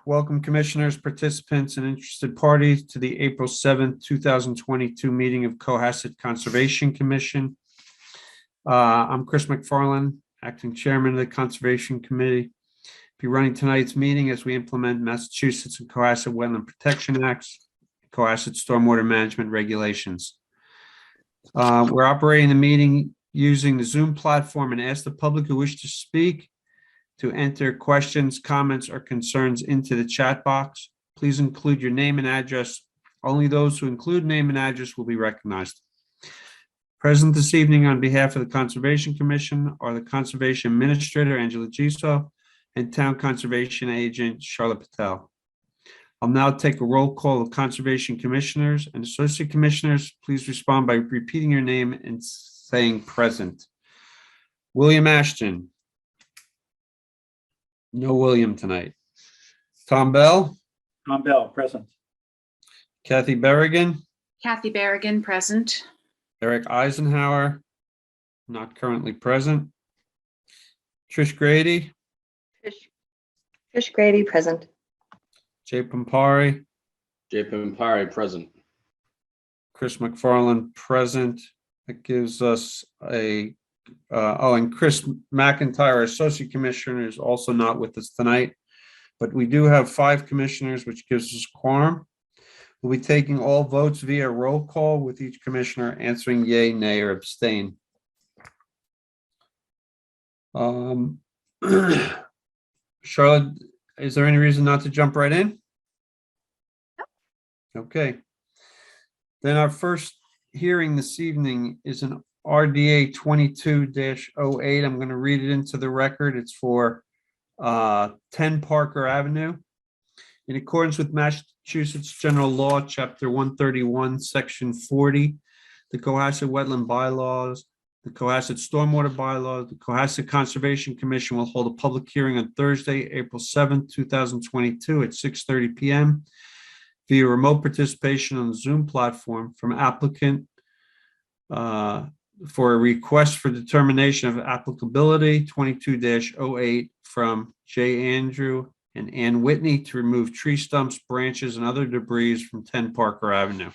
Welcome commissioners, participants, and interested parties to the April 7th, 2022 meeting of Cohasset Conservation Commission. I'm Chris McFarland, acting chairman of the Conservation Committee. Be running tonight's meeting as we implement Massachusetts and Cohasset Wetland Protection Acts, Cohasset Stormwater Management Regulations. We're operating the meeting using the Zoom platform and ask the public who wish to speak to enter questions, comments, or concerns into the chat box. Please include your name and address. Only those who include name and address will be recognized. Present this evening on behalf of the Conservation Commission are the Conservation Administrator, Angela Giso, and Town Conservation Agent, Charlotte Patel. I'll now take a roll call of Conservation Commissioners and Associate Commissioners. Please respond by repeating your name and saying present. William Ashton. No William tonight. Tom Bell. Tom Bell, present. Kathy Berrigan. Kathy Berrigan, present. Eric Eisenhower, not currently present. Trish Grady. Trish Grady, present. Jay Pampari. Jay Pampari, present. Chris McFarland, present. That gives us a and Chris McIntyre, Associate Commissioner, is also not with us tonight, but we do have 5 commissioners, which gives us quorum. We'll be taking all votes via roll call, with each commissioner answering yay, nay, or abstain. Charlotte, is there any reason not to jump right in? No. Okay. Then our first hearing this evening is an RDA 22-08. I'm going to read it into the record. It's for 10 Parker Avenue. In accordance with Massachusetts General Law, Chapter 131, Section 40, the Cohasset Wetland Bylaws, the Cohasset Stormwater Bylaws, the Cohasset Conservation Commission will hold a public hearing on Thursday, April 7th, 2022 at 6:30 p.m. via remote participation on the Zoom platform from applicant for a request for determination of applicability 22-08 from J. Andrew and Ann Whitney to remove tree stumps, branches, and other debris from 10 Parker Avenue.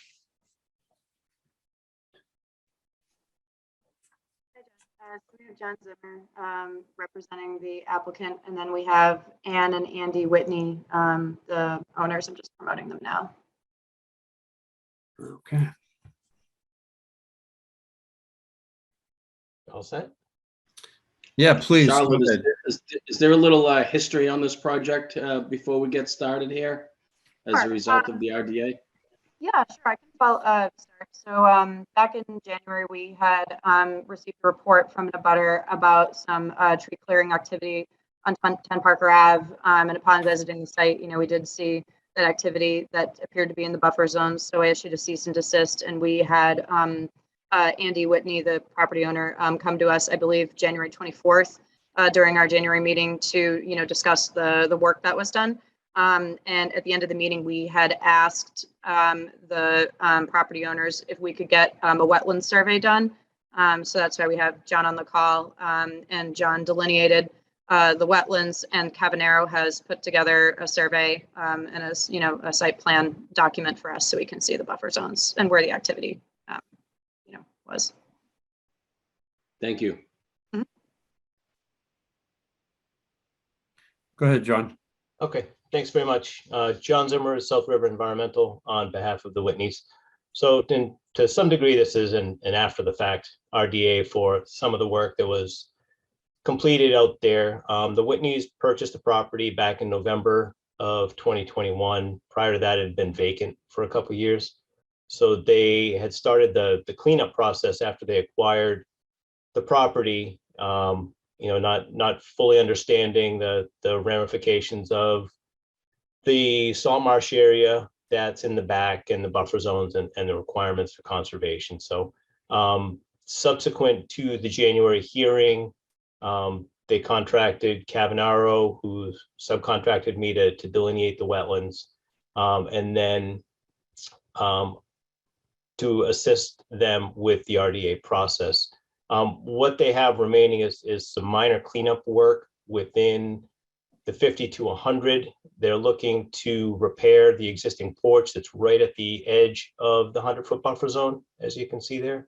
We have John Zimmer representing the applicant, and then we have Ann and Andy Whitney, the owners. I'm just promoting them now. Okay. All set? Yeah, please. Charlotte, is there a little history on this project before we get started here as a Sure. result of the RDA? Yeah, sure. I can start. So back in January, we had received a report from an abutter about some tree clearing activity on 10 Parker Ave. And upon visiting the site, we did see that activity that appeared to be in the buffer zone. So I issued a cease and desist, and we had Andy Whitney, the property owner, come to us, I believe, January 24th during our January meeting to, discuss the work that was done. And at the end of the meeting, we had asked the property owners if we could get a wetland survey done. So that's why we have John on the call, and John delineated the wetlands, and Cavanero has put together a survey and a site plan document for us so we can see the buffer zones and where the activity was. Thank you. Mm-hmm. Go ahead, John. Okay, thanks very much. John Zimmer, South River Environmental, on behalf of the Whitneys. So to some degree, this is an after the fact RDA for some of the work that was completed out there. The Whitneys purchased the property back in November of 2021. Prior to that, it had been vacant for a couple of years. So they had started the cleanup process after they acquired the property, not fully understanding the ramifications of the salt marsh area that's in the back and the buffer zones and the requirements for conservation. So subsequent to the January hearing, they contracted Cavanero, who subcontracted me to delineate the wetlands, and then to assist them with the RDA process. What they have remaining is some minor cleanup work within the 50 to 100, they're looking to repair the existing porch that's right at the edge of the 100-foot buffer zone, as you can see there.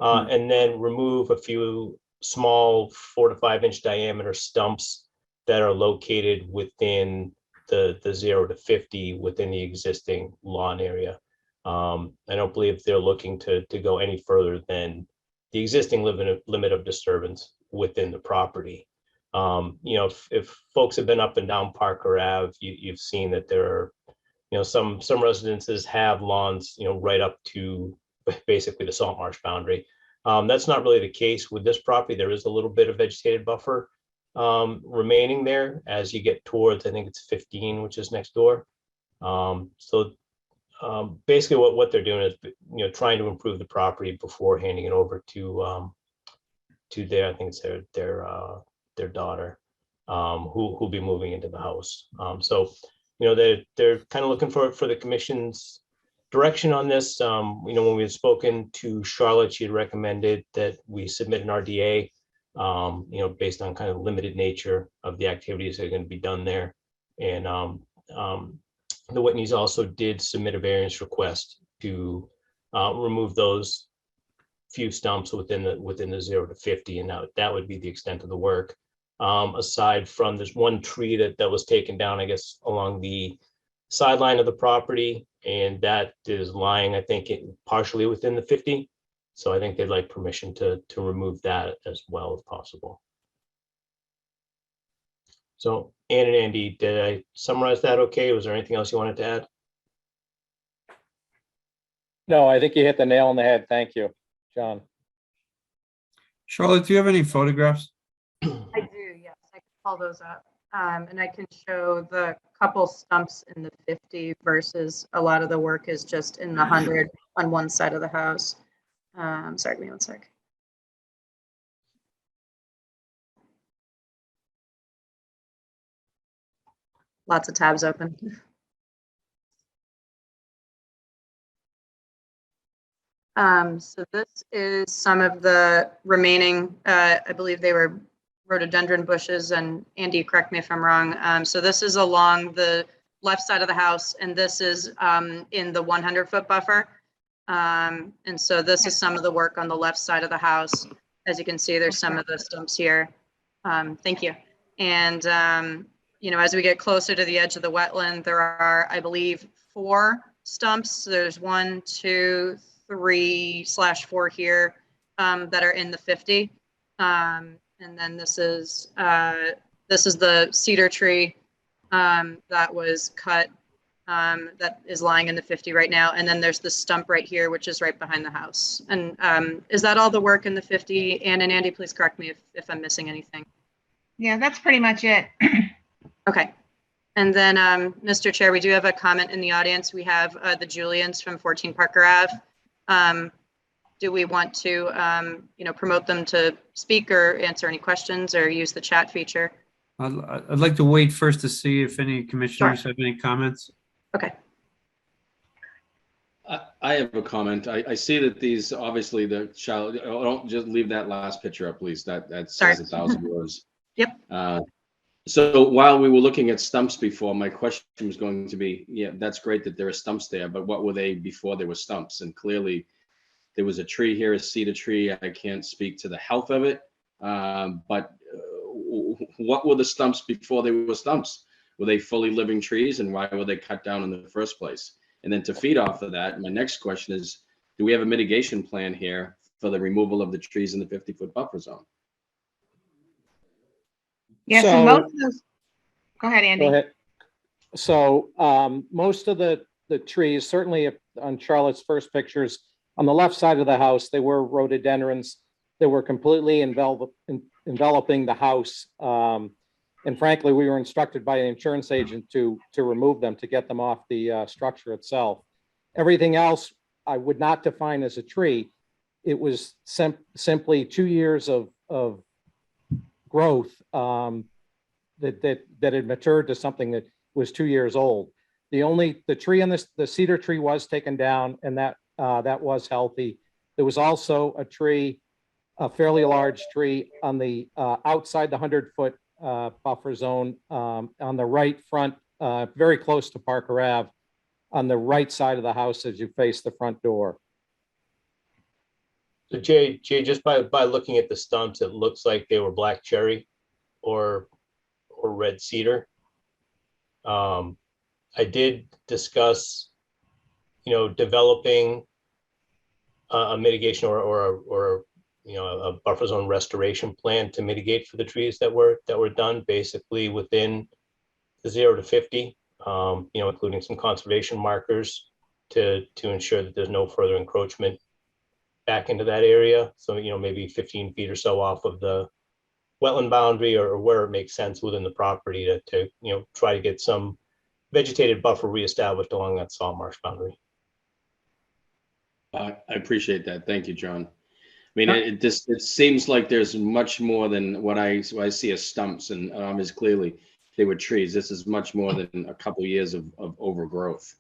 And then remove a few small 4 to 5 inch diameter stumps that are located within the 0 to 50 within the existing lawn area. I don't believe they're looking to go any further than the existing limit of disturbance within the property. If folks have been up and down Parker Ave, you've seen that there are, some residences have lawns, right up to basically the salt marsh boundary. That's not really the case with this property. There is a little bit of vegetated buffer remaining there as you get towards, I think it's 15, which is next door. Basically what they're doing is, trying to improve the property before handing it over to their, I think it's their daughter, who'll be moving into the house. They're kind of looking for the commission's direction on this. When we had spoken to Charlotte, she had recommended that we submit an RDA, based on kind of limited nature of the activities that are going to be done there. And the Whitneys also did submit a variance request to remove those few stumps within the 0 to 50, and that would be the extent of the work. Aside from, there's one tree that was taken down, I guess, along the sideline of the property, and that is lying, I think, partially within the 50. So I think they'd like permission to remove that as well if possible. So, Ann and Andy, did I summarize that okay? Was there anything else you wanted to add? No, I think you hit the nail on the head. Thank you, John. Charlotte, do you have any photographs? I do, yes. I can pull those up. And I can show the couple stumps in the 50 versus a lot of the work is just in the 100 on one side of the house. Sorry, give me one sec. Lots of tabs open. So this is some of the remaining, I believe they were rhododendron bushes, and Andy, correct me if I'm wrong. So this is along the left side of the house, and this is in the 100-foot buffer. And so this is some of the work on the left side of the house. As you can see, there's some of the stumps here. Thank you. And, as we get closer to the edge of the wetland, there are, I believe, 4 stumps. So there's 1, 2, 3/4 here that are in the 50. And then this is the cedar tree that was cut that is lying in the 50 right now. And then there's the stump right here, which is right behind the house. And is that all the work in the 50? Ann and Andy, please correct me if I'm missing anything. Yeah, that's pretty much it. Okay. And then, Mr. Chair, we do have a comment in the audience. We have the Julians from 14 Parker Ave. Do we want to, promote them to speak or answer any questions or use the chat feature? I'd like to wait first to see if any commissioners have any comments. Okay. I have a comment. I see that these, obviously, the child, don't just leave that last picture up, please. That says 1,000 words. Yep. So while we were looking at stumps before, my question was going to be, yeah, that's great that there are stumps there, but what were they before there were stumps? And clearly there was a tree here, a cedar tree. I can't speak to the health of it, but what were the stumps before they were stumps? Were they fully living trees, and why were they cut down in the first place? And then to feed off of that, my next question is, do we have a mitigation plan here for the removal of the trees in the 50-foot buffer zone? Yeah, so So- most of those, go ahead, Andy. Go ahead. So most of the trees, certainly on Charlotte's first pictures, on the left side of the house, they were rhododendrons that were completely enveloping the house. And frankly, we were instructed by an insurance agent to remove them, to get them off the structure itself. Everything else I would not define as a tree. It was simply 2 years of growth that had matured to something that was 2 years old. The tree on this, the cedar tree, was taken down, and that was healthy. There was also a tree, a fairly large tree on the outside the 100-foot buffer zone on the right front, very close to Parker Ave, on the right side of the house as you face the front door. So Jay, just by looking at the stumps, it looks like they were black cherry or red cedar. I did discuss, developing a mitigation or a buffer zone restoration plan to mitigate for the trees that were done basically within the 0 to 50, including some conservation markers to ensure that there's no further encroachment back into that area. So, maybe 15 feet or so off of the wetland boundary or where it makes sense within the property to try to get some vegetated buffer reestablished along that salt marsh boundary. I appreciate that. Thank you, John. I mean, it seems like there's much more than what I see as stumps, and obviously clearly they were trees. This is much more than a couple years of overgrowth.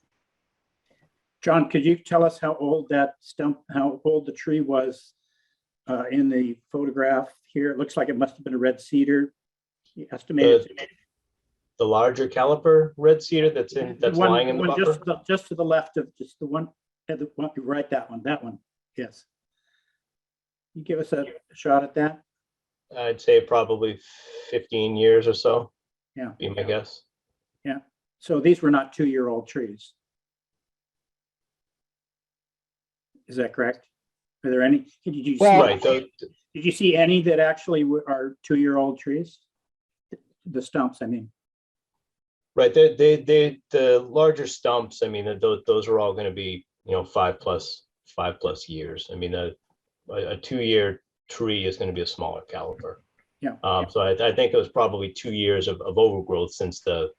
John, could you tell us how old how old the tree was in the photograph here? It looks like it must have been a red cedar. Estimated. The larger caliper red cedar that's lying in the buffer? Just to the left of just the one, right, that one, yes. Can you give us a shot at that? I'd say probably 15 years or so. Yeah. Be my guess. Yeah. So these were not 2-year-old trees. Is that correct? Are there any? Did you see? Right. Did you see any that actually are 2-year-old trees? The stumps, I mean. Right. The larger stumps, I mean, those are all going to be 5+ years. I mean, a 2-year tree is going to be a smaller caliber. Yeah. So I think it was probably 2 years of overgrowth since the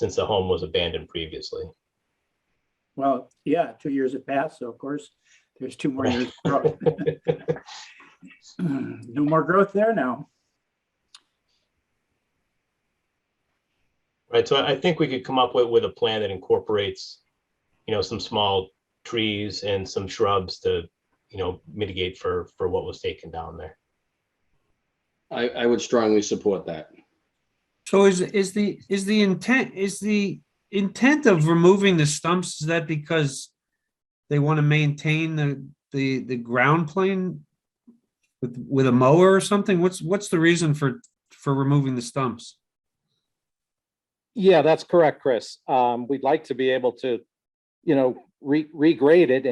home was abandoned previously. Well, yeah, 2 years have passed, so of course there's 2 more years of growth. No more growth there now. Right. So I think we could come up with a plan that incorporates, some small trees and some shrubs to, mitigate for what was taken down there. I would strongly support that. So is the intent of removing the stumps, is that because they want to maintain the ground plane with a mower or something? What's the reason for removing the stumps? Yeah, that's correct, Chris. We'd like to be able to, regrade it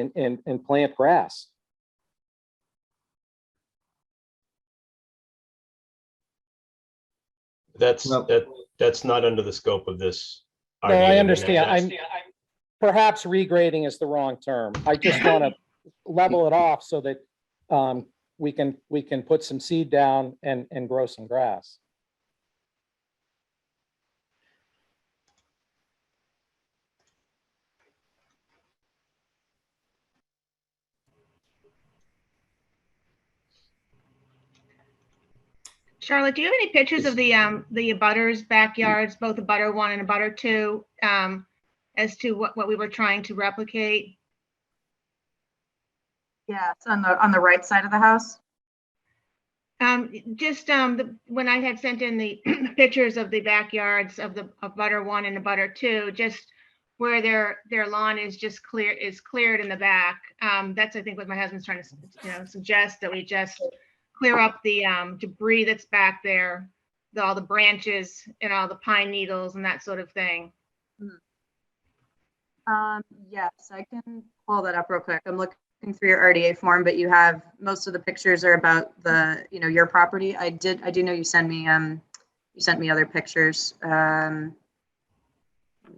and plant grass. That's not under the scope of this. No, RDA. I mean, understand. that's- Perhaps regrading is the wrong term. I just want to level it off so that we can put some seed down and grow some grass. Charlotte, do you have any pictures of the abutters backyards, both abutter 1 and abutter 2, as to what we were trying to replicate? Yeah, it's on the right side of the house. When I had sent in the pictures of the backyards of the abutter 1 and abutter 2, just where their lawn is cleared in the back. That's, I think, what my husband's trying to suggest, that we just clear up the debris that's back there, all the branches and all the pine needles and that sort of thing. Yes, I can pull that up real quick. I'm looking through your RDA form, but you have most of the pictures are about the, your property. I do know you sent me other pictures. Let me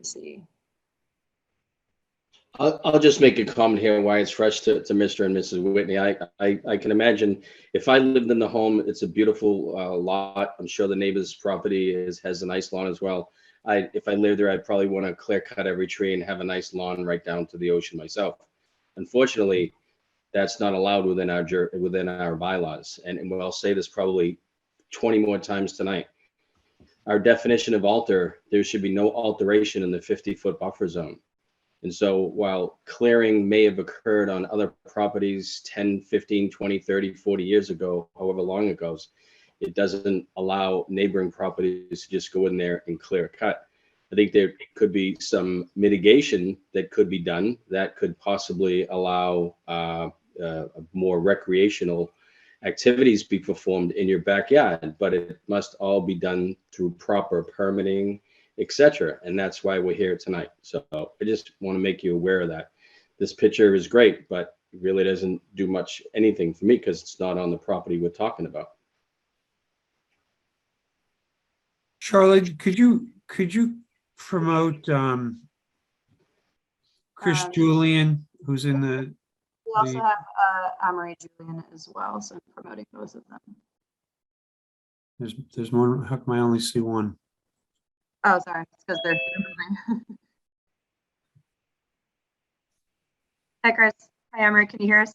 see. I'll just make a comment here why it's fresh to Mr. and Mrs. Whitney. I can imagine if I lived in the home, it's a beautiful lot. I'm sure the neighbor's property has a nice lawn as well. If I lived there, I'd probably want to clear cut every tree and have a nice lawn right down to the ocean myself. Unfortunately, that's not allowed within our bylaws. And I'll say this probably 20 more times tonight. Our definition of alter, there should be no alteration in the 50-foot buffer zone. And so while clearing may have occurred on other properties 10, 15, 20, 30, 40 years ago, however long it goes, it doesn't allow neighboring properties to just go in there and clear cut. I think there could be some mitigation that could be done that could possibly allow more recreational activities be performed in your backyard, but it must all be done through proper permitting, etc. And that's why we're here tonight. So I just want to make you aware of that. This picture is great, but it really doesn't do much anything for me because it's not on the property we're talking about. Charlotte, could you promote Chris Julian, who's in the, We also have Marie Julian as well, so I'm promoting both of them. there's more, how come I only see one? Oh, sorry, it's because they're moving. Hi, Chris. Hi, Emery. Can you hear us?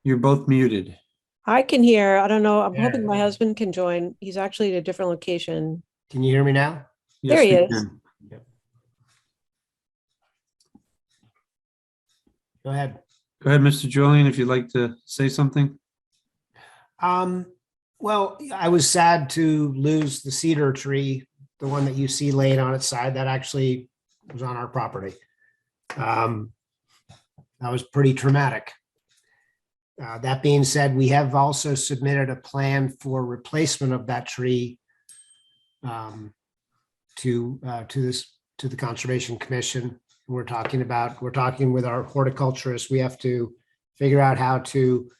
You're both muted. I can hear. I don't know. I'm Yeah. hoping my husband can join. He's actually at a different location. Can you hear me now? There he Yes, we is. can. Go ahead. Go ahead, Mr. Julian, if you'd like to say something. Well, I was sad to lose the cedar tree, the one that you see laid on its side. That actually was on our property. That was pretty traumatic. That being said, we have also submitted a plan for replacement of that tree to the Conservation Commission. We're talking with our horticulturist. We have to figure out how to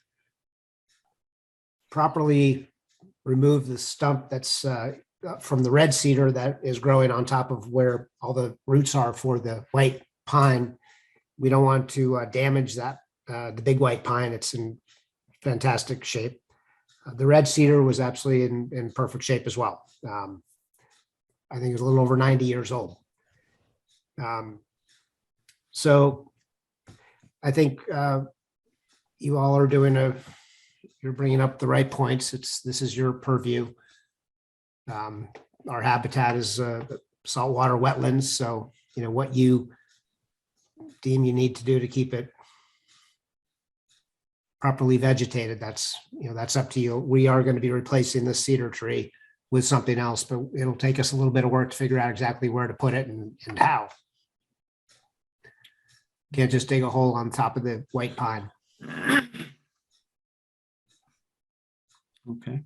properly remove the stump that's from the red cedar that is growing on top of where all the roots are for the white pine. We don't want to damage that, the big white pine. It's in fantastic shape. The red cedar was absolutely in perfect shape as well. I think it was a little over 90 years old. So I think you all are you're bringing up the right points. This is your purview. Our habitat is saltwater wetlands. So, what you deem you need to do to keep it properly vegetated, that's up to you. We are going to be replacing the cedar tree with something else, but it'll take us a little bit of work to figure out exactly where to put it and how. Can't just dig a hole on top of the white pine. Okay.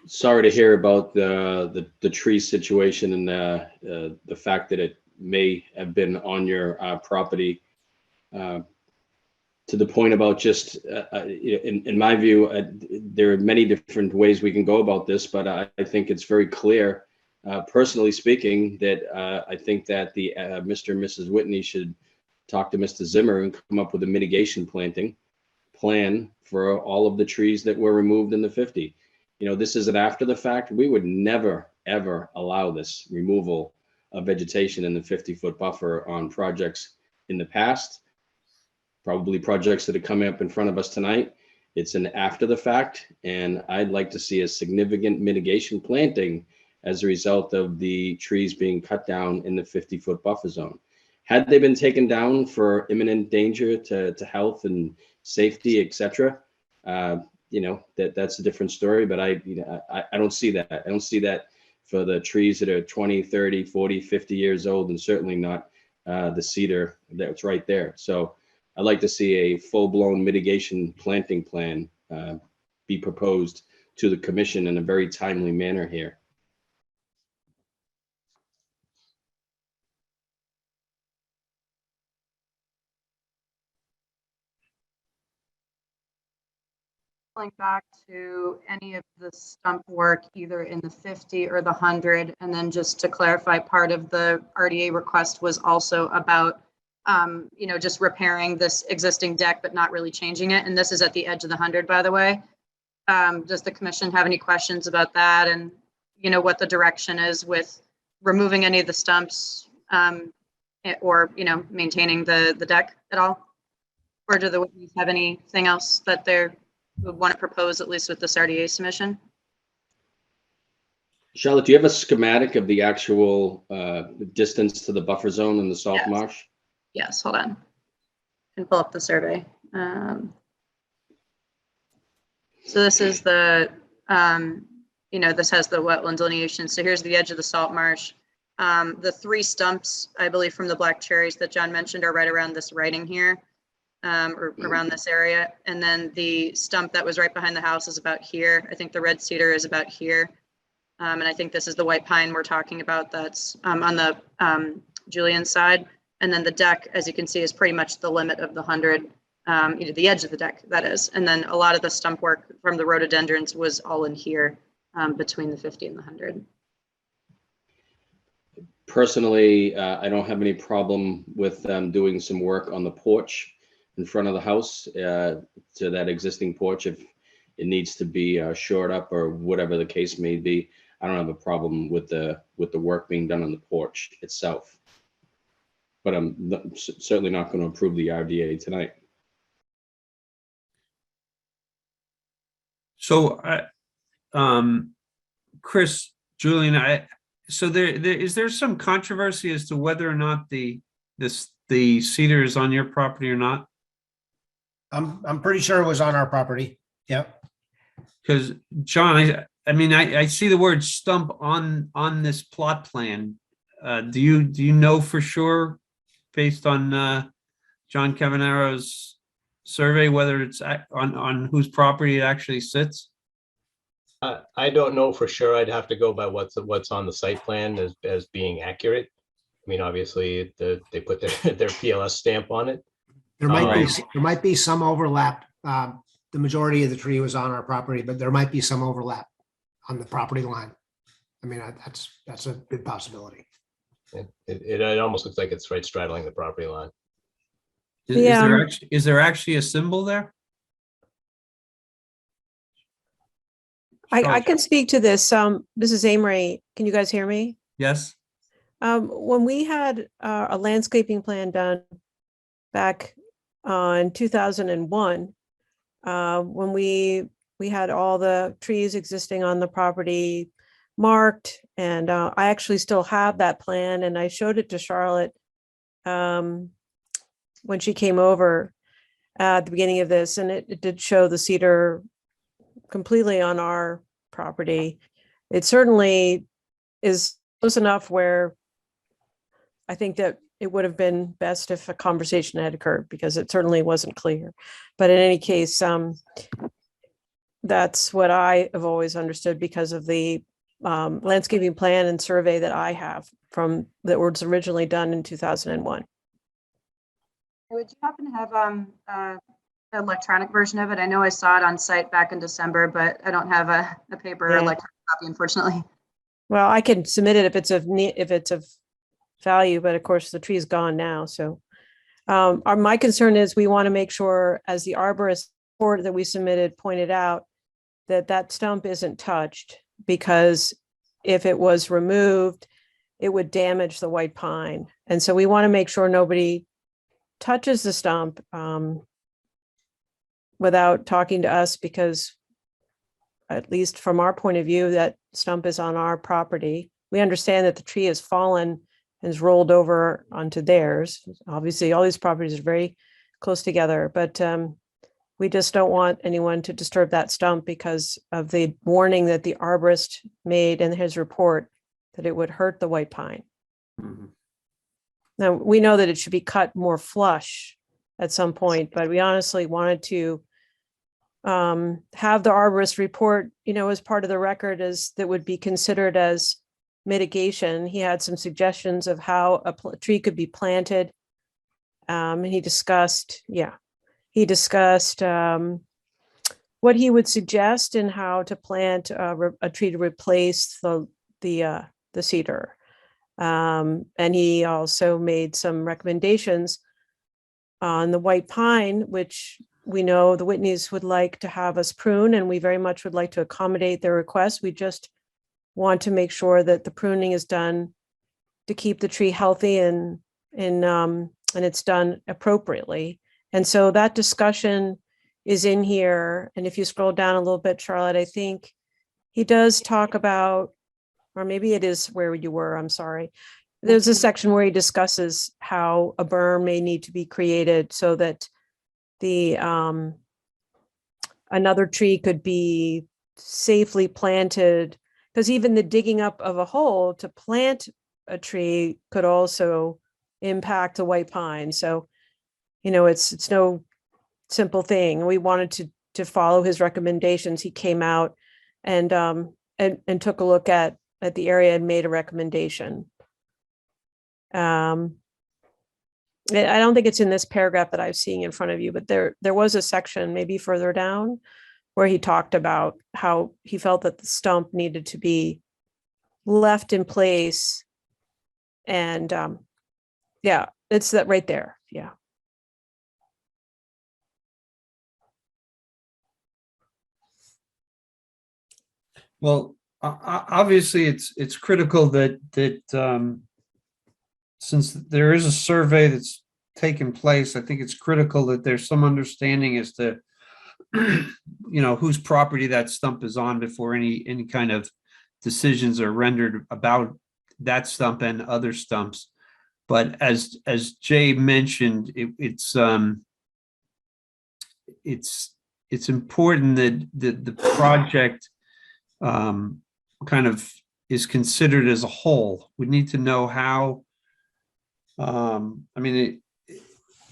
Sorry to hear about the tree situation and the fact that it may have been on your property. To the point about just, in my view, there are many different ways we can go about this, but I think it's very clear, personally speaking, that I think that the Mr. and Mrs. Whitney should talk to Mr. Zimmer and come up with a mitigation planting plan for all of the trees that were removed in the 50. This is an after the fact. We would never, ever allow this removal of vegetation in the 50-foot buffer on projects in the past. Probably projects that are coming up in front of us tonight. It's an after the fact, and I'd like to see a significant mitigation planting as a result of the trees being cut down in the 50-foot buffer zone. Had they been taken down for imminent danger to health and safety, etc., that's a different story, but I don't see that. I don't see that for the trees that are 20, 30, 40, 50 years old, and certainly not the cedar that's right there. So I'd like to see a full-blown mitigation planting plan be proposed to the commission in a very timely manner here. Going back to any of the stump work, either in the 50 or the 100, and then just to clarify, part of the RDA request was also about just repairing this existing deck, but not really changing it. And this is at the edge of the 100, by the way. Does the commission have any questions about that? And what the direction is with removing any of the stumps or, maintaining the deck at all? Or do the witnesses have anything else that they would want to propose, at least with this RDA submission? Charlotte, do you have a schematic of the actual distance to the buffer zone in the salt Yes. marsh? Yes, hold on. Can pull up the survey. So this is the, this has the wetland delineation. So here's the edge of the salt marsh. The 3 stumps, I believe, from the black cherries that John mentioned are right around this writing here, or around this area. And then the stump that was right behind the house is about here. I think the red cedar is about here. And I think this is the white pine we're talking about that's on the Julian side. And then the deck, as you can see, is pretty much the limit of the 100, the edge of the deck, that is. And then a lot of the stump work from the rhododendrons was all in here between the 50 and the 100. Personally, I don't have any problem with them doing some work on the porch in front of the house to that existing porch if it needs to be shored up or whatever the case may be. I don't have a problem with the work being done on the porch itself. But I'm certainly not going to approve the RDA tonight. So, Chris, Julian, so is there some controversy as to whether or not the cedar is on your property or not? I'm pretty sure it was on our property. Yep. Because John, I see the word stump on this plot plan. Do you know for sure, based on John Cavanero's survey, whether it's on whose property it actually sits? I don't know for sure. I'd have to go by what's on the site plan as being accurate. I mean, obviously, they put their PLS stamp on it. There might be some overlap. The majority of the tree was on our property, but there might be some overlap on the property line. I mean, that's a good possibility. It almost looks like it's right straddling the property line. Is there actually a symbol there? I can speak to this. This is Amory. Can you guys hear me? Yes. When we had a landscaping plan done back in 2001, when we had all the trees existing on the property marked, and I actually still have that plan, and I showed it to Charlotte when she came over at the beginning of this, and it did show the cedar completely on our property. It certainly is close enough where I think that it would have been best if a conversation had occurred, because it certainly wasn't clear. But in any case, that's what I have always understood because of the landscaping plan and survey that I have that was originally done in 2001. Would you happen to have an electronic version of it? I know I saw it on site back in December, but I don't have a paper or electronic copy, unfortunately. Well, I can submit it if it's of value, but of course the tree is gone now. So my concern is we want to make sure, as the arborist report that we submitted pointed out, that stump isn't touched, because if it was removed, it would damage the white pine. And so we want to make sure nobody touches the stump without talking to us, because at least from our point of view, that stump is on our property. We understand that the tree has fallen and is rolled over onto theirs. Obviously, all these properties are very close together, but we just don't want anyone to disturb that stump because of the warning that the arborist made in his report that it would hurt the white pine. Mm-hmm. Now, we know that it should be cut more flush at some point, but we honestly wanted to have the arborist report, as part of the record that would be considered as mitigation. He had some suggestions of how a tree could be planted. And he discussed what he would suggest and how to plant a tree to replace the cedar. And he also made some recommendations on the white pine, which we know the Whitneys would like to have us prune, and we very much would like to accommodate their request. We just want to make sure that the pruning is done to keep the tree healthy and it's done appropriately. And so that discussion is in here. And if you scroll down a little bit, Charlotte, I think he does talk about or maybe it is where you were, I'm sorry. There's a section where he discusses how a berm may need to be created so that the, another tree could be safely planted. Because even the digging up of a hole to plant a tree could also impact the white pine. So, you know, it's no simple thing. We wanted to follow his recommendations. He came out and took a look at the area and made a recommendation. I don't think it's in this paragraph that I'm seeing in front of you, but there was a section maybe further down where he talked about how he felt that the stump needed to be left in place. And yeah, it's that right there. Yeah. Well, obviously, it's critical that since there is a survey that's taken place, I think it's critical that there's some understanding as to whose property that stump is on before any kind of decisions are rendered about that stump and other stumps. But as Jay mentioned, it's important that the project kind of is considered as a whole. We need to know how.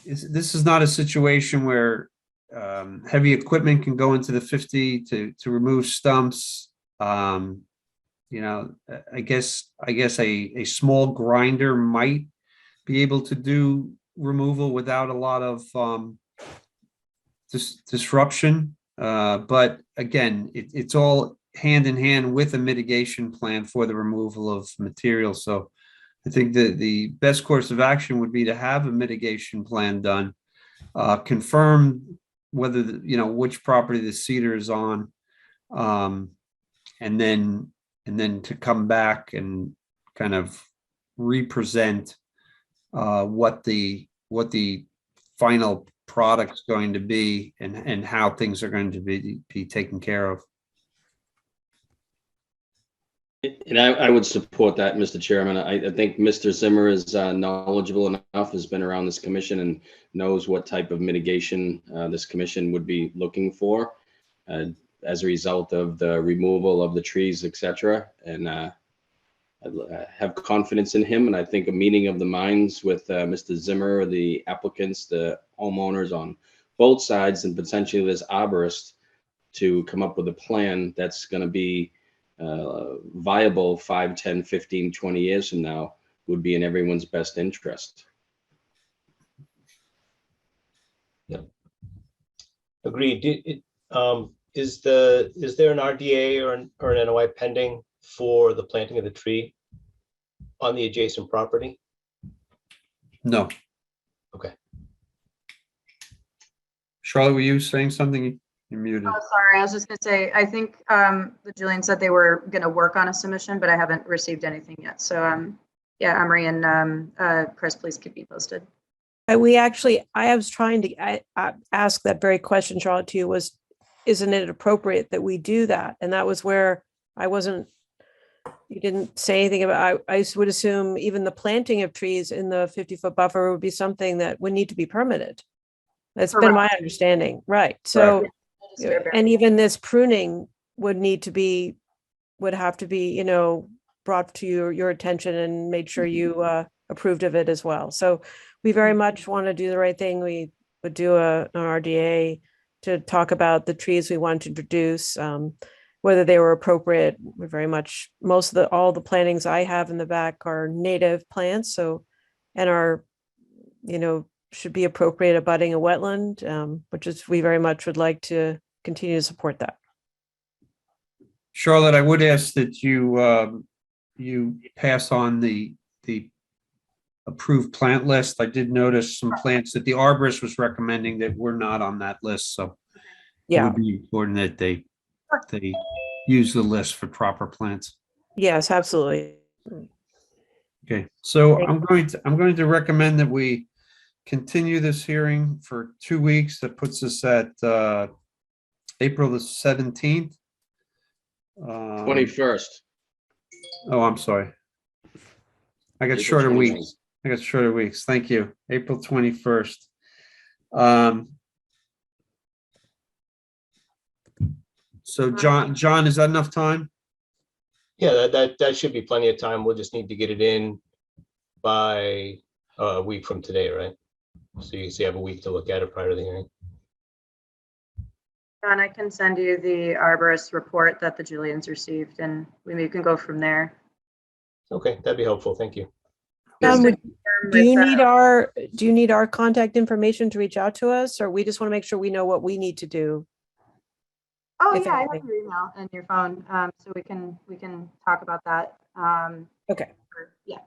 This is not a situation where heavy equipment can go into the 50 to remove stumps. I guess a small grinder might be able to do removal without a lot of disruption. But again, it's all hand in hand with a mitigation plan for the removal of material. So I think that the best course of action would be to have a mitigation plan done, confirm whether which property the cedar is on, and then to come back and kind of represent what the final product's going to be and how things are going to be taken care of. And I would support that, Mr. Chairman. I think Mr. Zimmer is knowledgeable enough, has been around this commission and knows what type of mitigation this commission would be looking for as a result of the removal of the trees, et cetera. And I have confidence in him. And I think a meeting of the minds with Mr. Zimmer, the applicants, the homeowners on both sides, and potentially this arborist to come up with a plan that's going to be viable 5, 10, 15, 20 years from now would be in everyone's best interest. Yeah. Agreed. Is there an RDA or an NOI pending for the planting of the tree on the adjacent property? No. Okay. Charlotte, were you saying something? You're muted. Oh, sorry. I was just going to say, I think that Julian said they were going to work on a submission, but I haven't received anything yet. So yeah, Emery and Chris, please keep me posted. I was trying to ask that very question, Charlotte, to you isn't it appropriate that we do that? And that was where you didn't say anything about, I would assume even the planting of trees in the 50-foot buffer would be something that would need to be permitted. That's been my understanding. Right. So, and even this pruning would have to be, brought to your attention and made sure you approved of it as well. So we very much want to do the right thing. We would do an RDA to talk about the trees we want to introduce, whether they were appropriate. We very much, all the plantings I have in the back are native plants. So, and are, should be appropriate abutting a wetland, which is, we very much would like to continue to support that. Charlotte, I would ask that you pass on the approved plant list. I did notice some plants that the arborist was recommending that were not on that list. So it Yeah. would be important that they use the list for proper plants. Yes, absolutely. Okay, so I'm going to recommend that we continue this hearing for 2 weeks. That puts us at April the 17th. 21st. Oh, I'm sorry. I got April shorter 21. weeks. I got shorter weeks. Thank you. April 21st. So John, is that enough time? Yeah, that should be plenty of time. We'll just need to get it in by a week from today, right? So you have a week to look at it prior to the hearing. John, I can send you the arborist report that the Julians received, and we can go from there. Okay, that'd be helpful. Thank you. John, Just do you with, need our contact information to reach out to us, or we just want to make sure we know what we need to do? Oh, if yeah, I have anything? your email and your phone, so we can talk about that. Okay. Yeah.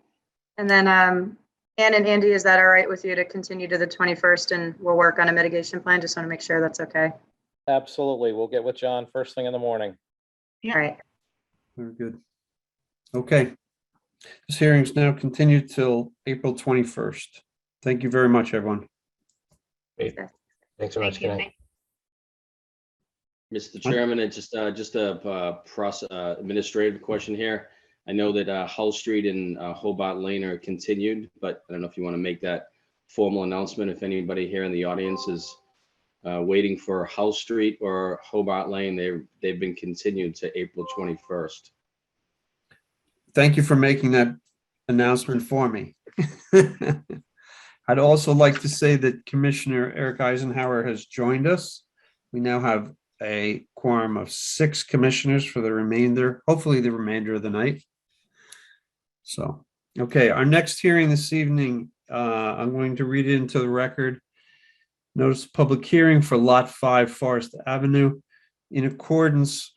And then, Ann and Andy, is that all right with you to continue to the 21st, and we'll work on a mitigation plan? Just want to make sure that's okay. Absolutely. We'll get with John first thing in the morning. All right. Very good. Okay. This hearing is now continued till April 21st. Thank you very much, everyone. Great. Thanks so much. Thank you. Good night. Mr. Chairman, it's just a administrative question here. I know that Hull Street and Hobart Lane are continued, but I don't know if you want to make that formal announcement. If anybody here in the audience is waiting for Hull Street or Hobart Lane, they've been continued to April 21st. Thank you for making that announcement for me. I'd also like to say that Commissioner Eric Eisenhower has joined us. We now have a quorum of 6 commissioners for the remainder, hopefully the remainder of the night. So, okay, our next hearing this evening, I'm going to read it into the record. Notice of public hearing for Lot 5 Forest Avenue in accordance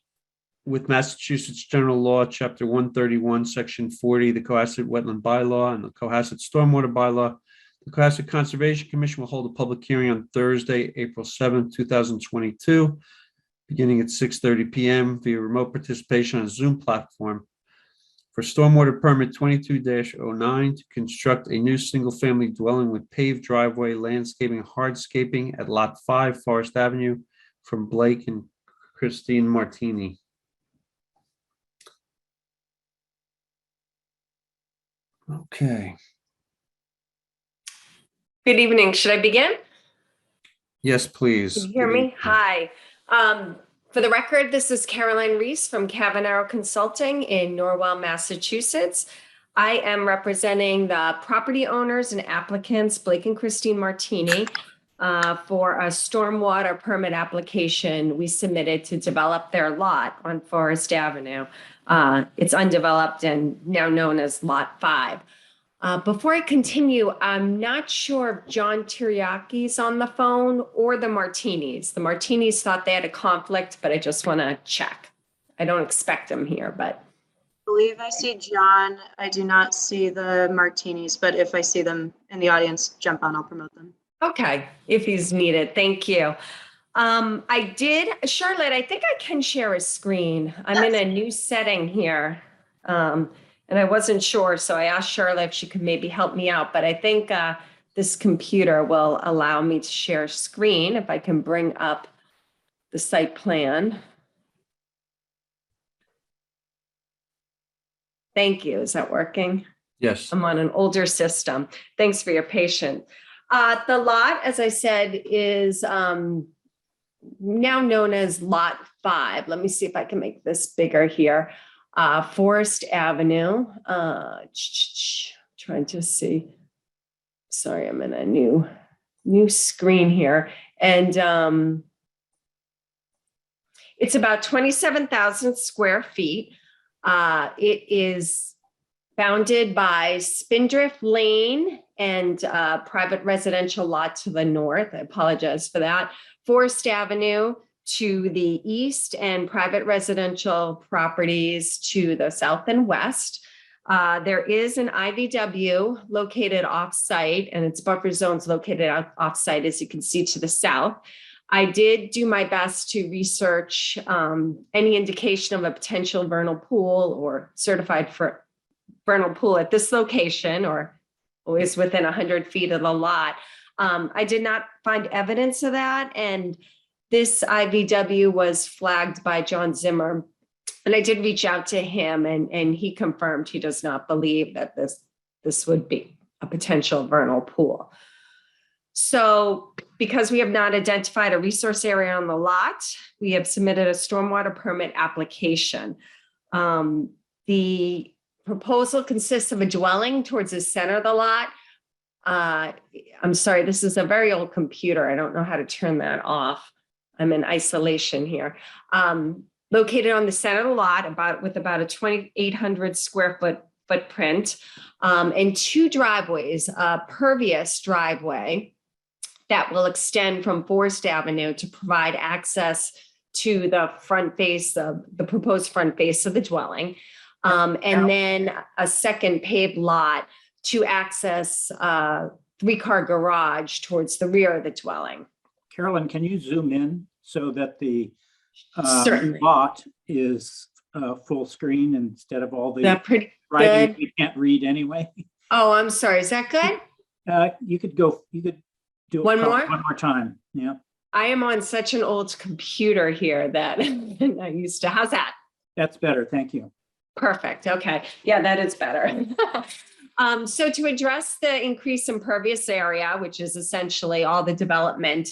with Massachusetts General Law, Chapter 131, Section 40, the Cohasset Wetland Bylaw and the Cohasset Stormwater Bylaw. The Cohasset Conservation Commission will hold a public hearing on Thursday, April 7th, 2022, beginning at 6:30 p.m. via remote participation on a Zoom platform for Stormwater Permit 22-09 to construct a new single-family dwelling with paved driveway, landscaping, and hardscaping at Lot 5 Forest Avenue from Blake and Christine Martini. Okay. Good evening. Should I begin? Yes, please. Can you hear me? Hi. For the record, this is Caroline Reese from Cavanaro Consulting in Norwell, Massachusetts. I am representing the property owners and applicants, Blake and Christine Martini, for a stormwater permit application we submitted to develop their lot on Forest Avenue. It's undeveloped and now known as Lot 5. Before I continue, I'm not sure if John Tiriaki's on the phone or the Martinis. The Martinis thought they had a conflict, but I just want to check. I don't expect them here, but. I believe I see John. I do not see the Martinis, but if I see them in the audience, jump on, I'll promote them. Okay, if he's needed, thank you. Charlotte, I think I can share a screen. I'm in a new setting here. And I wasn't sure, so I asked Charlotte if she could maybe help me out, but I think this computer will allow me to share screen if I can bring up the site plan. Thank you. Is that working? Yes. I'm on an older system. Thanks for your patience. The lot, as I said, is now known as Lot 5. Let me see if I can make this bigger here. Forest Avenue. Trying to see. Sorry, I'm in a new screen here. And it's about 27,000 square feet. It is bounded by Spindrift Lane and private residential lot to the north. I apologize for that. Forest Avenue to the east and private residential properties to the south and west. There is an IVW located off-site and its buffer zones located off-site, as you can see to the south. I did do my best to research any indication of a potential vernal pool or certified for vernal pool at this location or always within 100 feet of the lot. I did not find evidence of that, and this IVW was flagged by John Zimmer And I did reach out to him and he confirmed he does not believe that this would be a potential vernal pool. So because we have not identified a resource area on the lot, we have submitted a stormwater permit application. The proposal consists of a dwelling towards the center of the lot. I'm sorry, this is a very old computer. I don't know how to turn that off. I'm in isolation here. Located on the center of the lot, with about a 2,800 square foot footprint, and two driveways, a pervious driveway that will extend from Forest Avenue to provide access to the front face of the proposed front face of the dwelling. And then a second paved lot to access a 3-car garage towards the rear of the dwelling. Carolyn, can you zoom in so that the Certainly. lot is full screen instead of all the That pretty writing good. you can't read anyway? Oh, I'm sorry. Is that good? You could do it One probably more? one more time. Yeah, I am on such an old computer here that I used to. How's that? that's better. Thank you. Perfect. Okay. Yeah, that is better. So to address the increase in pervious area, which is essentially all the development,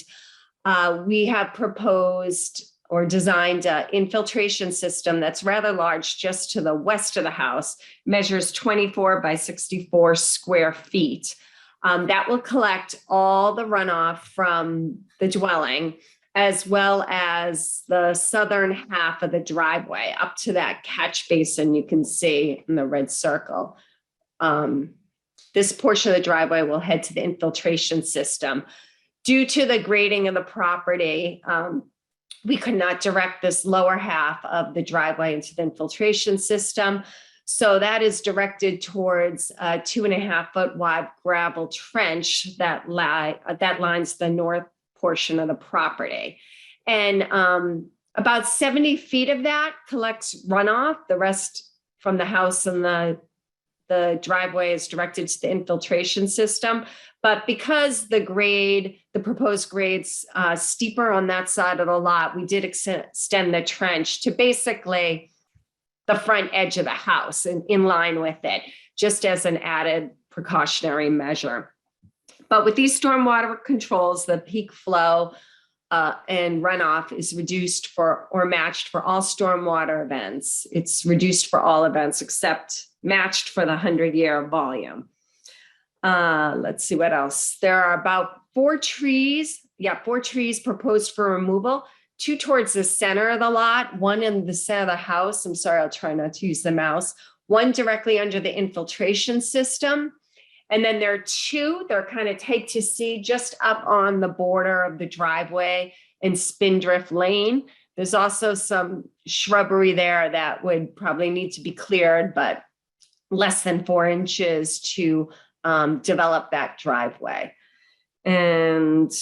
we have proposed or designed an infiltration system that's rather large just to the west of the house, measures 24 by 64 square feet. That will collect all the runoff from the dwelling, as well as the southern half of the driveway up to that catch basin you can see in the red circle. This portion of the driveway will head to the infiltration system. Due to the grading of the property, we could not direct this lower half of the driveway into the infiltration system. So that is directed towards a 2.5-foot wide gravel trench that lines the north portion of the property. And about 70 feet of that collects runoff. The rest from the house and the driveway is directed to the infiltration system. But because the proposed grade's steeper on that side of the lot, we did extend the trench to basically the front edge of the house and in line with it, just as an added precautionary measure. But with these stormwater controls, the peak flow and runoff is reduced or matched for all stormwater events. It's reduced for all events except matched for the 100-year volume. Let's see what else. There are about 4 trees. Yeah, 4 trees proposed for removal. 2 towards the center of the lot, 1 in the center of the house. I'm sorry, I'll try not to use the mouse. 1 directly under the infiltration system. And then there are 2, they're kind of tight to see just up on the border of the driveway in Spindrift Lane. There's also some shrubbery there that would probably need to be cleared, but less than 4 inches to develop that driveway. And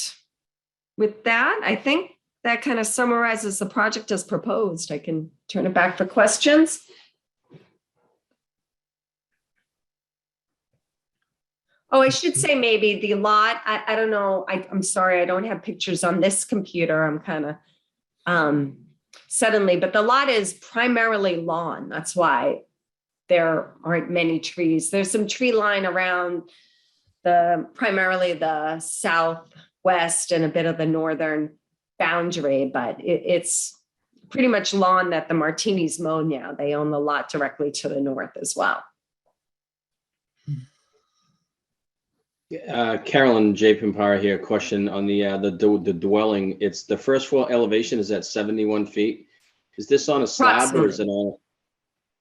with that, I think that kind of summarizes the project as proposed. I can turn it back for questions. Oh, I should say maybe the lot, I don't know, I'm sorry, I don't have pictures on this computer. I'm kind of suddenly, but the lot is primarily lawn. That's why there aren't many trees. There's some tree line around primarily the southwest and a bit of the northern boundary, but it's pretty much lawn that the Martinis mow now. They own the lot directly to the north as well. Carolyn J. Pimpara here. Question on the dwelling. It's the first floor elevation is at 71 feet. Is this on a slab or is it on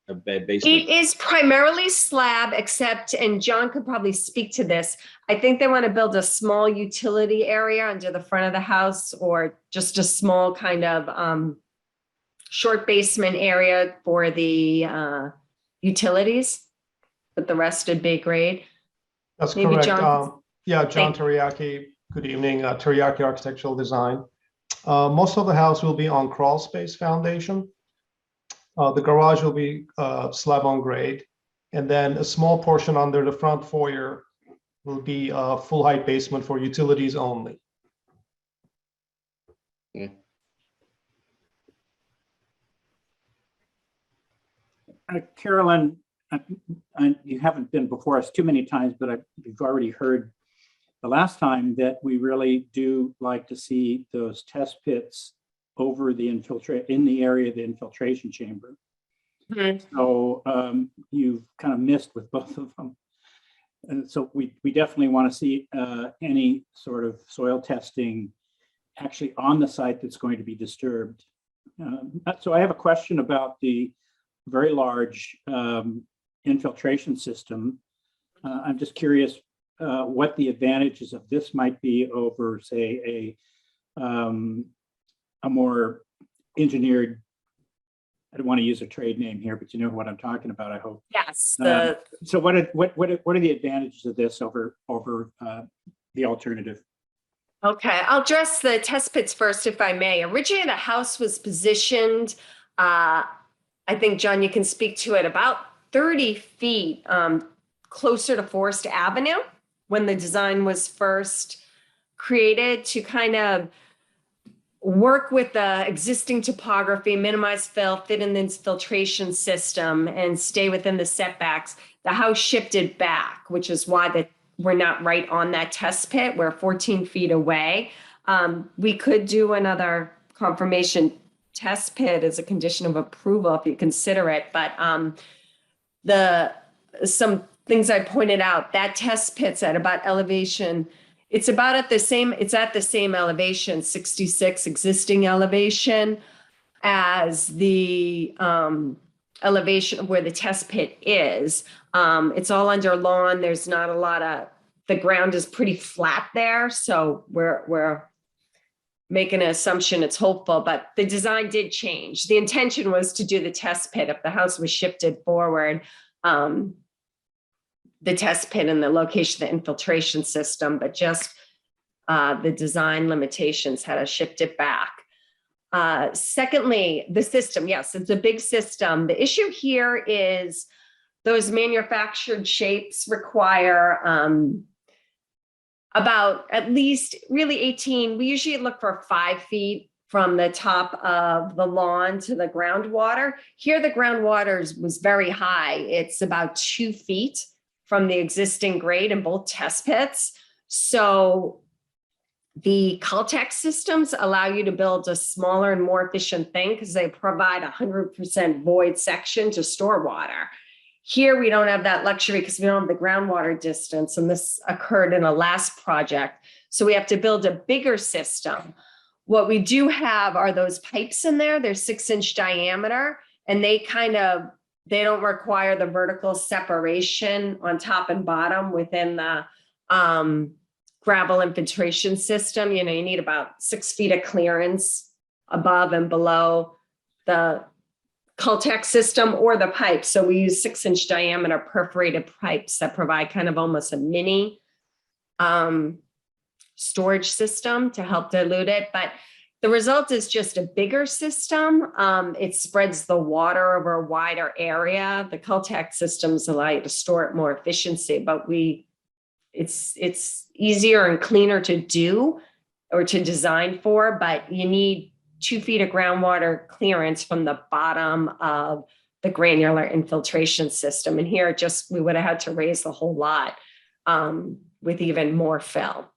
a basement? It is primarily slab, except, and John could probably speak to this, I think they want to build a small utility area under the front of the house, or just a small kind of short basement area for the utilities, but the rest would be grade. That's Maybe correct. John- Yeah, John Thank- Teriyaki. Good evening. Teriyaki Architectural Design. Most of the house will be on crawl space foundation. The garage will be slab on grade, and then a small portion under the front foyer will be a full height basement for utilities only. Yeah. Carolyn, you haven't been before us too many times, but you've already heard the last time that we really do like to see those test pits over the in the area of the infiltration chamber. So you've kind of missed with both of them. And so we definitely want to see any sort of soil testing actually on the site that's going to be disturbed. So I have a question about the very large infiltration system. I'm just curious what the advantages of this might be over, say, a more engineered, I don't want to use a trade name here, but you know what I'm talking about, I hope. Yes. So what are the advantages of this over the alternative? Okay, I'll address the test pits first, if I may. Originally, the house was positioned, I think, John, you can speak to it, about 30 feet closer to Forest Avenue when the design was first created, to kind of work with the existing topography, minimize fill, fit in the infiltration system, and stay within the setbacks. The house shifted back, which is why we're not right on that test pit. We're 14 feet away. We could do another confirmation test pit as a condition of approval if you consider it. But some things I pointed out, that test pit's at about elevation. It's at the same elevation, 66 existing elevation, as the elevation where the test pit is. It's all under lawn. There's not a lot of, the ground is pretty flat there. So we're making an assumption it's hopeful, but the design did change. The intention was to do the test pit if the house was shifted forward. The test pit and the location of the infiltration system, but just the design limitations had to shift it back. Secondly, the system, yes, it's a big system. The issue here is those manufactured shapes require about at least really 18. We usually look for 5 feet from the top of the lawn to the groundwater. Here, the groundwater was very high. It's about 2 feet from the existing grade in both test pits. So the Caltex systems allow you to build a smaller and more efficient thing because they provide 100% void section to store water. Here, we don't have that luxury because we don't have the groundwater distance, and this occurred in a last project. So we have to build a bigger system. What we do have are those pipes in there. They're 6-inch diameter, and they don't require the vertical separation on top and bottom within the gravel infiltration system. You need about 6 feet of clearance above and below the Caltex system or the pipe. So we use 6-inch diameter perforated pipes that provide kind of almost a mini storage system to help dilute it. But the result is just a bigger system. It spreads the water over a wider area. The Caltex systems allow you to store it more efficiency, but it's easier and cleaner to do or to design for, but you need 2 feet of groundwater clearance from the bottom of the granular infiltration system. And here, we would have had to raise the whole lot with even more fill.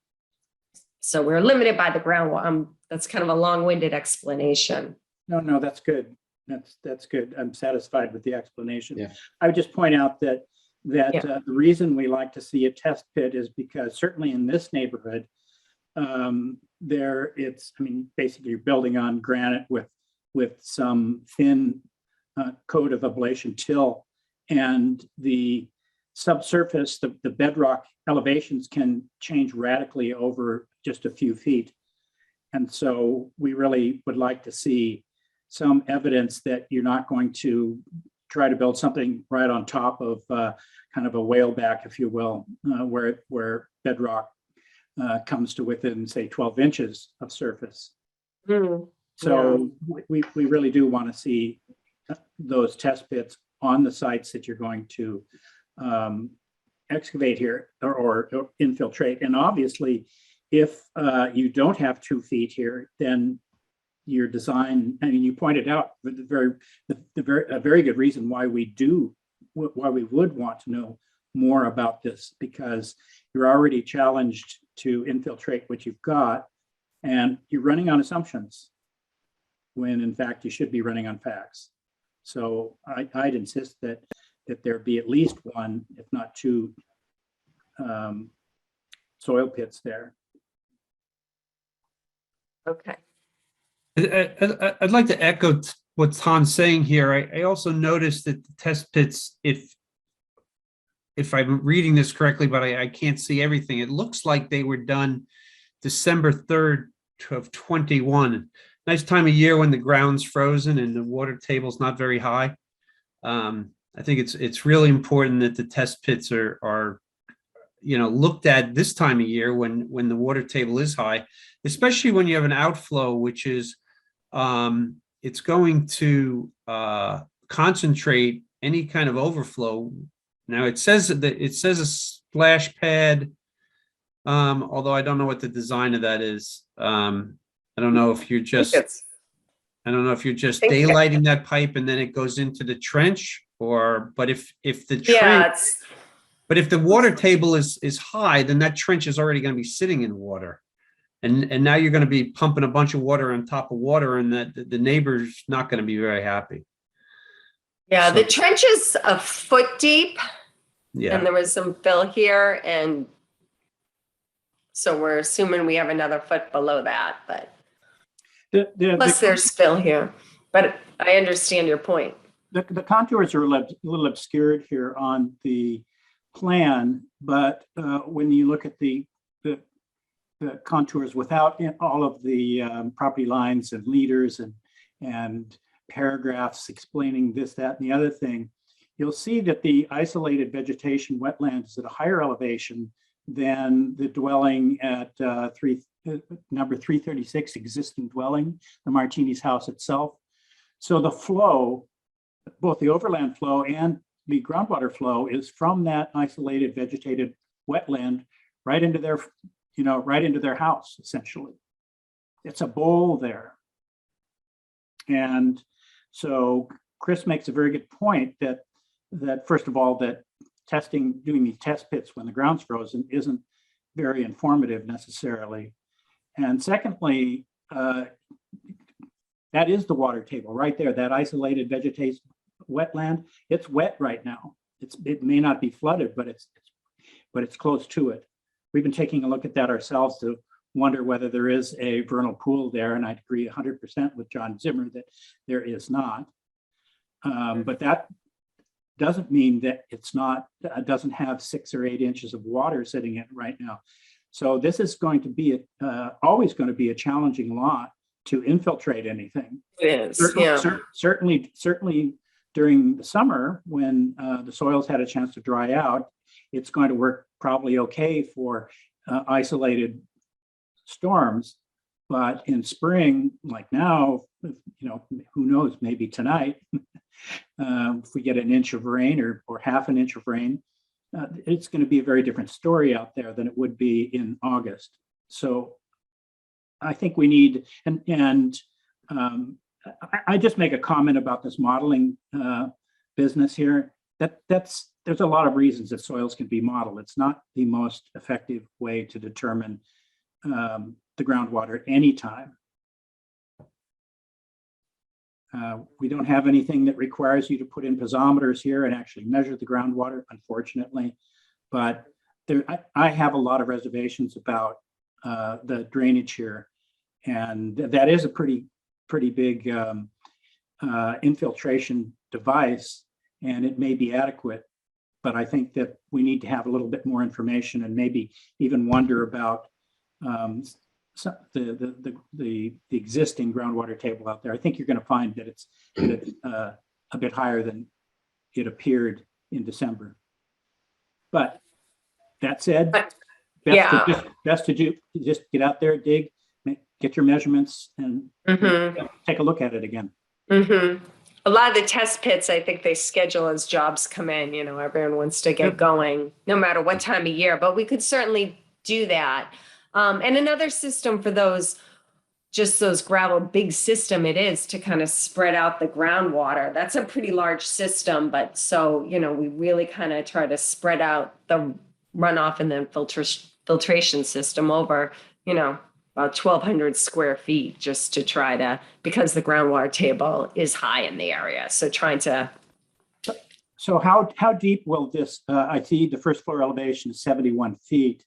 So we're limited by the groundwater. That's kind of a long-winded explanation. No, that's good. That's good. I'm satisfied with the explanation. Yeah. I would just point out that the reason we like to see a test pit is because certainly in this neighborhood, basically you're building on granite with some thin coat of ablation till, and the subsurface, the bedrock elevations can change radically over just a few feet. And so we really would like to see some evidence that you're not going to try to build something right on top of kind of a whaleback, if you will, where bedrock comes to within, say, 12 inches of surface. So we really do want to see those test pits on the sites that you're going to excavate here or infiltrate. And obviously, if you don't have 2 feet here, then your design, I mean, you pointed out a very good reason why we would want to know more about this, because you're already challenged to infiltrate what you've got, and you're running on assumptions when in fact you should be running on facts. So I'd insist that there be at least one, if not two, soil pits there. Okay. I'd like to echo what Tom's saying here. I also noticed that the test pits, if I'm reading this correctly, but I can't see everything, it looks like they were done December 3rd of 21. Nice time of year when the ground's frozen and the water table's not very high. I think it's really important that the test pits are looked at this time of year when the water table is high, especially when you have an outflow, which is it's going to concentrate any kind of overflow. Now it says a splash pad, although I don't know what the design of that is. I don't know if you're just daylighting that pipe and then it goes into the trench, but if the trench, but if the water table is high, then that trench is already going to be sitting in water. And now you're going to be pumping a bunch of water on top of water, and that the neighbor's not going to be very happy. Yeah, So- the trench is a foot deep, Yeah. and there was some fill here, and so we're assuming we have another foot below that, but plus there's fill here. But I understand your point. The contours are a little obscured here on the plan, but when you look at the contours without all of the property lines and leaders and paragraphs explaining this, that, and the other thing, you'll see that the isolated vegetation wetland is at a higher elevation than the dwelling at number 336 existing dwelling, the Martini's house itself. So the flow, both the overland flow and the groundwater flow, is from that isolated vegetated wetland right into their house, essentially. It's a bowl there. And so Chris makes a very good point that first of all, that doing these test pits when the ground's frozen isn't very informative necessarily. And secondly, that is the water table right there, that isolated vegetation wetland. It's wet right now. It may not be flooded, but it's close to it. We've been taking a look at that ourselves to wonder whether there is a vernal pool there, and I'd agree 100% with John Zimmer that there is not. But that doesn't mean that it's not doesn't have 6 or 8 inches of water sitting in it right now. So this is going to be always going to be a challenging lot to infiltrate anything. It is, yeah. Certainly during the summer when the soils had a chance to dry out, it's going to work probably okay for isolated storms. But in spring, like now, who knows, maybe tonight, if we get an inch of rain or half an inch of rain, it's going to be a very different story out there than it would be in August. So I think we need, I just make a comment about this modeling business here. There's a lot of reasons that soils can be modeled. It's not the most effective way to determine the groundwater anytime. We don't have anything that requires you to put in piezometers here and actually measure the groundwater, unfortunately. But I have a lot of reservations about the drainage here, and that is a pretty big infiltration device, and it may be adequate. But I think that we need to have a little bit more information and maybe even wonder about the existing groundwater table out there. I think you're going to find that it's a bit higher than it appeared in December. But that said, best to do just get out there, dig, get your measurements, and take a look at it again. A lot of the test pits, I think they schedule as jobs come in. Everyone wants to get going, no matter what time of year. But we could certainly do that. And another system for those just those gravel, big system it is to kind of spread out the groundwater. That's a pretty large system, but so, we really kind of try to spread out the runoff and then filtration system over, about 1,200 square feet just to try to, because the groundwater table is high in the area. So trying to. So how deep will this, I see the first floor elevation is 71 feet.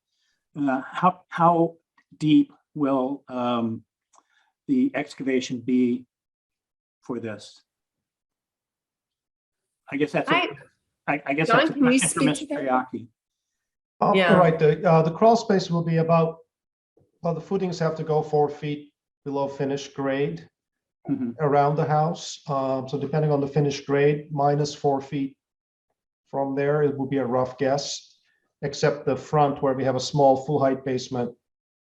How deep will the excavation be for this? I guess that's, I guess John, that's a can you question for speak to Mr. that? Triaki. Yeah. All right, the crawl space will be about, well, the footings have to go 4 feet below finished grade Mhm. around the house. So depending on the finished grade, minus 4 feet from there, it would be a rough guess, except the front where we have a small full height basement.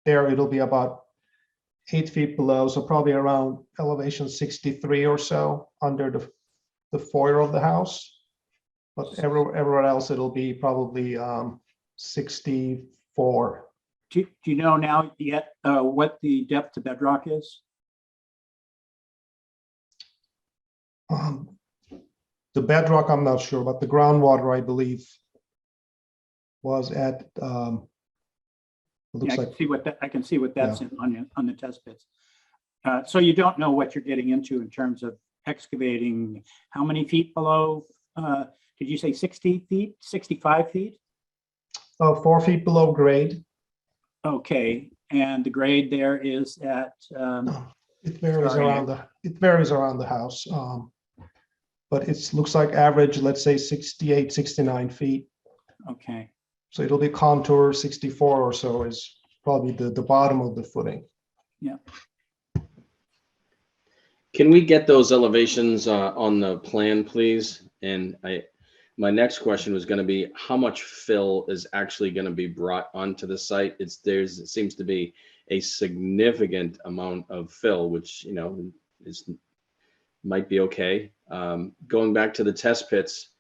There, it'll be about 8 feet below, so probably around elevation 63 or so under the foyer of the house. But everywhere else, it'll be probably 64. Do you know now yet what the depth to bedrock is? The bedrock, I'm not sure, but the groundwater, I believe, was at, it Yeah, looks I like, can see what that, I can see what that's in on the test pits. So you don't know what you're getting into in terms of excavating. How many feet below? Did you say 60 feet, 65 feet? 4 feet below grade. Okay, and the grade there is at, It varies Sorry. around the house. But it looks like average, let's say 68, 69 feet. okay. So it'll be contour 64 or so is probably the bottom of the footing. Can we get those elevations on the plan, please? And my next question was going to be, how much fill is actually going to be brought onto the site? It seems to be a significant amount of fill, which, might be okay. Going back to the test pits,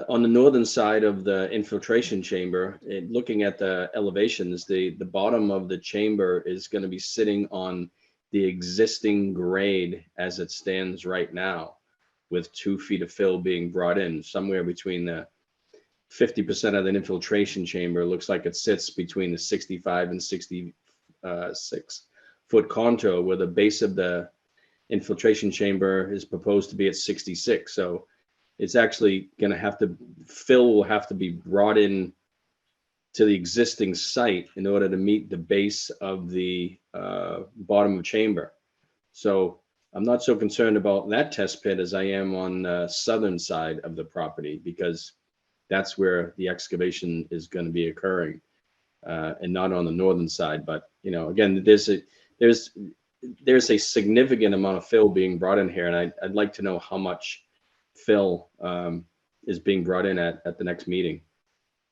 on the northern side of the infiltration chamber, looking at the elevations, the bottom of the chamber is going to be sitting on the existing grade as it stands right now, with 2 feet of fill being brought in. Somewhere between the 50% of the infiltration chamber looks like it sits between the 65 and 66 foot contour, where the base of the infiltration chamber is proposed to be at 66. So it's actually going to have to, fill will have to be brought in to the existing site in order to meet the base of the bottom of chamber. So I'm not so concerned about that test pit as I am on the southern side of the property, because that's where the excavation is going to be occurring, and not on the northern side. But, again, there's a significant amount of fill being brought in here, and I'd like to know how much fill is being brought in at the next meeting.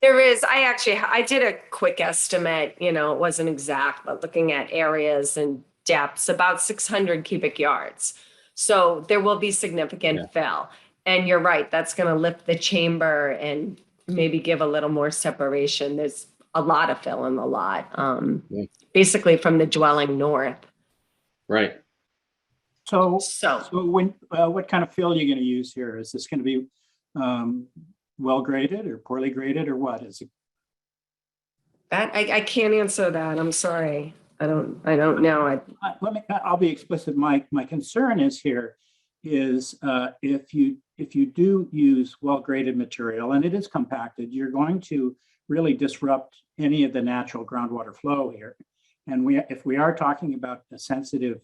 There is, I did a quick estimate, it wasn't exact, but looking at areas and depths, about 600 cubic yards. So there will be significant fill. And you're right, that's going to lift the chamber and maybe give a little more separation. There's a lot of fill in the lot, basically from the dwelling north. Right. So when, what kind of fill are you going to use here? Is this going to be well graded or poorly graded, or what is it? That I can't answer that. I'm sorry. I don't know. I'll be explicit. My concern is if you do use well-graded material and it is compacted, you're going to really disrupt any of the natural groundwater flow here. And if we are talking about a sensitive,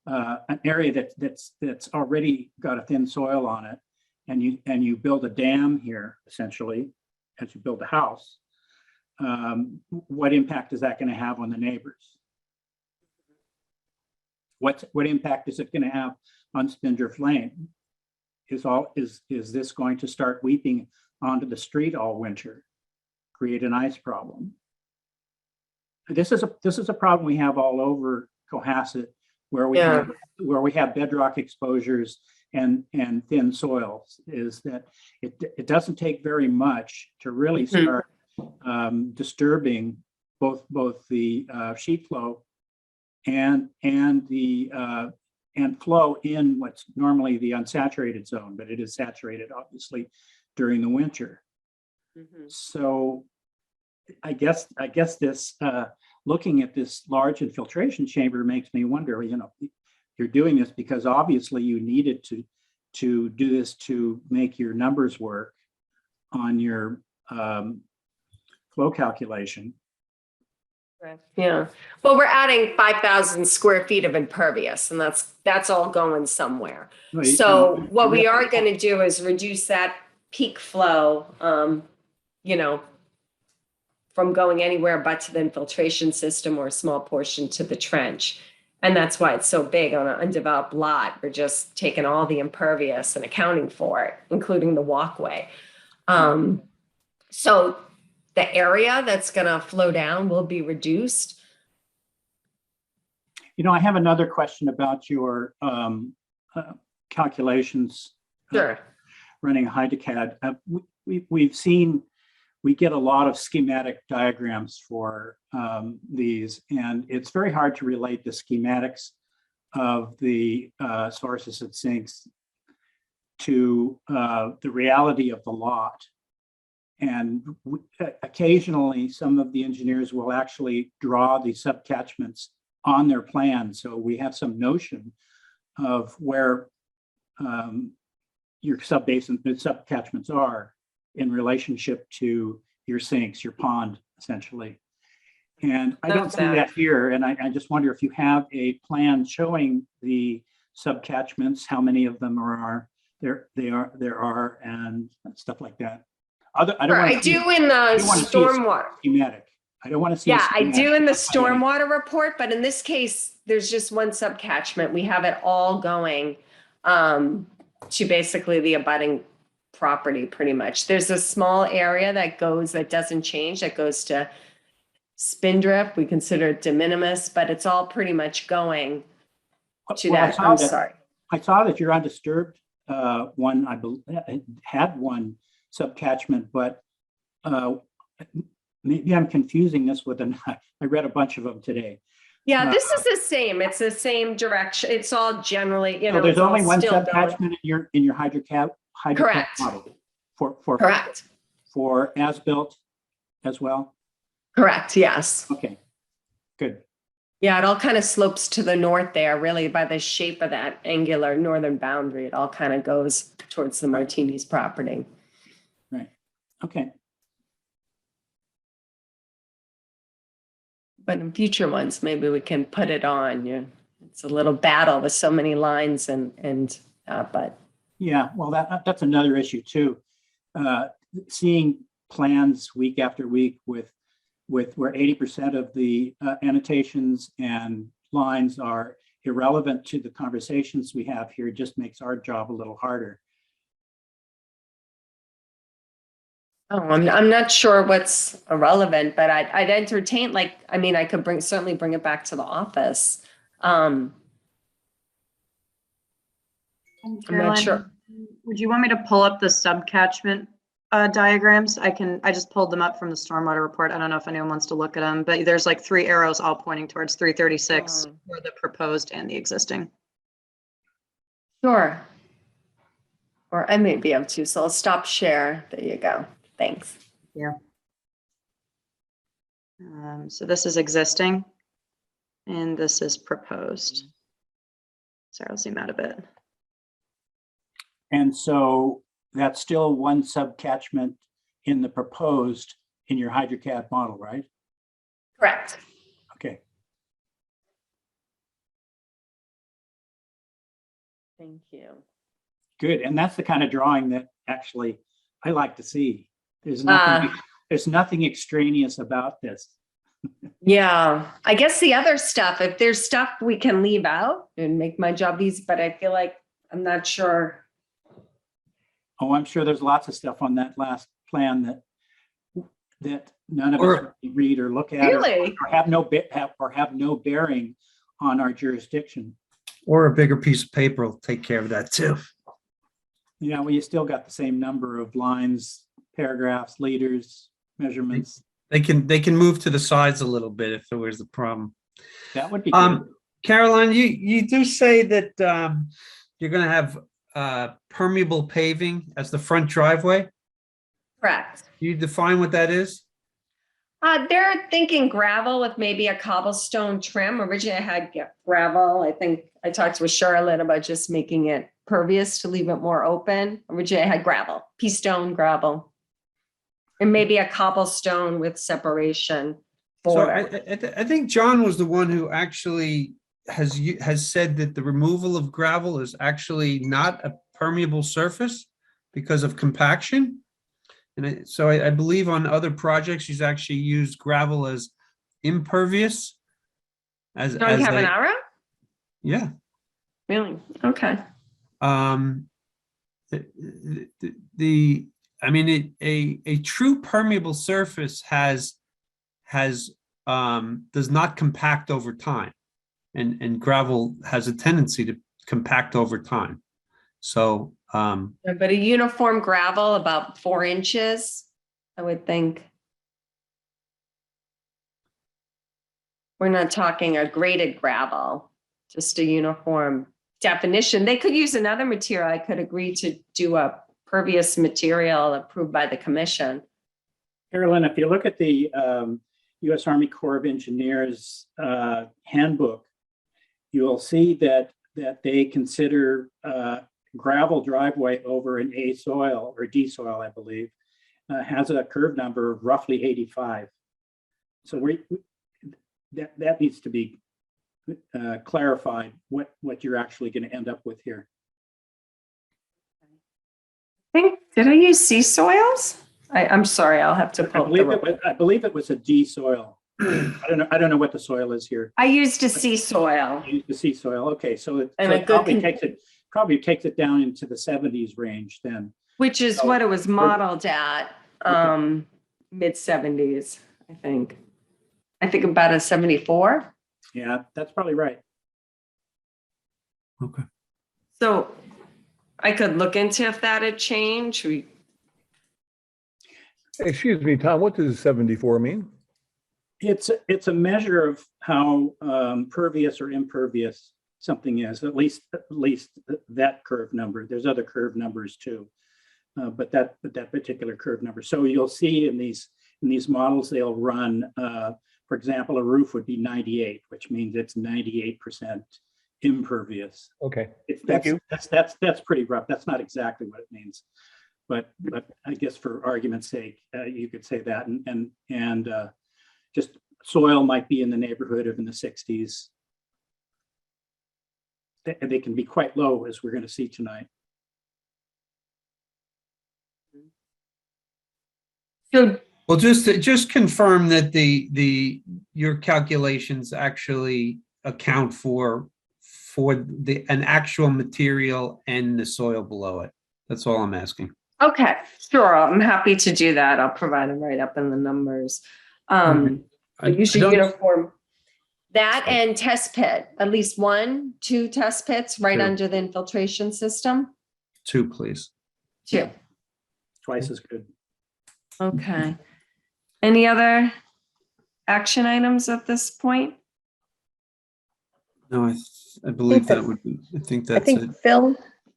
an area that's already got a thin soil on it, and you build a dam here, essentially, as you build a house, what impact is that going to have on the neighbors? What impact is it going to have on Spindrift Lane? Is this going to start weeping onto the street all winter, create an ice problem? This is a problem we have all over Cohasset, where we have bedrock exposures and thin soils. Is that it doesn't take very much to really start disturbing both the sheet flow and flow in what's normally the unsaturated zone, but it is saturated obviously during the winter. So I guess this looking at this large infiltration chamber makes me wonder, you're doing this because obviously you needed to do this to make your numbers work on your flow calculation. Yeah, well, we're adding 5,000 square feet of impervious, and that's all going somewhere. So what we are going to do is reduce that peak flow, from going anywhere but to the infiltration system or a small portion to the trench. And that's why it's so big on an undeveloped lot. We're just taking all the impervious and accounting for it, including the walkway. So the area that's going to flow down will be reduced. I have another question about your calculations. Sure. Running HydroCAD. We get a lot of schematic diagrams for these, and it's very hard to relate the schematics of the sources and sinks to the reality of the lot. And occasionally, some of the engineers will actually draw the subcatchments on their plan, so we have some notion of where your subcatchments are in relationship to your sinks, your pond, essentially. And I don't see that here, and I just wonder if you have a plan showing the subcatchments, how many of them there are, and stuff like that. I do in the stormwater. Schematic. I don't want to see. Yeah, I do in the stormwater report, but in this case, there's just one subcatchment. We have it all going to basically the abutting property, pretty much. There's a small area that doesn't change, that goes to Spindrift. We consider it de minimis, but it's all pretty much going to that. I'm sorry. I saw that your undisturbed one, I believe, had one subcatchment, but maybe I'm confusing this with I read a bunch of them today. Yeah, this is the same. It's the same direction. It's all generally, So there's only one subcatchment in your HydroCAD Correct. model Correct. for as-built as well. Correct. Yes. Okay. Good. Yeah, it all kind of slopes to the north there, really, by the shape of that angular northern boundary. It all kind of goes towards the Martinis property. Right. Okay. But in future ones, maybe we can put it on. It's a little battle with so many lines but. Yeah, well, that's another issue too. Seeing plans week after week with where 80% of the annotations and lines are irrelevant to the conversations we have here just makes our job a little harder. Oh, I'm not sure what's irrelevant, but I'd entertain, I could certainly bring it back to the office. I'm not sure. Would you want me to pull up the subcatchment diagrams? I just pulled them up from the stormwater report. I don't know if anyone wants to look at them, but there's like 3 arrows all pointing towards 336 for the proposed and the existing. Sure. Or I may be able to, so I'll stop share. There you go. Thanks. Yeah. So this is existing and this is proposed. Sorry, I'll zoom out a bit. And so that's still one subcatchment in the proposed in your HydroCAD model, right? Correct. Okay. Thank you. Good. And that's the kind of drawing that actually I like to see. There's nothing extraneous about this. Yeah, I guess the other stuff, if there's stuff we can leave out and make my job easy, but I feel like I'm not sure. Oh, I'm sure there's lots of stuff on that last plan that none of us read or look at, Really? or have no bearing on our jurisdiction. Or a bigger piece of paper will take care of that too. Yeah, well, you still got the same number of lines, paragraphs, liters, measurements. They can move to the sides a little bit if there was the problem. That would be good. Caroline, you do say that you're going to have permeable paving as the front driveway. Correct. Can you define what that is? They're thinking gravel with maybe a cobblestone trim. Originally I had gravel. I think I talked with Charlotte about just making it pervious to leave it more open. Originally I had gravel, pea stone gravel. And maybe a cobblestone with separation. So border. I think John was the one who actually has said that the removal of gravel is actually not a permeable surface because of compaction. And so I believe on other projects, he's actually used gravel as impervious. John Cavanaro? Yeah. Really? Okay. I mean, a true permeable surface does not compact over time, and gravel has a tendency to compact over time. So, But a uniform gravel about 4 inches, I would think. We're not talking a graded gravel, just a uniform definition. They could use another material. I could agree to do a pervious material approved by the commission. Carolyn, if you look at the U.S. Army Corps of Engineers handbook, you'll see that they consider gravel driveway over an A soil or D soil, I believe, has a curve number of roughly 85. So that needs to be clarified what you're actually going to end up with here. Did I use sea soils? I'm sorry, I'll have to pull I believe it was a D soil. I don't know what the soil is here. I used a sea soil. You used the sea soil. Okay, so it And a good probably takes it down into the 70s range then. Which is what it was modeled at, mid 70s, I think. I think about a 74. Yeah, that's probably right. okay. So I could look into if that had changed. Excuse me, Tom, what does 74 mean? It's a measure of how pervious or impervious something is, at least that curve number. There's other curve numbers too, but that particular curve number. So you'll see in these models, they'll run, for example, a roof would be 98, which means it's 98% impervious. Okay, Thank you. That's pretty rough. That's not exactly what it means, but I guess for argument's sake, you could say that, and just soil might be in the neighborhood of in the 60s. They can be quite low, as we're going to see tonight. So, Well, just confirm that your calculations actually account for an actual material and the soil below it. That's all I'm asking. okay, sure. I'm happy to do that. I'll provide them right up in the numbers. Usually uniform. That and test pit, at least 1-2 test pits right 2. under the infiltration system. 2, please. 2. Twice as good. Okay. Any other action items at this point? No, I believe that would be, I think that's it.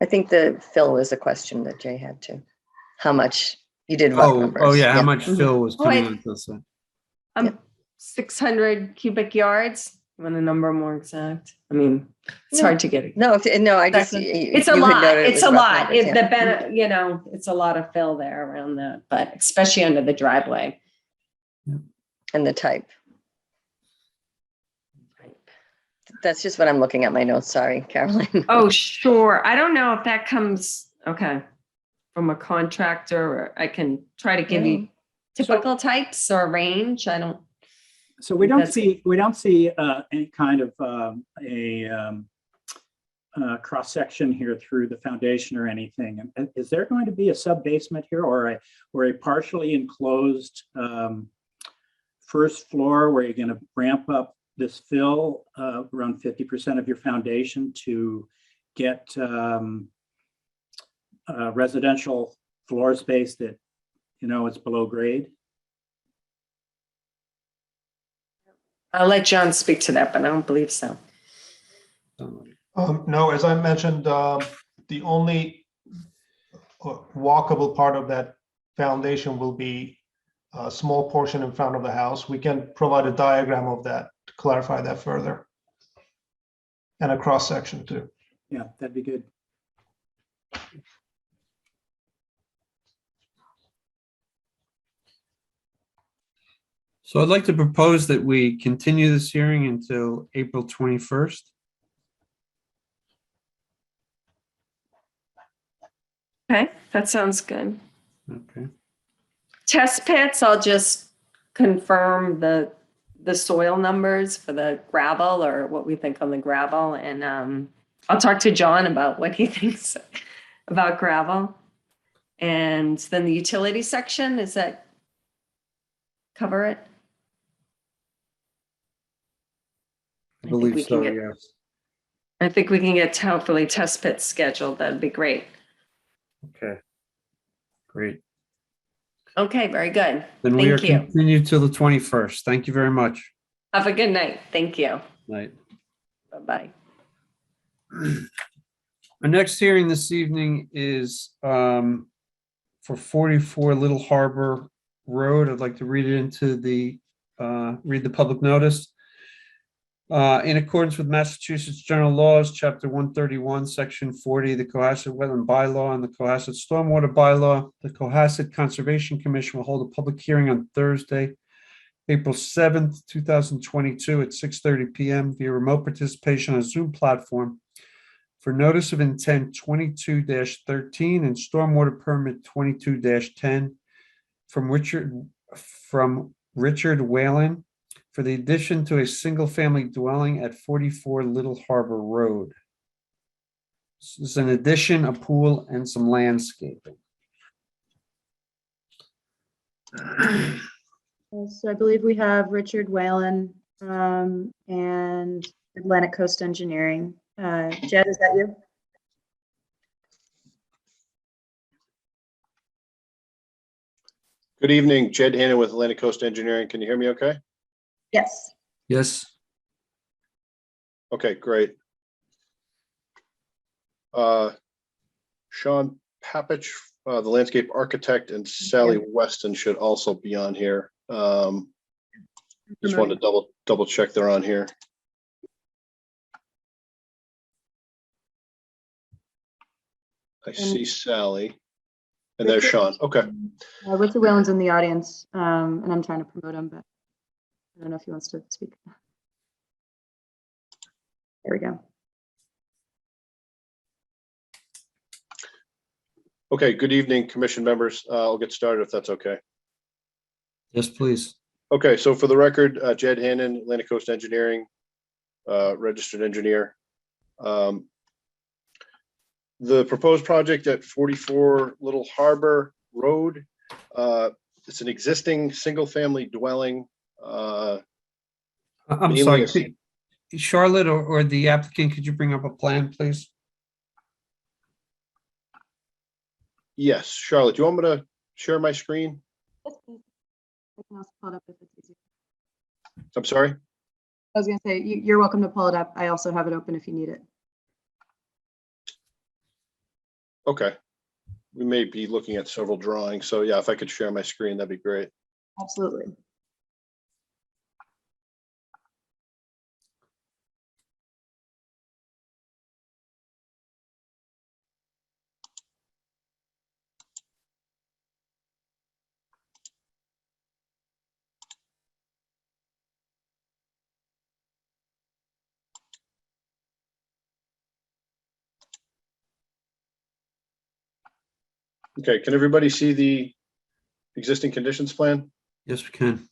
I think the fill was a question that Jay had too. How much you did rough numbers. Oh yeah, how much fill was coming Oh, on this side? 600 cubic yards. You want a number more exact? I mean, it's hard to get it. No, I just. It's a lot. It's a lot. It's a lot of fill there around that, but especially under the driveway. And the type. That's just what I'm looking at my notes. Sorry, Caroline. Oh, sure. I don't know if that comes, from a contractor, or I can try to give you typical types or range. I don't. So we don't see any kind of cross section here through the foundation or anything. Is there going to be a sub basement here, or a partially enclosed first floor where you're going to ramp up this fill around 50% of your foundation to get residential floor space that is below grade? I'll let John speak to that, but I don't believe so. No, as I mentioned, the only walkable part of that foundation will be a small portion in front of the house. We can provide a diagram of that to clarify that further. And a cross section too. Yeah, that'd be good. So I'd like to propose that we continue this hearing until April 21st. Okay, that sounds good. Okay. Test pits, I'll just confirm the soil numbers for the gravel or what we think on the gravel. And I'll talk to John about what he thinks about gravel. And then the utility section, is that cover it? I believe we so, can get- yes. I think we can get hopefully test pits scheduled. That'd be great. Okay. Great. Okay, very good. Then we are Thank you. continued till the 21st. Thank you very much. Have a good night. Thank you. Night. Bye-bye. Our next hearing this evening is for 44 Little Harbor Road. I'd like to read the public notice. In accordance with Massachusetts General Laws, Chapter 131, Section 40, the Cohasset Wetland Bylaw and the Cohasset Stormwater Bylaw, the Cohasset Conservation Commission will hold a public hearing on Thursday, April 7th, 2022 at 6:30 p.m. via remote participation on a Zoom platform for notice of intent 22-13 and stormwater permit 22-10 from Richard Whalen for the addition to a single-family dwelling at 44 Little Harbor Road. This is an addition, a pool, and some landscaping. So I believe we have Richard Whalen and Atlantic Coast Engineering. Jed, is that you? Good evening, Jed Hannon with Atlantic Coast Engineering. Can you hear me okay? Yes. Yes. Okay, great. Sean Papich, the landscape architect, and Sally Weston should also be on here. Just wanted to double check they're on here. I see Sally. And there's Sean. Okay. Richard Whalen's in the audience, and I'm trying to promote him, but I don't know if he wants to speak. There we go. Okay, good evening, commission members. I'll get started if that's okay. Yes, please. Okay, so for the record, Jed Hannon, Atlantic Coast Engineering, registered engineer. The proposed project at 44 Little Harbor Road, it's an existing single-family dwelling. I'm mainly sorry, Charlotte or the applicant, could you bring up a plan, please? Yes, Charlotte, do you want me to share my screen? Yes, please. I can also pull it up if it's easier. I'm sorry? I was going to say, you're welcome to pull it up. I also have it open if you need it. Okay. We may be looking at several drawings. So yeah, if I could share my screen, that'd be great. Absolutely. Okay, can everybody see the existing conditions plan? Yes, we can.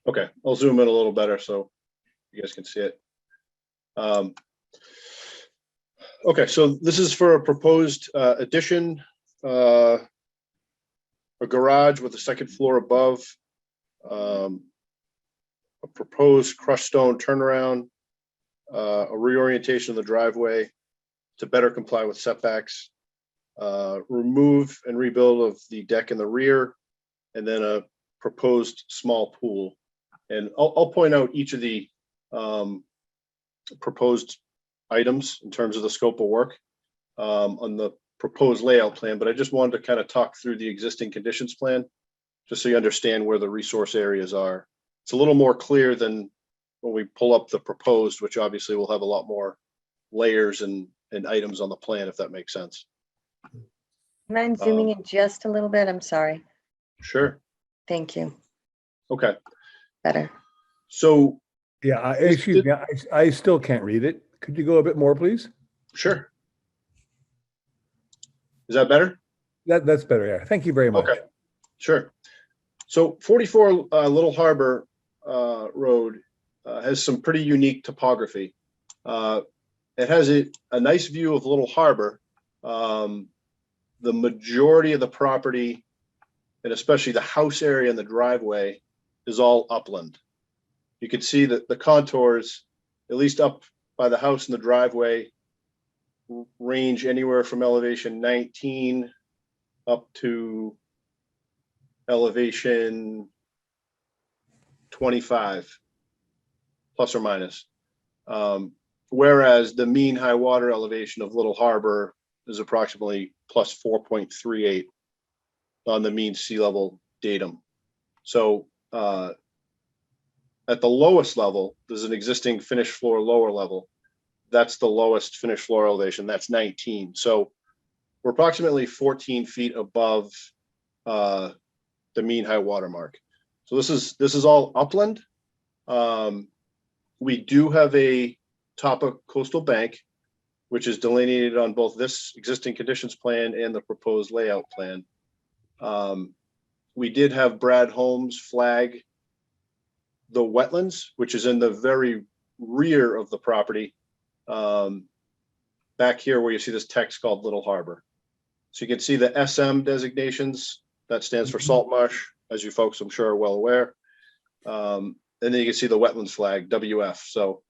Okay, I'll zoom in a little better so you guys can see it. Okay, so this is for a proposed addition, a garage with a second floor above, a proposed crushed stone turnaround, a reorientation of the driveway to better comply with setbacks, remove and rebuild of the deck in the rear, and then a proposed small pool And I'll point out each of the proposed items in terms of the scope of work on the proposed layout plan, but I just wanted to kind of talk through the existing conditions plan, just so you understand where the resource areas are. It's a little more clear than when we pull up the proposed, which obviously will have a lot more layers and items on the plan, if that makes sense. Mind zooming in just a little bit? I'm sorry. Sure. Thank you. Okay. Better. So, Yeah, excuse me, I still can't read it. Could you go a bit more, please? sure. Is that better? That's better, yeah. Thank you very much. Okay, sure. So 44 Little Harbor Road has some pretty unique topography. It has a nice view of Little Harbor. The majority of the property, and especially the house area and the driveway, is all upland. You can see that the contours, at least up by the house and the driveway, range anywhere from elevation 19 up to elevation 25, plus or minus. Whereas the mean high water elevation of Little Harbor is approximately plus 4.38 on the mean sea level datum. So at the lowest level, there's an existing finished floor lower level. That's the lowest finished floor elevation. That's 19. So we're approximately 14 feet above the mean high water mark. So this is all upland. We do have a top of coastal bank, which is delineated on both this existing conditions plan and the proposed layout plan. We did have Brad Holmes flag the wetlands, which is in the very rear of the property, back here where you see this text called Little Harbor. So you can see the SM designations. That stands for salt marsh, as you folks I'm sure are well aware. And then you can see the wetlands flag, WF. So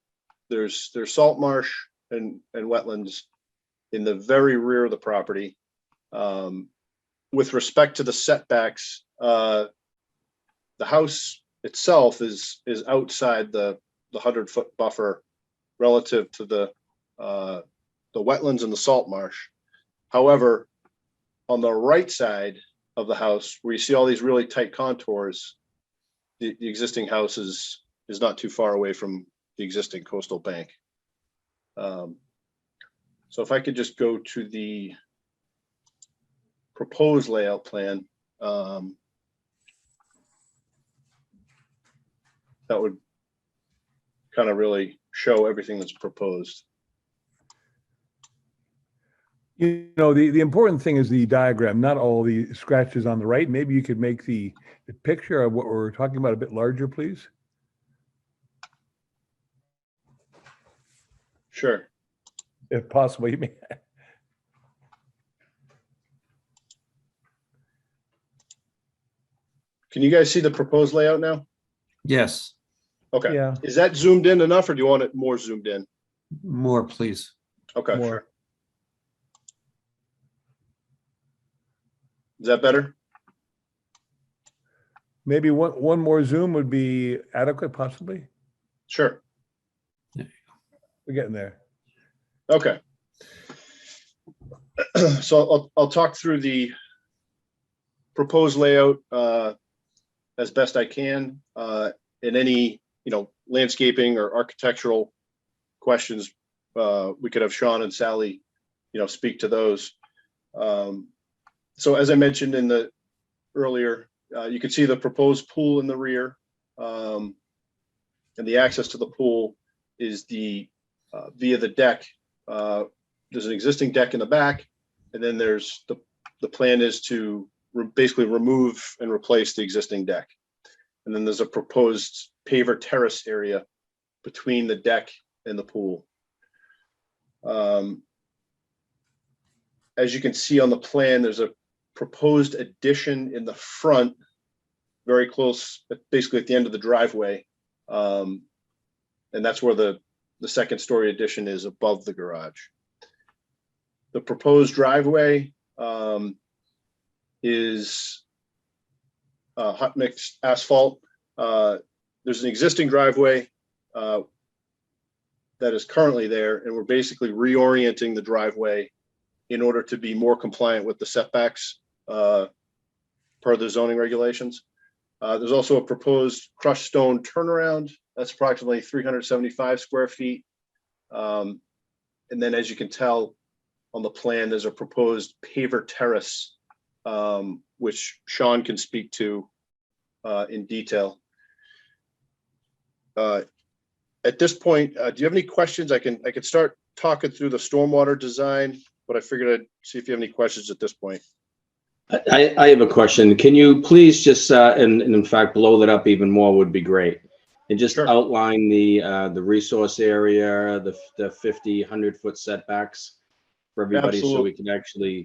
there's salt marsh and wetlands in the very rear of the property. With respect to the setbacks, the house itself is outside the 100-foot buffer relative to the wetlands and the salt marsh. However, on the right side of the house, where you see all these really tight contours, the existing house is not too far away from the existing coastal bank. So if I could just go to the proposed layout plan, that would kind of really show everything that's proposed. You know, the important thing is the diagram, not all the scratches on the right. Maybe you could make the picture of what we're talking about a bit larger, please. Sure. If possible, you may. Can you guys see the proposed layout now? Yes, Okay. Yeah. Is that zoomed in enough, or do you want it more zoomed in? more, please. Okay, More. sure. Is that better? Maybe one more zoom would be adequate, possibly. Sure. We're getting there. Okay. So I'll talk through the proposed layout as best I can. In any, landscaping or architectural questions, we could have Sean and Sally, speak to those. So as I mentioned in the earlier, you can see the proposed pool in the rear, and the access to the pool is via the deck. There's an existing deck in the back, and then there's the plan is to basically remove and replace the existing deck. And then there's a proposed paver terrace area between the deck and the pool. As you can see on the plan, there's a proposed addition in the front, very close, basically at the end of the driveway. And that's where the second story addition is, above the garage. The proposed driveway is hot mix asphalt. there's an existing driveway that is currently there, and we're basically reorienting the driveway in order to be more compliant with the setbacks per the zoning regulations. There's also a proposed crushed stone turnaround. That's approximately 375 square feet. And then, as you can tell on the plan, there's a proposed paver terrace, which Sean can speak to in detail. At this point, do you have any questions? I could start talking through the stormwater design, but I figured I'd see if you have any questions at this point. I have a question. Can you please just, and in fact, blow that up even more would be great. And just outline the resource area, the 50, 100-foot setbacks for everybody, so we can actually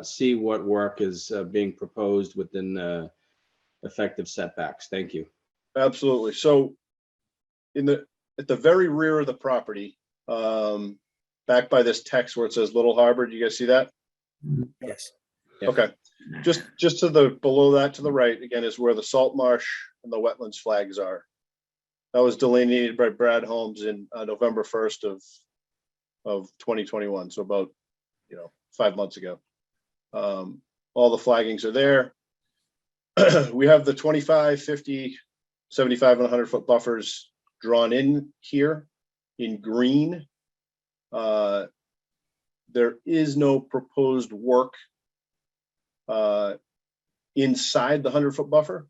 see what work is being proposed within effective setbacks. Thank you. Absolutely. So at the very rear of the property, back by this text where it says Little Harbor, do you guys see that? Yes. Okay. Just to the below that to the right again is where the salt marsh and the wetlands flags are. That was delineated by Brad Holmes in November 1st of 2021. So about 5 months ago. All the flaggings are there. We have the 25, 50, 75, and 100 foot buffers drawn in here in green. There is no proposed work inside the 100 foot buffer.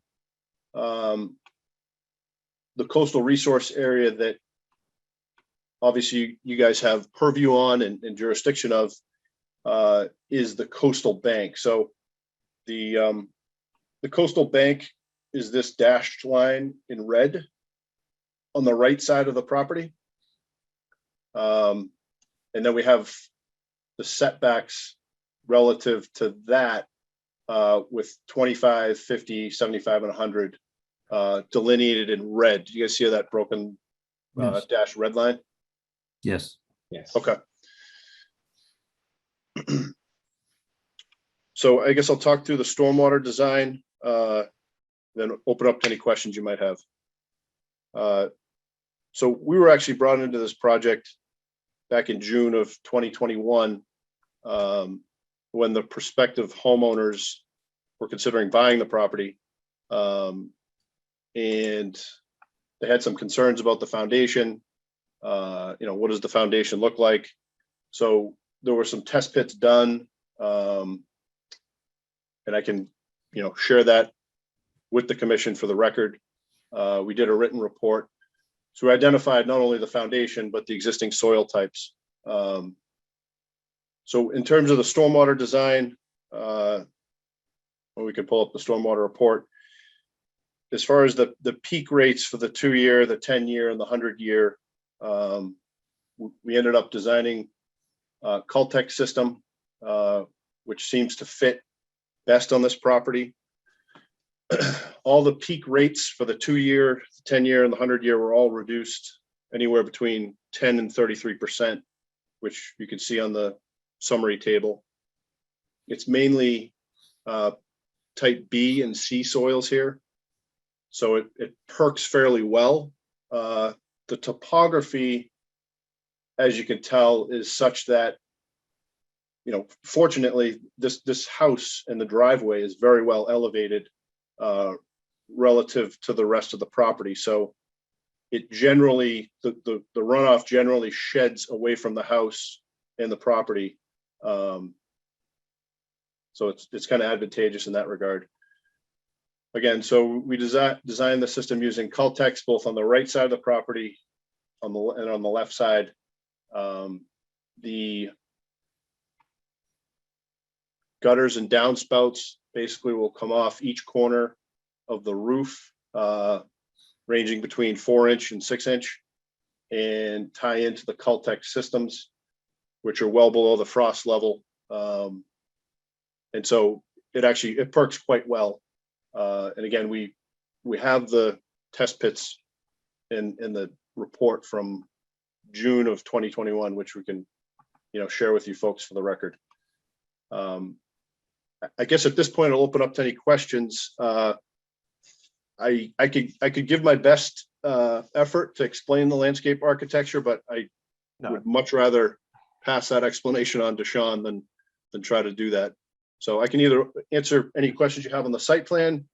The coastal resource area that obviously you guys have purview on and jurisdiction of is the coastal bank. So the coastal bank is this dashed line in red on the right side of the property. And then we have the setbacks relative to that with 25, 50, 75, and 100 delineated in red. Do you guys see that broken dashed red line? Yes. Yes. Okay. So I guess I'll talk through the stormwater design, then open up to any questions you might have. So we were actually brought into this project back in June of 2021, when the prospective homeowners were considering buying the property. And they had some concerns about the foundation. What does the foundation look like? So there were some test pits done, and I can, share that with the commission for the record. We did a written report. So we identified not only the foundation, but the existing soil types. So in terms of the stormwater design, we can pull up the stormwater report. As far as the peak rates for the 2-year, the 10-year, and the 100-year, we ended up designing a Caltech system, which seems to fit best on this property. All the peak rates for the 2-year, 10-year, and the 100-year were all reduced anywhere between 10 and 33%, which you can see on the summary table. It's mainly type B and C soils here. So it perks fairly well. The topography, as you can tell, is such that, fortunately, this house and the driveway is very well elevated relative to the rest of the property. So it generally, the runoff generally sheds away from the house and the property. So it's kind of advantageous in that regard. Again, so we designed the system using Caltex both on the right side of the property and on the left side. The gutters and downspouts basically will come off each corner of the roof, ranging between 4-inch and 6-inch, and tie into the Caltex systems, which are well below the frost level. And so it perks quite well. And again, we have the test pits in the report from June of 2021, which we can, share with you folks for the record. I guess at this point, I'll open up to any questions. I could give my best effort to explain the landscape architecture, but I would much rather pass that explanation on to Sean than try to do that. So I can either answer any questions you have on the site plan,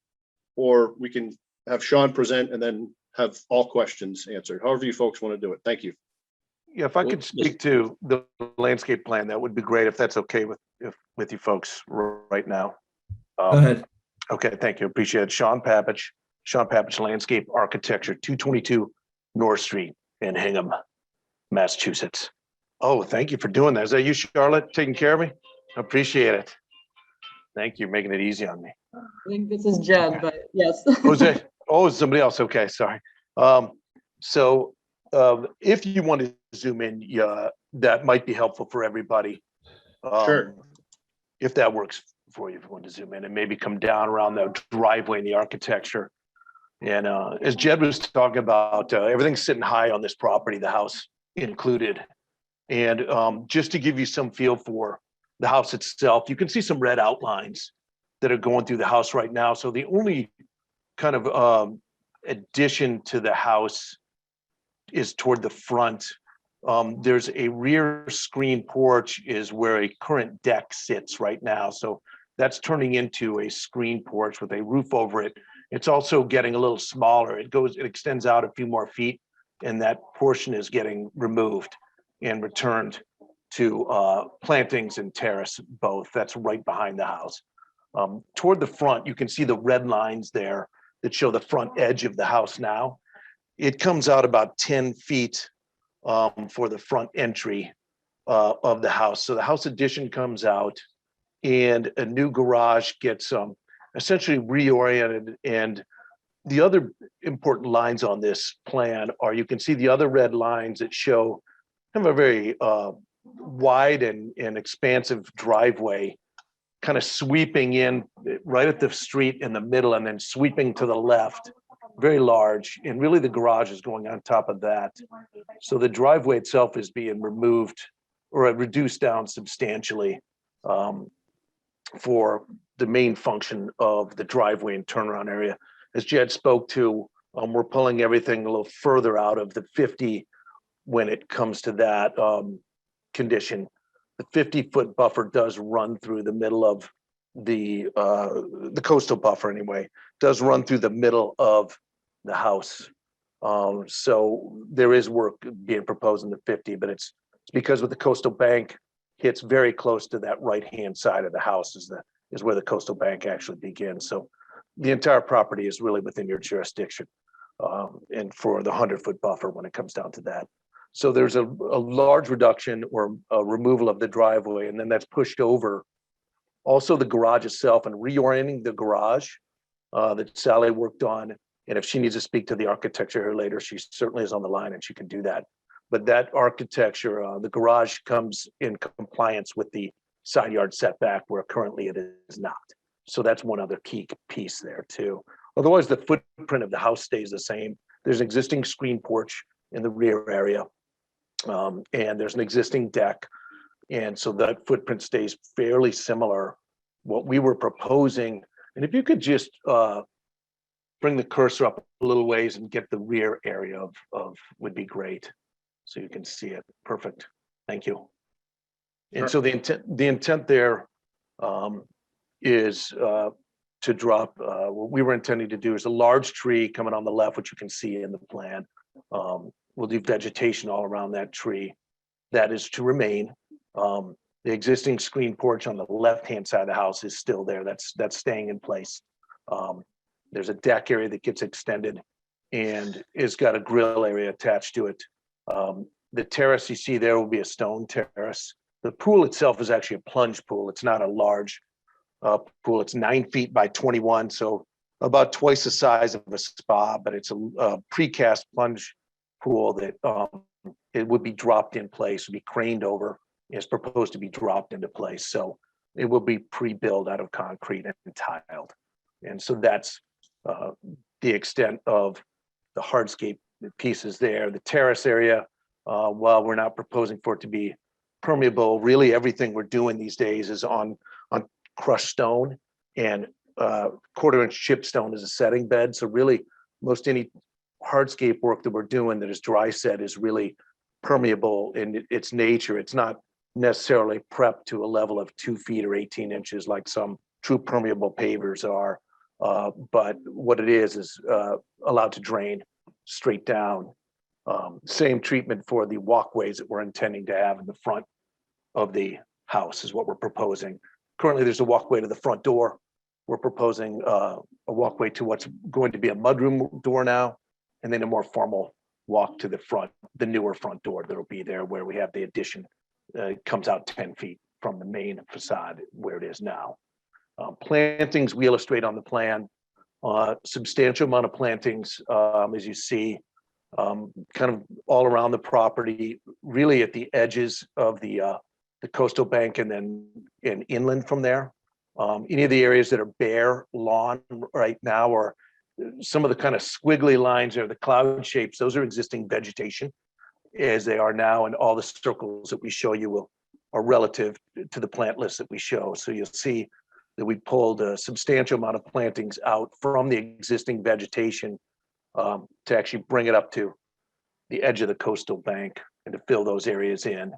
or we can have Sean present and then have all questions answered. However you folks want to do it. Thank you. Yeah, if I could speak to the landscape plan, that would be great if that's okay with you folks right now. Go ahead. Okay, thank you. Appreciate it. Sean Papich Landscape Architecture, 222 North Street in Hingham, Massachusetts. Oh, thank you for doing that. Is that you, Charlotte, taking care of me? Appreciate it. Thank you, making it easy on me. I think this is Jen, but yes. Jose, oh, it's somebody else. Okay, sorry. If you want to zoom in, that might be helpful for everybody. Sure. If that works for you, if you want to zoom in and maybe come down around the driveway and the architecture. And as Jed was talking about, everything's sitting high on this property, the house included. And just to give you some feel for the house itself, you can see some red outlines that are going through the house right now. So the only kind of addition to the house is toward the front. There's a rear screen porch is where a current deck sits right now. So that's turning into a screen porch with a roof over it. It's also getting a little smaller. It extends out a few more feet, and that portion is getting removed and returned to plantings and terrace both. That's right behind the house. Toward the front, you can see the red lines there that show the front edge of the house now. It comes out about 10 feet for the front entry of the house. So the house addition comes out and a new garage gets essentially reoriented. And the other important lines on this plan are, you can see the other red lines that show kind of a very wide and expansive driveway, kind of sweeping in right at the street in the middle and then sweeping to the left, very large. And really the garage is going on top of that. So the driveway itself is being removed or reduced down substantially for the main function of the driveway and turnaround area. As Jed spoke to, we're pulling everything a little further out of the 50 when it comes to that condition. The 50-foot buffer does run through the middle of the coastal buffer anyway, does run through the middle of the house. So there is work being proposed in the 50, but it's because with the coastal bank hits very close to that right-hand side of the house is where the coastal bank actually begins. So the entire property is really within your jurisdiction and for the 100-foot buffer when it comes down to that. So there's a large reduction or a removal of the driveway, and then that's pushed over also the garage itself and reorienting the garage that Sally worked on. And if she needs to speak to the architecture here later, she certainly is on the line and she can do that. But that architecture, the garage comes in compliance with the side yard setback where currently it is not. So that's one other key piece there too. Otherwise, the footprint of the house stays the same. There's an existing screen porch in the rear area. And there's an existing deck. And so that footprint stays fairly similar. What we were proposing, and if you could just bring the cursor up a little ways and get the rear area of would be great. So you can see it. Perfect. Thank you. And so the intent there is to drop, what we were intending to do is a large tree coming on the left, which you can see in the plan. We'll do vegetation all around that tree. That is to remain. The existing screen porch on the left-hand side of the house is still there. That's staying in place. There's a deck area that gets extended and it's got a grill area attached to it. The terrace you see there will be a stone terrace. The pool itself is actually a plunge pool. It's not a large pool. It's 9 feet by 21, so about twice the size of a spa, but it's a precast plunge pool that it would be dropped in place, would be craned over. It's proposed to be dropped into place. So it will be pre-built out of concrete and tiled. And so that's the extent of the hardscape pieces there. The terrace area, while we're not proposing for it to be permeable, really everything we're doing these days is on crushed stone. And quarter-inch chipstone as a setting bed. So really, most any hardscape work that we're doing that is dry set is really permeable in its nature. It's not necessarily prepped to a level of 2 feet or 18 inches like some true permeable pavers are. But what it is allowed to drain straight down. Same treatment for the walkways that we're intending to have in the front of the house is what we're proposing. Currently, there's a walkway to the front door. We're proposing a walkway to what's going to be a mudroom door now, and then a more formal walk to the front, the newer front door that'll be there where we have the addition. It comes out 10 feet from the main facade where it is now. Plantings we illustrate on the plan. Substantial amount of plantings, as you see, kind of all around the property, really at the edges of the coastal bank and then inland from there. Any of the areas that are bare lawn right now, or some of the kind of squiggly lines or the cloud shapes, those are existing vegetation as they are now, and all the circles that we show you are relative to the plant list that we show. So you'll see that we pulled a substantial amount of plantings out from the existing vegetation to actually bring it up to the edge of the coastal bank and to fill those areas in,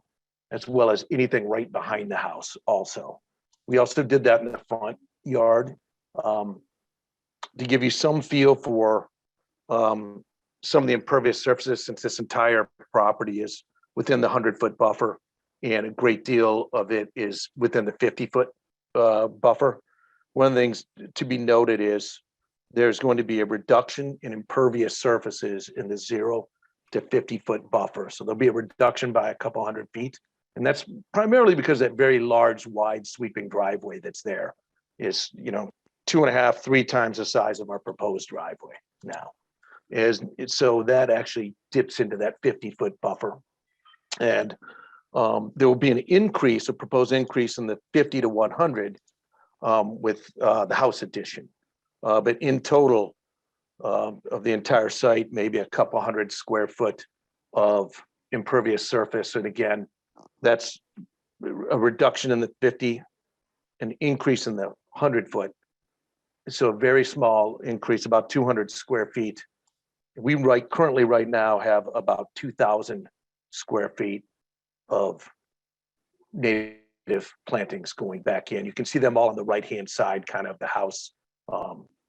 as well as anything right behind the house also. We also did that in the front yard to give you some feel for some of the impervious surfaces, since this entire property is within the 100-foot buffer and a great deal of it is within the 50-foot buffer. One of the things to be noted is there's going to be a reduction in impervious surfaces in the 0 to 50-foot buffer. So there'll be a reduction by a couple 100 feet. And that's primarily because that very large, wide sweeping driveway that's there is, 2.5, 3 times the size of our proposed driveway now. So that actually dips into that 50-foot buffer. And there will be an increase, a proposed increase in the 50 to 100 with the house addition. But in total of the entire site, maybe a couple 100 square foot of impervious surface. And again, that's a reduction in the 50, an increase in the 100-foot. So a very small increase, about 200 square feet. We currently right now have about 2,000 square feet of native plantings going back in. You can see them all on the right-hand side, kind of the house.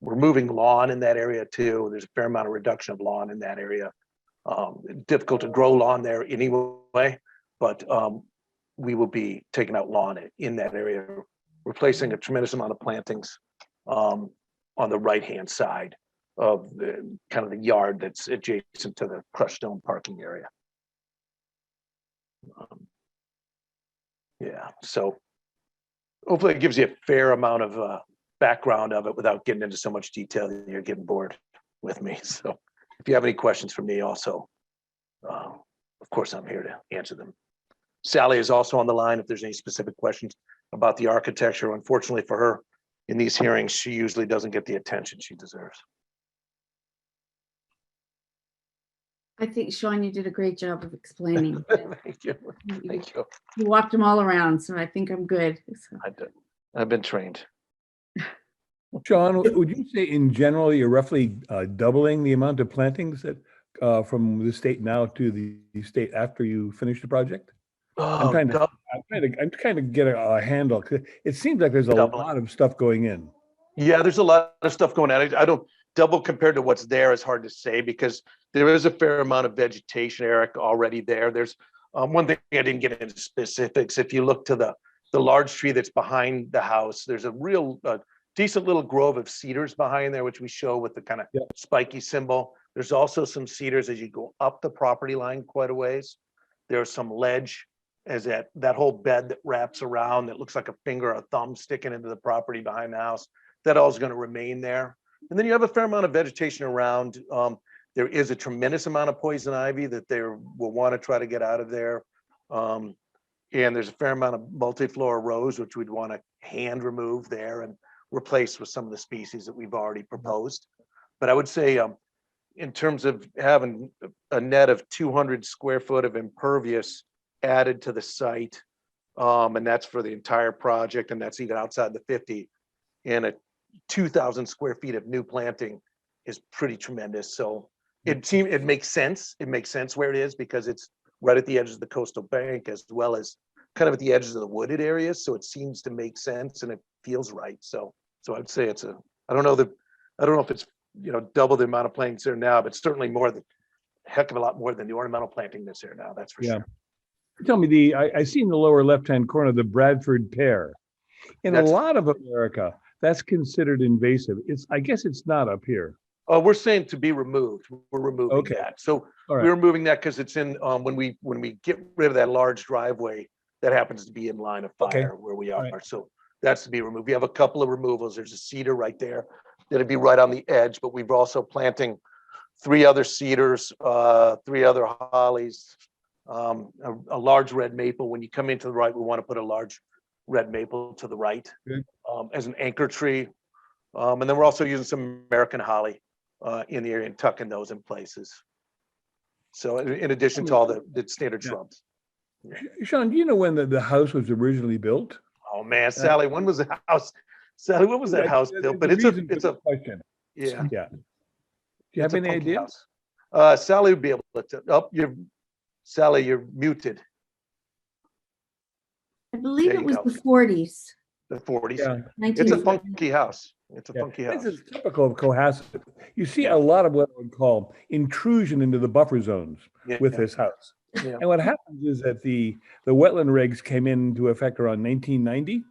We're moving lawn in that area too. There's a fair amount of reduction of lawn in that area. Difficult to grow lawn there anyway, but we will be taking out lawn in that area, replacing a tremendous amount of plantings on the right-hand side of the kind of the yard that's adjacent to the crushed stone parking area. Yeah, so hopefully it gives you a fair amount of background of it without getting into so much detail that you're getting bored with me. So if you have any questions for me also, of course, I'm here to answer them. Sally is also on the line if there's any specific questions about the architecture. Unfortunately for her, in these hearings, she usually doesn't get the attention she deserves. I think, Sean, you did a great job of explaining. Thank you. Thank you. You walked them all around, so I think I'm good. So. I've been trained. Sean, would you say in general, you're roughly doubling the amount of plantings that from the state now to the state after you finish the project? I'm trying to get a handle. It seems like there's a lot of stuff going in. Yeah, there's a lot of stuff going on. I don't double compared to what's there is hard to say because there is a fair amount of vegetation, Eric, already there. There's one thing I didn't get into specifics. If you look to the large tree that's behind the house, there's a real decent little grove of cedars behind there, which we show with the kind of spiky symbol. There's also some cedars as you go up the property line quite a ways. There's some ledge as that whole bed that wraps around that looks like a finger or a thumb sticking into the property behind the house. That all is going to remain there. And then you have a fair amount of vegetation around. There is a tremendous amount of poison ivy that they will want to try to get out of there. And there's a fair amount of multiflora rose, which we'd want to hand remove there and replace with some of the species that we've already proposed. But I would say in terms of having a net of 200 square foot of impervious added to the site, and that's for the entire project, and that's even outside the 50, and a 2,000 square feet of new planting is pretty tremendous. So it makes sense. It makes sense where it is because it's right at the edges of the coastal bank as well as kind of at the edges of the wooded areas. So it seems to make sense and it feels right. So I'd say it's I don't know if it's, double the amount of plantings there now, but certainly more than heck of a lot more than the ornamental planting that's there now. That's for sure. Tell me, I see in the lower left-hand corner, the Bradford pear. In a That's- lot of America, that's considered invasive. I guess it's not up here. We're saying to be removed. We're removing Okay. that. So All right. we're removing that because it's in, when we get rid of that large driveway, that happens to be in line of fire Okay. where we are. Right. So that's to be removed. We have a couple of removals. There's a cedar right there. That'd be right on the edge, but we've also planting 3 other cedars, 3 other hollies, a large red maple. When you come into the right, we want to put a large red maple to the right Good. as an anchor tree. And then we're also using some American holly in the area and tucking those in places. So in addition to all the standard shrubs. Sean, do you know when the house was originally built? Oh man, Sally, when was the house? Sally, when was that house built? But it's a question. Yeah. Yeah. Do you have It's a any funky idea? house. Sally would be able to. Sally, you're muted. I believe There it you was go. the 40s. The 40s. Yeah. It's a 1940s. funky house. It's a Yeah. funky This house. is typical of Cohasset. You see a lot of what I would call intrusion into the buffer zones with Yeah. this house. Yeah. And what happens is that the wetland regs came into effect around 1990.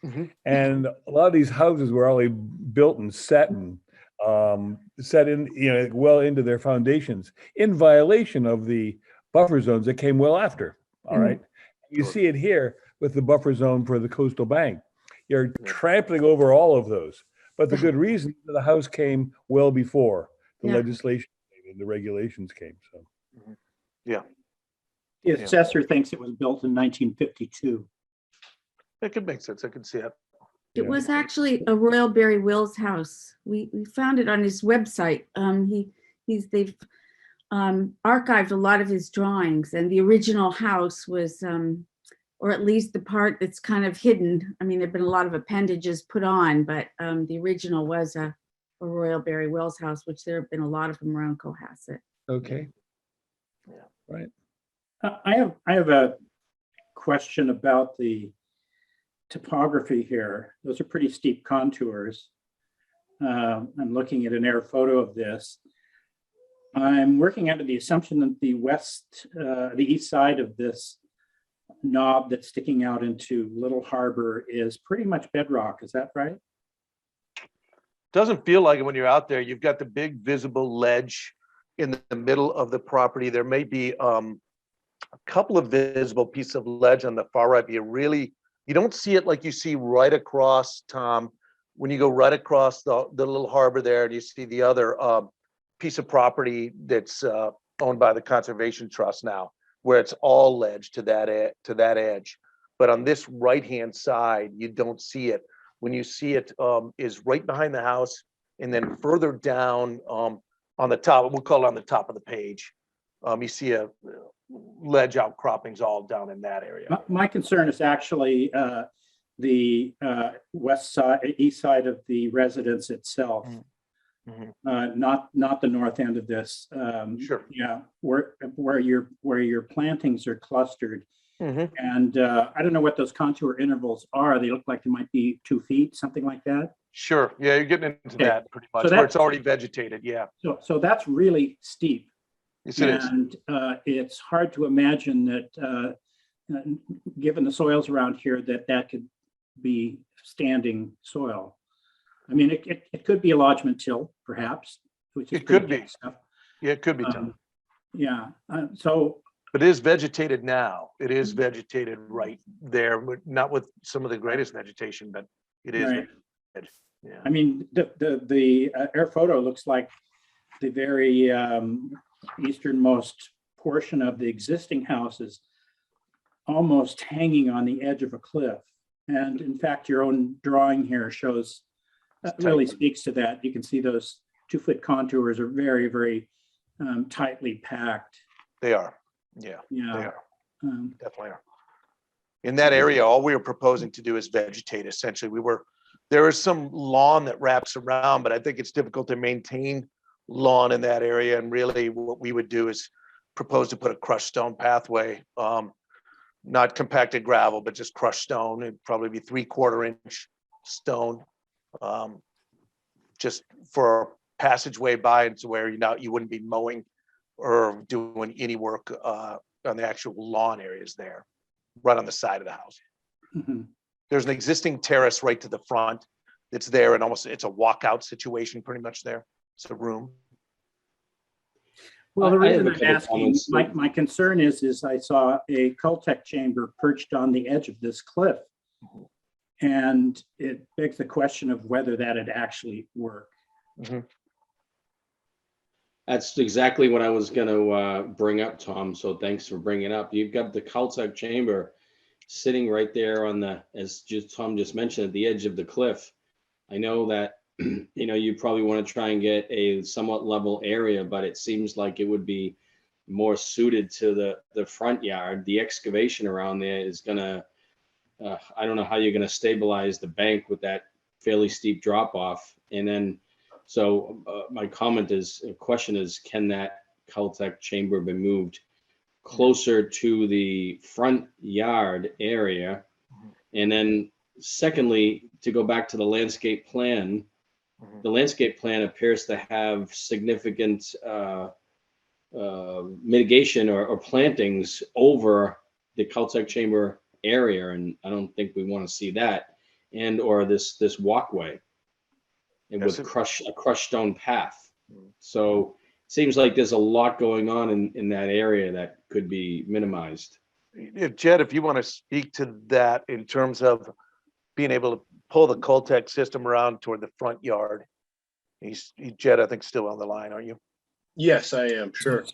Mhm. And a lot of these houses were already built and set in, well into their foundations in violation of the buffer zones that came well after. All right. You see it here with the buffer zone for the coastal bank. You're trampling over all of those. But the good reason that the house came well before the Yeah. legislation came and the regulations came. So Yeah. The assessor thinks it was built in 1952. It could make sense. I can see it. It was actually a Royal Barry Wills house. We found it on his website. They've archived a lot of his drawings, and the original house was, or at least the part that's kind of hidden. I mean, there've been a lot of appendages put on, but the original was a Royal Barry Wills house, which there have been a lot of them around Cohasset. okay. Right. I have a question about the topography here. Those are pretty steep contours. I'm looking at an air photo of this. I'm working under the assumption that the east side of this knob that's sticking out into Little Harbor is pretty much bedrock. Is that right? Doesn't feel like it when you're out there. You've got the big visible ledge in the middle of the property. There may be a couple of visible pieces of ledge on the far right, but you don't see it like you see right across, Tom, when you go right across the Little Harbor there, and you see the other piece of property that's owned by the Conservation Trust now, where it's all ledge to that edge. But on this right-hand side, you don't see it. When you see it is right behind the house, and then further down on the top, we'll call it on the top of the page, you see a ledge outcroppings all down in that area. My concern is actually the east side of the residence itself, not the north end of this. Sure. Yeah, where your plantings are clustered, Mhm. and I don't know what those contour intervals are. They look like they might be 2 feet, something like that. Sure. Yeah, you're getting into Okay. that pretty much, So where it's already vegetated. Yeah. So that's really steep. Yes, it is. And it's hard to imagine that, given the soils around here, that could be standing soil. I mean, it could be a lodgement till, perhaps, which is It could pretty be. stuff. Yeah, it could be tough. Yeah. So But it is vegetated now. It is vegetated right there, but not with some of the greatest vegetation, but it is. Right. vegetated. Yeah. I mean, the air photo looks like the very easternmost portion of the existing house is almost hanging on the edge of a cliff. And in fact, your own drawing here shows, really speaks to that. You can see those 2-foot contours are very, very tightly packed. They are. Yeah, Yeah. they are. Um, Definitely are. In that area, all we were proposing to do is vegetate. Essentially, we were There is some lawn that wraps around, but I think it's difficult to maintain lawn in that area. And really what we would do is propose to put a crushed stone pathway, not compacted gravel, but just crushed stone. It'd probably be 3/4 inch stone, just for passageway by, and to where you wouldn't be mowing or doing any work on the actual lawn areas there, right on the side of the house. Mhm. There's an existing terrace right to the front that's there, and almost it's a walkout situation pretty much there. It's a room. Well, the I have reason a I'm couple asking, comments. my concern is I saw a Cultec chamber perched on the edge of this cliff. And it begs the question of whether that'd actually work. That's exactly what I was gonna bring up, Tom. So thanks for bringing it up. You've got the Caltech chamber sitting right there on the, as Tom just mentioned, at the edge of the cliff. I know that you probably want to try and get a somewhat level area, but it seems like it would be more suited to the front yard. The excavation around there is gonna, I don't know how you're gonna stabilize the bank with that fairly steep drop off. And then, so my question is, can that Caltech chamber be moved closer to the front yard area? And then secondly, to go back to the landscape plan, the landscape plan appears to have significant mitigation or plantings over the Caltech chamber area, and I don't think we want to see that, and or this walkway, and with a crushed stone path. So it seems like there's a lot going on in that area that could be minimized. Jed, if you want to speak to that in terms of being able to pull the Caltech system around toward the front yard. Jed, I think, still on the line, aren't you? Yes, I am, sure.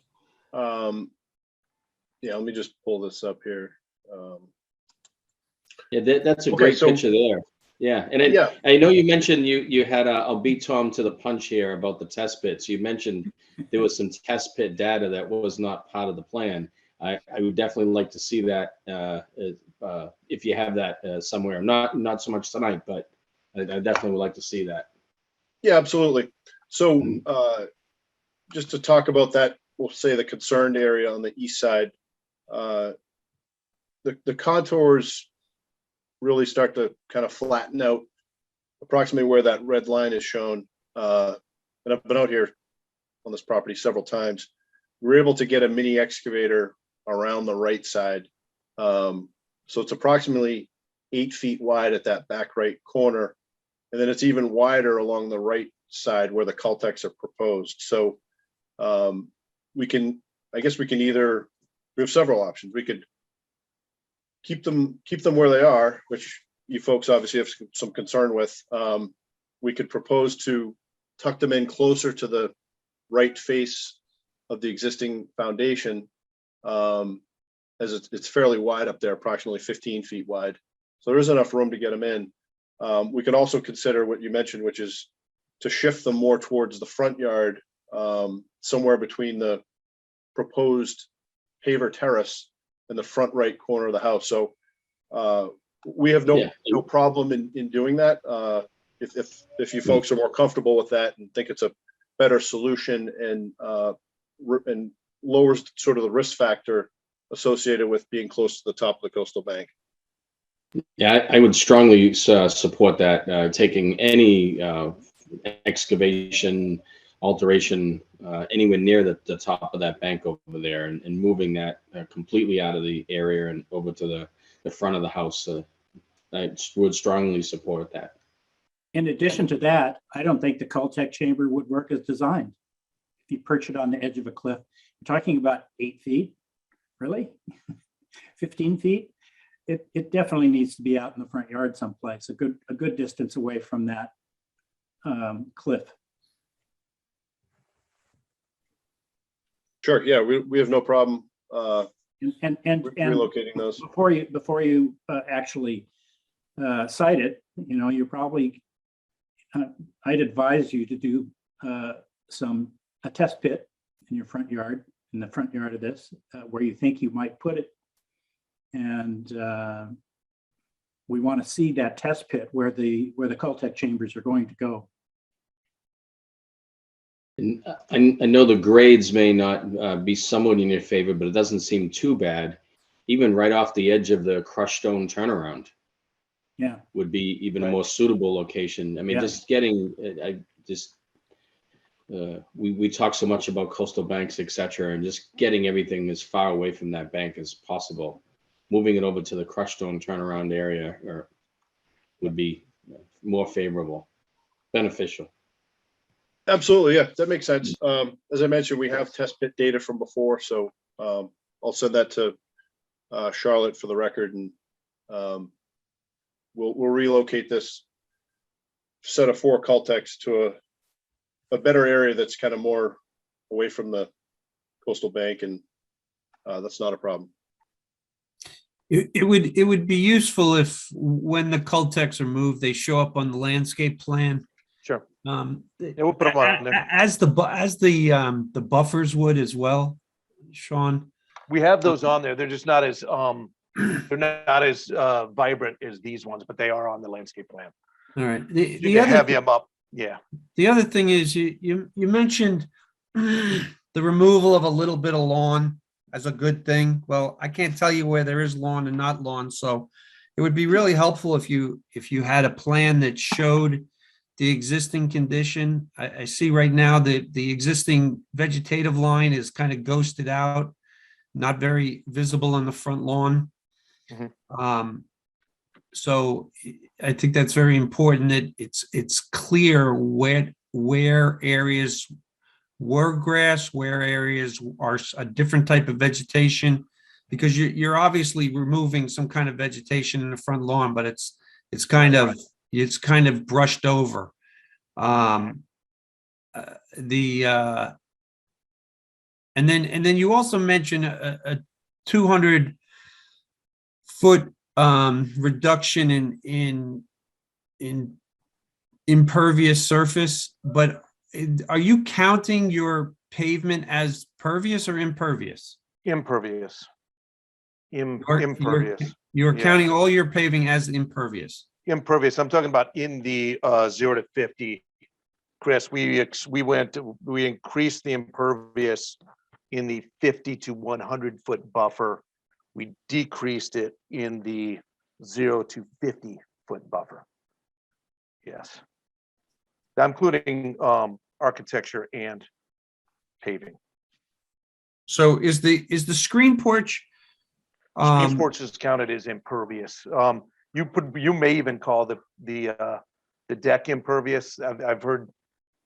Yeah, let me just pull this up here. Yeah, that's a Okay, great so- picture there. Yeah, and Yeah. I know you mentioned you had I'll beat Tom to the punch here about the test pits. You mentioned there was some test pit data that was not part of the plan. I would definitely like to see that if you have that somewhere. Not so much tonight, but I definitely would like to see that. Yeah, absolutely. So just to talk about that, we'll say the concerned area on the east side, the contours really start to kind of flatten out approximately where that red line is shown. And I've been out here on this property several times. We're able to get a mini excavator around the right side. So it's approximately 8 feet wide at that back right corner. And then it's even wider along the right side where the Caltex are proposed. So I guess we have several options. We could keep them where they are, which you folks obviously have some concern with. We could propose to tuck them in closer to the right face of the existing foundation, as it's fairly wide up there, approximately 15 feet wide. So there is enough room to get them in. We could also consider what you mentioned, which is to shift them more towards the front yard, somewhere between the proposed paver terrace and the front right corner of the house. So we have no problem in doing that. If you folks are more comfortable with that and think it's a better solution and lowers sort of the risk factor associated with being close to the top of the coastal bank. Yeah, I would strongly support that. Taking any excavation, alteration anywhere near the top of that bank over there, and moving that completely out of the area and over to the front of the house. I would strongly support that. In addition to that, I don't think the Caltech chamber would work as designed. If you perch it on the edge of a cliff, you're talking about 8 feet, really? 15 feet? It definitely needs to be out in the front yard someplace, a good distance away from that cliff. Sure. Yeah, we have no problem and relocating those. Before you actually cite it, you're probably I'd advise you to do a test pit in your front yard, in the front yard of this, where you think you might put it, and we want to see that test pit where the Caltech chambers are going to go. And I know the grades may not be somewhat in your favor, but it doesn't seem too bad. Even right off the edge of the crushed stone turnaround Yeah. would be even a Right. more suitable location. I mean, Yeah. just getting, we talk so much about coastal banks, et cetera, and just getting everything as far away from that bank as possible. Moving it over to the crushed stone turnaround area would be more favorable, beneficial. Absolutely, yeah, that makes sense. As I mentioned, we have test pit data from before, so I'll send that to Charlotte for the record, and we'll relocate this set of 4 Caltex to a better area that's kind of more away from the coastal bank, and that's not a problem. It would be useful if when the Caltex are moved, they show up on the landscape plan. Sure. Yeah, we'll put them on there. As the buffers would as well, Sean. We have those on there. They're just not as they're not as vibrant as these ones, but they are on the landscape plan. All right. You can have them up. Yeah. The other thing is you mentioned the removal of a little bit of lawn as a good thing. Well, I can't tell you where there is lawn and not lawn, so it would be really helpful if you had a plan that showed the existing condition. I see right now that the existing vegetative line is kind of ghosted out, not very visible on the front lawn. So I think that's very important that it's clear where areas were grass, where areas are a different type of vegetation, because you're obviously removing some kind of vegetation in the front lawn, but it's kind of brushed over. And then you also mentioned a 200-foot reduction in impervious surface, but are you counting your pavement as pervious or impervious? Impervious. Impervious. You're Yeah. counting all your paving as impervious. Impervious. I'm talking about in the 0 to 50. Chris, we increased the impervious in the 50 to 100 foot buffer. We decreased it in the 0 to 50 foot buffer. Yes. Including architecture and paving. So is the screen porch? Screen porch is counted as impervious. You may even call the deck impervious. I've heard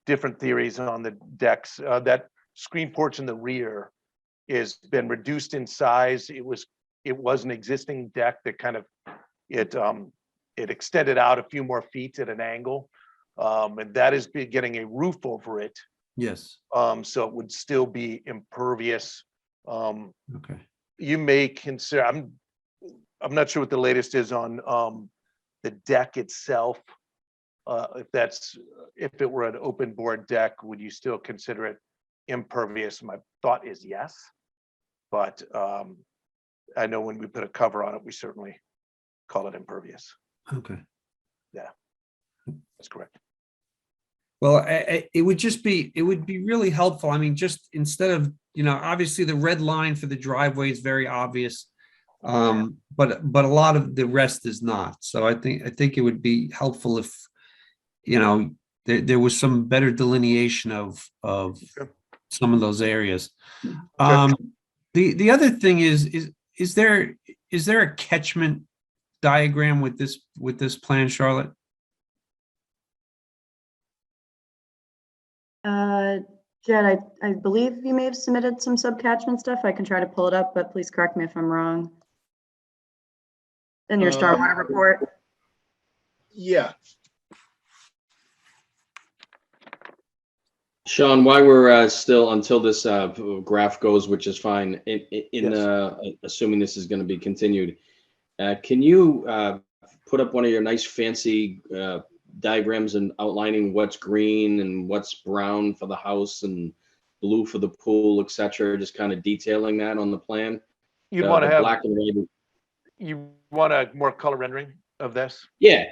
different theories on the decks. That screen porch in the rear has been reduced in size. It was an existing deck that kind of it extended out a few more feet at an angle, and that is getting a roof over it. Yes. So it would still be impervious. Okay. You may consider. I'm not sure what the latest is on the deck itself. If it were an open board deck, would you still consider it impervious? My thought is yes, but I know when we put a cover on it, we certainly call it impervious. Okay. Yeah, that's correct. Well, it would be really helpful. I mean, just instead of, obviously the red line for the driveway is very obvious. But a lot of the rest is not. So I think it would be helpful if, there was some better delineation of some of those areas. The other thing is there a catchment diagram with this plan, Charlotte? Jed, I believe you may have submitted some subcatchment stuff. I can try to pull it up, but please correct me if I'm wrong. In your stormwater report. Yeah. Sean, while we're still until this graph goes, which is fine, assuming this is going to be continued, can you put up one of your nice fancy diagrams and outlining what's green and what's brown for the house and blue for the pool, etc., just kind of detailing that on the plan? You'd want to have black and white. You want a more color rendering? of this? Yeah,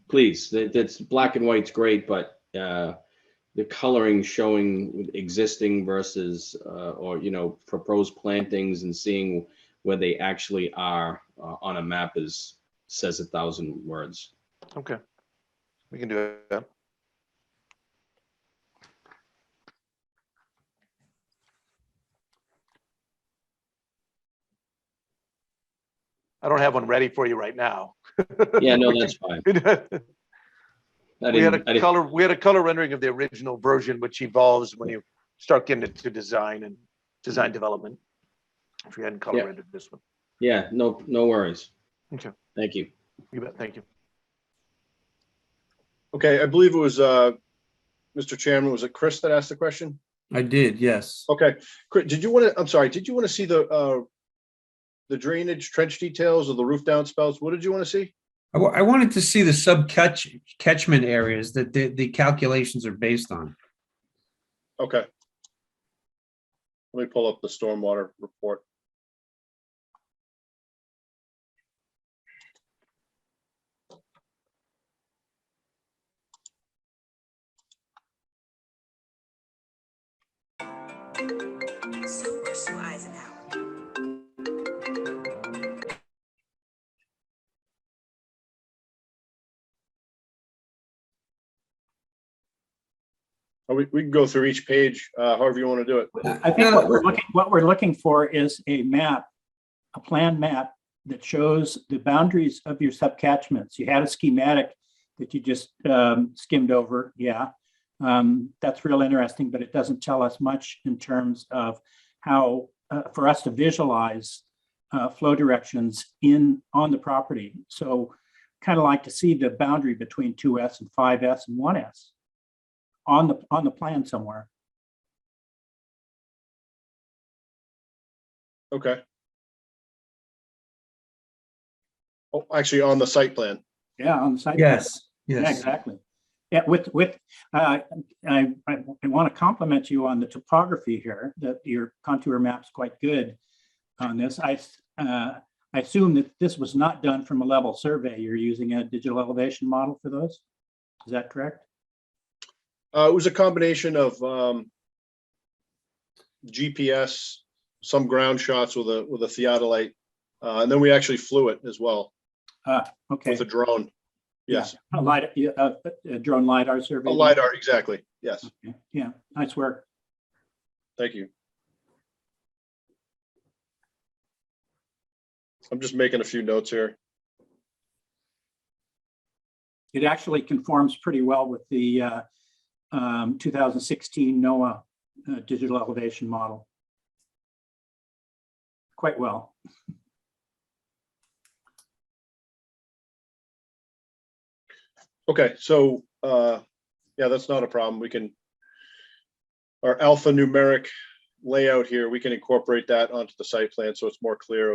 please. That's black and white's great, but the coloring showing existing versus or proposed plantings and seeing where they actually are on a map says 1,000 words. Okay, we can do that. I don't have one ready for you right now. Yeah, no, that's fine. We had a color rendering of the original version, which evolves when you start getting into design and design development. If you hadn't color rendered this one. Yeah, no worries. Okay. Thank you. You bet. Thank you. Okay, I believe it was, Mr. Chairman, was it Chris that asked the question? I did, yes. Okay, Chris, did you want to see the drainage trench details of the roof downspouts? What did you want to see? I wanted to see the catchment areas that the calculations are based on. Okay. Let me pull up the stormwater report. Sue Eisenhower. We can go through each page, however you want to do it. I think what we're looking for is a map, a plan map that shows the boundaries of your subcatchments. You had a schematic that you just skimmed over. Yeah, that's real interesting, but it doesn't tell us much in terms of how for us to visualize flow directions on the property. So kind of like to see the boundary between 2S and 5S and 1S. On the plan somewhere. Okay. Oh, actually on the site plan. Yeah, on the site. Yes. Plan. Yes. Yeah, exactly. Yeah, I want to compliment you on the topography here, that your contour map's quite good on this. I assume that this was not done from a level survey. You're using a digital elevation model for those. Is that correct? It was a combination of GPS, some ground shots with a theodolite, and then we actually flew it as well. Okay. With a drone. Yes. Yeah. A drone LiDAR survey. A LiDAR, exactly. Yes. Okay. Yeah. Nice work. Thank you. I'm just making a few notes here. It actually conforms pretty well with the 2016 NOAA digital elevation model. Quite well. Okay, so yeah, that's not a problem. Our alphanumeric layout here, we can incorporate that onto the site plan so it's more clear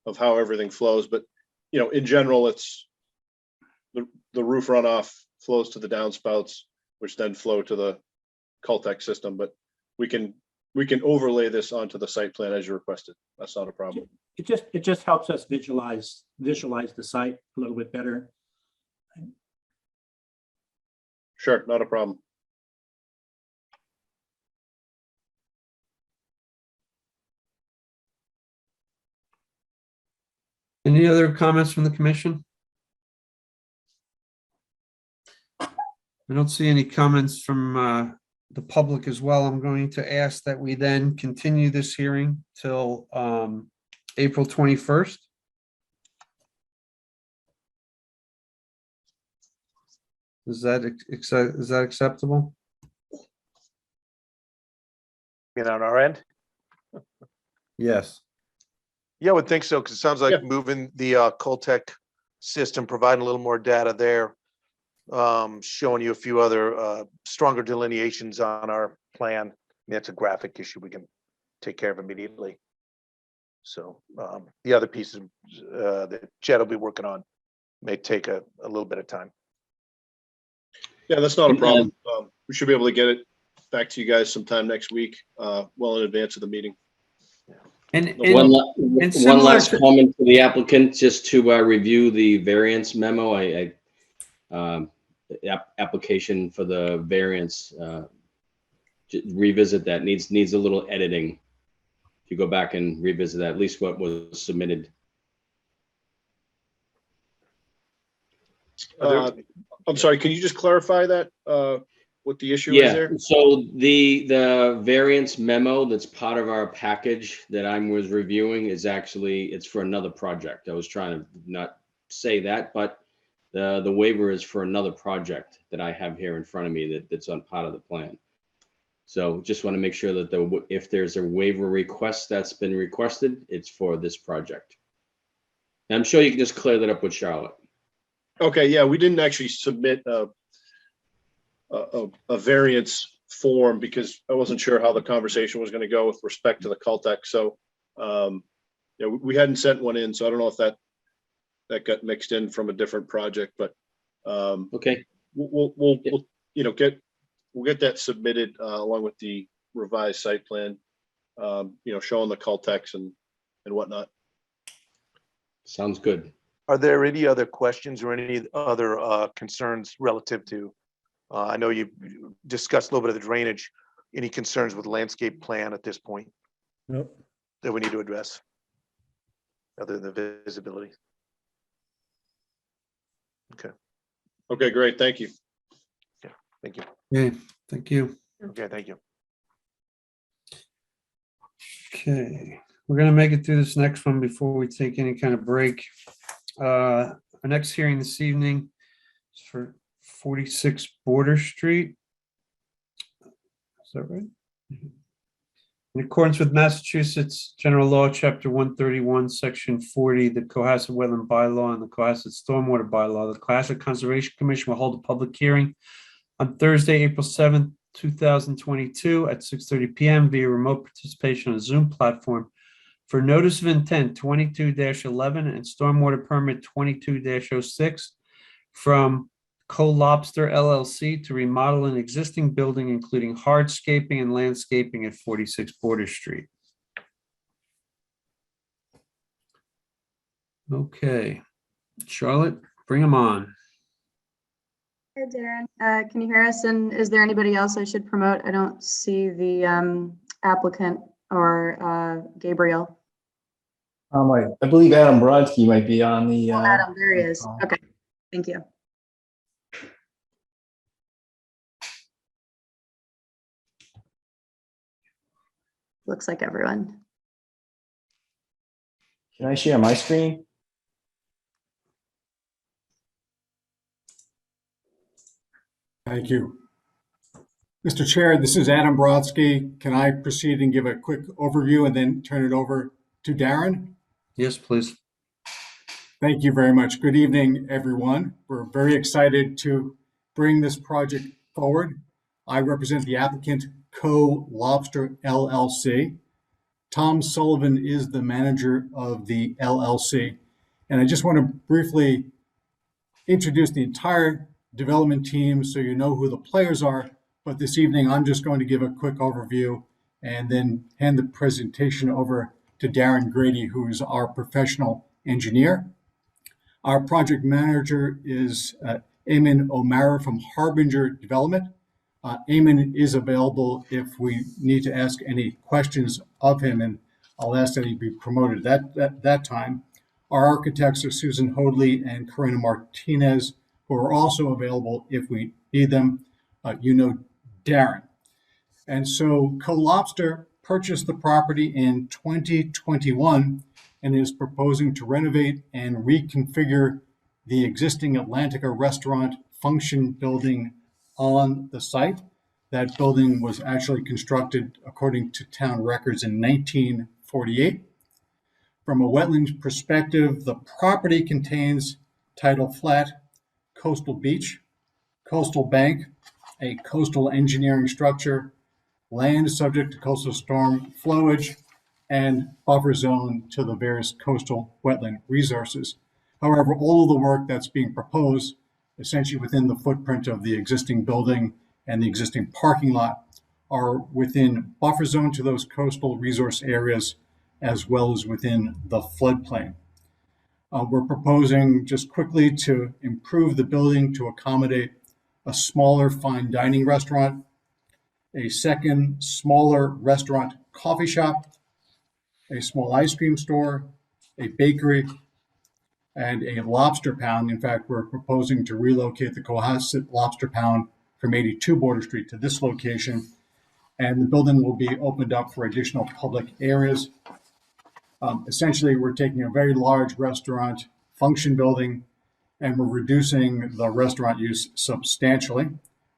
of how everything flows. But in general, it's the roof runoff flows to the downspouts, which then flow to the Caltech system. But we can overlay this onto the site plan as you requested. That's not a problem. It just helps us visualize the site a little bit better. Sure, not a problem. Any other comments from the commission? I don't see any comments from the public as well. I'm going to ask that we then continue this hearing till April 21st. Is that acceptable? On our end? Yes. Yeah, I would think so, because it sounds like moving the Caltech system, providing a little more data there, showing you a few other stronger delineations on our plan. That's a graphic issue we can take care of immediately. So the other pieces that Jed will be working on may take a little bit of time. Yeah, that's not a problem. We should be able to get it back to you guys sometime next week, well in advance of the meeting. And, One, and one similar last to- comment to the applicant, just to review the variance memo. Application for the variance, revisit that, needs a little editing. If you go back and revisit that, at least what was submitted. I'm sorry, can you just clarify that, what the issue is Yeah, there? so the variance memo that's part of our package that I was reviewing is actually, it's for another project. I was trying to not say that, but the waiver is for another project that I have here in front of me that's on part of the plan. So just want to make sure that if there's a waiver request that's been requested, it's for this project. And I'm sure you can just clear that up with Charlotte. Okay, yeah, we didn't actually submit a variance form because I wasn't sure how the conversation was going to go with respect to the Caltech. So, yeah, we hadn't sent one in, so I don't know if that got mixed in from a different project, but okay, we'll get that submitted along with the revised site plan, showing the Caltex and whatnot. Sounds good. Are there any other questions or any other concerns relative to, I know you discussed a little bit of the drainage, any concerns with landscape plan at this point? Nope. That we need to address, other than the visibility? Okay. Okay, great. Thank you. Yeah, thank you. Okay, thank you. Okay, thank you. Okay, we're gonna make it through this next one before we take any kind of break. Our next hearing this evening is for 46 Border Street. Is that right? In accordance with Massachusetts General Law, Chapter 131, Section 40, the Cohasset Wetland Bylaw and the Cohasset Stormwater Bylaw, the Cohasset Conservation Commission will hold a public hearing on Thursday, April 7th, 2022 at 6:30 p.m. via remote participation on a Zoom platform for notice of intent 22-11 and stormwater permit 22-06 from Co-Lobster LLC to remodel an existing building, including hardscaping and landscaping at 46 Border Street. Okay, Charlotte, bring them on. Hey, Darren, can you hear us? And is there anybody else I should promote? I don't see the applicant or Gabriel. I believe Adam Brodsky might be on the. Oh, Adam, there he is. Okay, thank you. Looks like everyone. Can I share my screen? Thank you. Mr. Chair, this is Adam Brodsky. Can I proceed and give a quick overview and then turn it over to Darren? Yes, please. Thank you very much. Good evening, everyone. We're very excited to bring this project forward. I represent the applicant Co-Lobster LLC. Tom Sullivan is the manager of the LLC. And I just want to briefly introduce the entire development team so you know who the players are. But this evening, I'm just going to give a quick overview and then hand the presentation over to Darren Grady, who is our professional engineer. Our project manager is Eamon O'Mara from Harbinger Development. Eamon is available if we need to ask any questions of him, and I'll ask that he be promoted at that time. Our architects are Susan Hoadley and Corinna Martinez, who are also available if we need them. Darren. And so Co-Lobster purchased the property in 2021 and is proposing to renovate and reconfigure the existing Atlantica restaurant function building on the site. That building was actually constructed according to town records in 1948. From a wetlands perspective, the property contains tidal flat, coastal beach, coastal bank, a coastal engineering structure, land subject to coastal storm flowage, and buffer zone to the various coastal wetland resources. However, all of the work that's being proposed, essentially within the footprint of the existing building and the existing parking lot, are within buffer zone to those coastal resource areas as well as within the floodplain. We're proposing just quickly to improve the building to accommodate a smaller fine dining restaurant, a second smaller restaurant coffee shop, a small ice cream store, a bakery, and a lobster pound. In fact, we're proposing to relocate the Cohasset Lobster Pound from 82 Border Street to this location, and the building will be opened up for additional public areas. Essentially, we're taking a very large restaurant function building and we're reducing the restaurant use substantially.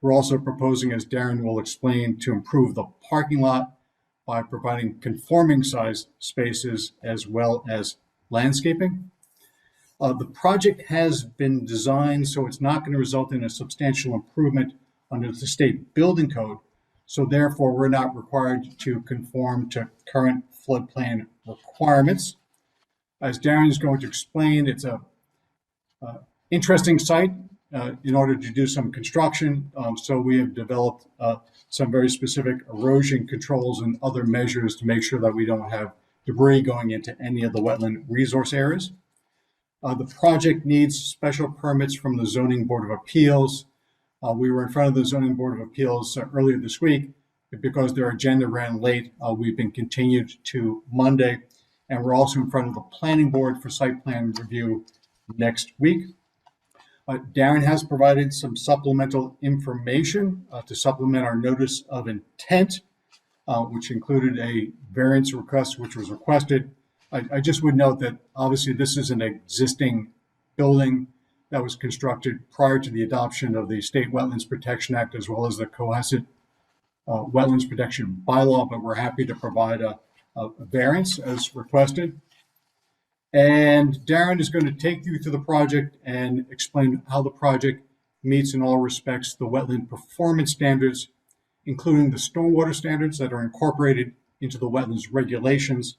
We're also proposing, as Darren will explain, to improve the parking lot by providing conforming size spaces as well as landscaping. The project has been designed so it's not going to result in a substantial improvement under the state building code. So therefore, we're not required to conform to current floodplain requirements. As Darren is going to explain, it's a interesting site in order to do some construction. So we have developed some very specific erosion controls and other measures to make sure that we don't have debris going into any of the wetland resource areas. The project needs special permits from the Zoning Board of Appeals. We were in front of the Zoning Board of Appeals earlier this week, but because their agenda ran late, we've been continued to Monday. And we're also in front of the Planning Board for site plan review next week. Darren has provided some supplemental information to supplement our notice of intent, which included a variance request, which was requested. I just would note that obviously this is an existing building that was constructed prior to the adoption of the State Wetlands Protection Act, as well as the Cohasset Wetlands Protection Bylaw, but we're happy to provide a variance as requested. And Darren is going to take you through the project and explain how the project meets in all respects the wetland performance standards, including the stormwater standards that are incorporated into the wetlands regulations.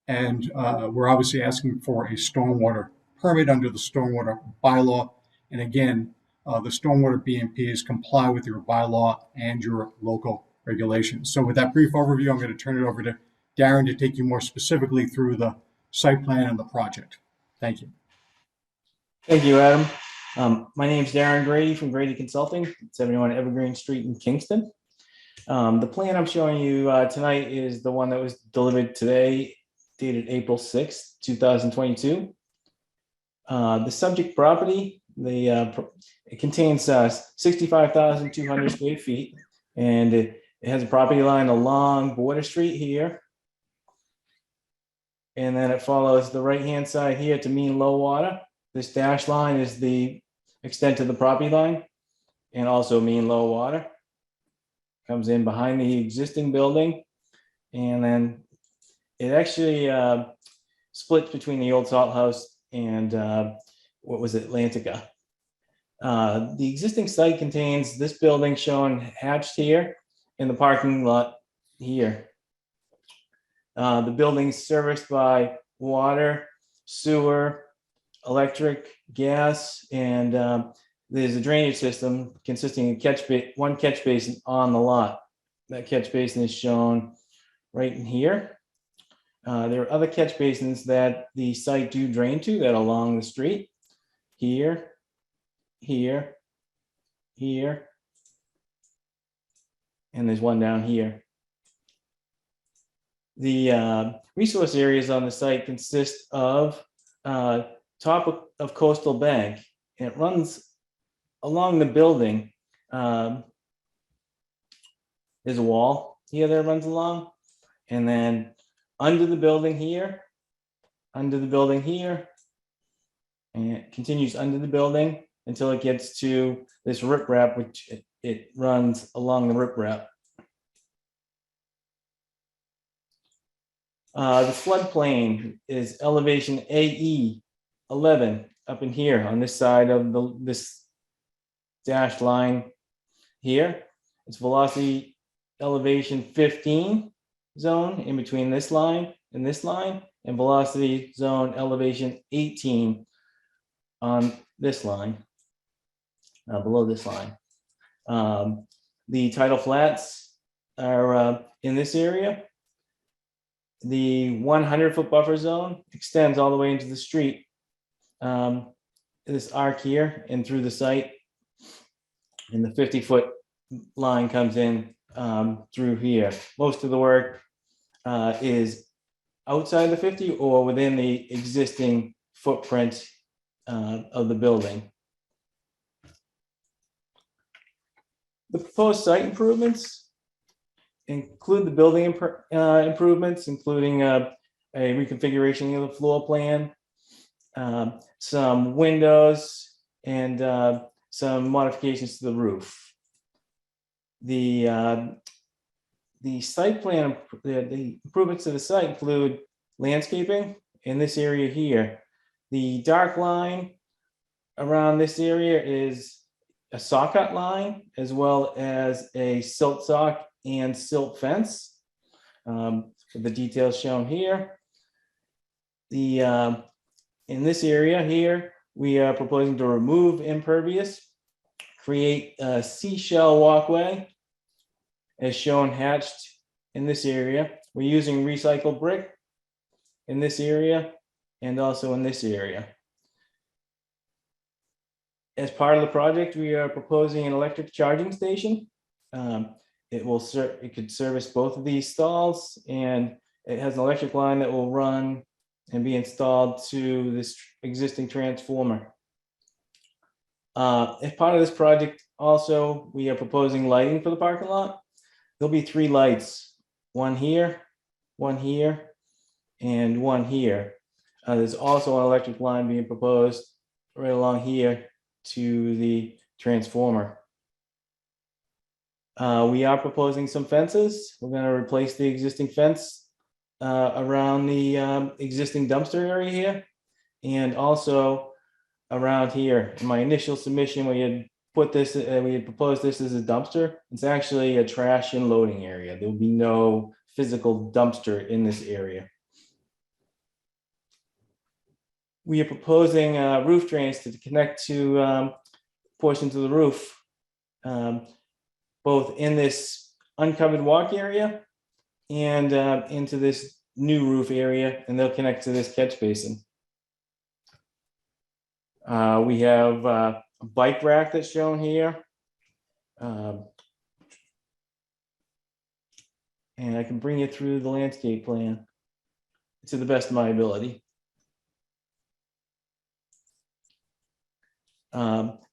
And we're obviously asking for a stormwater permit under the stormwater bylaw. And again, the stormwater BMPs comply with your bylaw and your local regulations. So with that brief overview, I'm going to turn it over to Darren to take you more specifically through the site plan and the project. Thank you. Thank you, Adam. My name is Darren Grady from Grady Consulting, 71 Evergreen Street in Kingston. The plan I'm showing you tonight is the one that was delivered today, dated April 6th, 2022. The subject property, it contains 65,200 square feet, and it has a property line along Border Street here. And then it follows the right-hand side here to mean low water. This dash line is the extent of the property line and also mean low water. Comes in behind the existing building. And then it actually splits between the old Salt House and what was it, Atlantica. The existing site contains this building shown hatched here in the parking lot here. The building is serviced by water, sewer, electric, gas, and there's a drainage system consisting of one catch basin on the lot. That catch basin is shown right in here. There are other catch basins that the site do drain to that are along the street. Here, here, here, and there's one down here. The resource areas on the site consist of top of Coastal Bank, and it runs along the building. There's a wall here that runs along, and then under the building here, and it continues under the building until it gets to this riprap, which it runs along the riprap. The floodplain is elevation AE 11 up in here on this side of this dashed line here. It's velocity elevation 15 zone in between this line, and velocity zone elevation 18 on this line, below this line. The tidal flats are in this area. The 100-foot buffer zone extends all the way into the street. This arc here and through the site. And the 50-foot line comes in through here. Most of the work is outside the 50 or within the existing footprint of the building. The proposed site improvements include the building improvements, including a reconfiguration of the floor plan, some windows, and some modifications to the roof. The site plan, the improvements to the site include landscaping in this area here. The dark line around this area is a saw cut line, as well as a silt sock and silt fence. The details shown here. In this area here, we are proposing to remove impervious, create a seashell walkway, as shown hatched in this area. We're using recycled brick in this area and also in this area. As part of the project, we are proposing an electric charging station. It could service both of these stalls, and it has an electric line that will run and be installed to this existing transformer. As part of this project, also, we are proposing lighting for the parking lot. There'll be 3 lights, one here, and one here. There's also an electric line being proposed right along here to the transformer. We are proposing some fences. We're going to replace the existing fence around the existing dumpster area here, and also around here. In my initial submission, we had proposed this as a dumpster. It's actually a trash and loading area. There will be no physical dumpster in this area. We are proposing roof drains to connect to portions of the roof, both in this uncovered walk area and into this new roof area, and they'll connect to this catch basin. We have a bike rack that's shown here. And I can bring you through the landscape plan to the best of my ability.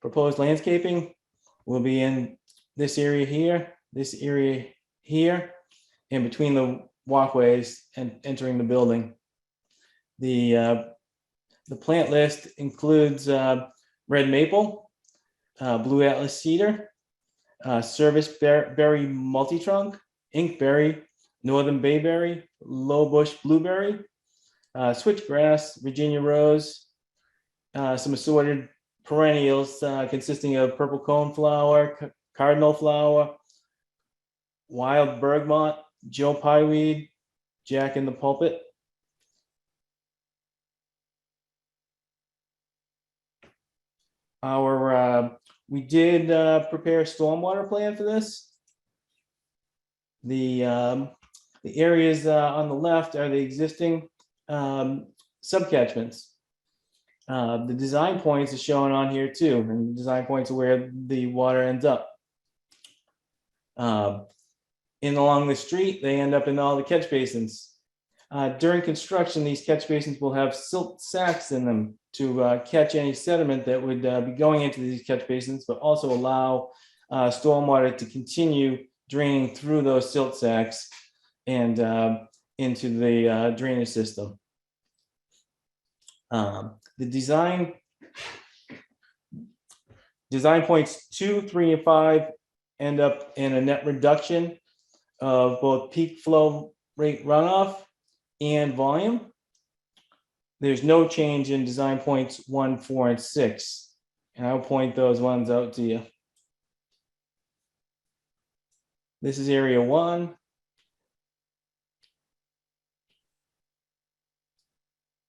Proposed landscaping will be in this area here, and between the walkways and entering the building. The plant list includes red maple, blue atlas cedar, service berry multi-trunk, inkberry, northern bayberry, low bush blueberry, switchgrass, Virginia rose, some assorted perennials consisting of purple coneflower, cardinal flower, wild bergamot, Joe pieweed, Jack in the pulpit. We did prepare a stormwater plan for this. The areas on the left are the existing subcatchments. The design points are shown on here too, and the design points are where the water ends up. In along the street, they end up in all the catch basins. During construction, these catch basins will have silt sacks in them to catch any sediment that would be going into these catch basins, but also allow stormwater to continue draining through those silt sacks and into the drainage system. The design points 2, 3, and 5 end up in a net reduction of both peak flow rate runoff and volume. There's no change in design points 1, 4, and 6. And I'll point those ones out to you. This is area 1.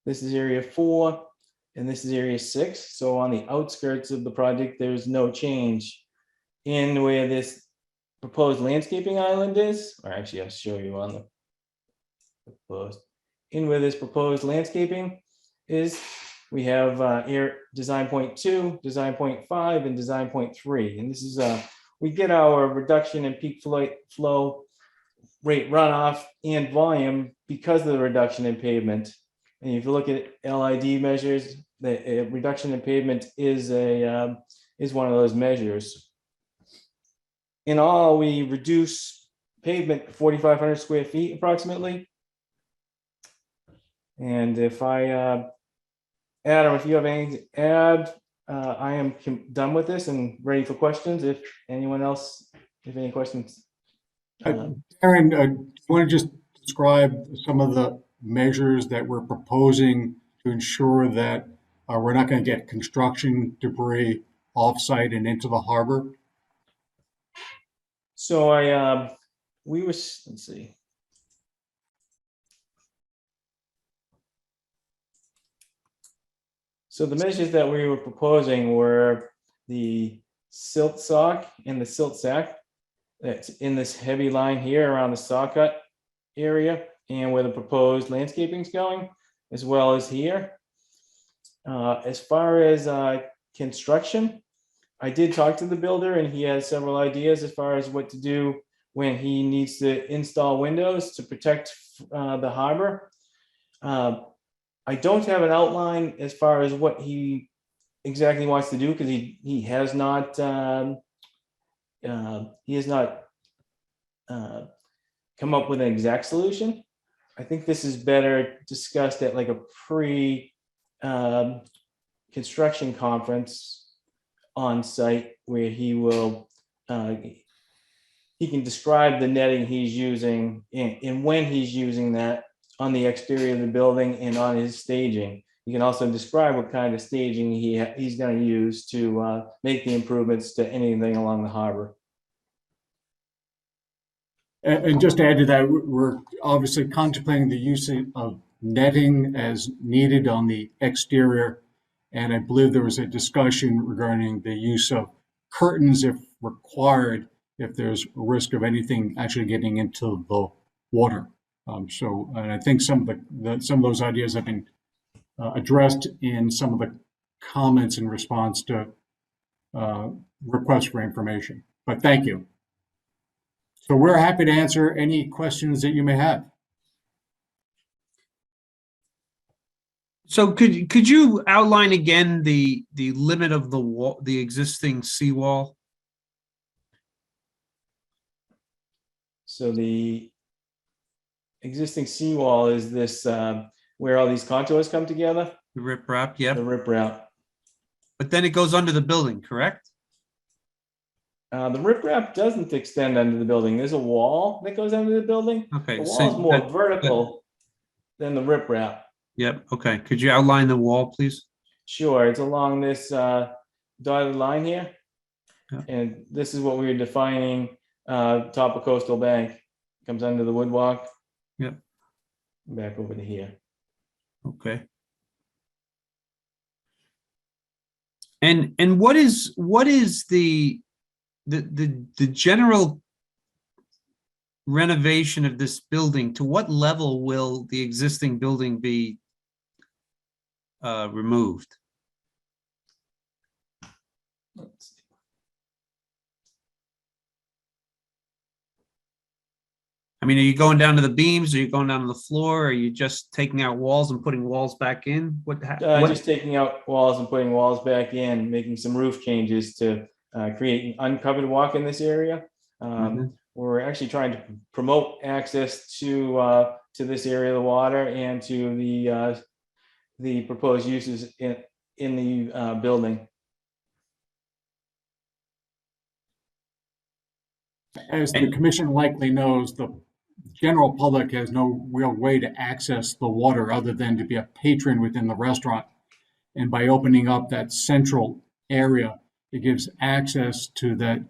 This is area 4, and this is area 6. So on the outskirts of the project, there's no change in where this proposed landscaping island is. Or actually, I'll show you on the proposed. In where this proposed landscaping is, we have air design point 2, design point 5, and design point 3. And this is we get our reduction in peak flow rate runoff and volume because of the reduction in pavement. And if you look at LID measures, the reduction in pavement is one of those measures. In all, we reduce pavement 4,500 square feet approximately. And if Adam, if you have anything to add, I am done with this and ready for questions. If anyone else, if any questions. Aaron, do you want to just describe some of the measures that we're proposing to ensure that we're not going to get construction debris off-site and into the harbor? So let's see. So the measures that we were proposing were the silt sock and the silt sack that's in this heavy line here around the saw cut area and where the proposed landscaping is going, as well as here. As far as construction, I did talk to the builder and he has several ideas as far as what to do when he needs to install windows to protect the harbor. I don't have an outline as far as what he exactly wants to do because he has not come up with an exact solution. I think this is better discussed at like a construction conference on site where he will he can describe the netting he's using and when he's using that on the exterior of the building and on his staging. You can also describe what kind of staging he's going to use to make the improvements to anything along the harbor. And just to add to that, we're obviously contemplating the use of netting as needed on the exterior. And I believe there was a discussion regarding the use of curtains if required, if there's a risk of anything actually getting into the water. And I think some of those ideas have been addressed in some of the comments in response to requests for information. But thank you. So we're happy to answer any questions that you may have. So could you outline again the limit of the wall, the existing seawall? So the existing seawall is this where all these contours come together. The riprap, yeah. The riprap. But then it goes under the building, correct? The riprap doesn't extend under the building. There's a wall that goes under the building. Okay. The wall is more vertical than the riprap. Yep. Okay. Could you outline the wall, please? Sure. It's along this dotted line here. Yeah. And this is what we were defining top of Coastal Bank. Comes under the woodwalk. Yep. Back over to here. Okay. And what is the general renovation of this building? To what level will the existing building be removed? Let's see. I mean, are you going down to the beams? Are you going down to the floor? Are you just taking out walls and putting walls back in? What? Just taking out walls and putting walls back in, making some roof changes to create an uncovered walk in this area. We're actually trying to promote access to this area of the water and to the proposed uses in the building. As the commission likely knows, the general public has no real way to access the water other than to be a patron within the restaurant. And by opening up that central area, it gives access to that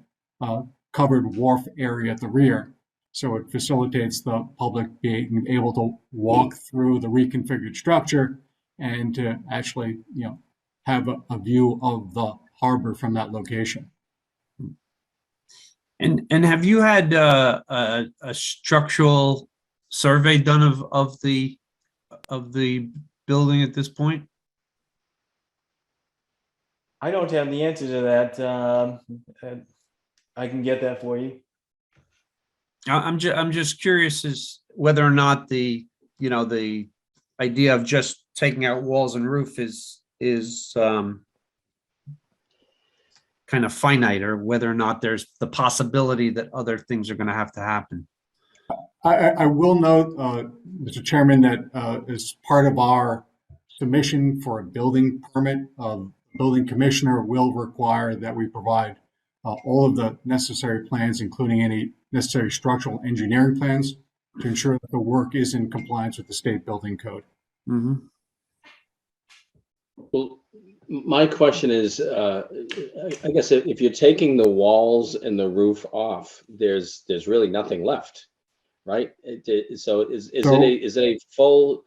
covered wharf area at the rear. So it facilitates the public being able to walk through the reconfigured structure and to actually, have a view of the harbor from that location. And have you had a structural survey done of the building at this point? I don't have the answer to that. I can get that for you. I'm just curious as whether or not the idea of just taking out walls and roof is kind of finite, or whether or not there's the possibility that other things are going to have to happen. I will note, Mr. Chairman, that as part of our submission for a building permit, building commissioner will require that we provide all of the necessary plans, including any necessary structural engineering plans, to ensure that the work is in compliance with the state building code. Mm-hmm. Well, my question is, I guess if you're taking the walls and the roof off, there's really nothing left, right? So is it a full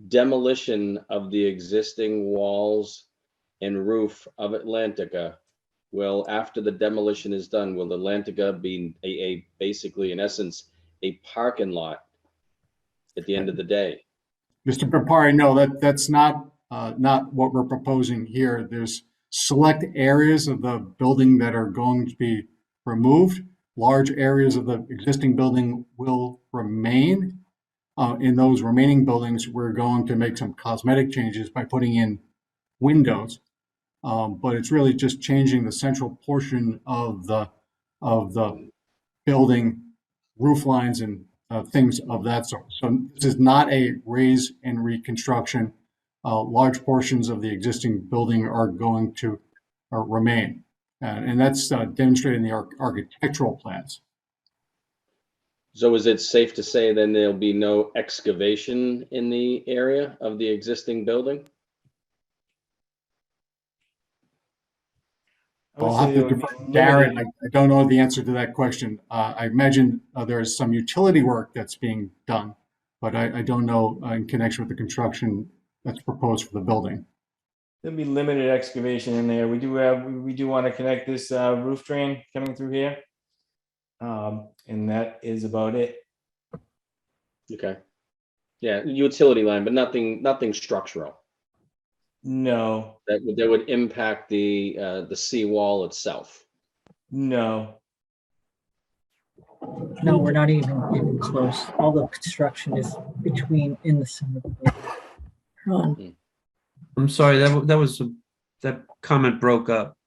demolition of the existing walls and roof of Atlantica? Will, after the demolition is done, will Atlantica be a basically, in essence, a parking lot at the end of the day? Mr. Papari, no, that's not what we're proposing here. There's select areas of the building that are going to be removed. Large areas of the existing building will remain. In those remaining buildings, we're going to make some cosmetic changes by putting in windows. But it's really just changing the central portion of the building, roof lines and things of that sort. So this is not a raise and reconstruction. Large portions of the existing building are going to remain. And that's demonstrated in the architectural plans. So is it safe to say then there'll be no excavation in the area of the existing building? I'll have to defer to Darren. I don't know the answer to that question. I imagine there is some utility work that's being done, but I don't know in connection with the construction that's proposed for the building. There'll be limited excavation in there. We do want to connect this roof drain coming through here. And that is about it. Okay. Yeah, utility line, but nothing structural. No. That would impact the seawall itself. No. No, we're not even close. All the construction is in the center of the building. I'm sorry, that comment broke up.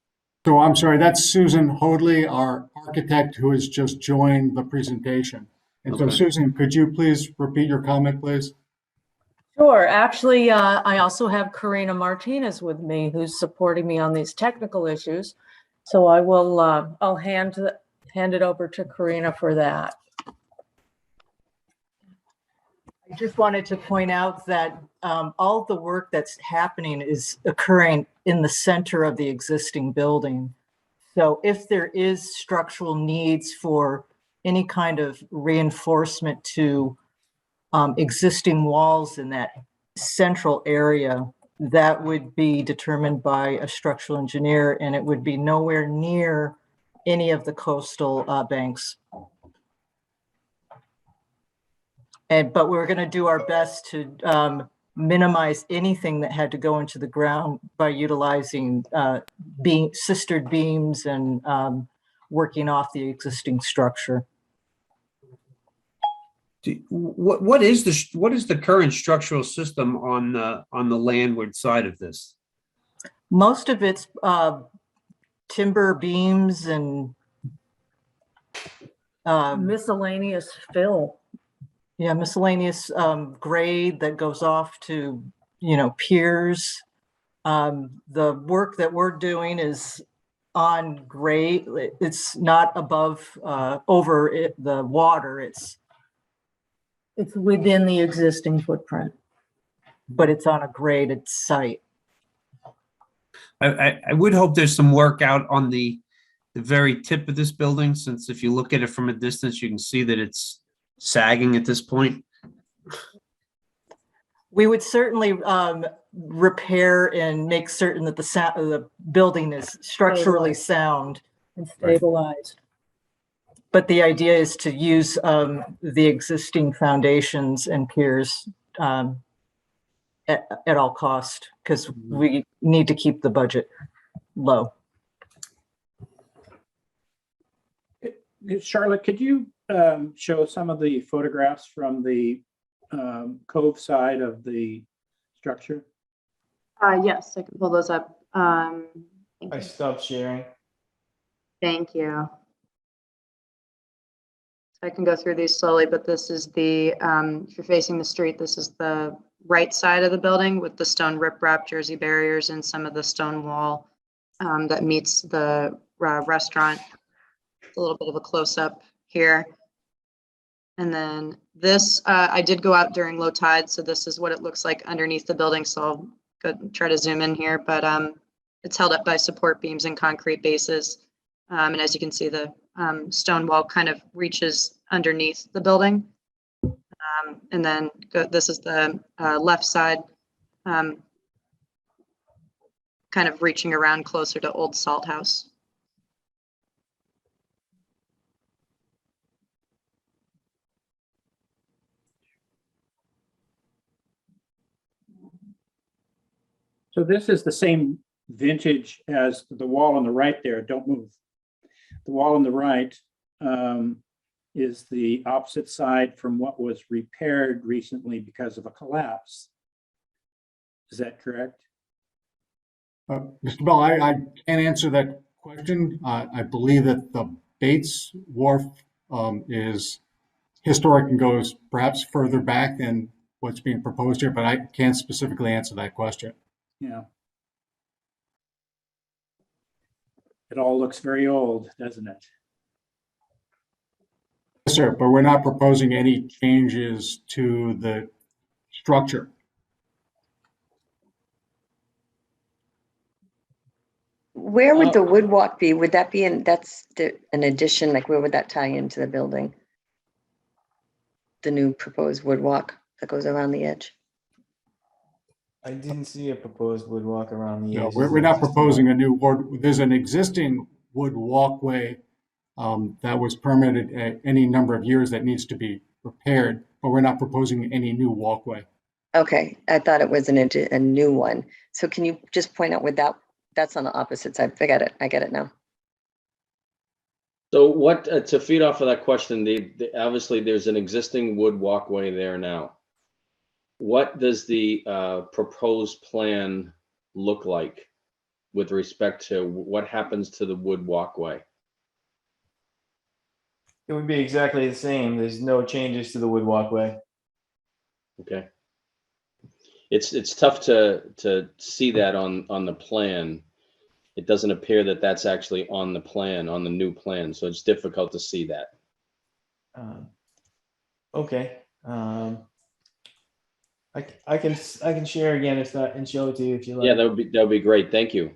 So I'm sorry, that's Susan Hoadley, our architect, who has just joined the presentation. And so Okay. Susan, could you please repeat your comment, please? Sure. Actually, I also have Karina Martinez with me, who's supporting me on these technical issues. So I will, I'll hand it over to Karina for that. I just wanted to point out that all the work that's happening is occurring in the center of the existing building. So if there is structural needs for any kind of reinforcement to existing walls in that central area, that would be determined by a structural engineer, and it would be nowhere near any of the coastal banks. But we're going to do our best to minimize anything that had to go into the ground by utilizing sistered beams and working off the existing structure. What is the current structural system on the landward side of this? Most of it's timber beams and miscellaneous fill. Yeah, miscellaneous grade that goes off to, piers. The work that we're doing is on grade. It's not above, over the water. It's within the existing footprint, but it's on a graded site. I would hope there's some work out on the very tip of this building, since if you look at it from a distance, you can see that it's sagging at this point. We would certainly repair and make certain that the building is structurally sound and stabilized. But the idea is to use the existing foundations and piers at all cost, because we need to keep the budget low. Charlotte, could you show some of the photographs from the cove side of the structure? Yes, I can pull those up. I stopped sharing. Thank you. So I can go through these slowly, but this is the, if you're facing the street, this is the right side of the building with the stone riprap, Jersey barriers, and some of the stone wall that meets the restaurant. A little bit of a close-up here. And then this, I did go out during low tide, so this is what it looks like underneath the building. So I'll go try to zoom in here, but it's held up by support beams and concrete bases. And as you can see, the stone wall kind of reaches underneath the building. And then this is the left side, kind of reaching around closer to Old Salt House. So this is the same vintage as the wall on the right there. Don't move. The wall on the right is the opposite side from what was repaired recently because of a collapse. Is that correct? Mr. Bell, I can't answer that question. I believe that the Bates Wharf is historic and goes perhaps further back than what's being proposed here, but I can't specifically answer that question. Yeah. It all looks very old, doesn't it? Yes, sir, but we're not proposing any changes to the structure. Where would the wood walk be? Would that be an addition? Like, where would that tie into the building? The new proposed wood walk that goes around the edge? I didn't see a proposed wood walk around the No, edges. we're not proposing a new wood. There's an existing wood walkway that was permitted at any number of years that needs to be repaired, but we're not proposing any new walkway. Okay, I thought it was a new one. So can you just point out where that's on the opposite side? I get it now. So what, to feed off of that question, obviously there's an existing wood walkway there now. What does the proposed plan look like with respect to what happens to the wood walkway? It would be exactly the same. There's no changes to the wood walkway. Okay. It's tough to see that on the plan. It doesn't appear that that's actually on the plan, on the new plan, so it's difficult to see that. Okay. I can share again if that and show it to you if you like. Yeah, that would be great. Thank you.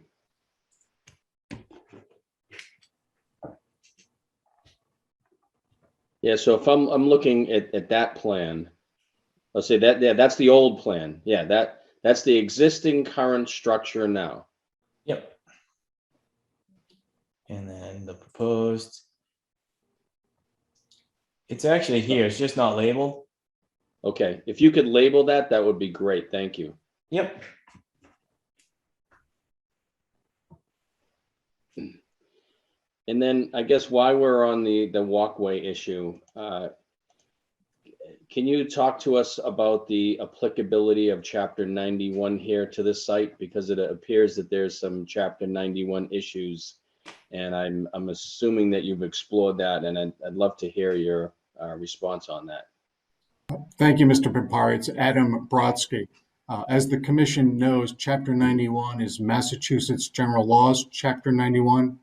Yeah, so if I'm looking at that plan, let's say that, yeah, that's the old plan. Yeah, that's the existing current structure now. Yep. And then the proposed. It's actually here. It's just not labeled. Okay, if you could label that, that would be great. Thank you. Yep. And then I guess while we're on the walkway issue, can you talk to us about the applicability of Chapter 91 here to this site? Because it appears that there's some Chapter 91 issues, and I'm assuming that you've explored that, and I'd love to hear your response on that. Thank you, Mr. Pipari. It's Adam Brodsky. As the commission knows, Chapter 91 is Massachusetts General Laws, Chapter 91,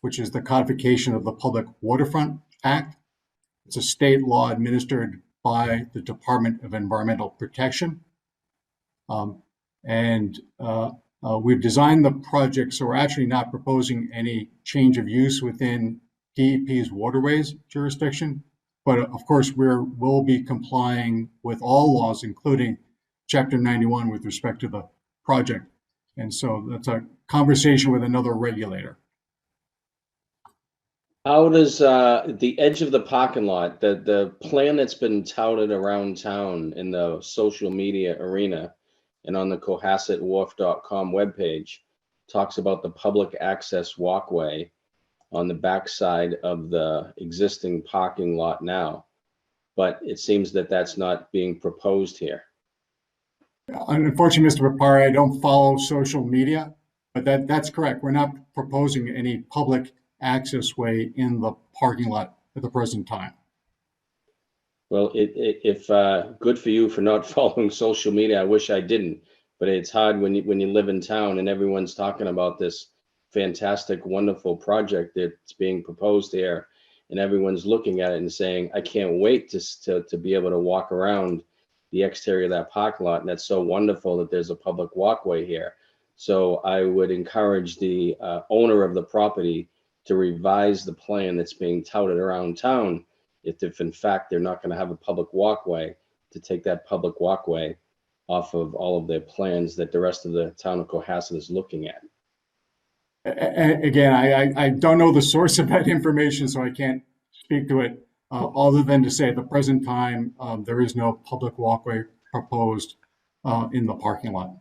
which is the codification of the Public Waterfront Act. It's a state law administered by the Department of Environmental Protection. We've designed the project, so we're actually not proposing any change of use within DEP's waterways jurisdiction. But of course, we'll be complying with all laws, including Chapter 91 with respect to the project. And so that's a conversation with another regulator. How does the edge of the parking lot, the plan that's been touted around town in the social media arena and on the CohassetWharf.com webpage talks about the public access walkway on the backside of the existing parking lot now, but it seems that that's not being proposed here. Unfortunately, Mr. Papari, I don't follow social media, but that's correct. We're not proposing any public access way in the parking lot at the present time. Well, if good for you for not following social media. I wish I didn't, but it's hard when you live in town and everyone's talking about this fantastic, wonderful project that's being proposed here, and everyone's looking at it and saying, "I can't wait to be able to walk around the exterior of that parking lot." And that's so wonderful that there's a public walkway here. So I would encourage the owner of the property to revise the plan that's being touted around town. If in fact they're not going to have a public walkway, to take that public walkway off of all of their plans that the rest of the town of Cohasset is looking at. Again, I don't know the source of that information, so I can't speak to it other than to say at the present time, there is no public walkway proposed in the parking lot.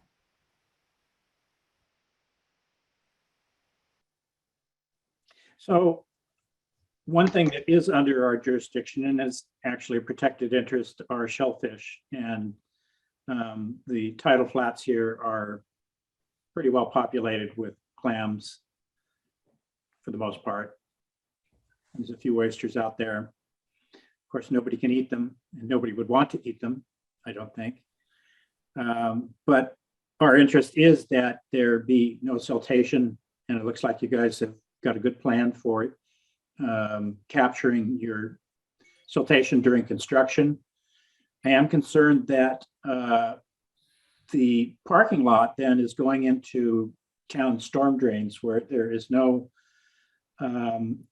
So one thing that is under our jurisdiction and is actually a protected interest are shellfish. And the tidal flats here are pretty well populated with clams for the most part. There's a few oysters out there. Of course, nobody can eat them and nobody would want to eat them, I don't think. But our interest is that there be no siltation, and it looks like you guys have got a good plan for it. Capturing your siltation during construction. I am concerned that the parking lot then is going into town storm drains where there is no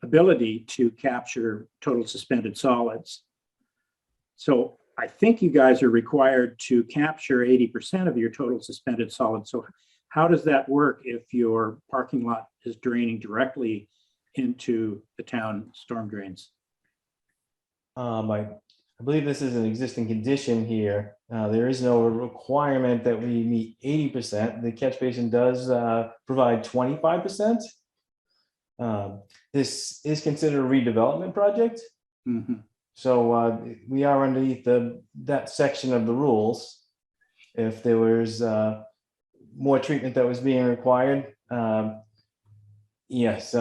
ability to capture total suspended solids. So I think you guys are required to capture 80% of your total suspended solids. So how does that work if your parking lot is draining directly into the town storm drains? I believe this is an existing condition here. There is no requirement that we meet 80%. The catch basin does provide 25%. This is considered a redevelopment project. Mhm. So we are underneath that section of the rules. If there was more treatment that was being required, yes,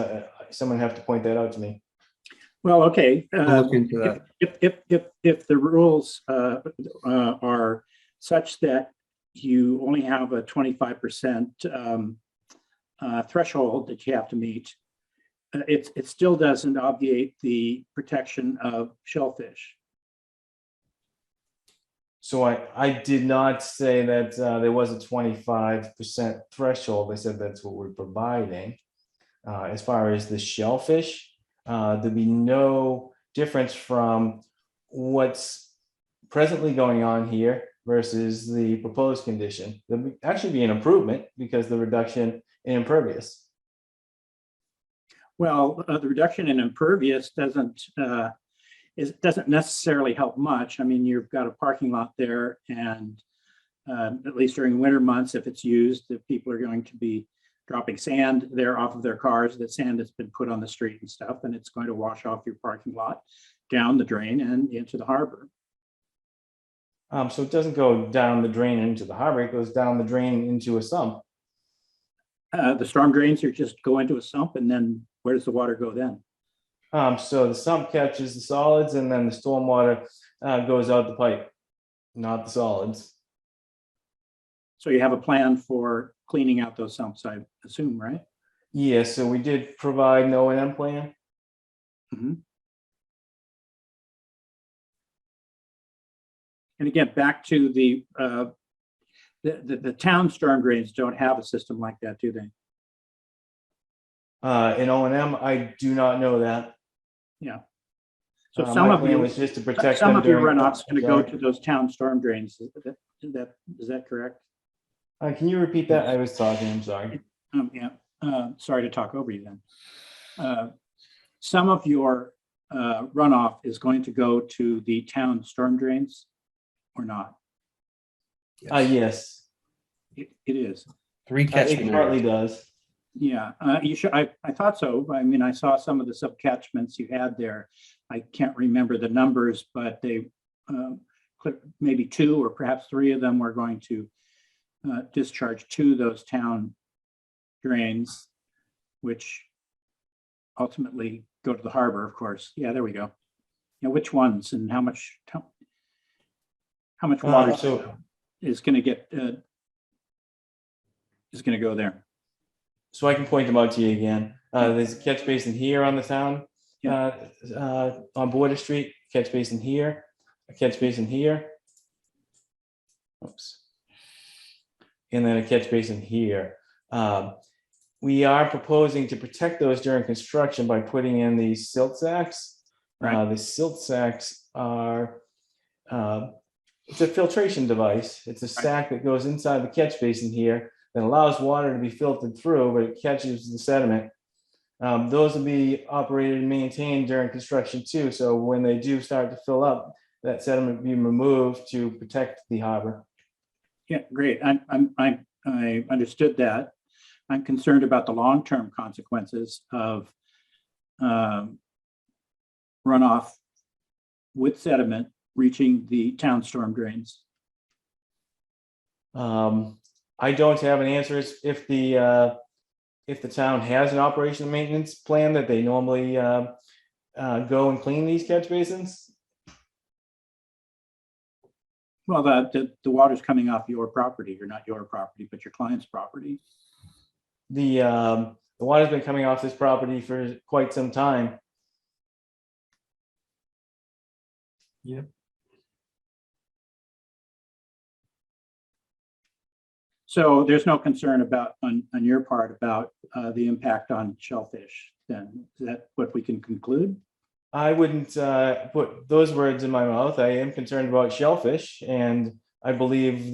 someone have to point that out to me. Well, okay. I'll look into that. If the rules are such that you only have a 25% threshold that you have to meet, it still doesn't obviate the protection of shellfish. So I did not say that there was a 25% threshold. I said that's what we're providing. As far as the shellfish, there'd be no difference from what's presently going on here versus the proposed condition. There'll actually be an improvement because the reduction in impervious. Well, the reduction in impervious doesn't necessarily help much. I mean, you've got a parking lot there, and at least during winter months, if it's used, if people are going to be dropping sand there off of their cars, that sand has been put on the street and stuff, and it's going to wash off your parking lot down the drain and into the harbor. So it doesn't go down the drain into the harbor, it goes down the drain into a sump. The storm drains are just go into a sump, and then where does the water go then? So the sump catches the solids and then the stormwater goes out the pipe, not the solids. So you have a plan for cleaning out those sumps, I assume, right? Yes, so we did provide an O&M plan. Mhm. And again, back to the town storm drains don't have a system like that, do they? In O&M, I do not know that. Yeah. So My some of plan you, was just to protect some them of your during- runoff's going to go Sorry. to those town storm drains. Is that correct? Can you repeat that? I was talking, I'm sorry. Yeah. Sorry to talk over you then. some of your runoff is going to go to the town storm drains or not? Yes, It is. 3 it catchment partly areas. does. Yeah, you should, I thought so. I mean, I saw some of the subcatchments you had there. I can't remember the numbers, but they, maybe 2 or perhaps 3 of them were going to discharge to those town drains, which ultimately go to the harbor, of course. Yeah, there we go. Yeah, which ones and how much water So is going to get, is going to go there? So I can point them out to you again. There's a catch basin here on the town, on Border Street, catch basin here, a catch basin here. Oops. And then a catch basin here. We are proposing to protect those during construction by putting in these silt sacks. The silt sacks are, it's a filtration device. It's a sack that goes inside the catch basin here that allows water to be filtered through, but it catches the sediment. Those will be operated and maintained during construction too. So when they do start to fill up, that sediment will be removed to protect the harbor. Yeah, great. I understood that. I'm concerned about the long-term consequences of runoff with sediment reaching the town storm drains. I don't have an answer if the town has an operation and maintenance plan that they normally go and clean these catch basins. Well, the water's coming off your property, or not your property, but your client's property. The water's been coming off this property for quite some time. Yep. So there's no concern about, on your part, about the impact on shellfish then? Is that what we can conclude? I wouldn't put those words in my mouth. I am concerned about shellfish, and I believe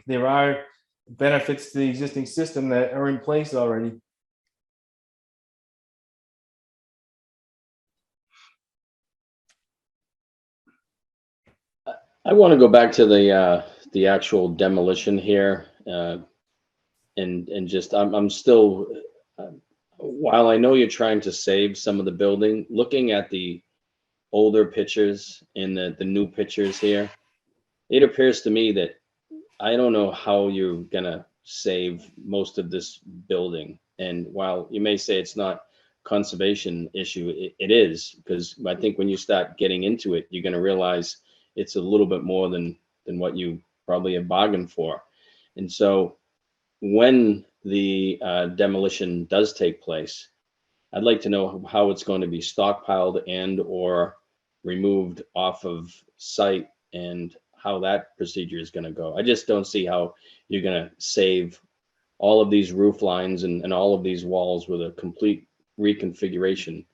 there are benefits to the existing system that are in place already. I want to go back to the actual demolition here, and just I'm still, while I know you're trying to save some of the building, looking at the older pictures and the new pictures here, it appears to me that I don't know how you're gonna save most of this building. And while you may say it's not conservation issue, it is, because I think when you start getting into it, you're gonna realize it's a little bit more than what you probably have bargained for. And so when the demolition does take place, I'd like to know how it's going to be stockpiled and or removed off of site, and how that procedure is going to go. I just don't see how you're going to save all of these roof lines and all of these walls with a complete reconfiguration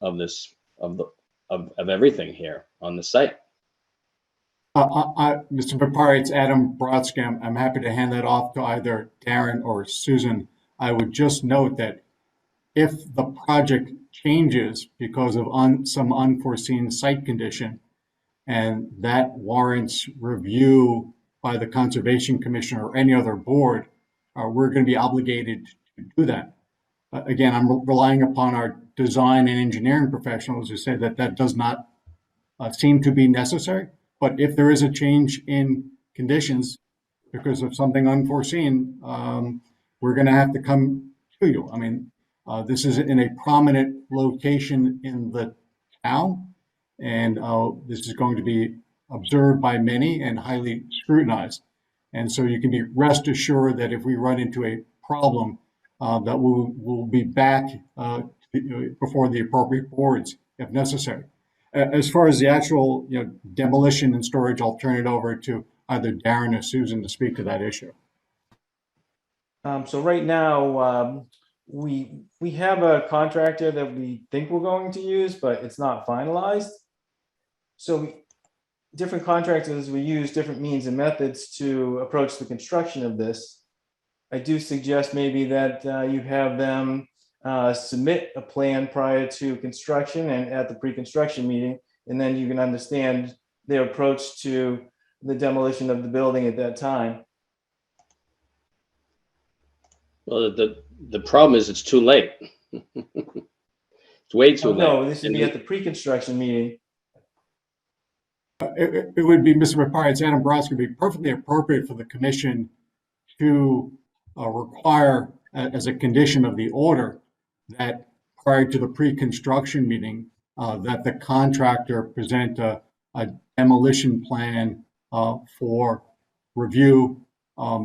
of this, of everything here on the site. Mr. Vipari, it's Adam Brodsky. I'm happy to hand that off to either Darren or Susan. I would just note that if the project changes because of some unforeseen site condition, and that warrants review by the Conservation Commission or any other board, we're going to be obligated to do that. Again, I'm relying upon our design and engineering professionals who say that that does not seem to be necessary. But if there is a change in conditions because of something unforeseen, we're going to have to come to you. I mean, this is in a prominent location in the town, and this is going to be observed by many and highly scrutinized. And so you can be rest assured that if we run into a problem, that we'll be back before the appropriate boards if necessary. As far as the actual demolition and storage, I'll turn it over to either Darren or Susan to speak to that issue. So right now, we have a contractor that we think we're going to use, but it's not finalized. So different contractors, we use different means and methods to approach the construction of this. I do suggest maybe that you have them submit a plan prior to construction and at the pre-construction meeting, and then you can understand their approach to the demolition of the building at that time. Well, the problem is it's too late. It's way too late. No, this would And be at the pre-construction meeting. It would be, Mr. Papari, it's Adam Brodsky, would be perfectly appropriate for the commission to require, as a condition of the order, that prior to the pre-construction meeting, that the contractor present a demolition plan for review, by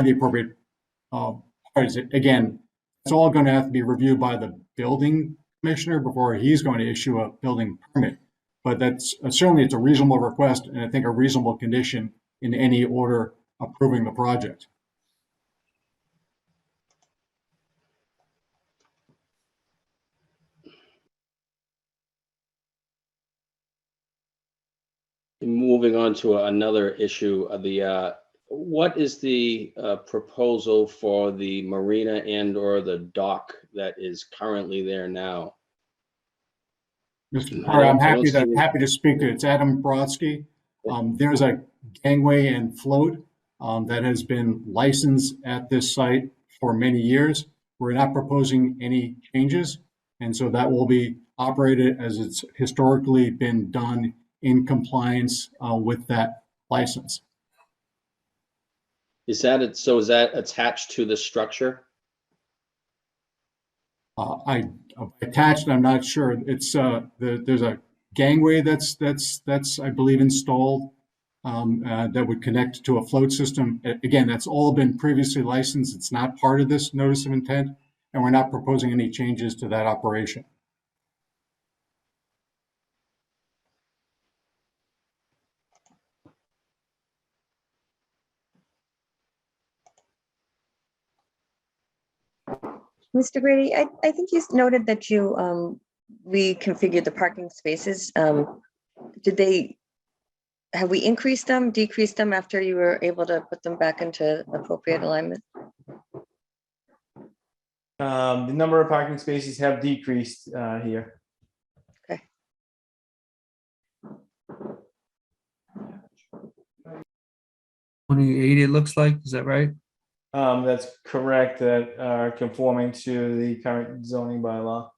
the appropriate parties. Again, it's all going to have to be reviewed by the building commissioner before he's going to issue a building permit. But that's certainly, it's a reasonable request, and I think a reasonable condition in any order approving the project. moving on to another issue, what is the proposal for the marina and or the dock that is currently there now? Mr. Papari, I'm happy to speak to it. It's Adam Brodsky. There's a gangway and float that has been licensed at this site for many years. We're not proposing any changes, and so that will be operated as it's historically been done in compliance with that license. Is that attached to the structure? I attached, I'm not sure. It's there's a gangway that's I believe installed that would connect to a float system. Again, that's all been previously licensed. It's not part of this notice of intent, and we're not proposing any changes to that operation. Mr. Grady, I think you noted that you reconfigured the parking spaces. Have we increased them, decreased them after you were able to put them back into appropriate alignment? The number of parking spaces have decreased here. Okay. 28, it looks like, is that right? That's correct, that are conforming to the current zoning bylaw.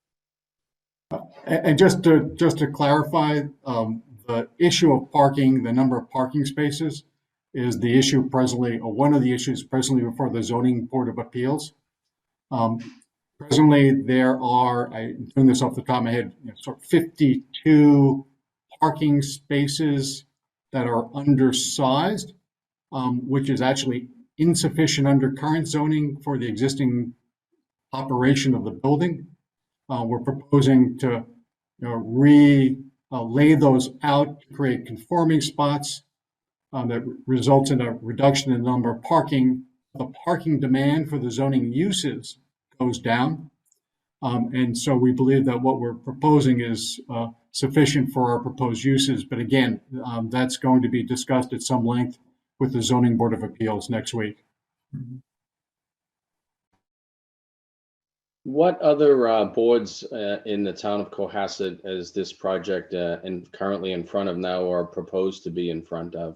And just to clarify, the issue of parking, the number of parking spaces, is the issue presently, or one of the issues presently before the Zoning Board of Appeals. Presently, there are, I'm doing this off the top of my head, sort of 52 parking spaces that are undersized, which is actually insufficient under current zoning for the existing operation of the building. We're proposing to lay those out to create conforming spots that results in a reduction in the number of parking. The parking demand for the zoning uses goes down. And so we believe that what we're proposing is sufficient for our proposed uses. But again, that's going to be discussed at some length with the Zoning Board of Appeals next week. What other boards in the town of Cohasset is this project and currently in front of now or proposed to be in front of?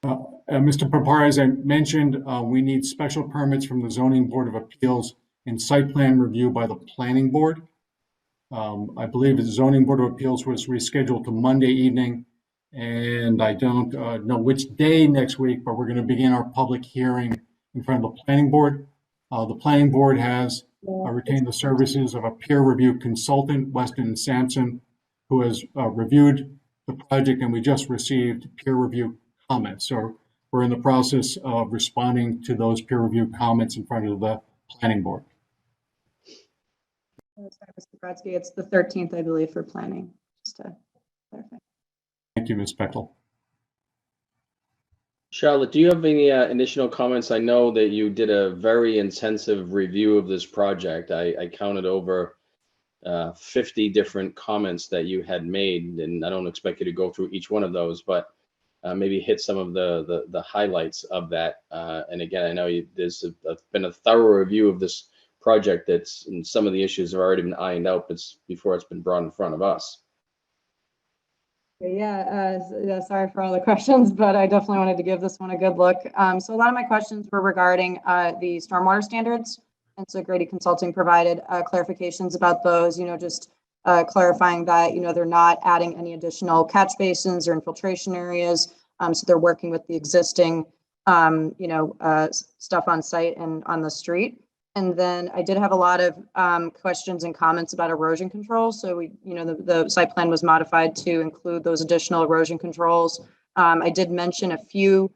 Mr. Papari, as I mentioned, we need special permits from the Zoning Board of Appeals and site plan review by the Planning Board. I believe the Zoning Board of Appeals was rescheduled to Monday evening, and I don't know which day next week, but we're going to begin our public hearing in front of the Planning Board. The Planning Board has retained the services of a peer review consultant, Weston & Sampson, who has reviewed the project, and we just received peer review comments. So we're in the process of responding to those peer review comments in front of the Planning Board. Mr. Brodsky, it's the 13th, I believe, for planning, just to clarify. Thank you, Ms. Bechtel. Charlotte, do you have any additional comments? I know that you did a very intensive review of this project. I counted over 50 different comments that you had made, and I don't expect you to go through each one of those, but maybe hit some of the highlights of that. And again, I know there's been a thorough review of this project and some of the issues have already been ironed out before it's been brought in front of us. Yeah, sorry for all the questions, but I definitely wanted to give this one a good look. So a lot of my questions were regarding the stormwater standards. And so Grady Consulting provided clarifications about those, just clarifying that, they're not adding any additional catch basins or infiltration areas. So they're working with the existing, stuff on site and on the street. And then I did have a lot of questions and comments about erosion control. So the site plan was modified to include those additional erosion controls. I did mention a few,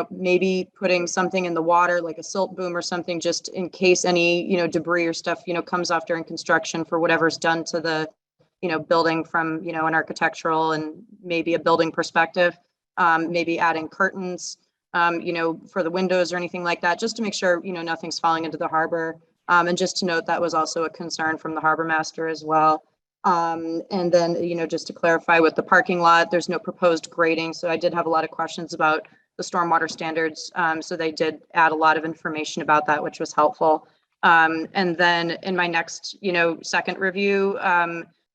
maybe putting something in the water like a silt boom or something, just in case any, debris or stuff, comes off during construction for whatever's done to the, building from, an architectural and maybe a building perspective, maybe adding curtains, for the windows or anything like that, just to make sure, nothing's falling into the harbor. And just to note, that was also a concern from the harbor master as well. And then, just to clarify with the parking lot, there's no proposed grading. So I did have a lot of questions about the stormwater standards. So they did add a lot of information about that, which was helpful. And then in my next, second review,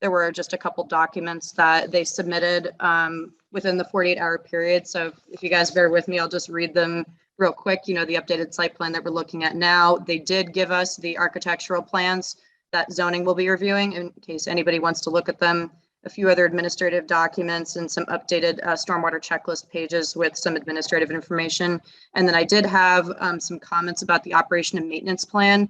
there were just a couple documents that they submitted within the 48-hour period. So if you guys bear with me, I'll just read them real quick. The updated site plan that we're looking at now, they did give us the architectural plans that zoning will be reviewing in case anybody wants to look at them, a few other administrative documents and some updated stormwater checklist pages with some administrative information. And then I did have some comments about the operation and maintenance plan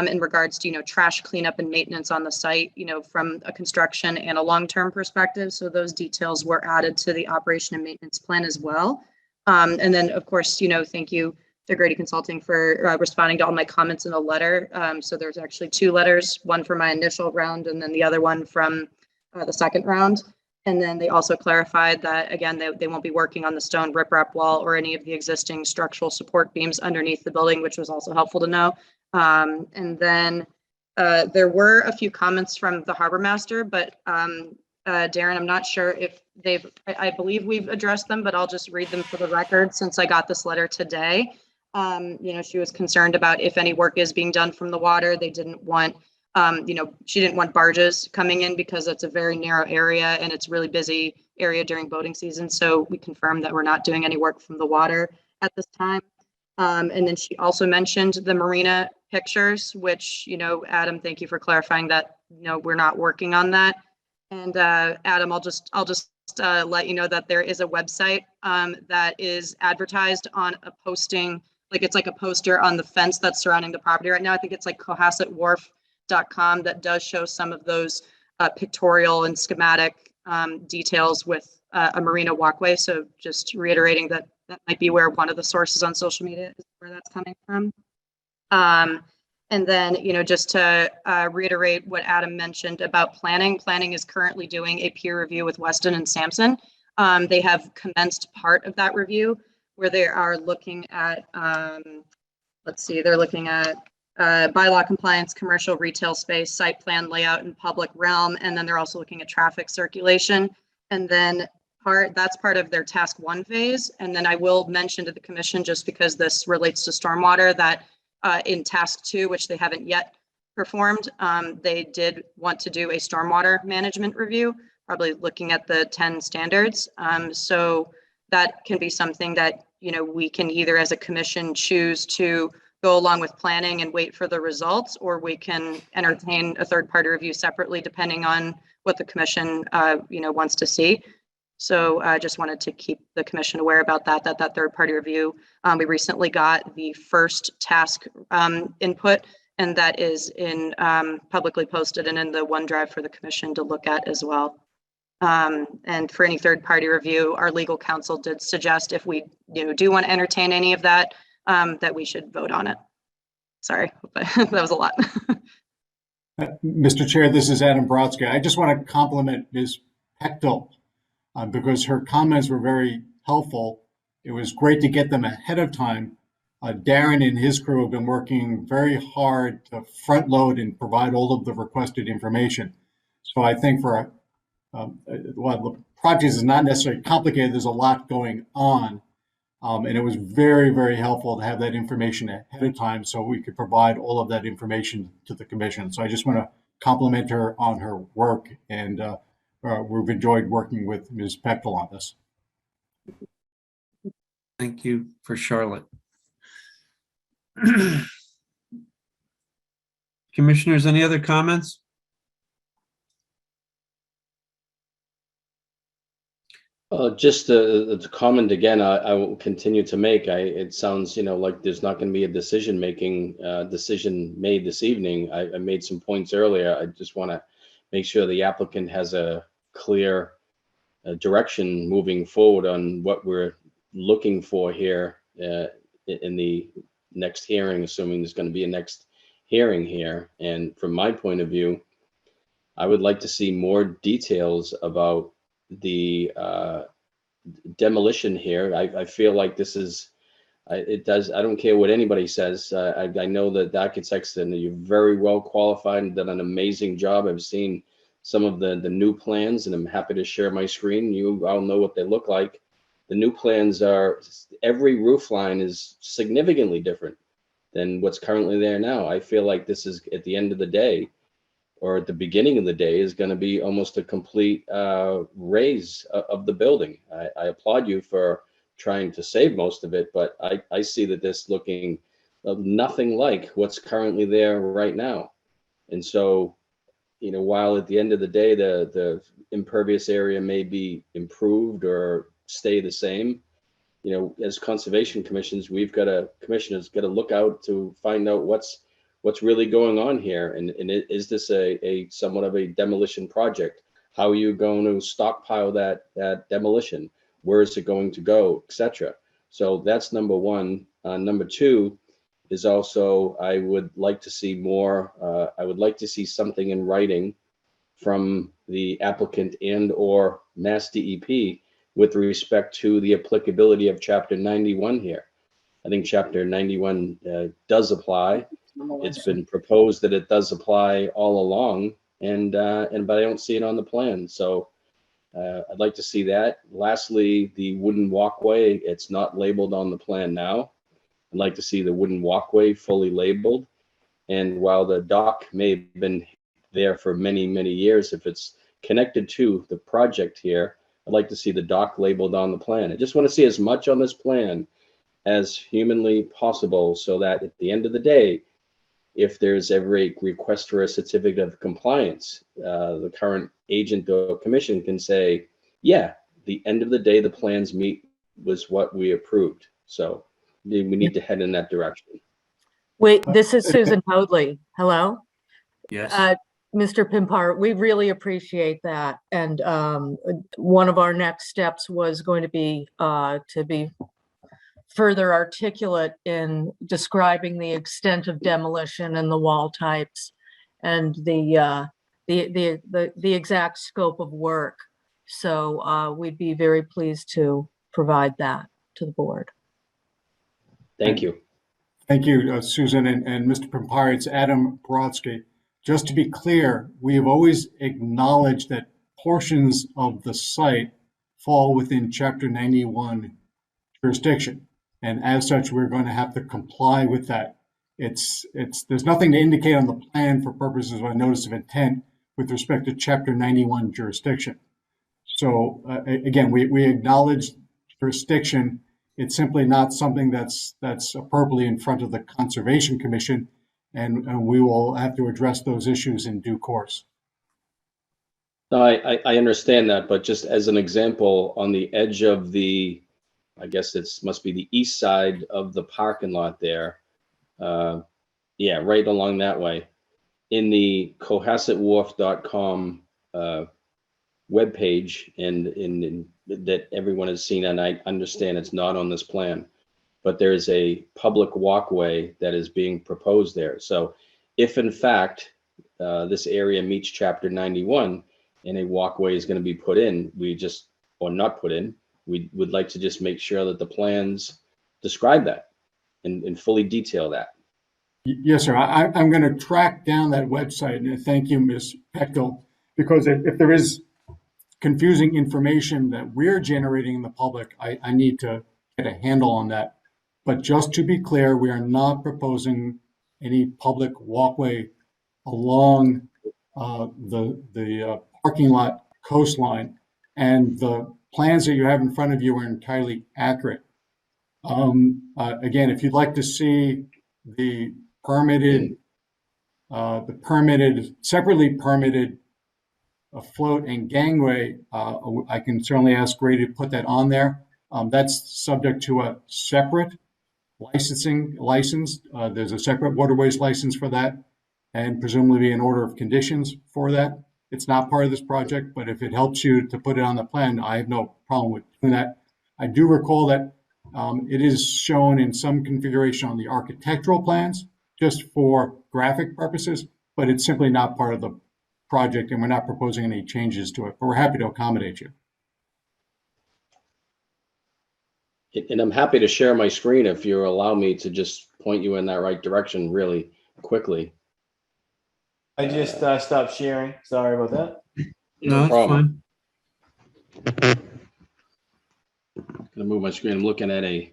in regards to, trash cleanup and maintenance on the site, from a construction and a long-term perspective. So those details were added to the operation and maintenance plan as well. And then, of course, thank you to Grady Consulting for responding to all my comments in a letter. So there's actually 2 letters, one for my initial round and then the other one from the second round. And then they also clarified that, again, they won't be working on the stone riprap wall or any of the existing structural support beams underneath the building, which was also helpful to know. And then there were a few comments from the harbor master, but Darren, I'm not sure if I believe we've addressed them, but I'll just read them for the record since I got this letter today. She was concerned about if any work is being done from the water. They didn't want, she didn't want barges coming in because it's a very narrow area and it's really busy area during boating season. So we confirmed that we're not doing any work from the water at this time. And then she also mentioned the marina pictures, which, Adam, thank you for clarifying that, we're not working on that. And Adam, I'll just let you know that there is a website that is advertised on a posting, like it's like a poster on the fence that's surrounding the property right now. I think it's like CohassetWharf.com that does show some of those pictorial and schematic details with a marina walkway. So just reiterating that might be where one of the sources on social media is where that's coming from. And then, just to reiterate what Adam mentioned about planning. Planning is currently doing a peer review with Weston and Sampson. They have commenced part of that review where they are looking at, they're looking at bylaw compliance, commercial retail space, site plan layout and public realm. And then they're also looking at traffic circulation. And then that's part of their task 1 phase. And then I will mention to the commission, just because this relates to stormwater, that in task 2, which they haven't yet performed, they did want to do a stormwater management review, probably looking at the 10 standards. So that can be something that, we can either as a commission choose to go along with planning and wait for the results, or we can entertain a third-party review separately, depending on what the commission, wants to see. So I just wanted to keep the commission aware about that third-party review. We recently got the first task input, and that is in publicly posted and in the OneDrive for the commission to look at as well. And for any third-party review, our legal counsel did suggest if we do want to entertain any of that, that we should vote on it. Sorry, but that was a lot. Mr. Chair, this is Adam Brodsky. I just want to compliment Ms. Pechtel because her comments were very helpful. It was great to get them ahead of time. Darren and his crew have been working very hard to front load and provide all of the requested information. So I think for well, the project is not necessarily complicated. There's a lot going on. And it was very, very helpful to have that information ahead of time so we could provide all of that information to the commission. So I just want to compliment her on her work, and we've enjoyed working with Ms. Pechtel on this. Thank you for Charlotte. Commissioners, any other comments? Just a comment again, I will continue to make. It sounds, like there's not going to be a decision made this evening. I made some points earlier. I just want to make sure the applicant has a clear direction moving forward on what we're looking for here in the next hearing, assuming there's going to be a next hearing here. And from my point of view, I would like to see more details about the demolition here. I feel like this is, I don't care what anybody says. I know that the architects, and you're very well qualified and done an amazing job. I've seen some of the new plans, and I'm happy to share my screen. You all know what they look like. The new plans are, every roof line is significantly different than what's currently there now. I feel like this is, at the end of the day, or at the beginning of the day, is going to be almost a complete raise of the building. I applaud you for trying to save most of it, but I see that this looking nothing like what's currently there right now. And so, while at the end of the day, the impervious area may be improved or stay the same, as conservation commissioners, commissioners got to look out to find out what's really going on here, and is this a somewhat of a demolition project? How are you going to stockpile that demolition? Where is it going to go, etc.? So that's number one. Number two is also, I would like to see more. I would like to see something in writing from the applicant and or Mass DEP with respect to the applicability of Chapter 91 here. I think Chapter 91 does apply. It's been proposed that it does apply all along, but I don't see it on the plan. So I'd like to see that. Lastly, the wooden walkway, it's not labeled on the plan now. I'd like to see the wooden walkway fully labeled. And while the dock may have been there for many, many years, if it's connected to the project here, I'd like to see the dock labeled on the plan. I just want to see as much on this plan as humanly possible, so that at the end of the day, if there's ever a request for a certificate of compliance, the current agent or commission can say, yeah, the end of the day, the plans was what we approved. So we need to head in that direction. Wait, this is Susan Hoadley. Hello? Yes. Mr. Pimpar, we really appreciate that. And one of our next steps was going to be further articulate in describing the extent of demolition and the wall types and the exact scope of work. So we'd be very pleased to provide that to the board. Thank you. Thank you, Susan and Mr. Pimpar. It's Adam Brodsky. Just to be clear, we have always acknowledged that portions of the site fall within Chapter 91 jurisdiction. And as such, we're going to have to comply with that. There's nothing to indicate on the plan for purposes of a notice of intent with respect to Chapter 91 jurisdiction. So again, we acknowledge jurisdiction. It's simply not something that's appropriately in front of the Conservation Commission, and we will have to address those issues in due course. No, I understand that, but just as an example, on the edge of the, I guess must be the east side of the parking lot there. Yeah, right along that way. In the CohassetWharf.com webpage, and that everyone has seen, and I understand it's not on this plan, but there's a public walkway that is being proposed there. So if in fact this area meets Chapter 91 and a walkway is going to be put in, or not put in, we would like to just make sure that the plans describe that and fully detail that. Yes, sir. I'm going to track down that website, and thank you, Ms. Pechtel, because if there is confusing information that we're generating in the public, I need to get a handle on that. But just to be clear, we are not proposing any public walkway along the parking lot coastline. And the plans that you have in front of you are entirely accurate. Again, if you'd like to see the separately permitted float and gangway, I can certainly ask Grady to put that on there. That's subject to a separate license. There's a separate waterways license for that, and presumably an order of conditions for that. It's not part of this project, but if it helps you to put it on the plan, I have no problem with doing that. I do recall that it is shown in some configuration on the architectural plans, just for graphic purposes, but it's simply not part of the project, and we're not proposing any changes to it, but we're happy to accommodate you. And I'm happy to share my screen if you allow me to just point you in that right direction really quickly. I just stopped sharing. Sorry about that. No, it's fine. Gonna move my screen. I'm looking at a.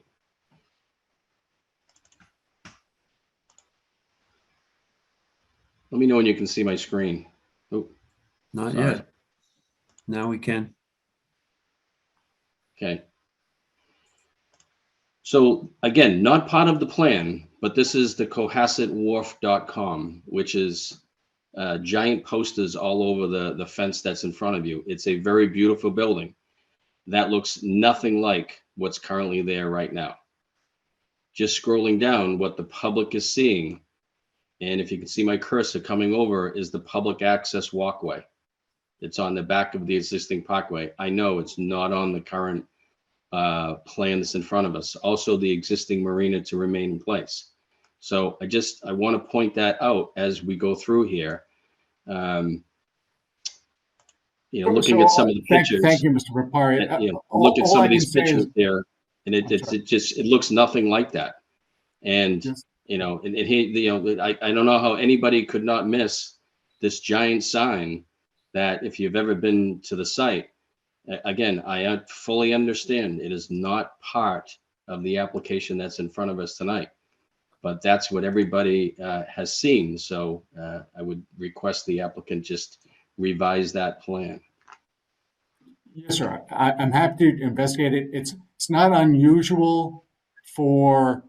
Let me know when you can see my screen. Oh, Not sorry. yet. Now we can. Okay. So again, not part of the plan, but this is the CohassetWharf.com, which is giant posters all over the fence that's in front of you. It's a very beautiful building that looks nothing like what's currently there right now. Just scrolling down, what the public is seeing, and if you can see my cursor coming over, is the public access walkway. It's on the back of the existing parkway. I know it's not on the current plan that's in front of us. Also, the existing marina to remain in place. So I want to point that out as we go through here. Looking at some of the pictures. Thank you, Mr. Rapari. Look at some of these pictures there, and it looks nothing like that. And I don't know how anybody could not miss this giant sign that, if you've ever been to the site, again, I fully understand it is not part of the application that's in front of us tonight, but that's what everybody has seen. So I would request the applicant just revise that plan. Yes, sir. I'm happy to investigate it. It's not unusual for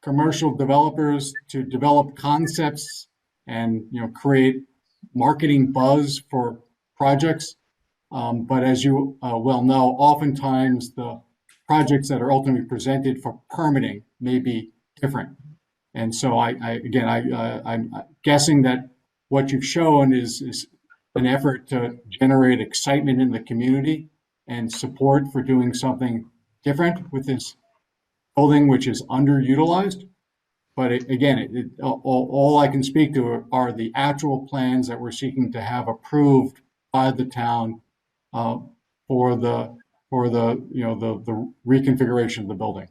commercial developers to develop concepts and create marketing buzz for projects. But as you well know, oftentimes the projects that are ultimately presented for permitting may be different. And so I'm guessing that what you've shown is an effort to generate excitement in the community and support for doing something different with this building, which is underutilized. But all I can speak to are the actual plans that we're seeking to have approved by the town for the reconfiguration of the building.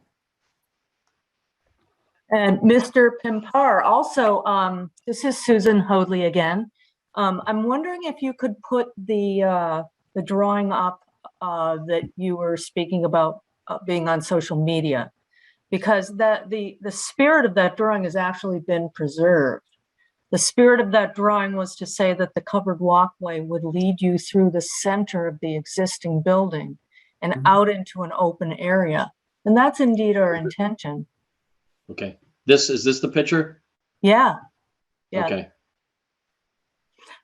And Mr. Pimpar, also, this is Susan Hoadley again. I'm wondering if you could put the drawing up that you were speaking about being on social media, because the spirit of that drawing has actually been preserved. The spirit of that drawing was to say that the covered walkway would lead you through the center of the existing building and out into an open area. And that's indeed our intention. Okay. Is this the picture? Yeah. Yeah. Okay.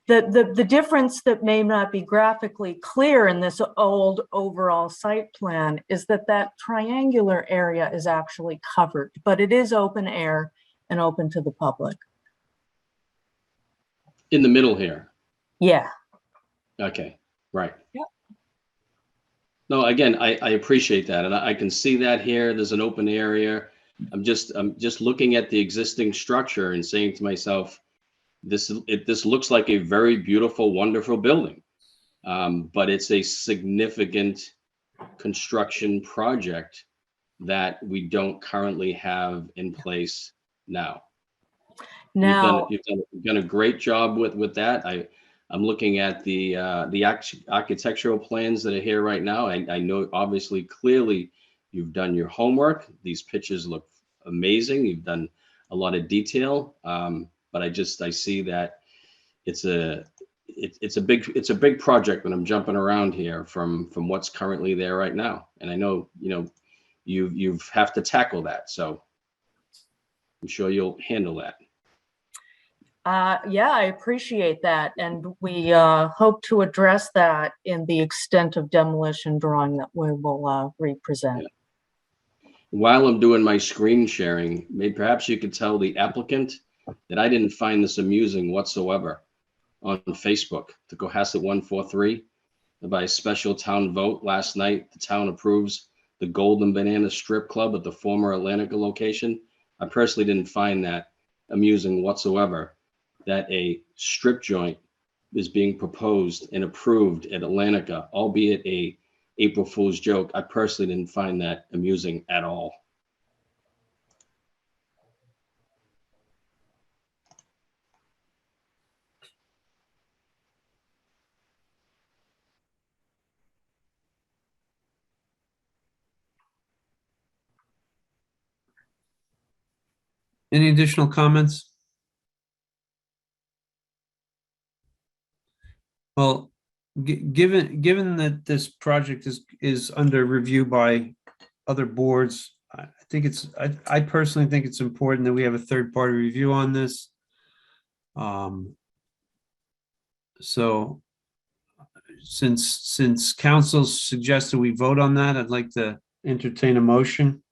The difference that may not be graphically clear in this old overall site plan is that triangular area is actually covered, but it is open air and open to the public. In the middle here. Yeah. Okay. Right. Yep. No, again, I appreciate that. And I can see that here. There's an open area. I'm just looking at the existing structure and saying to myself, this looks like a very beautiful, wonderful building. But it's a significant construction project that we don't currently have in place now. Now, You've done a great job with that. I'm looking at the architectural plans that are here right now. I know obviously clearly you've done your homework. These pictures look amazing. You've done a lot of detail. But I see that it's a big project when I'm jumping around here from what's currently there right now. And I know, you have to tackle that. So I'm sure you'll handle that. Yeah, I appreciate that. And we hope to address that in the extent of demolition drawing that we will represent. Yeah. While I'm doing my screen sharing, maybe perhaps you could tell the applicant that I didn't find this amusing whatsoever on Facebook. The Cohasset 143, by a special town vote last night, the town approves the Golden Banana Strip Club at the former Atlantica location. I personally didn't find that amusing whatsoever, that a strip joint is being proposed and approved at Atlantica, albeit a April Fool's joke. I personally didn't find that amusing at all. Any additional comments? Well, given that this project is under review by other boards, I personally think it's important that we have a third-party review on this. So since council suggested we vote on that, I'd like to entertain a motion.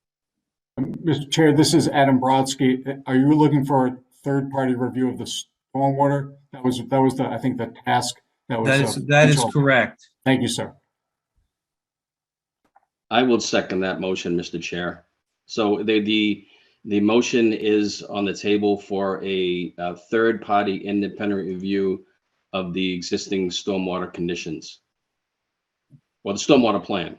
Mr. Chair, this is Adam Brodsky. Are you looking for a third-party review of the stormwater? That was I think the task that was. That is correct. Thank you, sir. I will second that motion, Mr. Chair. So the motion is on the table for a third-party independent review of the existing stormwater conditions, or the stormwater plan.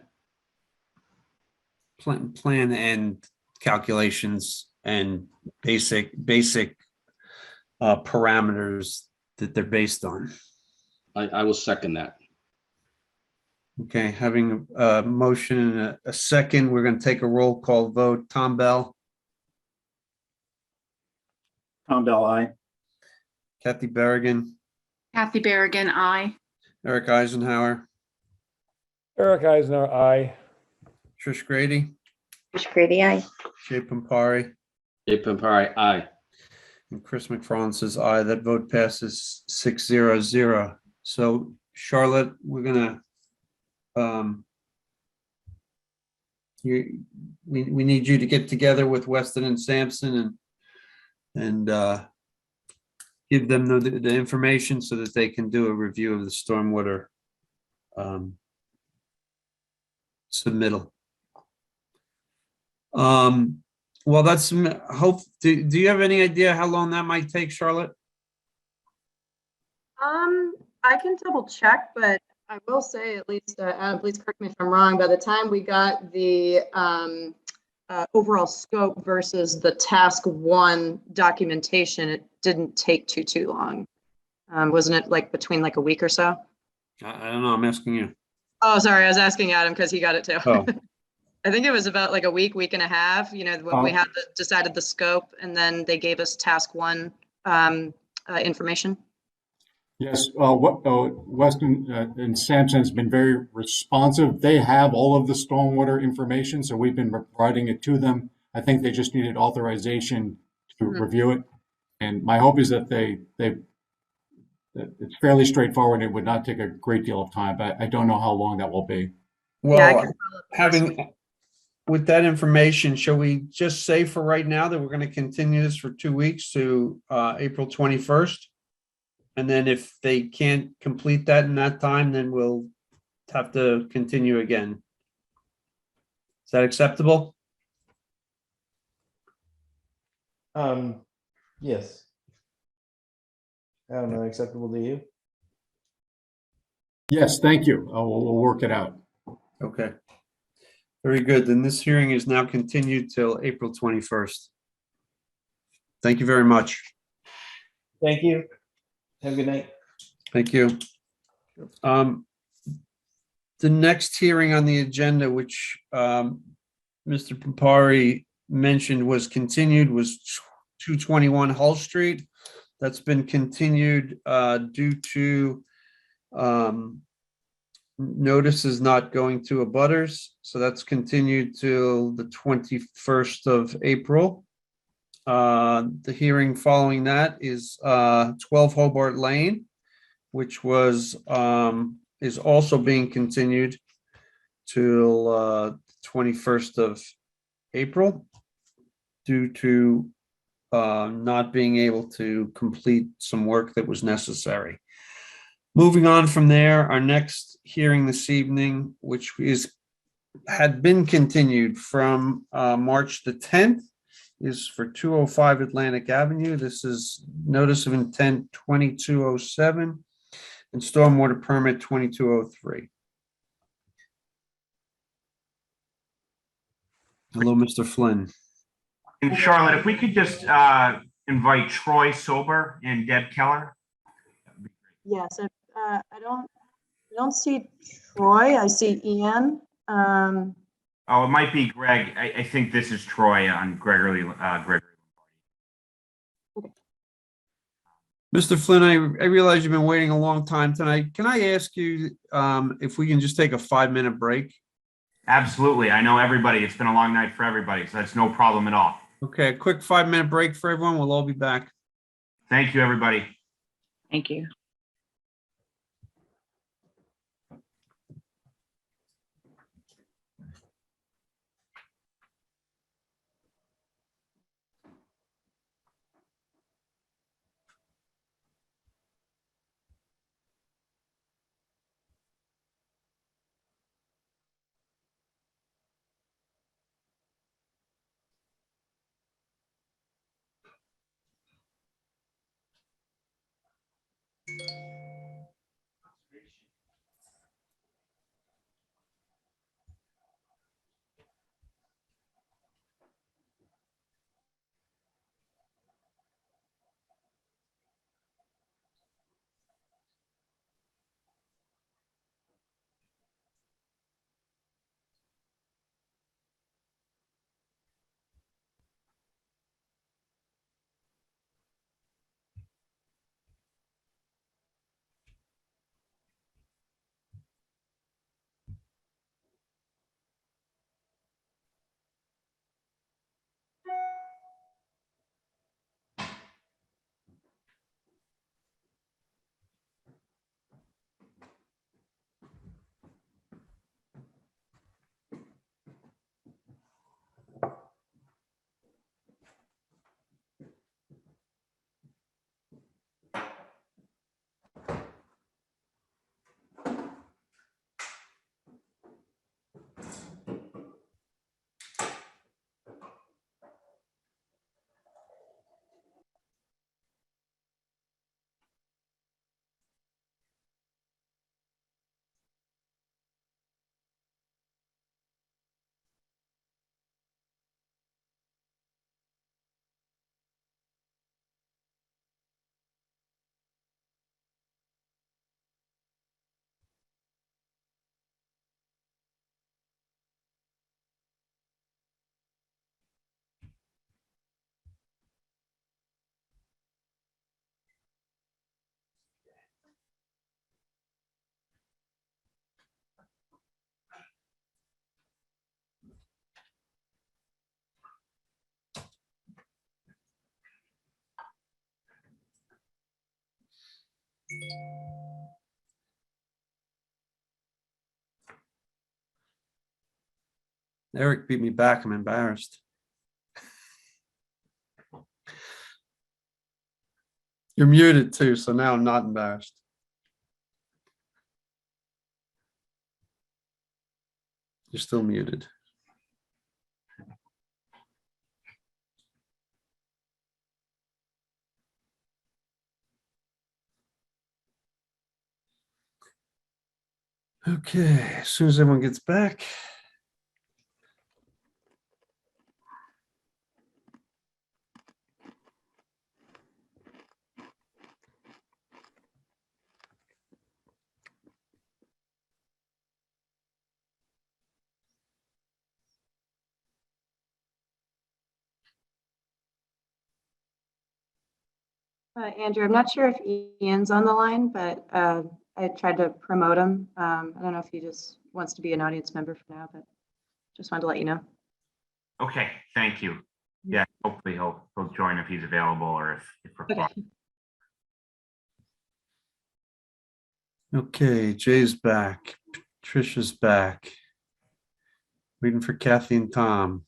Plan and calculations and basic parameters that they're based on. I will second that. Okay, having a motion and a second, we're going to take a roll call vote. Tom Bell, Tom Bell, aye. Kathy Berrigan, Kathy Berrigan, aye. Eric Eisenhower, Eric Eisner, aye. Trish Grady, Trish Grady, aye. Jay Pampari, Jay Pampari, aye. and Chris McFarland says aye. That vote passes 6-0-0. So Charlotte, we're gonna we need you to get together with Weston and Sampson and give them the information so that they can do a review of the stormwater submittal. Well, that's hope. Do you have any idea how long that might take, Charlotte? I can double check, but I will say, at least, Adam, please correct me if I'm wrong, by the time we got the overall scope versus the task one documentation, it didn't take too long. Wasn't it like between like a week or so? I don't know. I'm asking you. Oh, sorry. I was asking Adam because he got it too. Oh. I think it was about like a week and a half, when we had decided the scope, and then they gave us task one information. Yes, Weston and Sampson has been very responsive. They have all of the stormwater information, so we've been providing it to them. I think they just needed authorization to review it. And my hope is that that it's fairly straightforward. It would not take a great deal of time, but I don't know how long that will be. Well, with that information, shall we just say for right now that we're going to continue this for 2 weeks to April 21st? And then if they can't complete that in that time, then we'll have to continue again. Is that acceptable? Yes. I don't know, acceptable to you? Yes, thank you. We'll work it out. Okay. Very good. Then this hearing is now continued till April 21st. Thank you very much. Thank you. Have a good night. Thank you. The next hearing on the agenda, which Mr. Pampari mentioned was continued, was 221 Hull Street. That's been continued due to notices not going to abutters. So that's continued till the 21st of April. The hearing following that is 12 Hobart Lane, which was is also being continued till 21st of April due to not being able to complete some work that was necessary. Moving on from there, our next hearing this evening, which had been continued from March the 10th, is for 205 Atlantic Avenue. This is notice of intent 2207 and stormwater permit 2203. Hello, Mr. Flynn. And Charlotte, if we could just invite Troy Sober and Deb Keller. Yes, I don't see Troy. I see Ian. Oh, it might be Greg. I think this is Troy on Gregory. Mr. Flynn, I realize you've been waiting a long time tonight. Can I ask you if we can just take a 5-minute break? Absolutely. I know everybody. It's been a long night for everybody, so that's no problem at all. Okay, a quick 5-minute break for everyone. We'll all be back. Thank you, everybody. Thank you. Eric beat me back. I'm embarrassed. You're muted too, so now I'm not embarrassed. You're still muted. Okay, as soon as everyone gets back. Andrew, I'm not sure if Ian's on the line, but I tried to promote him. I don't know if he just wants to be an audience member for now, but just wanted to let you know. Okay, thank you. Yeah, hopefully he'll join if he's available or if required. Okay, Jay's back. Trisha's back. Waiting for Kathy and Tom.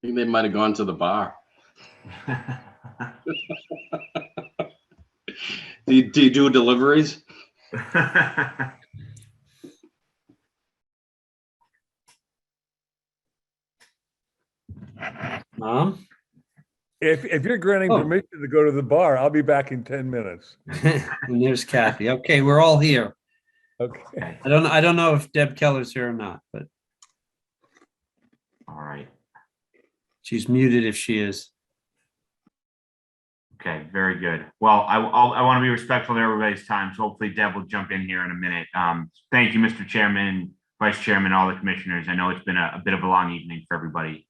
I think they might have gone to the bar. Do you do deliveries? Mom? If you're granting permission to go to the bar, I'll be back in 10 minutes. And there's Kathy. Okay, we're all here. Okay. I don't know if Deb Keller's here or not, but All right. she's muted if she is. Okay, very good. Well, I want to be respectful of everybody's time, so hopefully Deb will jump in here in a minute. Thank you, Mr. Chairman, Vice Chairman, all the commissioners. I know it's been a bit of a long evening for everybody.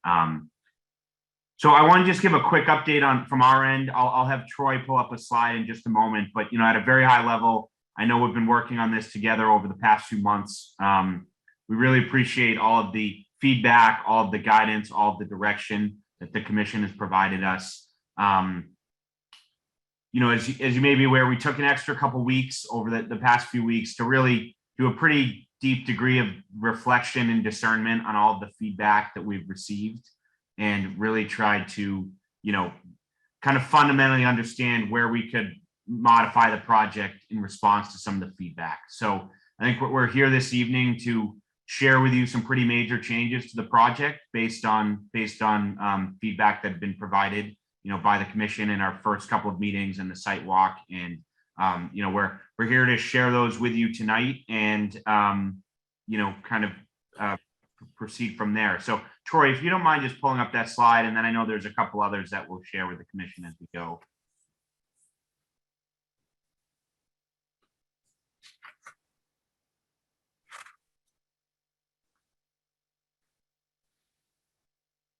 So I want to just give a quick update from our end. I'll have Troy pull up a slide in just a moment, but at a very high level, I know we've been working on this together over the past few months. We really appreciate all of the feedback, all of the guidance, all of the direction that the commission has provided us. As you may be aware, we took an extra couple weeks over the past few weeks to really do a pretty deep degree of reflection and discernment on all of the feedback that we've received, and really tried to, kind of fundamentally understand where we could modify the project in response to some of the feedback. So I think we're here this evening to share with you some pretty major changes to the project based on feedback that had been provided by the commission in our first couple of meetings and the site walk. And, we're here to share those with you tonight and, proceed from there. So Troy, if you don't mind just pulling up that slide, and then I know there's a couple others that we'll share with the commission as we go.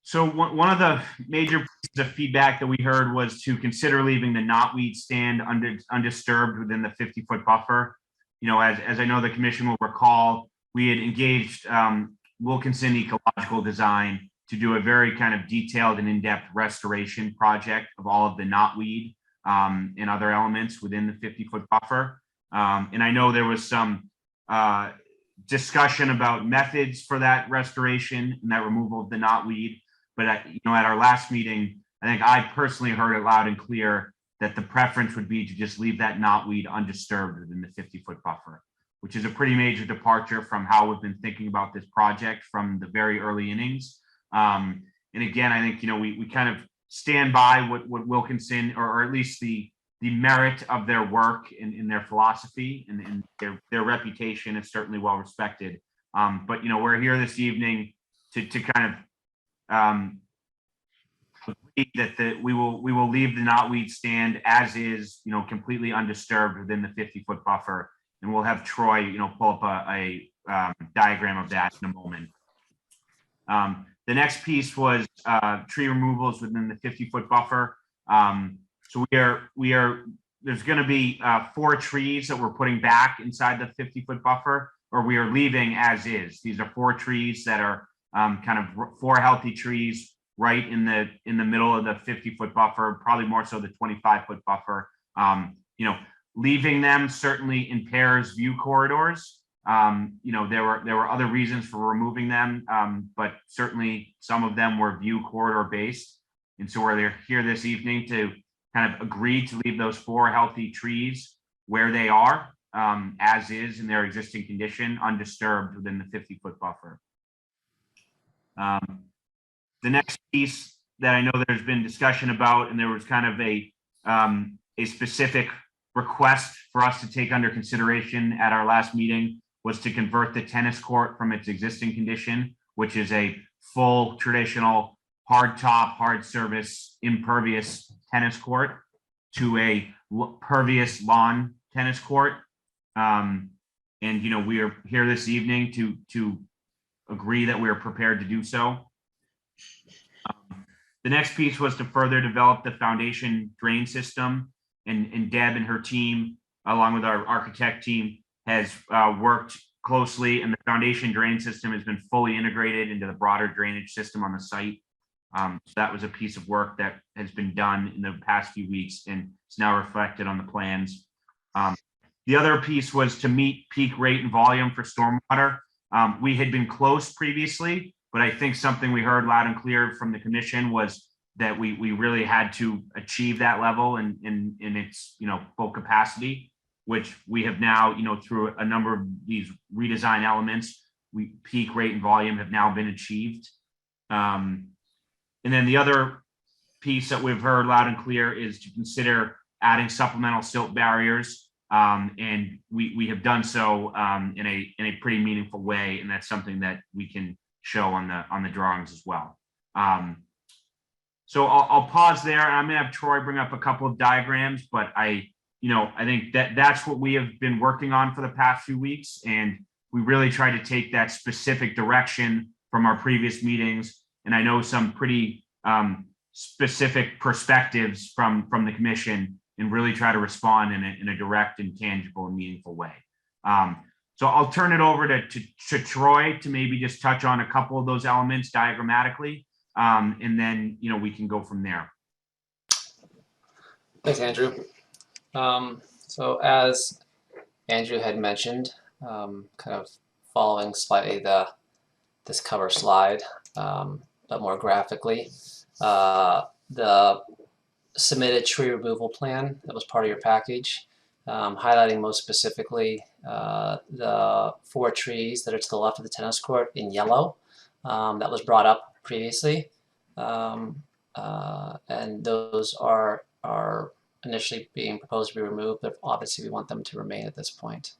So one of the major pieces of feedback that we heard was to consider leaving the knotweed stand undisturbed within the 50-foot buffer. As I know the commission will recall, we had engaged Wilkinson Ecological Design to do a very kind of detailed and in-depth restoration project of all of the knotweed and other elements within the 50-foot buffer. And I know there was some discussion about methods for that restoration and that removal of the knotweed. But at our last meeting, I think I personally heard it loud and clear that the preference would be to just leave that knotweed undisturbed within the 50-foot buffer, which is a pretty major departure from how we've been thinking about this project from the very early innings. And again, I think, we kind of stand by what Wilkinson, or at least the merit of their work in their philosophy and their reputation is certainly well respected. But, we're here this evening to kind of that we will leave the knotweed stand as is, completely undisturbed within the 50-foot buffer, and we'll have Troy, pull up a diagram of that in a moment. The next piece was tree removals within the 50-foot buffer. So there's going to be 4 trees that we're putting back inside the 50-foot buffer, or we are leaving as is. These are 4 trees that are kind of 4 healthy trees right in the middle of the 50-foot buffer, probably more so the 25-foot buffer. Leaving them certainly impairs view corridors. There were other reasons for removing them, but certainly some of them were view corridor based. And so we're here this evening to kind of agree to leave those 4 healthy trees where they are, as is in their existing condition, undisturbed within the 50-foot buffer. The next piece that I know there's been discussion about, and there was kind of a specific request for us to take under consideration at our last meeting, was to convert the tennis court from its existing condition, which is a full traditional hard top, hard service, impervious tennis court, to a pervious lawn tennis court. And, we are here this evening to agree that we are prepared to do so. The next piece was to further develop the foundation drain system, and Deb and her team, along with our architect team, has worked closely, and the foundation drain system has been fully integrated into the broader drainage system on the site. So that was a piece of work that has been done in the past few weeks, and it's now reflected on the plans. The other piece was to meet peak rate and volume for stormwater. We had been close previously, but I think something we heard loud and clear from the commission was that we really had to achieve that level in its full capacity, which we have now, through a number of these redesign elements, peak rate and volume have now been achieved. And then the other piece that we've heard loud and clear is to consider adding supplemental silt barriers. And we have done so in a pretty meaningful way, and that's something that we can show on the drawings as well. So I'll pause there, and I'm gonna have Troy bring up a couple of diagrams, but I think that's what we have been working on for the past few weeks, and we really try to take that specific direction from our previous meetings. And I know some pretty specific perspectives from the commission, and really try to respond in a direct and tangible and meaningful way. So I'll turn it over to Troy to maybe just touch on a couple of those elements diagrammatically, and then we can go from there. Thanks, Andrew. So as Andrew had mentioned, kind of following slightly this cover slide, but more graphically, the submitted tree removal plan that was part of your package, highlighting most specifically the 4 trees that are to the left of the tennis court in yellow, that was brought up previously, and those are initially being proposed to be removed, but obviously we want them to remain at this point.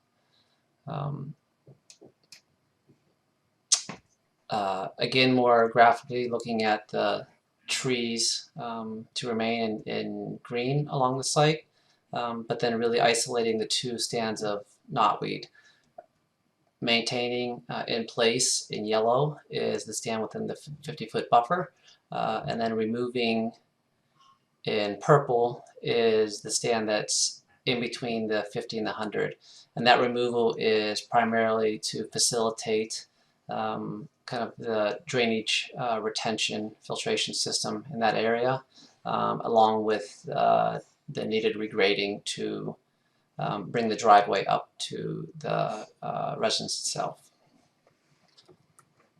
Again, more graphically looking at the trees to remain in green along the site, but then really isolating the 2 stands of knotweed. Maintaining in place in yellow is the stand within the 50-foot buffer, and then removing in purple is the stand that's in between the 50 and the 100. And that removal is primarily to facilitate kind of the drainage retention filtration system in that area, along with the needed regrading to bring the driveway up to the residence itself.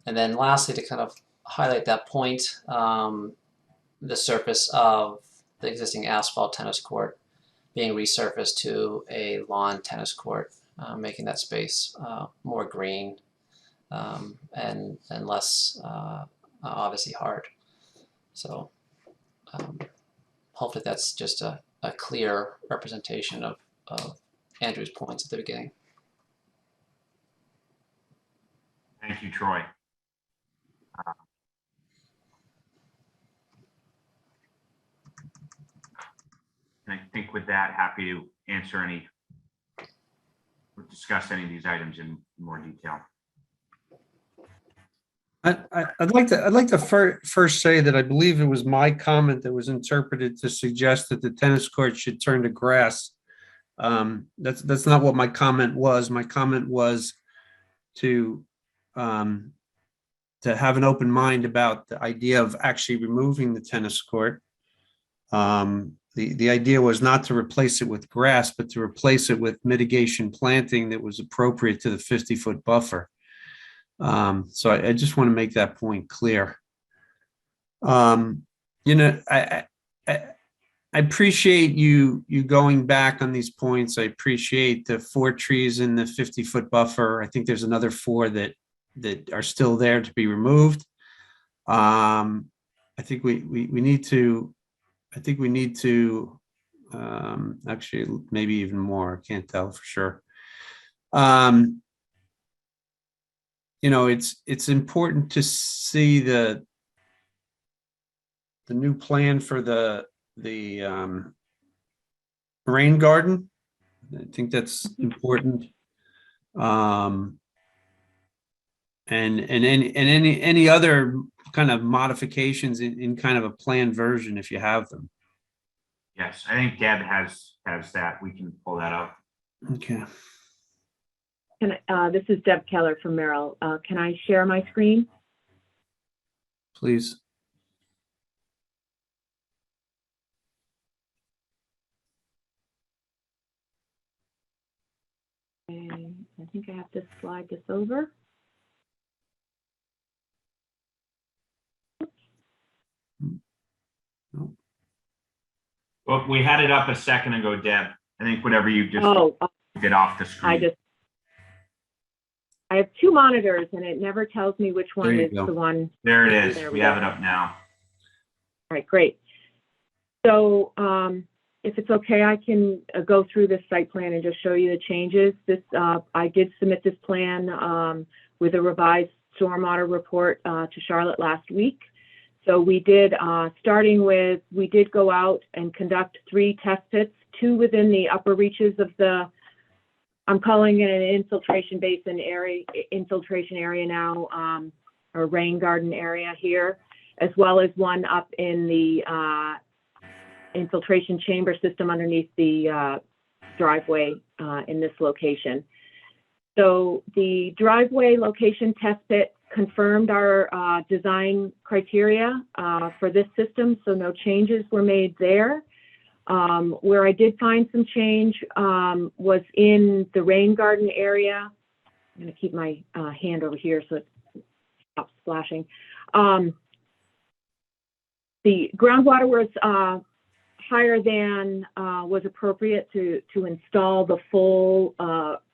And then lastly, to kind of highlight that point, the surface of the existing asphalt tennis court being resurfaced to a lawn tennis court, making that space more green and less obviously hard. So hopefully that's just a clear representation of Andrew's points at the beginning. Thank you, Troy. And I think with that, happy to answer any or discuss any of these items in more detail. I'd like to first say that I believe it was my comment that was interpreted to suggest that the tennis court should turn to grass. That's not what my comment was. My comment was to have an open mind about the idea of actually removing the tennis court. The idea was not to replace it with grass, but to replace it with mitigation planting that was appropriate to the 50-foot buffer. So I just want to make that point clear. I appreciate you going back on these points. I appreciate the 4 trees in the 50-foot buffer. I think there's another 4 that are still there to be removed. I think we need to. I think we need to actually maybe even more. I can't tell for sure. It's important to see the new plan for the rain garden. I think that's important. And any other kind of modifications in kind of a planned version if you have them. Yes, I think Deb has that. We can pull that up. Okay. This is Deb Keller from Merrill. Can I share my screen? Please. And I think I have to slide this over. Well, we had it up a second ago, Deb. I think whatever you just get off the screen. I have two monitors and it never tells me which one There you is go. the one. There it is. There We we have go. it up now. All right, great. So if it's okay, I can go through this site plan and just show you the changes. I did submit this plan with a revised stormwater report to Charlotte last week. So we did, we did go out and conduct 3 test pits, 2 within the upper reaches of I'm calling it an infiltration basin area, now, or rain garden area here, as well as one up in the infiltration chamber system underneath the driveway in this location. So the driveway location test pit confirmed our design criteria for this system, so no changes were made there. Where I did find some change was in the rain garden area. I'm going to keep my hand over here so it stops splashing. The groundwater was higher than was appropriate to install the full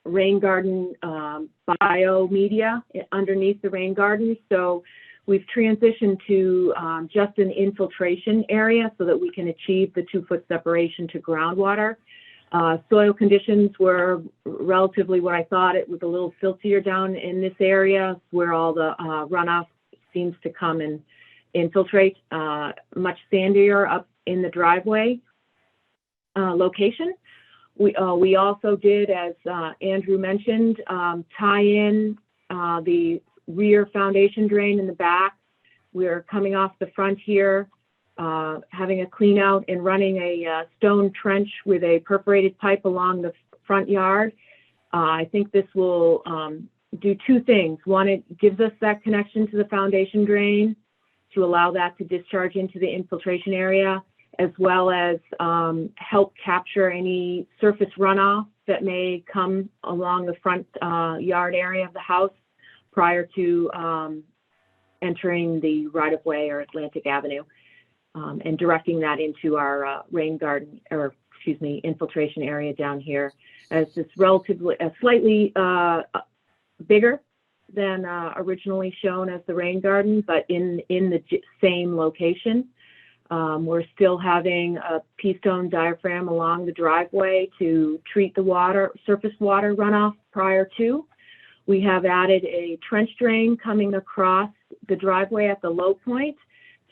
rain garden biomedia underneath the rain garden. So we've transitioned to just an infiltration area so that we can achieve the 2-foot separation to groundwater. Soil conditions were relatively what I thought. It was a little siltier down in this area where all the runoff seems to come and infiltrate, much sandier up in the driveway location. We also did, as Andrew mentioned, tie in the rear foundation drain in the back. We're coming off the front here, having a clean out and running a stone trench with a perforated pipe along the front yard. I think this will do 2 things. One, it gives us that connection to the foundation drain to allow that to discharge into the infiltration area, as well as help capture any surface runoff that may come along the front yard area of the house prior to entering the right-of-way or Atlantic Avenue, and directing that into our rain garden, or excuse me, infiltration area down here. As it's relatively, slightly bigger than originally shown as the rain garden, but in the same location. We're still having a pea-stone diaphragm along the driveway to treat the surface water runoff prior to. We have added a trench drain coming across the driveway at the low point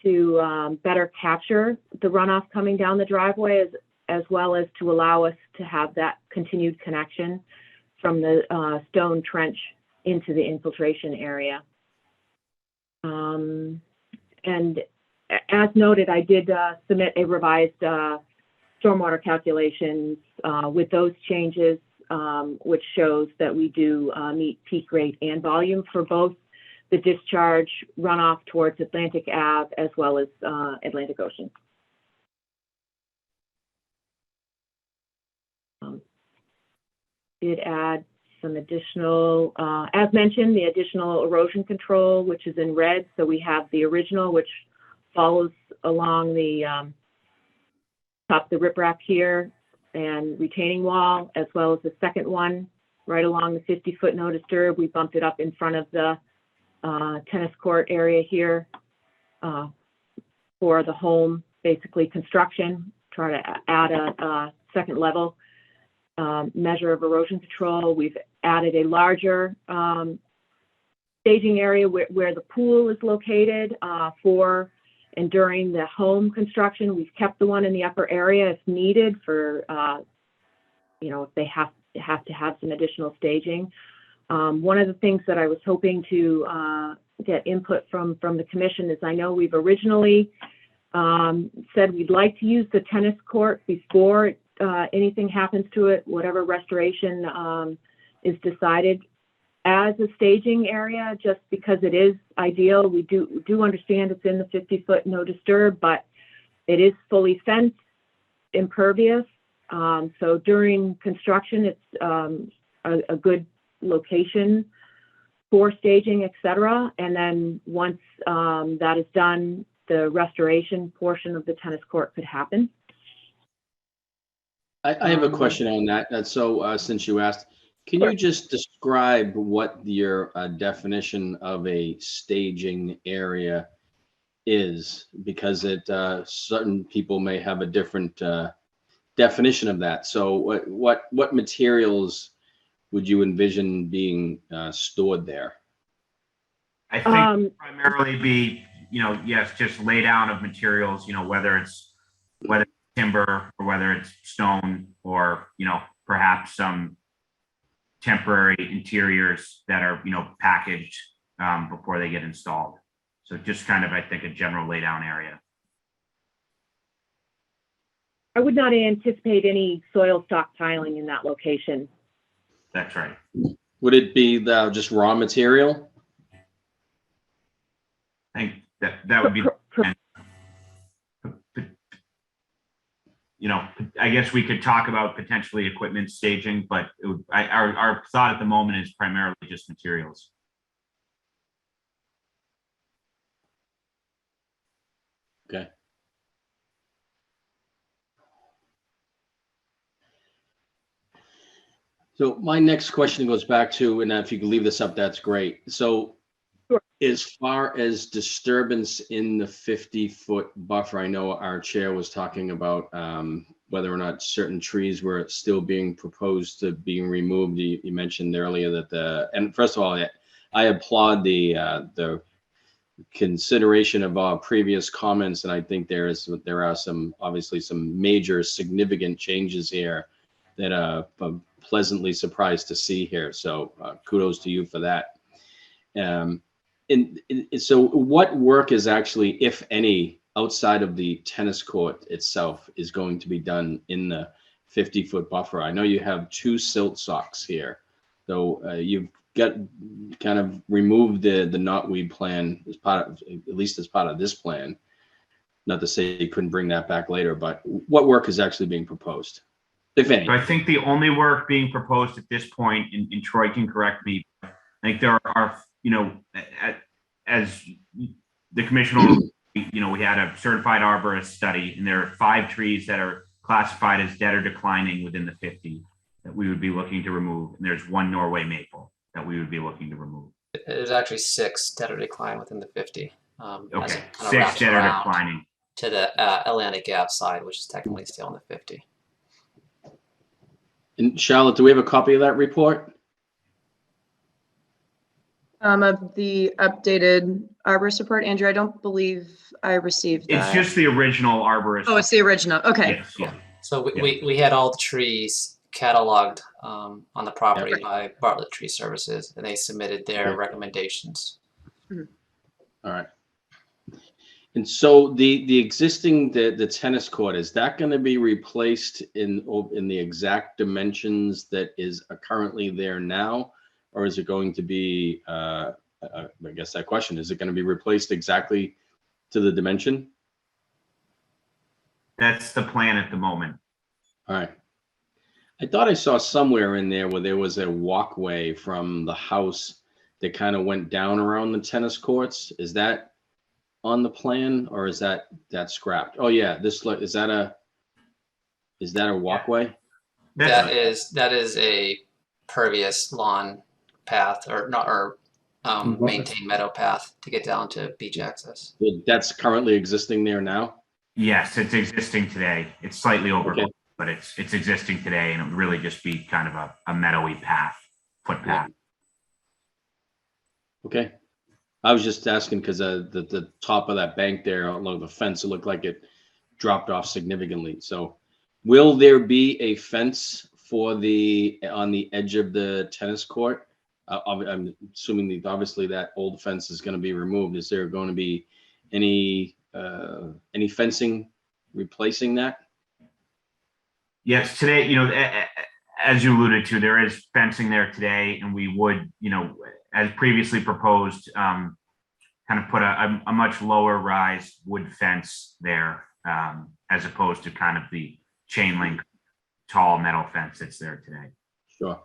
to better capture the runoff coming down the driveway, as well as to allow us to have that continued connection from the stone trench into the infiltration area. And as noted, I did submit a revised stormwater calculations with those changes, which shows that we do meet peak rate and volume for both the discharge runoff towards Atlantic Ave as well as Atlantic Ocean. Did add some additional, as mentioned, the additional erosion control, which is in red. So we have the original, which follows along the top of the riprap here and retaining wall, as well as the second one right along the 50-foot no disturb. We bumped it up in front of the tennis court area here for the home, basically construction, try to add a second level measure of erosion control. We've added a larger staging area where the pool is located for and during the home construction. We've kept the one in the upper area if needed for, if they have to have some additional staging. One of the things that I was hoping to get input from the commission is I know we've originally said we'd like to use the tennis court before anything happens to it, whatever restoration is decided as a staging area, just because it is ideal. We do understand it's in the 50-foot no disturb, but it is fully fenced, impervious. So during construction, it's a good location for staging, et cetera. And then once that is done, the restoration portion of the tennis court could happen. I have a question on that. So since you asked, can you just describe what your definition of a staging area is? Because certain people may have a different definition of that. So what materials would you envision being stored there? I think primarily be, yes, just lay down of materials, whether it's timber or whether it's stone or, perhaps some temporary interiors that are, packaged before they get installed. So just kind of, I think, a general lay down area. I would not anticipate any soil stockpiling in that location. That's right. Would it be just raw material? I think that would be, I guess we could talk about potentially equipment staging, but our thought at the moment is primarily just materials. Okay. So my next question goes back to, and if you could leave this up, that's great. So as far as disturbance in the 50-foot buffer, I know our chair was talking about whether or not certain trees were still being proposed to being removed. You mentioned earlier that and first of all, I applaud the consideration of our previous comments, and I think there are obviously some major significant changes here that I'm pleasantly surprised to see here. So kudos to you for that. And so what work is actually, if any, outside of the tennis court itself is going to be done in the 50-foot buffer? I know you have 2 silt socks here. So you've got kind of removed the knotweed plan as part of, at least as part of this plan. Not to say you couldn't bring that back later, but what work is actually being proposed, if any? So I think the only work being proposed at this point, and Troy can correct me, I think there are, as the commission will, we had a certified arborist study, and there are 5 trees that are classified as dead or declining within the 50 that we would be looking to remove. And there's 1 Norway maple that we would be looking to remove. There's actually 6 dead or decline within the 50. Okay, 6 dead or declining. To the Atlantic Ave side, which is technically still in the 50. And Charlotte, do we have a copy of that report? Of the updated arborist report, Andrew, I don't believe I received that. It's just the original arborist. Oh, it's the original. Okay. Yes, yeah. So we had all the trees cataloged on the property by Bartlett Tree Services, and they submitted their recommendations. All right. And so the existing the tennis court, is that going to be replaced in the exact dimensions that is currently there now, or is it going to be? I guess that question, is it going to be replaced exactly to the dimension? That's the plan at the moment. All right. I thought I saw somewhere in there where there was a walkway from the house that kind of went down around the tennis courts. Is that on the plan, or is that scrapped? Oh yeah, is that a walkway? That is a pervious lawn path, or not, or maintained meadow path to get down to beach access. That's currently existing there now? Yes, it's existing today. It's slightly overgrown, but it's existing today, and it would really just be kind of a meadowy path, footpath. Okay. I was just asking because the top of that bank there along the fence, it looked like it dropped off significantly. So will there be a fence on the edge of the tennis court I'm assuming that obviously that old fence is going to be removed. Is there going to be any fencing replacing that? Yes, today, as you alluded to, there is fencing there today, and we would, as previously proposed, kind of put a much lower rise wood fence there, as opposed to kind of the chain link tall metal fence that's there today. Sure.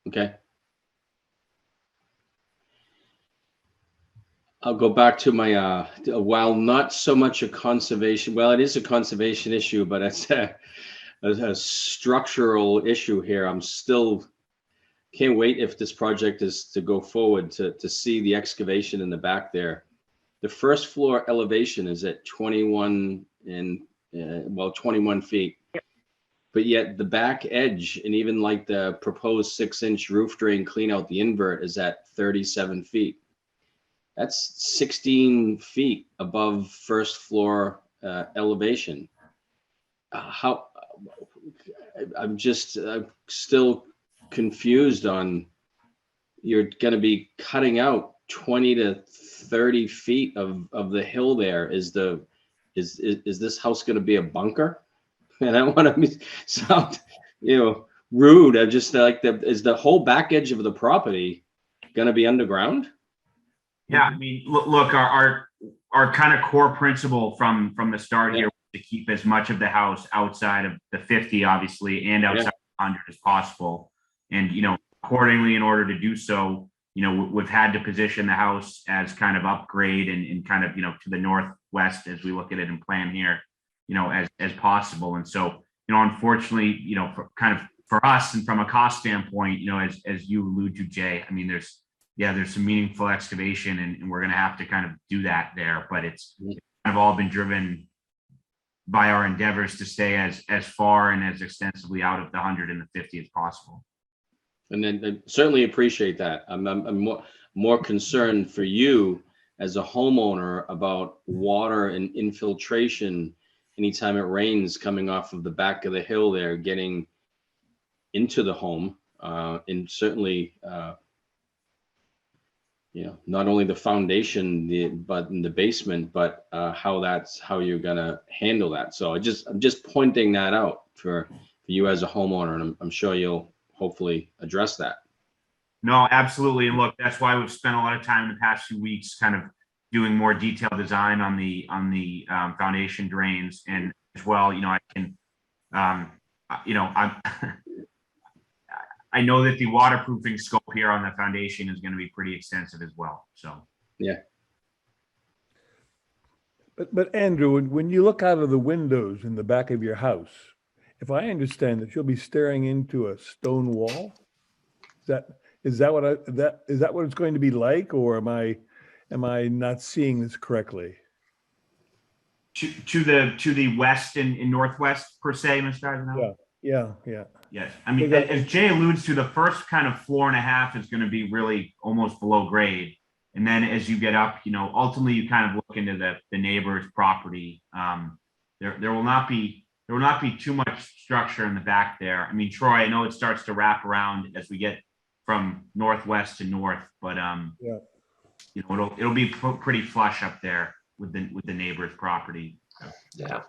Okay. I'll go back to my, while not so much a conservation, well, it is a conservation issue, but it's a structural issue here. I'm still, can't wait if this project is to go forward to see the excavation in the back there. The first floor elevation is at 21 feet. But yet the back edge and even like the proposed 6-inch roof drain clean out the invert is at 37 feet. That's 16 feet above first floor elevation. I'm still confused on, you're going to be cutting out 20 to 30 feet of the hill there. Is this house going to be a bunker? And I don't want to sound, rude. I just like is the whole back edge of the property going to be underground? Yeah, I mean, look, our kind of core principle from the start here was to keep as much of the house outside of the 50, obviously, and outside of the 100 as possible. And, accordingly, in order to do so, we've had to position the house as kind of upgrade and kind of, to the northwest as we look at it and plan here, as possible. And so, unfortunately, for us and from a cost standpoint, as you allude to, Jay, I mean, there's some meaningful excavation and we're going to have to kind of do that there, but it's kind of all been driven by our endeavors to stay as far and as extensively out of the 100 and the 50 as possible. And then I certainly appreciate that. I'm more concerned for you as a homeowner about water and infiltration anytime it rains coming off of the back of the hill there, getting into the home, and certainly, not only the foundation, but in the basement, but how you're gonna handle that. So I'm just pointing that out for you as a homeowner, and I'm sure you'll hopefully address that. No, absolutely. And look, that's why we've spent a lot of time in the past few weeks kind of doing more detailed design on the foundation drains. And as well, I know that the waterproofing scope here on the foundation is going to be pretty extensive as well. So, yeah. But Andrew, when you look out of the windows in the back of your house, if I understand that you'll be staring into a stone wall, is that what it's going to be like, or am I not seeing this correctly? To the west and northwest per se, Mr. Eisenhower? Yeah. Yes. I mean, as Jay alludes to, the first kind of floor and a half is going to be really almost below grade. And then as you get up, ultimately you kind of look into the neighbor's property. There will not be too much structure in the back there. I mean, Troy, I know it starts to wrap around as we get from northwest to north, but it'll be pretty flush up there with the neighbor's property. Yeah.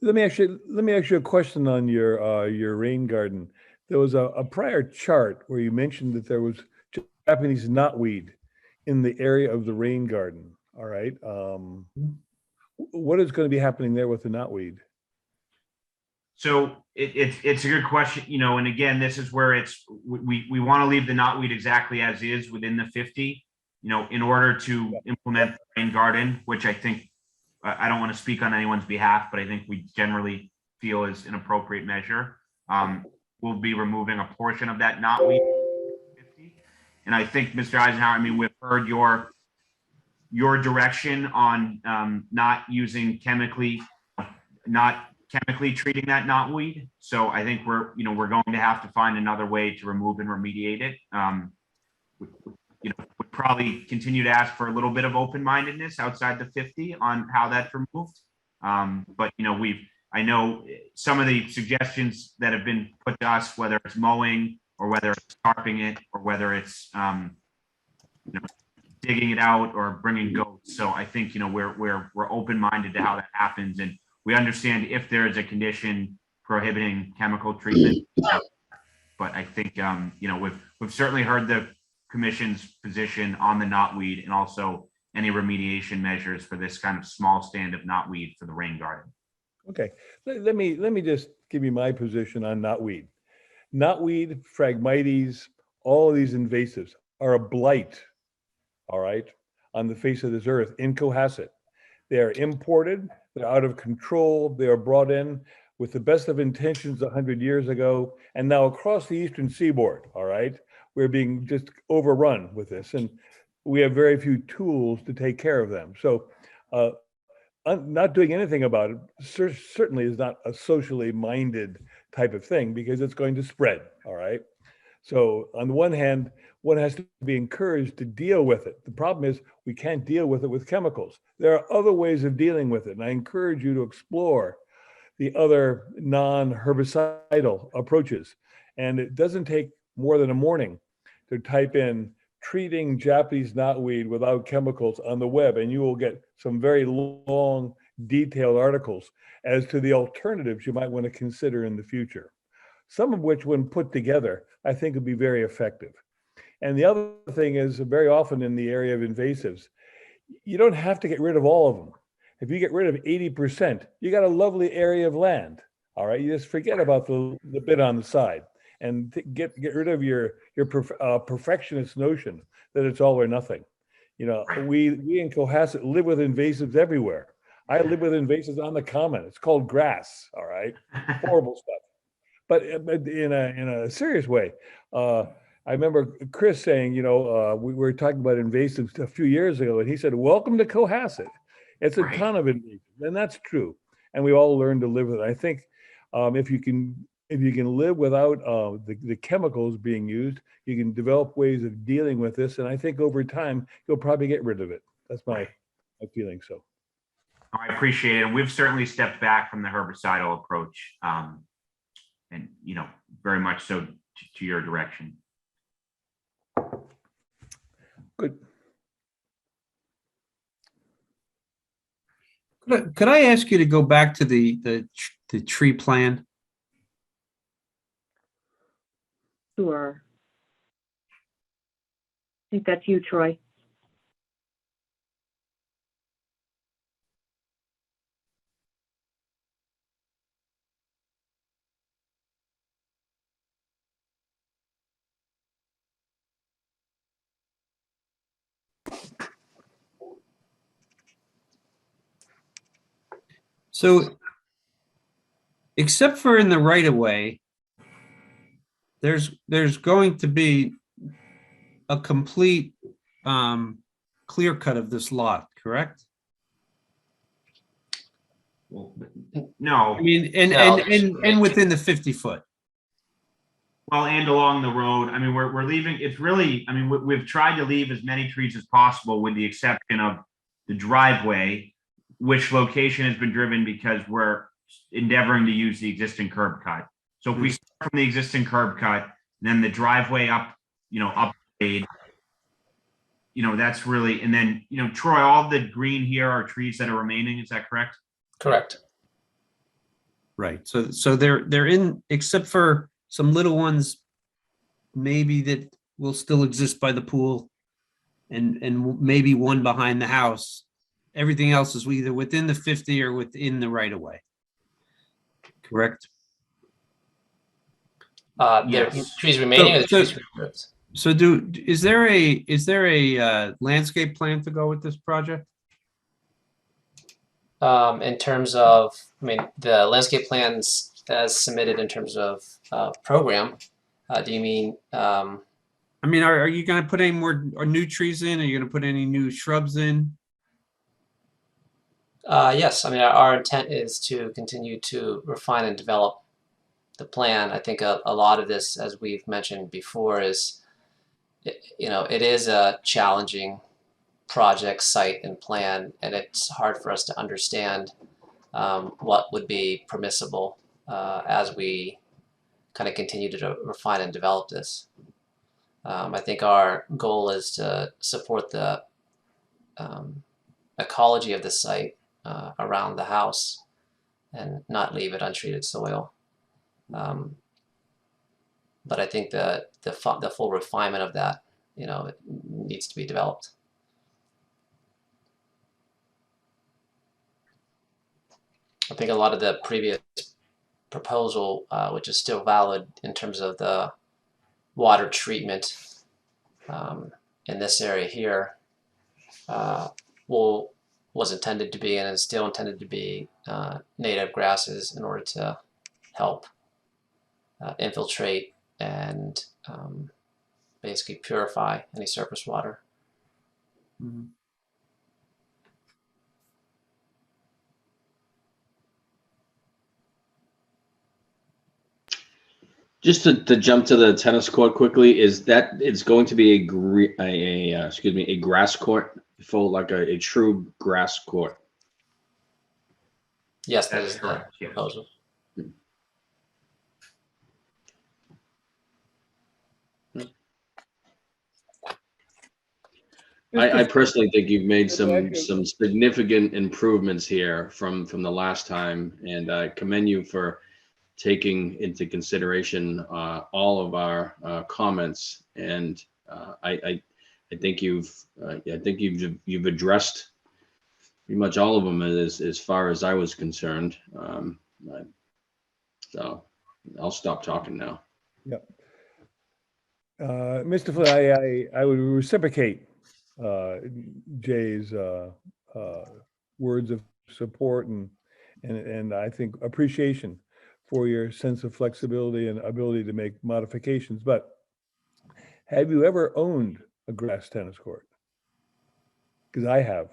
Let me ask you a question on your rain garden. There was a prior chart where you mentioned that there was Japanese knotweed in the area of the rain garden. All right. What is going to be happening there with the knotweed? So it's a good question, and again, this is where we want to leave the knotweed exactly as is within the 50, in order to implement the rain garden, which I think, I don't want to speak on anyone's behalf, but I think we generally feel is an appropriate measure. We'll be removing a portion of that knotweed. And I think, Mr. Eisenhower, I mean, we've heard your direction on not chemically treating that knotweed. So I think we're going to have to find another way to remove and remediate it. Would probably continue to ask for a little bit of open-mindedness outside the 50 on how that's removed. But I know some of the suggestions that have been put to us, whether it's mowing or whether it's tarping it or whether it's digging it out or bringing goats. So I think, we're open-minded to how that happens, and we understand if there is a condition prohibiting chemical treatment. But I think, we've certainly heard the commission's position on the knotweed and also any remediation measures for this kind of small stand of knotweed for the rain garden. Okay, let me just give you my position on knotweed. Knotweed, Phragmites, all of these invasives are a blight, all right, on the face of this earth in Cohasset. They are imported, they're out of control, they are brought in with the best of intentions 100 years ago, and now across the eastern seaboard, all right, we're being just overrun with this, and we have very few tools to take care of them. So not doing anything about it certainly is not a socially minded type of thing, because it's going to spread, all right? So on the one hand, one has to be encouraged to deal with it. The problem is we can't deal with it with chemicals. There are other ways of dealing with it, and I encourage you to explore the other non-herbicidal approaches. And it doesn't take more than a morning to type in treating Japanese knotweed without chemicals on the web, and you will get some very long, detailed articles as to the alternatives you might want to consider in the future. Some of which, when put together, I think would be very effective. And the other thing is, very often in the area of invasives, you don't have to get rid of all of them. If you get rid of 80%, you got a lovely area of land. All right, you just forget about the bit on the side and get rid of your perfectionist notion that it's all or nothing. We in Cohasset live with invasives everywhere. I live with invasives on the common. It's called grass. All right, horrible stuff. But in a serious way, I remember Chris saying, we were talking about invasives a few years ago, and he said, "Welcome to Cohasset." It's a ton of invasives, and that's true. And we all learn to live with it. I think if you can live without the chemicals being used, you can develop ways of dealing with this. And I think over time, you'll probably get rid of it. That's my feeling. So I appreciate it. And we've certainly stepped back from the herbicidal approach, and very much so to your direction. Good. Could I ask you to go back to the tree plan? Sure. I think that's you, Troy. So, except for in the right of way, there's going to be a complete clear cut of this lot, correct? No. I mean, and within the 50 foot. Well, and along the road, I mean, we're leaving, it's really, I mean, we've tried to leave as many trees as possible with the exception of the driveway, which location has been driven because we're endeavoring to use the existing curb cut. So if we start from the existing curb cut, then the driveway up, upgrade, that's really, and then, Troy, all the green here are trees that are remaining, is that correct? Correct. Right. So they're in, except for some little ones, maybe that will still exist by the pool, and maybe one behind the house. Everything else is either within the 50 or within the right of way. Correct? Yes. Trees remaining or the trees removed? So is there a landscape plan to go with this project? In terms of, the landscape plans as submitted in terms of program, do you mean? Are you going to put any more new trees in? Are you going to put any new shrubs in? Yes, our intent is to continue to refine and develop the plan. I think a lot of this, as we've mentioned before, is, it is a challenging project site and plan, and it's hard for us to understand what would be permissible as we kind of continue to refine and develop this. I think our goal is to support the ecology of the site around the house and not leave it untreated soil. But I think the full refinement of that, it needs to be developed. I think a lot of the previous proposal, which is still valid in terms of the water treatment in this area here, was intended to be and is still intended to be native grasses in order to help infiltrate and basically purify any surface water. Mhm. Just to jump to the tennis court quickly, is that it's going to be a grass court, full like a true grass court? Yes, that That's is the correct, yes. proposal. I personally think you've made some significant improvements here from the last time, and I commend you for taking into consideration all of our comments. And I think you've addressed pretty much all of them as far as I was concerned. So I'll stop talking now. Yep. Mr. Flynn, I would reciprocate Jay's words of support and I think appreciation for your sense of flexibility and ability to make modifications. But have you ever owned a grass tennis court? Because I have.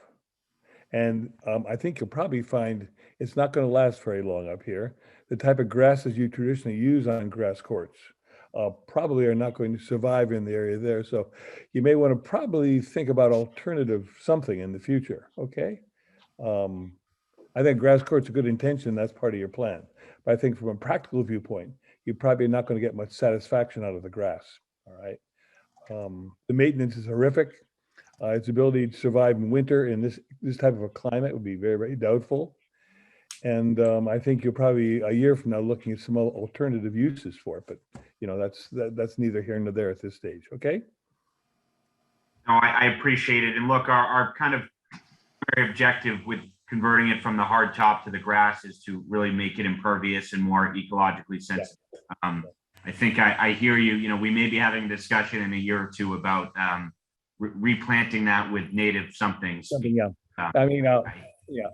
And I think you'll probably find it's not going to last very long up here. The type of grasses you traditionally use on grass courts probably are not going to survive in the area there. So you may want to probably think about alternative something in the future, okay? I think grass court's a good intention, that's part of your plan. But I think from a practical viewpoint, you're probably not going to get much satisfaction out of the grass, all right? The maintenance is horrific. Its ability to survive in winter in this type of a climate would be very, very doubtful. And I think you're probably a year from now looking at some alternative uses for it, but that's neither here nor there at this stage, okay? No, I appreciate it. And look, our kind of very objective with converting it from the hard top to the grass is to really make it impervious and more ecologically sensitive. I think I hear you. We may be having a discussion in a year or two about replanting that with native somethings. Yeah. I mean, a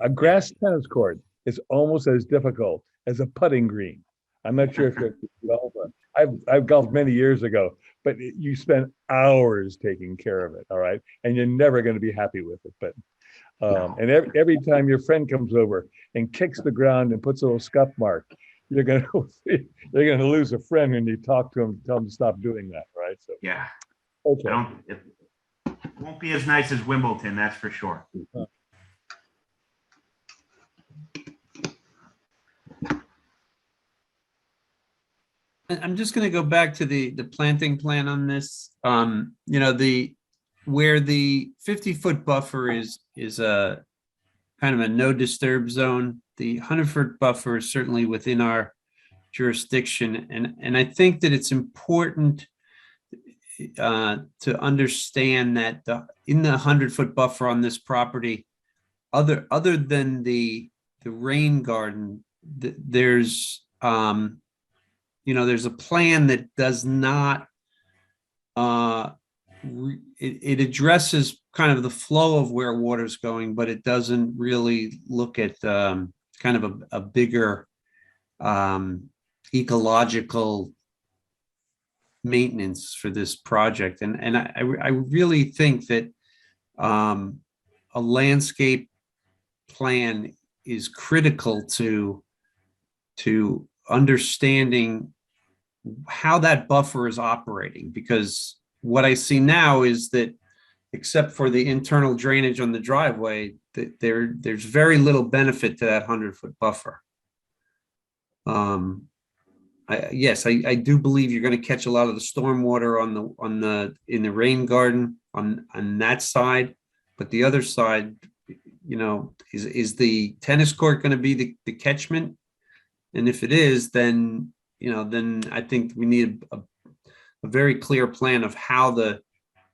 grass tennis court is almost as difficult as a putting green. I'm not sure if you're a golfer. I've golfed many years ago, but you spend hours taking care of it, all right? And you're never going to be happy with it. But and every time your friend comes over and kicks the ground and puts a little scuff mark, you're going to lose a friend when you talk to him, tell him to stop doing that, right? So yeah, okay. It won't be as nice as Wimbledon, that's for sure. I'm just going to go back to the planting plan on this. Where the 50-foot buffer is a kind of a no disturb zone. The 100-foot buffer is certainly within our jurisdiction, and I think that it's important to understand that in the 100-foot buffer on this property, other than the rain garden, there's there's a plan that does not it addresses kind of the flow of where water's going, but it doesn't really look at kind of a bigger ecological maintenance for this project. And I really think that a landscape plan is critical to understanding how that buffer is operating, because what I see now is that except for the internal drainage on the driveway, there's very little benefit to that 100-foot buffer. Yes, I do believe you're going to catch a lot of the stormwater in the rain garden on that side, but the other side, is the tennis court going to be the catchment? And if it is, then I think we need a very clear plan of how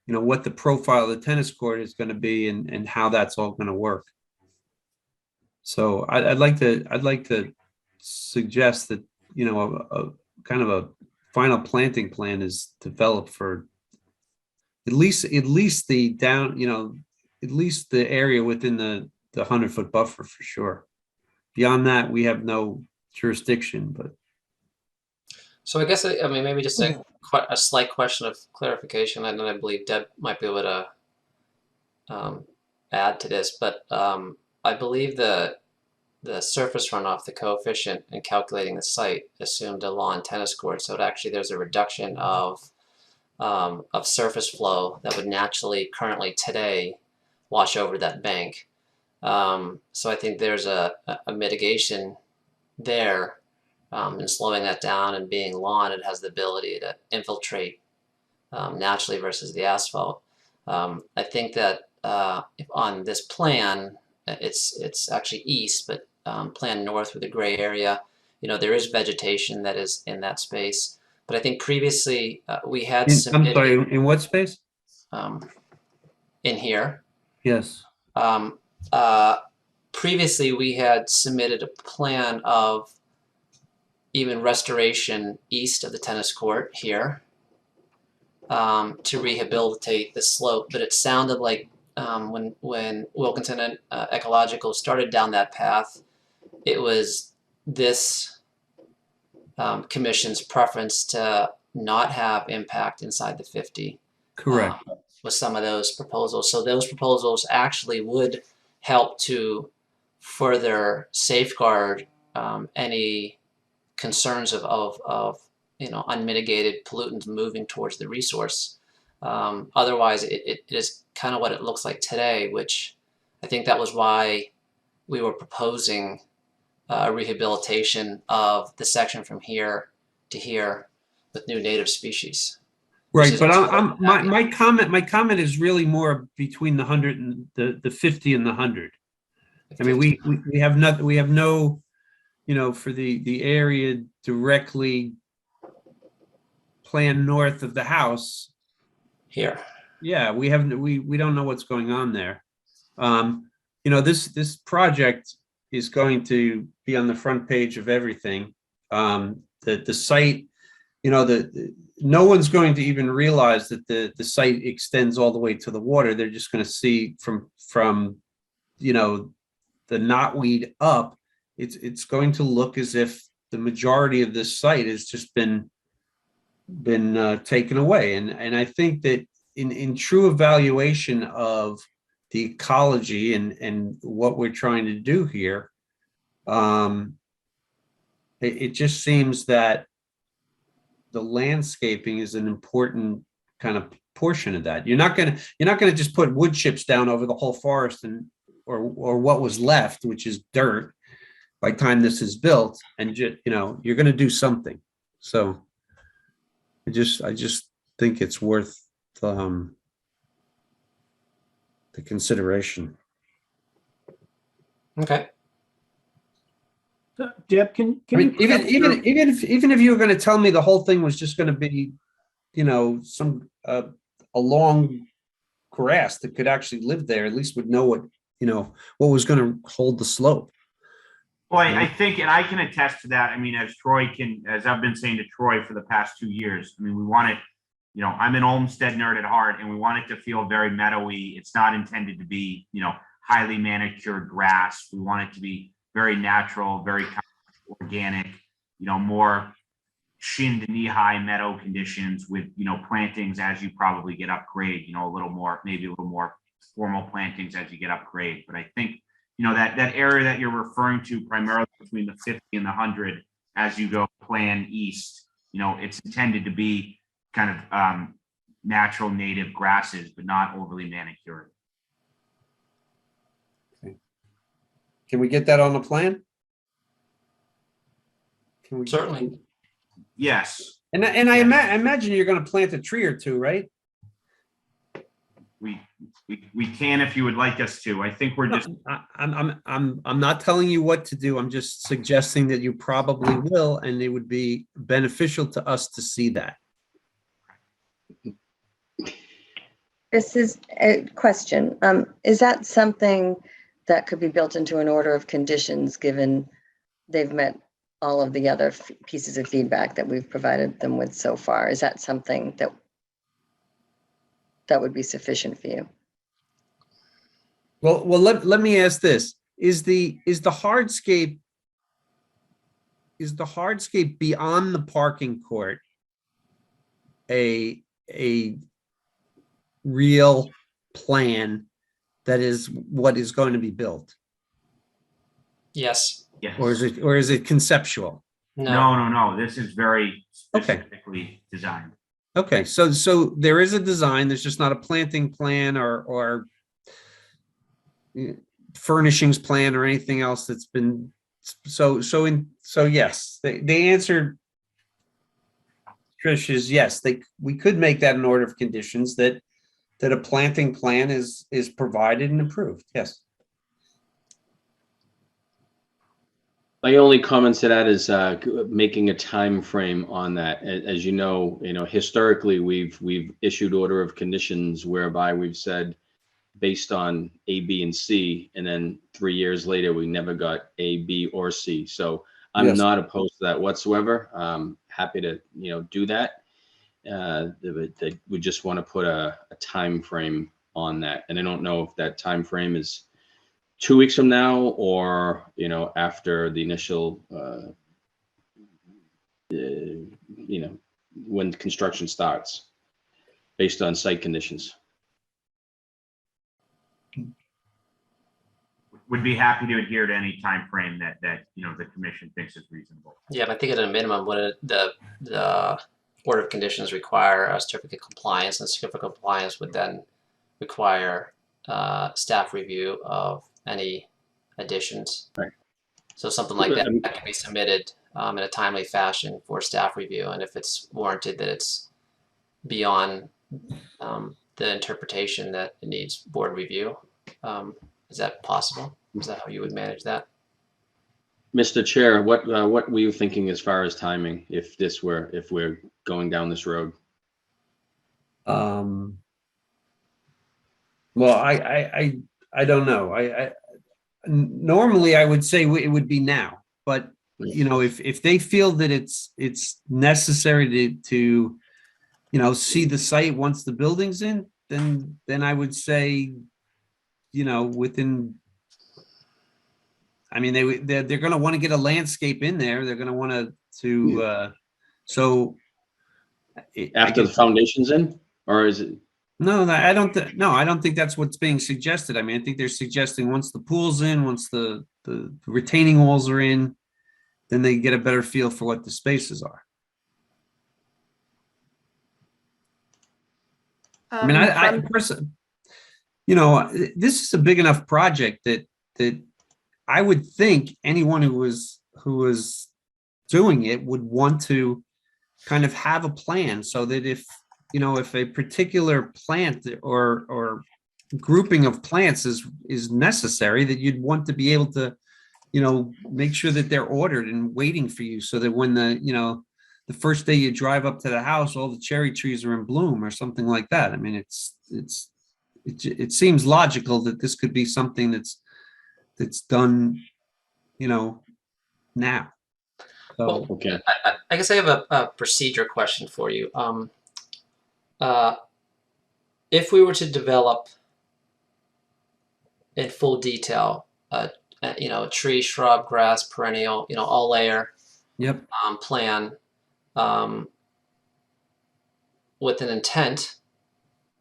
what the profile of the tennis court is going to be and how that's all going to work. So I'd like to suggest that, a kind of a final planting plan is developed for at least the down, at least the area within the 100-foot buffer for sure. Beyond that, we have no jurisdiction, but. So I guess, maybe just a slight question of clarification, and then I believe Deb might be able to add to this, but I believe the surface runoff, the coefficient in calculating the site assumed a lawn tennis court, so there's a reduction of surface flow that would naturally currently today wash over that bank. So I think there's a mitigation there. And slowing that down and being lawn, it has the ability to infiltrate naturally versus the asphalt. I think that if on this plan, it's actually east, but plan north with the gray area, there is vegetation that is in that space. But I think previously we had submitted. I'm sorry, in what space? In here. Yes. Previously we had submitted a plan of even restoration east of the tennis court here to rehabilitate the slope, but it sounded like when Wilkinson and Ecological started down that path, it was this commission's preference to not have impact inside the 50. Correct. With some of those proposals. So those proposals actually would help to further safeguard any concerns of unmitigated pollutants moving towards the resource. Otherwise, it is kind of what it looks like today, which I think that was why we were proposing rehabilitation of the section from here to here with new native species. Right, but my comment is really more between the 100 and the 50 and the 100. I mean, we have no for the area directly planned north of the house here. Yeah, we don't know what's going on there. This project is going to be on the front page of everything. The site, no one's going to even realize that the site extends all the way to the water. They're just going to see from the knotweed up. It's going to look as if the majority of this site has just been taken away. And I think that in true evaluation of the ecology and what we're trying to do here, it just seems that the landscaping is an important kind of portion of that. You're not gonna just put wood chips down over the whole forest or what was left, which is dirt, by the time this is built, and you're going to do something. So I just think it's worth the consideration. Okay. Deb, can even if you were going to tell me the whole thing was just going to be, some a long grass that could actually live there, at least would know what was going to hold the slope. Well, I think, and I can attest to that. I mean, as I've been saying to Troy for the past 2 years, I mean, we want it, I'm an Olmsted nerd at heart, and we want it to feel very meadowy. It's not intended to be, highly manicured grass. We want it to be very natural, very organic, more shin to knee high meadow conditions with, plantings as you probably get upgrade, maybe a little more formal plantings as you get upgrade. But I think, that area that you're referring to primarily between the 50 and the 100, as you go plan east, it's intended to be kind of, natural native grasses, but not overly manicured. Can we get that on the plan? Can we? Certainly. Yes, And I imagine you're gonna plant a tree or two, right? we can if you would like us to. I think we're just, I'm not telling you what to do. I'm just suggesting that you probably will, and it would be beneficial to us to see that. This is a question. Is that something that could be built into an order of conditions, given they've met all of the other pieces of feedback that we've provided them with so far? Is that something that would be sufficient for you? Well, let me ask this. Is the hardscape beyond the parking court a real plan that is what is going to be built? Yes. yes. Or is it conceptual? No. This is very specifically designed. Okay, so there is a design, there's just not a planting plan or furnishings plan or anything else that's been, so yes, the answer, Trish, is yes, we could make that an order of conditions that a planting plan is provided and approved, yes. My only comment to that is making a time frame on that. As you know, historically we've issued order of conditions whereby we've said based on A, B, and C, and then 3 years later we never got A, B, or C. So I'm not opposed to that whatsoever. Happy to do that. We just want to put a time frame on that, and I don't know if that time frame is 2 weeks from now, or after the initial, when construction starts, based on site conditions. Would be happy to adhere to any time frame that the commission thinks is reasonable. Yeah, I think at a minimum, what the order of conditions require a certificate of compliance, and certificate of compliance would then require staff review of any additions. Right. So something like that can be submitted in a timely fashion for staff review, and if it's warranted that it's beyond the interpretation that it needs board review, is that possible? Is that how you would manage that? Mr. Chair, what were you thinking as far as timing if we're going down this road? Well, I don't know. Normally I would say it would be now, but if they feel that it's necessary to see the site once the building's in, then I would say, within, I mean, they're going to want to get a landscape in there. They're going to want to so after the foundation's in, or is it? No, I don't think that's what's being suggested. I mean, I think they're suggesting once the pool's in, once the retaining walls are in, then they get a better feel for what the spaces are. I mean, I personally, this is a big enough project that I would think anyone who was doing it would want to kind of have a plan so that if a particular plant or grouping of plants is necessary, that you'd want to be able to, make sure that they're ordered and waiting for you, so that when the first day you drive up to the house, all the cherry trees are in bloom or something like that. I mean, it seems logical that this could be something that's done, now. So, well, okay. I guess I have a procedure question for you. If we were to develop in full detail, tree, shrub, grass, perennial, all layer, plan, with an intent,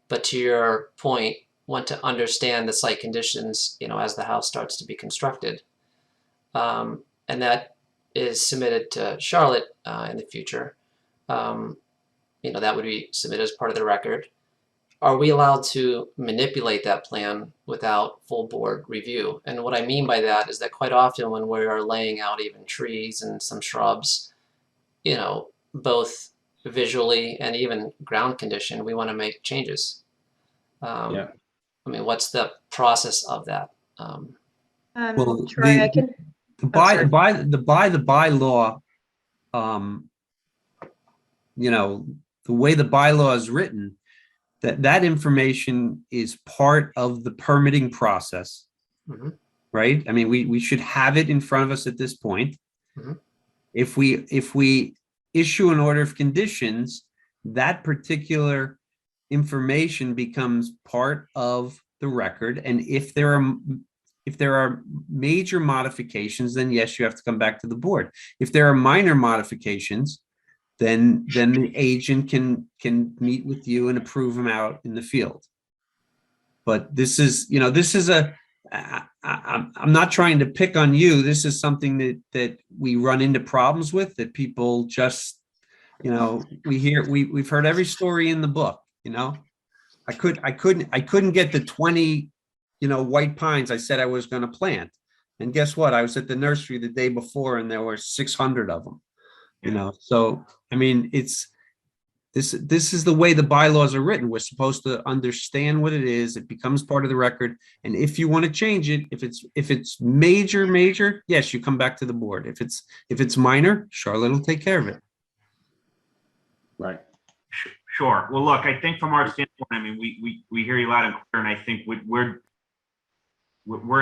but to your point, want to understand the site conditions, as the house starts to be constructed, and that is submitted to Charlotte in the future. That would be submitted as part of the record. are we allowed to manipulate that plan without full board review? And what I mean by that is that quite often when we are laying out even trees and some shrubs, you know, both visually and even ground condition, we want to make changes. Yeah. I mean, what's the process of that? Well, Troy, I can. the sorry. bylaw, you know, the way the bylaw is written, that information is part of the permitting process, Mhm. right? I mean, we should have it in front of us at this point. Mhm. If we issue an order of conditions, that particular information becomes part of the record. And if there are major modifications, then yes, you have to come back to the board. If there are minor modifications, then the agent can meet with you and approve them out in the field. But this is, you know, this is I'm not trying to pick on you. This is something that we run into problems with, that people just, you know, we've heard every story in the book, you know. I couldn't get the 20, you know, white pines I said I was going to plant. And guess what? I was at the nursery the day before and there were 600 of them, you know. So, I mean, this is the way the bylaws are written. We're supposed to understand what it is. It becomes part of the record. And if you want to change it, if it's major, yes, you come back to the board. If it's minor, Charlotte will take care of it. Right. Sure. Well, look, I think from our standpoint, I mean, we hear you loud and clear, and I think we're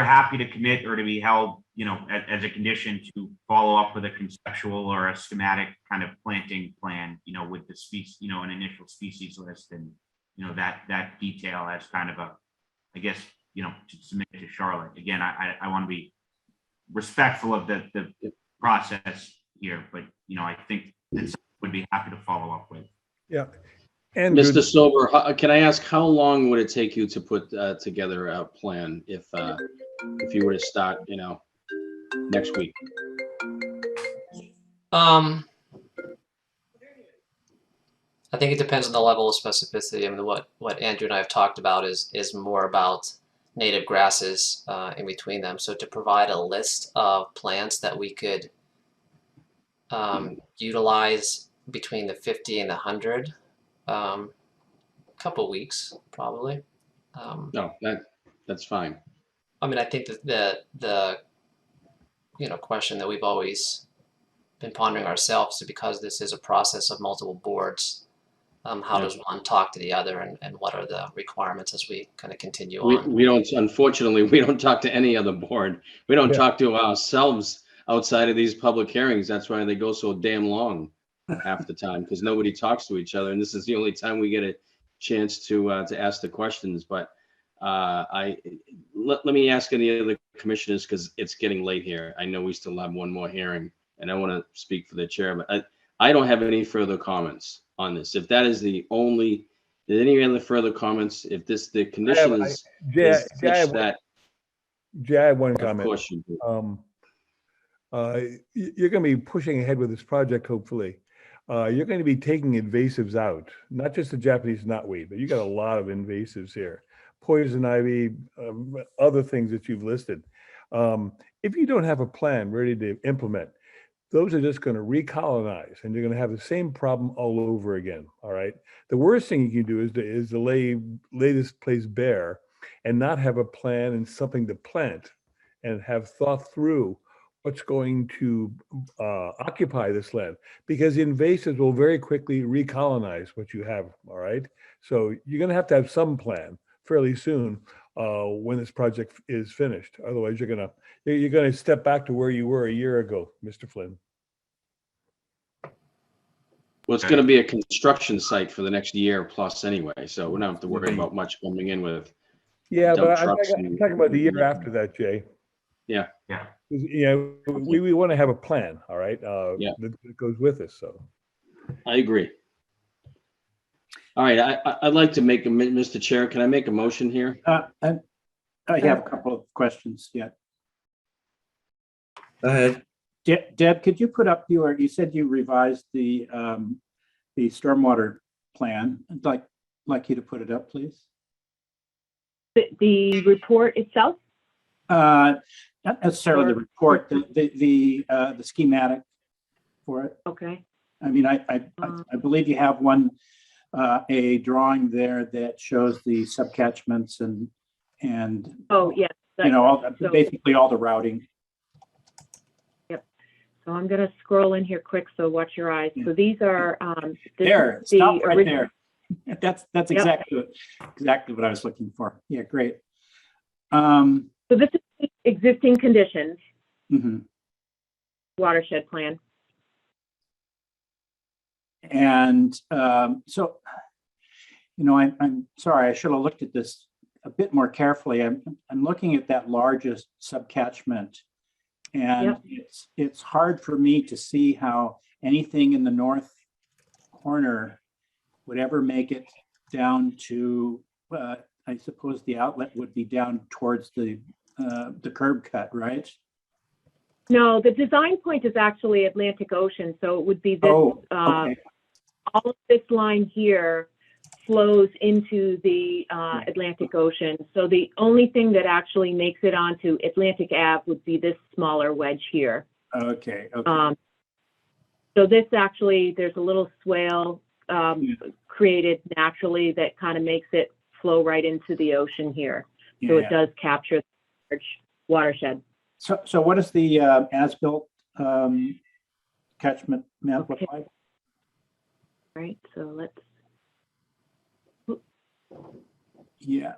happy to commit or to be held, you know, as a condition to follow up with a conceptual or a schematic kind of planting plan, you know, with the species, you know, an initial species list, and, you know, that detail as kind of a, I guess, you know, to submit to Charlotte. Again, I want to be respectful of the process here, but, you know, I think that would be happy to follow up with. Yeah. And Mr. Silver, can I ask, how long would it take you to put together a plan if you were to start, you know, next week? I think it depends on the level of specificity. I mean, what Andrew and I have talked about is more about native grasses in between them. So to provide a list of plants that we could utilize between the 50 and the 100, couple weeks probably. No, that's fine. I mean, I think that the you know, question that we've always been pondering ourselves is, because this is a process of multiple boards, how does one talk to the other, and what are the requirements as we kind of continue on? We don't, unfortunately, we don't talk to any other board. We don't talk to ourselves outside of these public hearings. That's why they go so damn long half the time, because nobody talks to each other. And this is the only time we get a chance to ask the questions. But let me ask any of the commissioners, because it's getting late here. I know we still have one more hearing, and I want to speak for the chair, but I don't have any further comments on this. If that is the only, any other further comments? If the condition is such that. Jay, I have one Of comment. course you do. You're going to be pushing ahead with this project, hopefully. You're going to be taking invasives out, not just the Japanese knotweed, but you got a lot of invasives here. Poison ivy, other things that you've listed. If you don't have a plan ready to implement, those are just going to recolonize, and you're going to have the same problem all over again. All right. The worst thing you can do is to lay this place bare and not have a plan and something to plant, and have thought through what's going to occupy this land, because the invasives will very quickly recolonize what you have. All right. So you're going to have some plan fairly soon when this project is finished. Otherwise, you're going to step back to where you were a year ago, Mr. Flynn. Well, it's going to be a construction site for the next year plus anyway, so we don't have to worry about much coming in with. Yeah, dump but I'm trucks talking about the year after that, Jay. Yeah. Yeah. You know, we want to have a plan, all right? That goes with us. So I agree. All right, I'd like to make Mr. Chair, can I make a motion here? I have a couple of questions yet. Go ahead. Deb, could you put up you said you revised the stormwater plan. Like, like you to put it up, please? The report itself? Not necessarily the Or- report, the schematic for it. Okay. I mean, I believe you have one, a drawing there that shows the subcatchments and, Oh, yes. basically all the routing. Yep. So I'm gonna scroll in here quick, so watch your eyes. So these are, this There, is the stop right original- there. That's Yep. exactly what I was looking for. Yeah, great. So this is the existing conditions Mhm. watershed plan. And so, I'm sorry, I should have looked at this a bit more carefully. I'm looking at that largest subcatchment, and it's hard for me to see how anything in the north corner would ever make it down to, I suppose the outlet would be down towards the curb cut, right? No, the design point is actually Atlantic Ocean, so it would be this, Okay. all of this line here flows into the Atlantic Ocean. So the only thing that actually makes it onto Atlantic Ave would be this smaller wedge here. Okay. So this actually, there's a little swale created naturally that kind of makes it flow right into the ocean here. So Yeah. it does capture the large watershed. So what does the as-built catchment map look like? Right, so let's, Yeah.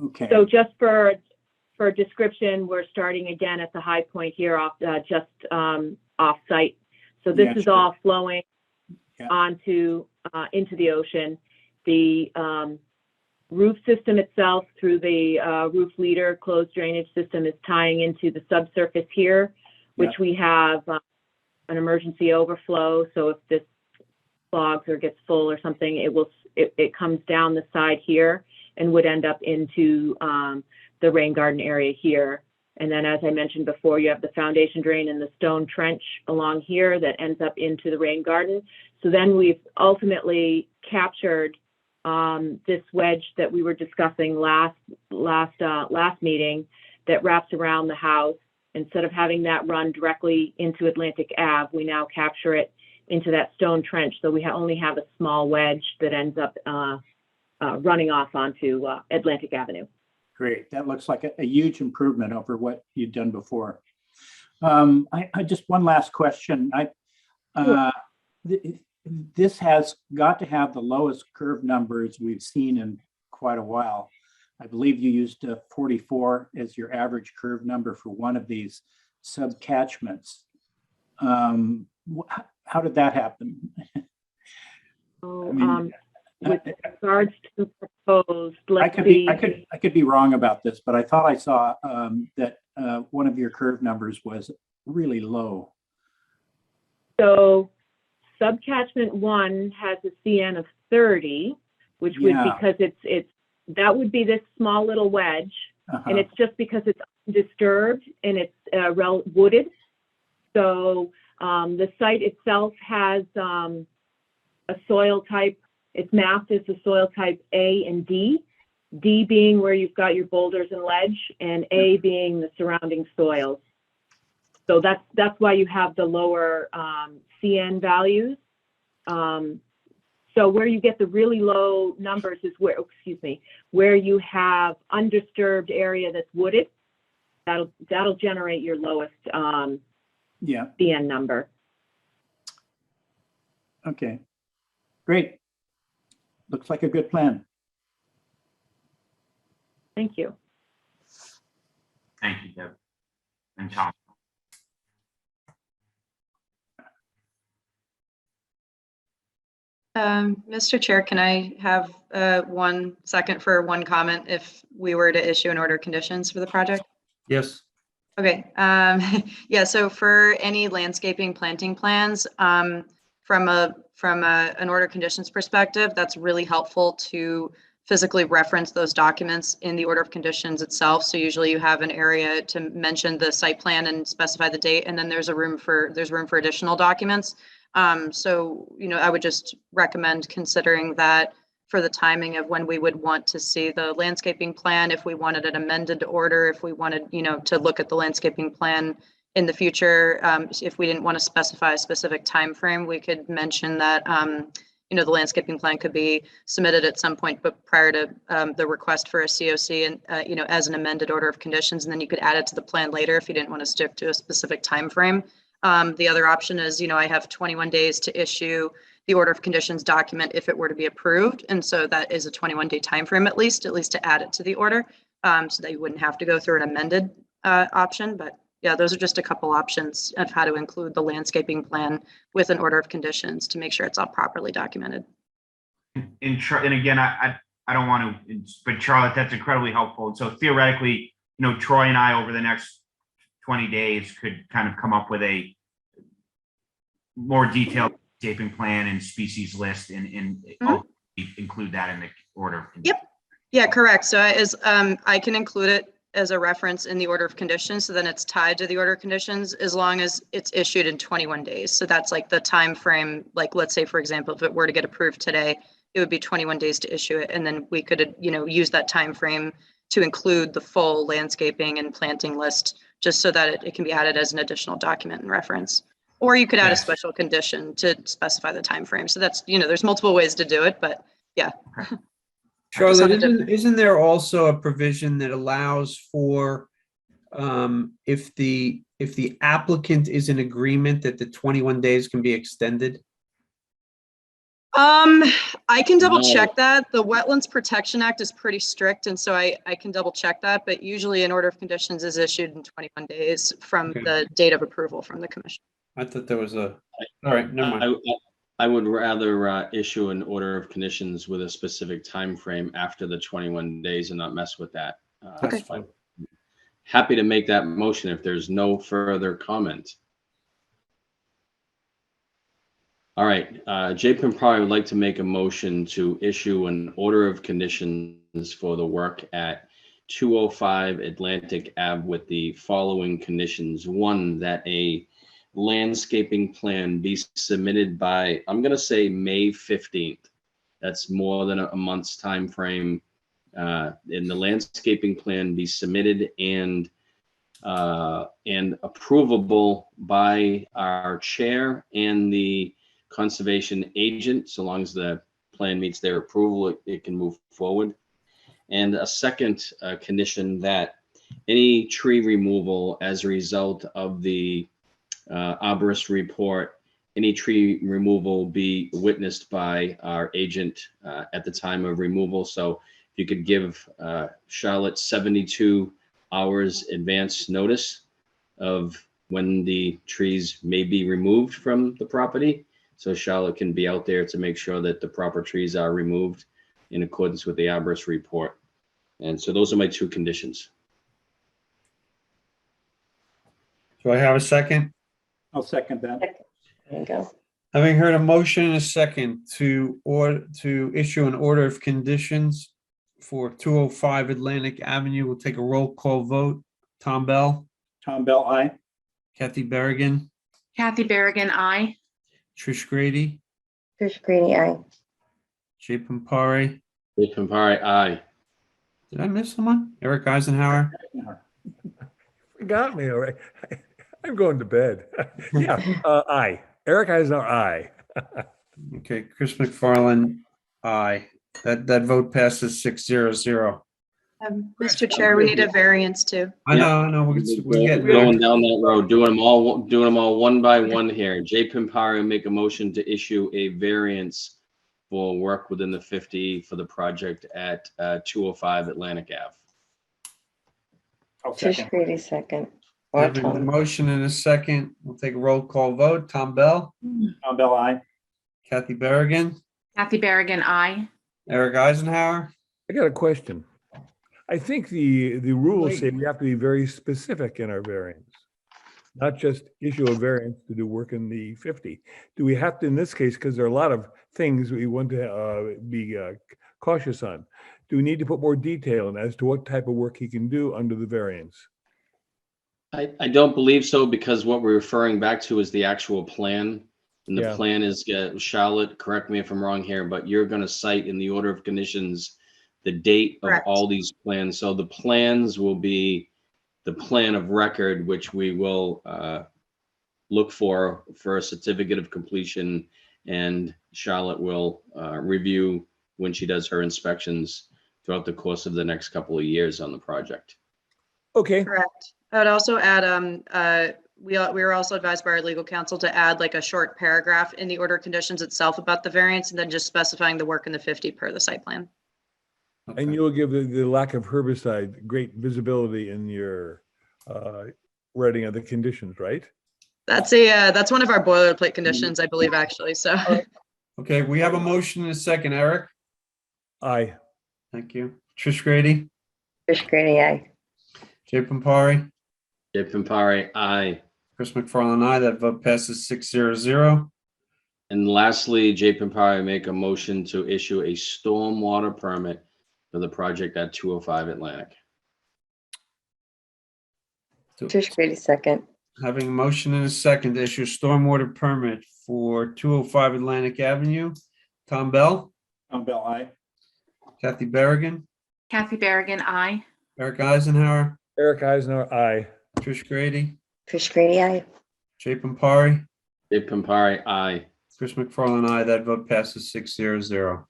Okay. so just for description, we're starting again at the high point here off, just off site. So this Yeah, is sure. all flowing Yeah. onto, into the ocean. The roof system itself through the roof leader closed drainage system is tying into the subsurface here, which we have an emergency overflow. So if this clogs or gets full or something, it comes down the side here and would end up into the rain garden area here. And then, as I mentioned before, you have the foundation drain and the stone trench along here that ends up into the rain garden. So then we've ultimately captured this wedge that we were discussing last meeting that wraps around the house. Instead of having that run directly into Atlantic Ave, we now capture it into that stone trench. So we only have a small wedge that ends up running off onto Atlantic Avenue. Great. That looks like a huge improvement over what you'd done before. I just one last question. This has got to have the lowest curve numbers we've seen in quite a while. I believe you used 44 as your average curve number for one of these subcatchments. How did that happen? So, with regards to proposed, I could be wrong about this, but I thought I saw that one of your curve numbers was really low. So subcatchment 1 has a CN of 30, which would, because that would be this small little wedge, and it's just because it's undisturbed and it's wooded. So the site itself has a soil type. It's mapped as the soil type A and D. D being where you've got your boulders and ledge, and A being the surrounding soils. So that's why you have the lower CN values. So where you get the really low numbers is where you have undisturbed area that's wooded. That'll generate your lowest CN number. Okay, great. Looks like a good plan. Thank you. Thank you, Deb. And Tom. Mr. Chair, can I have 1 second for one comment if we were to issue an order of conditions for the project? Yes. Okay. Yeah. So for any landscaping planting plans, from an order of conditions perspective, that's really helpful to physically reference those documents in the order of conditions itself. So usually you have an area to mention the site plan and specify the date, and then there's room for additional documents. So, I would just recommend considering that for the timing of when we would want to see the landscaping plan, if we wanted an amended order, if we wanted, to look at the landscaping plan in the future. If we didn't want to specify a specific time frame, we could mention that, the landscaping plan could be submitted at some point, but prior to the request for a COC and, as an amended order of conditions, and then you could add it to the plan later if you didn't want to stick to a specific time frame. The other option is, I have 21 days to issue the order of conditions document if it were to be approved. And so that is a 21-day time frame at least to add it to the order, so that you wouldn't have to go through an amended option. But yeah, those are just a couple options of how to include the landscaping plan with an order of conditions to make sure it's all properly documented. And again, I don't want to, but Charlotte, that's incredibly helpful. And so theoretically, Troy and I over the next 20 days could kind of come up with a more detailed landscaping plan and species list and include that in the order. Yep. Yeah, correct. So I can include it as a reference in the order of conditions. So then it's tied to the order of conditions as long as it's issued in 21 days. So that's like the time frame. Like, let's say, for example, if it were to get approved today, it would be 21 days to issue it. And then we could, use that time frame to include the full landscaping and planting list, just so that it can be added as an additional document and reference. Or you could add a special condition to specify the time frame. So that's, there's multiple ways to do it, but yeah. Charlotte, isn't there also a provision that allows for if the applicant is in agreement that the 21 days can be extended? I can double check that. The Wetlands Protection Act is pretty strict, and so I can double check that, but usually an order of conditions is issued in 21 days from the date of approval from the commission. I thought there was all right, never mind. I would rather issue an order of conditions with a specific time frame after the 21 days and not mess with that. That's fine. Happy to make that motion if there's no further comment. All right, Jay Pimpari would like to make a motion to issue an order of conditions for the work at 205 Atlantic Ave with the following conditions. One, that a landscaping plan be submitted by, I'm going to say May 15th. That's more than a month's time frame. And the landscaping plan be submitted and approvable by our chair and the conservation agent. So long as the plan meets their approval, it can move forward. And a second condition that any tree removal as a result of the arborist report, any tree removal be witnessed by our agent at the time of removal. So if you could give Charlotte 72 hours advance notice of when the trees may be removed from the property, so Charlotte can be out there to make sure that the proper trees are removed in accordance with the arborist report. And so those are my two conditions. Do I have a second? I'll second that. There you go. Having heard a motion and a second to issue an order of conditions for 205 Atlantic Avenue, we'll take a roll call vote. Tom Bell, Tom Bell, aye. Kathy Berrigan, Kathy Berrigan, aye. Trish Grady, Trish Grady, aye. Jay Pimpari. Jay Pimpari, aye. Did I miss someone? Eric Eisenhower. Forgot me, all right. I'm going to bed. Yeah, aye. Eric Eisenhower, aye. Okay, Chris McFarland, aye. That vote passes 6-0-0. Mr. Chair, we need a variance too. I know. We're getting going down that road, doing them all one by one here. Jay Pimpari will make a motion to issue a variance for work within the 50 for the project at 205 Atlantic Ave. Trish Grady, second. Or Having a Tom. motion and a second, we'll take a roll call vote. Tom Bell, Tom Bell, aye. Kathy Berrigan, Kathy Berrigan, aye. Eric Eisenhower. I got a question. I think the rules say we have to be very specific in our variance, not just issue a variance to do work in the 50. Do we have to, in this case, because there are a lot of things we want to be cautious on, do we need to put more detail in as to what type of work he can do under the variance? I don't believe so, because what we're referring back to is the actual plan. And the Yeah. plan is, Charlotte, correct me if I'm wrong here, but you're gonna cite in the order of conditions the date of Correct. all these plans. So the plans will be the plan of record, which we will look for a certificate of completion, and Charlotte will review when she does her inspections throughout the course of the next couple of years on the project. Okay. Correct. I would also add, we were also advised by our legal counsel to add like a short paragraph in the order of conditions itself about the variance, and then just specifying the work in the 50 per the site plan. And you'll give the lack of herbicide great visibility in your writing of the conditions, right? That's one of our boilerplate conditions, I believe, actually, so. Okay, we have a motion and a second. Eric? Aye. Thank you. Trish Grady? Trish Grady, aye. Jay Pampari? Jay Pampari, aye. Chris McFarland, aye. That vote passes 6-0. And lastly, Jay Pampari make a motion to issue a stormwater permit for the project at 205 Atlantic. Trish Grady, second. Having a motion and a second to issue a stormwater permit for 205 Atlantic Avenue. Tom Bell? Tom Bell, aye. Kathy Berrigan? Kathy Berrigan, I. Eric Eisenhower? Eric Eisner, aye. Trish Grady? Trish Grady, aye. Jay Pampari? Jay Pampari, aye. Chris McFarland, aye. That vote passes 6-0.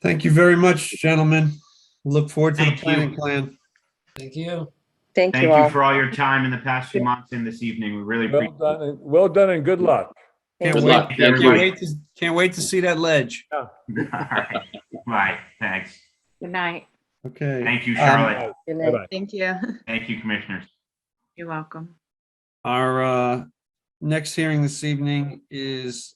Thank you very much, gentlemen. Look forward to the Thank you. planning plan. Thank you. Thank Thank you you all. for all your time in the past few months and this evening. We really Well appreciate it. done, well done and good luck. Can't Good wait, luck. Thank you. can't wait to see that ledge. All right. Right. Thanks. Good night. Okay. Thank you, Charlotte. Good night. Bye-bye. Thank you. Thank you, commissioners. You're welcome. Our next hearing this evening is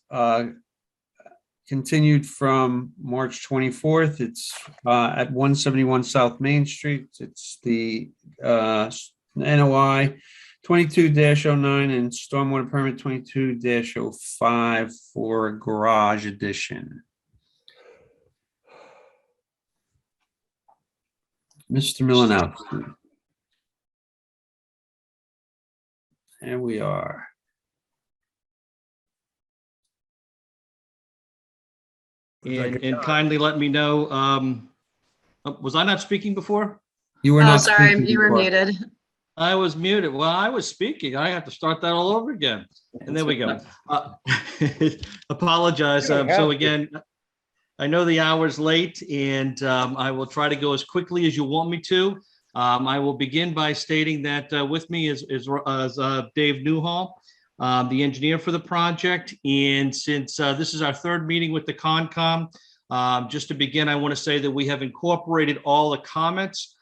continued from March 24th. It's at 171 South Main Street. It's the NOI 22-09 and stormwater permit 22-05 for a garage addition. Mr. Milanowski. There we are. And kindly let me know, was I not speaking before? You were Oh, not. sorry, speaking you were before. muted. I was muted. Well, I was speaking. I have to start that all over again. And there we go. Apologize. So again, I know the hour's late and I will try to go as quickly as you want me to. I will begin by stating that with me is Dave Newhall, the engineer for the project. And since this is our third meeting with the Concom, just to begin, I want to say that we have incorporated all the comments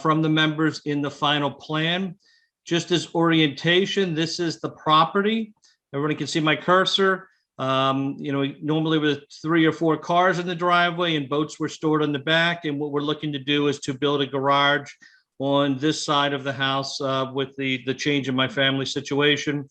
from the members in the final plan. Just as orientation, this is the property. Everyone can see my cursor. Normally with 3 or 4 cars in the driveway and boats were stored on the back. And what we're looking to do is to build a garage on this side of the house with the change in my family situation.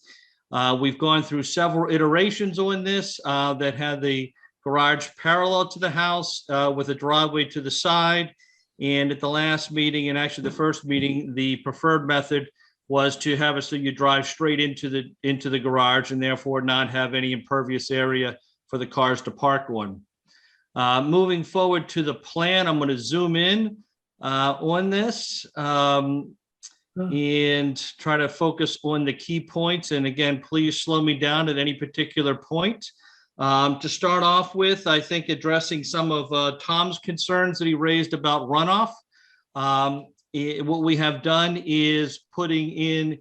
We've gone through several iterations on this that had the garage parallel to the house with a driveway to the side. And at the last meeting, and actually the first meeting, the preferred method was to have it so you drive straight into the garage and therefore not have any impervious area for the cars to park on. Moving forward to the plan, I'm going to zoom in on this and try to focus on the key points. And again, please slow me down at any particular point. To start off with, I think addressing some of Tom's concerns that he raised about runoff. What we have done is putting in,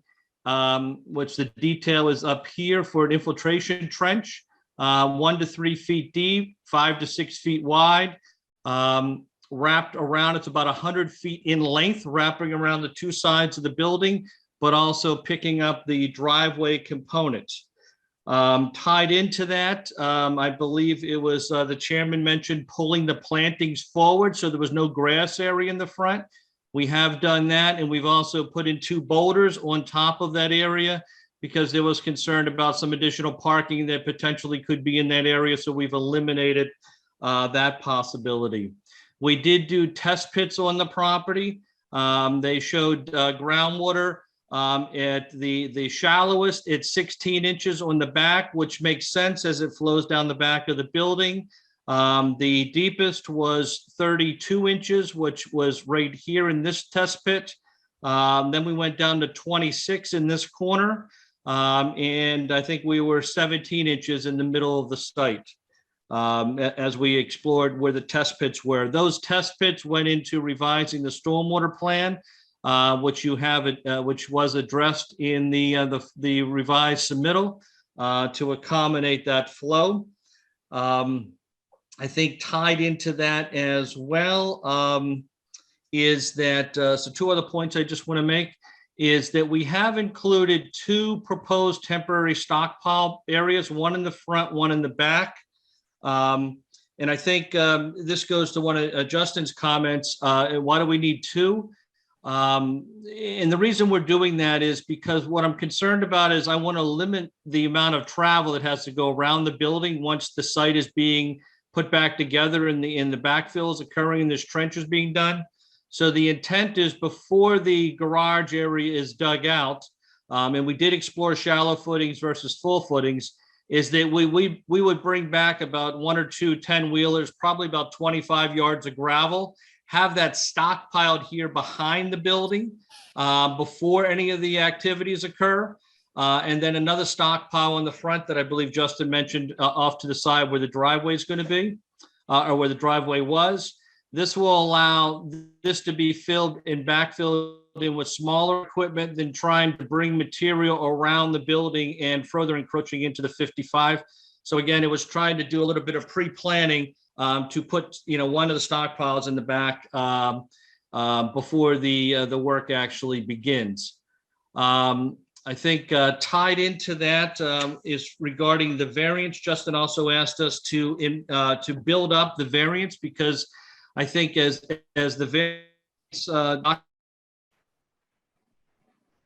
which the detail is up here for an infiltration trench, 1 to 3 feet deep, 5 to 6 feet wide, wrapped around, it's about 100 feet in length, wrapping around the 2 sides of the building, but also picking up the driveway components. Tied into that, I believe it was the chairman mentioned pulling the plantings forward so there was no grass area in the front. We have done that, and we've also put in 2 boulders on top of that area because there was concern about some additional parking that potentially could be in that area, so we've eliminated that possibility. We did do test pits on the property. They showed groundwater At the shallowest, it's 16 inches on the back, which makes sense as it flows down the back of the building. The deepest was 32 inches, which was right here in this test pit. Then we went down to 26 in this corner. And I think we were 17 inches in the middle of the site as we explored where the test pits were. Those test pits went into revising the stormwater plan, which you have, which was addressed in the revised submittal to accommodate that flow. I think tied into that as well is that, so two other points I just want to make is that we have included two proposed temporary stockpile areas, one in the front, one in the back. And I think this goes to one of Justin's comments. Why do we need two? And the reason we're doing that is because what I'm concerned about is I want to limit the amount of travel that has to go around the building once the site is being put back together and the backfill is occurring and there's trenches being done. So the intent is before the garage area is dug out, and we did explore shallow footings versus full footings, is that we would bring back about one or two 10-wheelers, probably about 25 yards of gravel, have that stockpiled here behind the building before any of the activities occur. And then another stockpile in the front that I believe Justin mentioned off to the side where the driveway is going to be, or where the driveway was. This will allow this to be filled and backfilled in with smaller equipment than trying to bring material around the building and further encroaching into the 55. So again, it was trying to do a little bit of pre-planning to put, one of the stockpiles in the back before the work actually begins. I think tied into that is regarding the variance. Justin also asked us to build up the variance because I think as the variance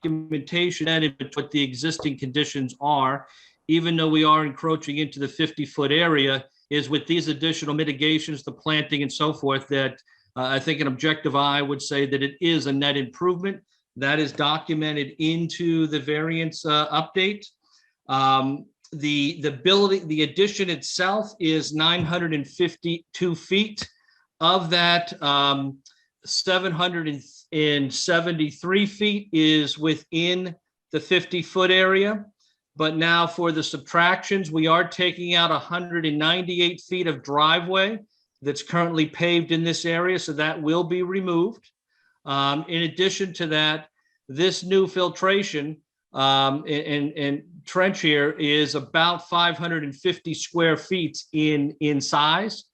documentation and what the existing conditions are, even though we are encroaching into the 50-foot area, is with these additional mitigations, the planting and so forth, that I think an objective eye would say that it is a net improvement. That is documented into the variance update. The building, the addition itself is 952 feet. Of that, 773 feet is within the 50-foot area. But now for the subtractions, we are taking out 198 feet of driveway that's currently paved in this area, so that will be removed. In addition to that, this new filtration and trench here is about 550 square feet in size.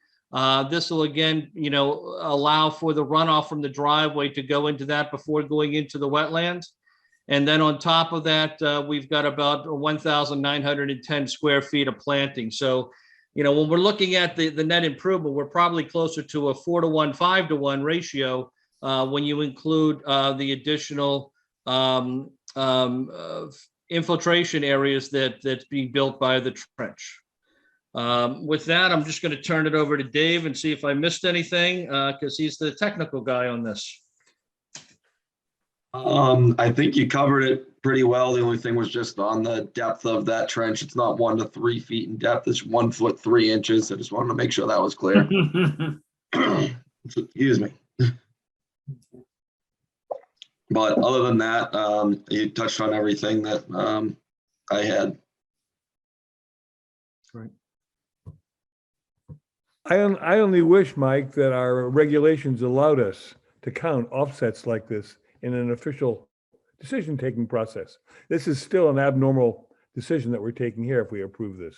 This will again, allow for the runoff from the driveway to go into that before going into the wetlands. And then on top of that, we've got about 1,910 square feet of planting. So, when we're looking at the net improvement, we're probably closer to a 4-to-1, 5-to-1 ratio when you include the additional infiltration areas that's being built by the trench. With that, I'm just going to turn it over to Dave and see if I missed anything because he's the technical guy on this. I think you covered it pretty well. The only thing was just on the depth of that trench. It's not 1 to 3 feet in depth. It's 1 foot 3 inches. I just wanted to make sure that was clear. Excuse me. But other than that, you touched on everything that I had. Right. I only wish, Mike, that our regulations allowed us to count offsets like this in an official decision-taking process. This is still an abnormal decision that we're taking here if we approve this.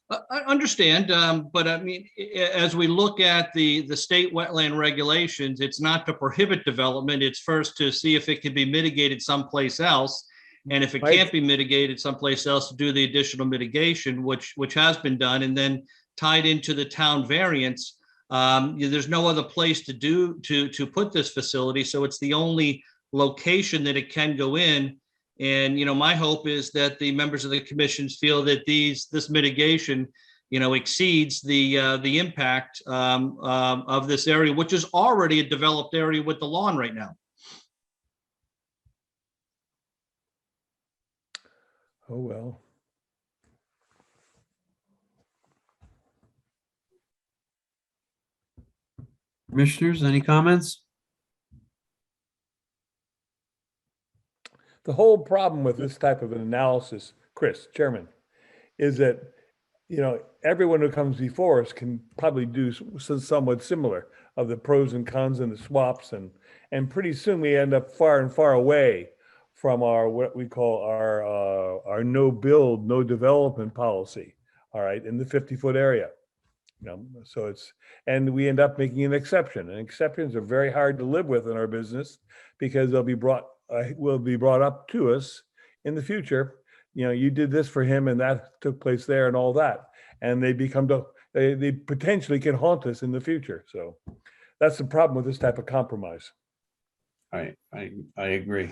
I understand, but I mean, as we look at the state wetland regulations, it's not to prohibit development. It's first to see if it can be mitigated someplace else. And if it can't be mitigated someplace else, to do the additional mitigation, which has been done, and then tied into the town variance. There's no other place to put this facility, so it's the only location that it can go in. And my hope is that the members of the commissions feel that this mitigation exceeds the impact of this area, which is already a developed area with the lawn right now. Oh, well. Commissioners, any comments? The whole problem with this type of an analysis, Chris, Chairman, is that, everyone who comes before us can probably do somewhat similar of the pros and cons and the swaps, and pretty soon we end up far and far away from our, what we call our no build, no development policy, all right, in the 50-foot area. So and we end up making an exception, and exceptions are very hard to live with in our business because they'll be will be brought up to us in the future. You did this for him and that took place there and all that. And they they potentially can haunt us in the future. So that's the problem with this type of compromise. I agree.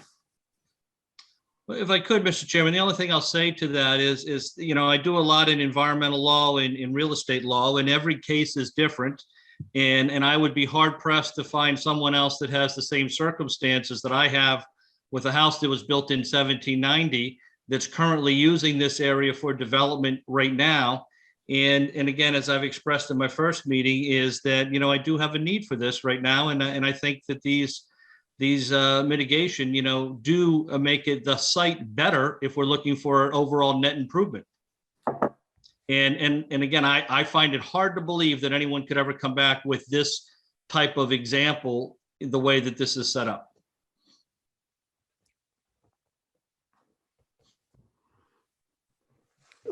If I could, Mr. Chairman, the only thing I'll say to that is I do a lot in environmental law and in real estate law, and every case is different. And I would be hard pressed to find someone else that has the same circumstances that I have with a house that was built in 1790 that's currently using this area for development right now. And again, as I've expressed in my first meeting, is that, I do have a need for this right now. And I think that these mitigation, do make the site better if we're looking for an overall net improvement. And again, I find it hard to believe that anyone could ever come back with this type of example the way that this is set up.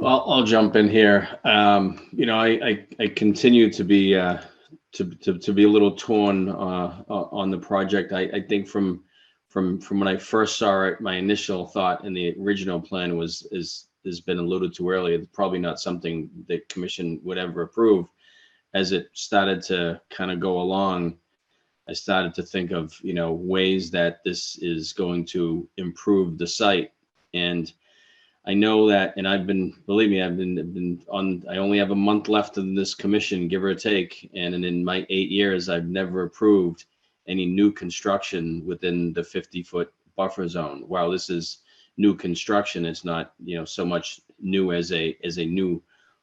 I'll jump in here. I continue to be to be a little torn on the project. I think from when I first saw it, my initial thought in the original plan has been alluded to earlier. It's probably not something the commission would ever approve. As it started to kind of go along, I started to think of ways that this is going to improve the site. And I know that, and believe me, I've been on, I only have a month left in this commission, give or take. And in my 8 years, I've never approved any new construction within the 50-foot buffer zone. While this is new construction, it's not, so much new as a new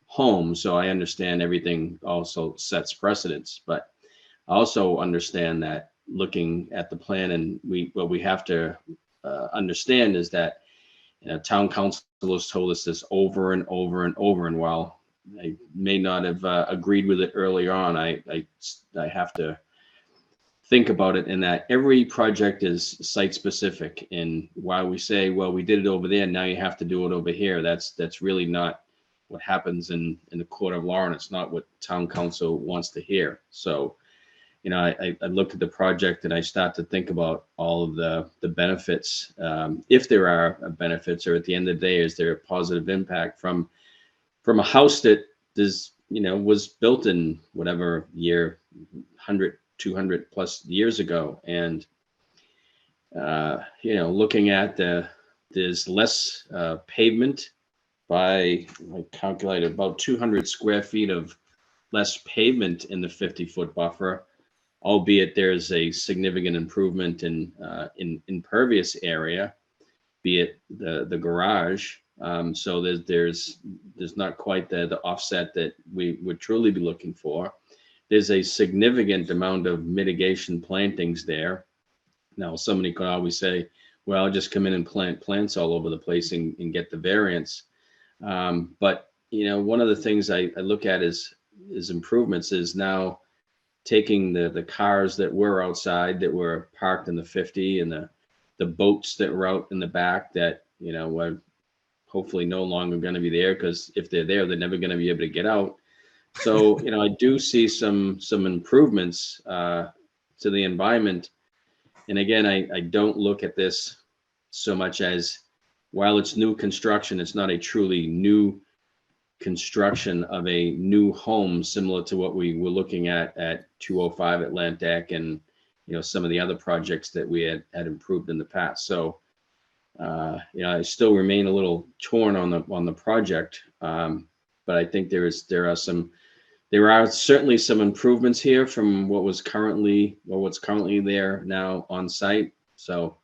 home. So I understand everything also sets precedents, but I also understand that looking at the plan, and what we have to understand is that town council has told us this over and over and over. And while I may not have agreed with it earlier on, I have to think about it in that every project is site specific. And while we say, well, we did it over there, now you have to do it over here, that's really not what happens in the court of law, and it's not what town council wants to hear. So I look at the project and I start to think about all of the benefits, if there are benefits, or at the end of the day, is there a positive impact from a house that is, was built in whatever year, 100, 200 plus years ago. And, looking at there's less pavement by, I calculated about 200 square feet of less pavement in the 50-foot buffer, albeit there's a significant improvement in impervious area, be it the garage. So there's not quite the offset that we would truly be looking for. There's a significant amount of mitigation plantings there. Now, somebody could always say, well, I'll just come in and plant plants all over the place and get the variance. But one of the things I look at is improvements is now taking the cars that were outside, that were parked in the 50, and the boats that were out in the back that, were hopefully no longer going to be there, because if they're there, they're never going to be able to get out. So, I do see some improvements to the environment. And again, I don't look at this so much as, while it's new construction, it's not a truly new construction of a new home, similar to what we were looking at 205 Atlantic and some of the other projects that we had improved in the past. So I still remain a little torn on the project, but I think there are certainly some improvements here from what's currently there now on site. So,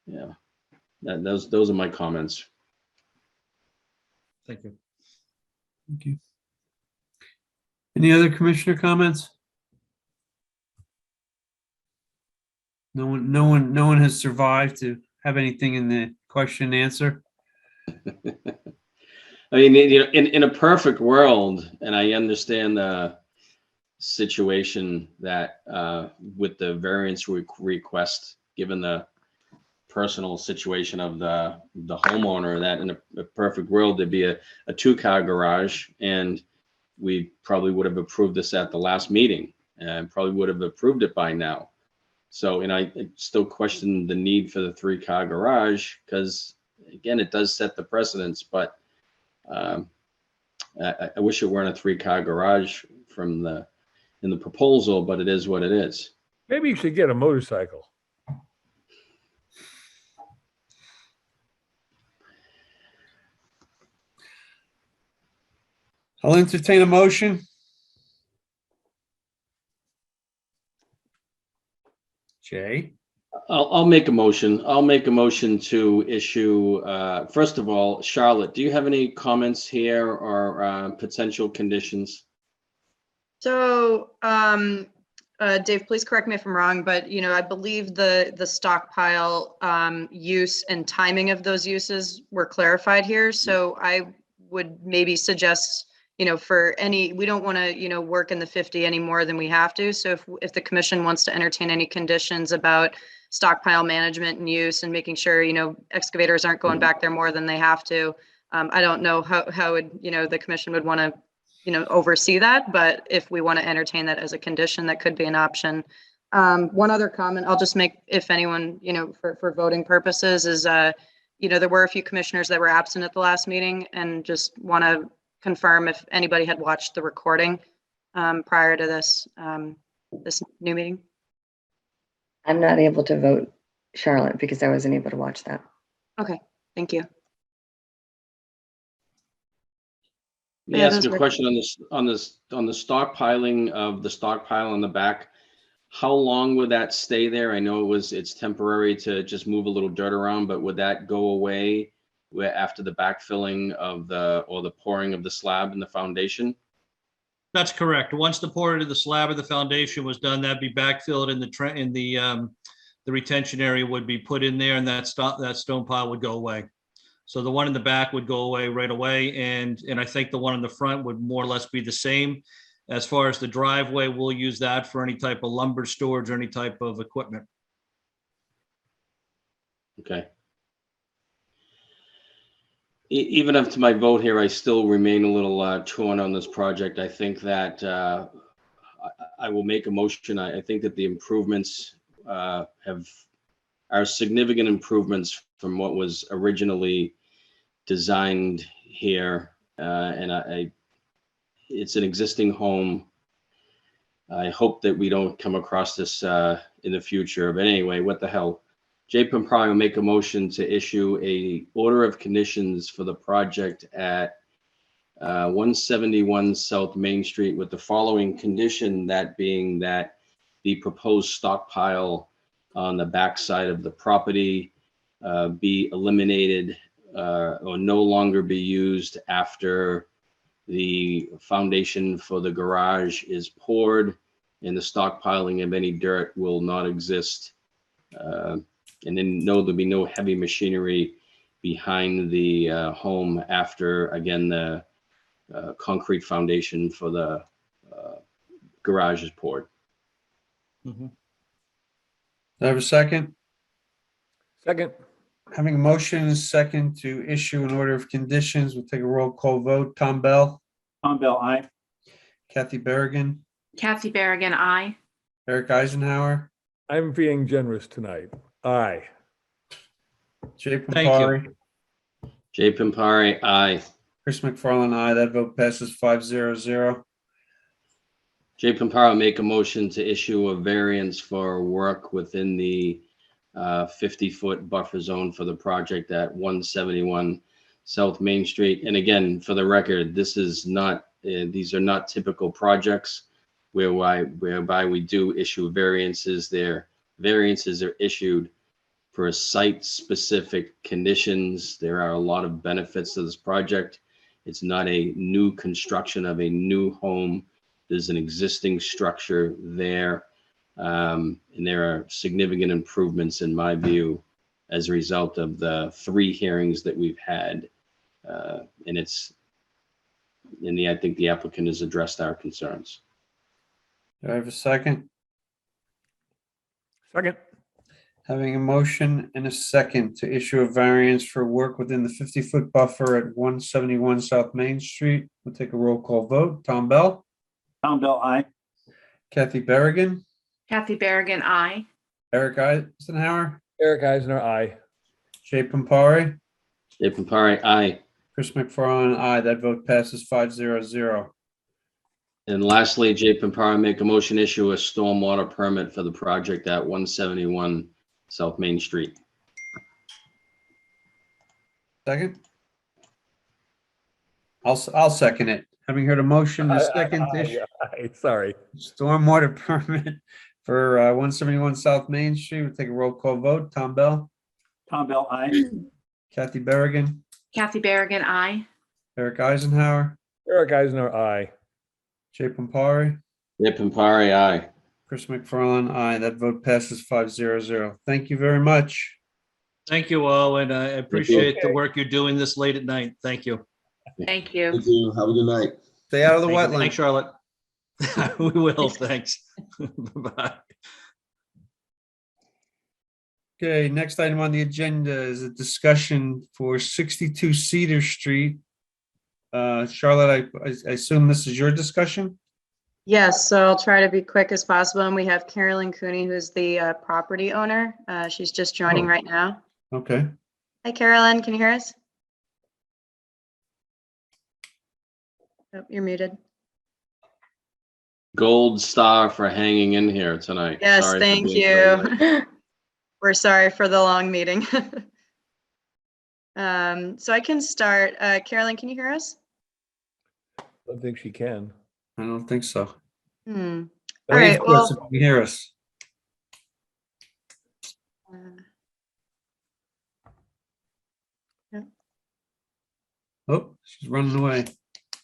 yeah, those are my comments. Thank you. Thank you. Any other commissioner comments? No one has survived to have anything in the question and answer. I mean, you know, in a perfect world, and I understand the situation that with the variance request, given the personal situation of the homeowner, that in a perfect world there'd be a 2-car garage, and we probably would have approved this at the last meeting, and probably would have approved it by now. So, and I still question the need for the 3-car garage, because again, it does set the precedence, but I wish it weren't a 3-car garage in the proposal, but it is what it is. Maybe you should get a motorcycle. I'll entertain a motion. Jay? I'll make a motion. I'll make a motion to issue, first of all, Charlotte, do you have any comments here or potential conditions? So, Dave, please correct me if I'm wrong, but you know, I believe the stockpile use and timing of those uses were clarified here. So I would maybe suggest, you know, we don't want to, you know, work in the 50 any more than we have to. So if the commission wants to entertain any conditions about stockpile management and use and making sure, you know, excavators aren't going back there more than they have to. I don't know how would, you know, the commission would want to, you know, oversee that, but if we want to entertain that as a condition, that could be an option. One other comment I'll just make, if anyone, you know, for voting purposes is, you know, there were a few commissioners that were absent at the last meeting, and just want to confirm if anybody had watched the recording prior to this new meeting. I'm not able to vote, Charlotte, because I wasn't able to watch that. Okay, thank you. May I ask a question on the stockpiling of the stockpile in the back? How long would that stay there? I know it's temporary to just move a little dirt around, but would that go away after the backfilling of the pouring of the slab and the foundation? That's correct. Once the pouring of the slab of the foundation was done, that'd be backfilled, and the retention area would be put in there, and that stone pile would go away. So the one in the back would go away right away, and I think the one in the front would more or less be the same. As far as the driveway, we'll use that for any type of lumber storage or any type of equipment. Okay. Even up to my vote here, I still remain a little torn on this project. I think that I will make a motion. I think that the improvements are significant improvements from what was originally designed here, and it's an existing home. I hope that we don't come across this in the future. But anyway, what the hell? Jay Pampari will make a motion to issue a order of conditions for the project at 171 South Main Street with the following condition, that being that the proposed stockpile on the backside of the property be eliminated or no longer be used after the foundation for the garage is poured, and the stockpiling of any dirt will not exist. And then there'll be no heavy machinery behind the home after, again, the concrete foundation for the garage is poured. Do I have a second? Second. Having a motion and a second to issue an order of conditions, we'll take a roll call vote. Tom Bell? Tom Bell, aye. Kathy Berrigan? Kathy Berrigan, aye. Eric Eisenhower? I'm being generous tonight. Aye. Jay Thank you. Pampari? Jay Pampari, aye. Chris McFarland, aye. That vote passes 5-0-0. Jay Pamparo make a motion to issue a variance for work within the 50-foot buffer zone for the project at 171 South Main Street. And again, for the record, this is not, these are not typical projects whereby we do issue variances. Variances are issued for site-specific conditions. There are a lot of benefits to this project. It's not a new construction of a new home. There's an existing structure there. And there are significant improvements, in my view, as a result of the 3 hearings that we've had. And I think the applicant has addressed our concerns. Do I have a second? Second. Having a motion and a second to issue a variance for work within the 50-foot buffer at 171 South Main Street. We'll take a roll call vote. Tom Bell, Tom Bell, aye. Kathy Berrigan, Kathy Berrigan, I. Eric Eisenhower, Eric Eisner, aye. Jay Pampari, Jay Pampari, aye. Chris McFarland, aye. That vote passes 5-0. And lastly, Jay Pampari, make a motion issue a stormwater permit for the project at 171 South Main Street. Second? I'll second it. Having heard a motion, a second to issue Sorry. stormwater permit for 171 South Main Street. We'll take a roll call vote. Tom Bell, Tom Bell, aye. Kathy Berrigan, Kathy Berrigan, I. Eric Eisenhower, Eric Eisner, aye. Jay Pampari, Jay Pampari, aye. Chris McFarland, aye. That vote passes 5-0. Thank you very much. Thank you all, and I appreciate the work you're doing this late at night. Thank you. Thank you. Thank you. Have a good night. Stay out of the Thanks, wetland. Charlotte. We will, thanks. Bye-bye. Okay, next item on the agenda is a discussion for 62 Cedar Street. Charlotte, I assume this is your discussion? Yes, so I'll try to be quick as possible. And we have Carolyn Cooney, who's the property owner. She's just joining right now. Okay. Hi, Carolyn. Can you hear us? Oh, you're muted. Gold star for hanging in here tonight. Yes, Sorry for thank being so late. you. We're sorry for the long meeting. So I can start. Carolyn, can you hear us? I don't think she can. I don't think so. All Wave right, to us well, if you hear us. Oh, she's running away.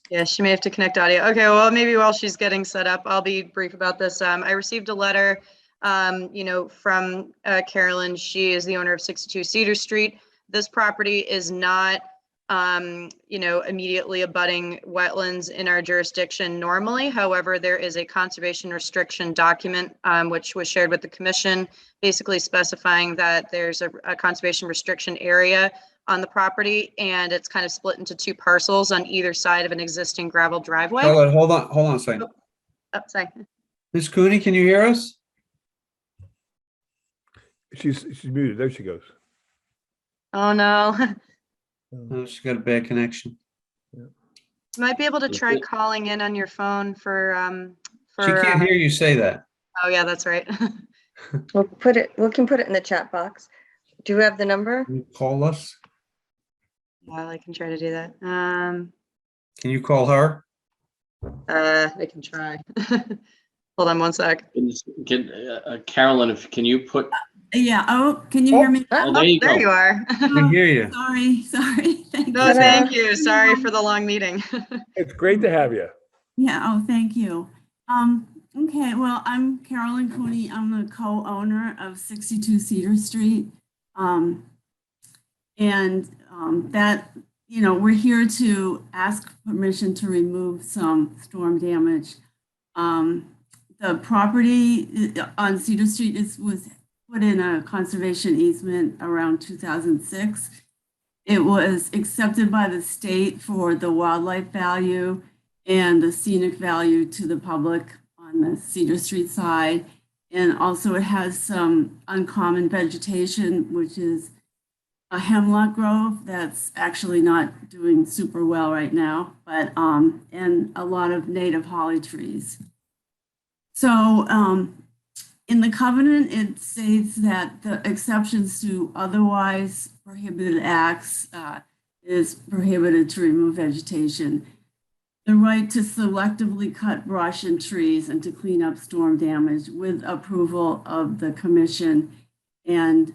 yeah, she may have to connect audio. Okay, well, maybe while she's getting set up, I'll be brief about this. I received a letter, from Carolyn. She is the owner of 62 Cedar Street. This property is not, immediately abutting wetlands in our jurisdiction normally. However, there is a conservation restriction document, which was shared with the commission, basically specifying that there's a conservation restriction area on the property, and it's kind of split into 2 parcels on either side of an existing gravel driveway. Charlotte, hold on a second. Oh, sorry. Ms. Cooney, can you hear us? She's muted. There she goes. Oh, no. Oh, she's got a bad connection. You might be able to try calling in on your phone for. She can't hear you say that. Oh, yeah, that's right. We can put it in the chat box. Do you have the number? Can you call us? Well, I can try to do that. Can you call her? I can try. Hold on one sec. Carolyn, can you put? Yeah. Oh, can you hear me? Oh, there you go. There you are. We hear you. Sorry. Thank No, you. thank you. Sorry for the long meeting. It's great to have you. Yeah. Oh, thank you. Okay. Well, I'm Carolyn Cooney. I'm the co-owner of 62 Cedar Street. We're here to ask permission to remove some storm damage. The property on Cedar Street was put in a conservation easement around 2006. It was accepted by the state for the wildlife value and the scenic value to the public on the Cedar Street side. And also it has some uncommon vegetation, which is a hemlock grove that's actually not doing super well right now, but and a lot of native holly trees. So in the covenant, it states that the exceptions to otherwise prohibited acts is prohibited to remove vegetation. The right to selectively cut brush and trees and to clean up storm damage with approval of the commission. And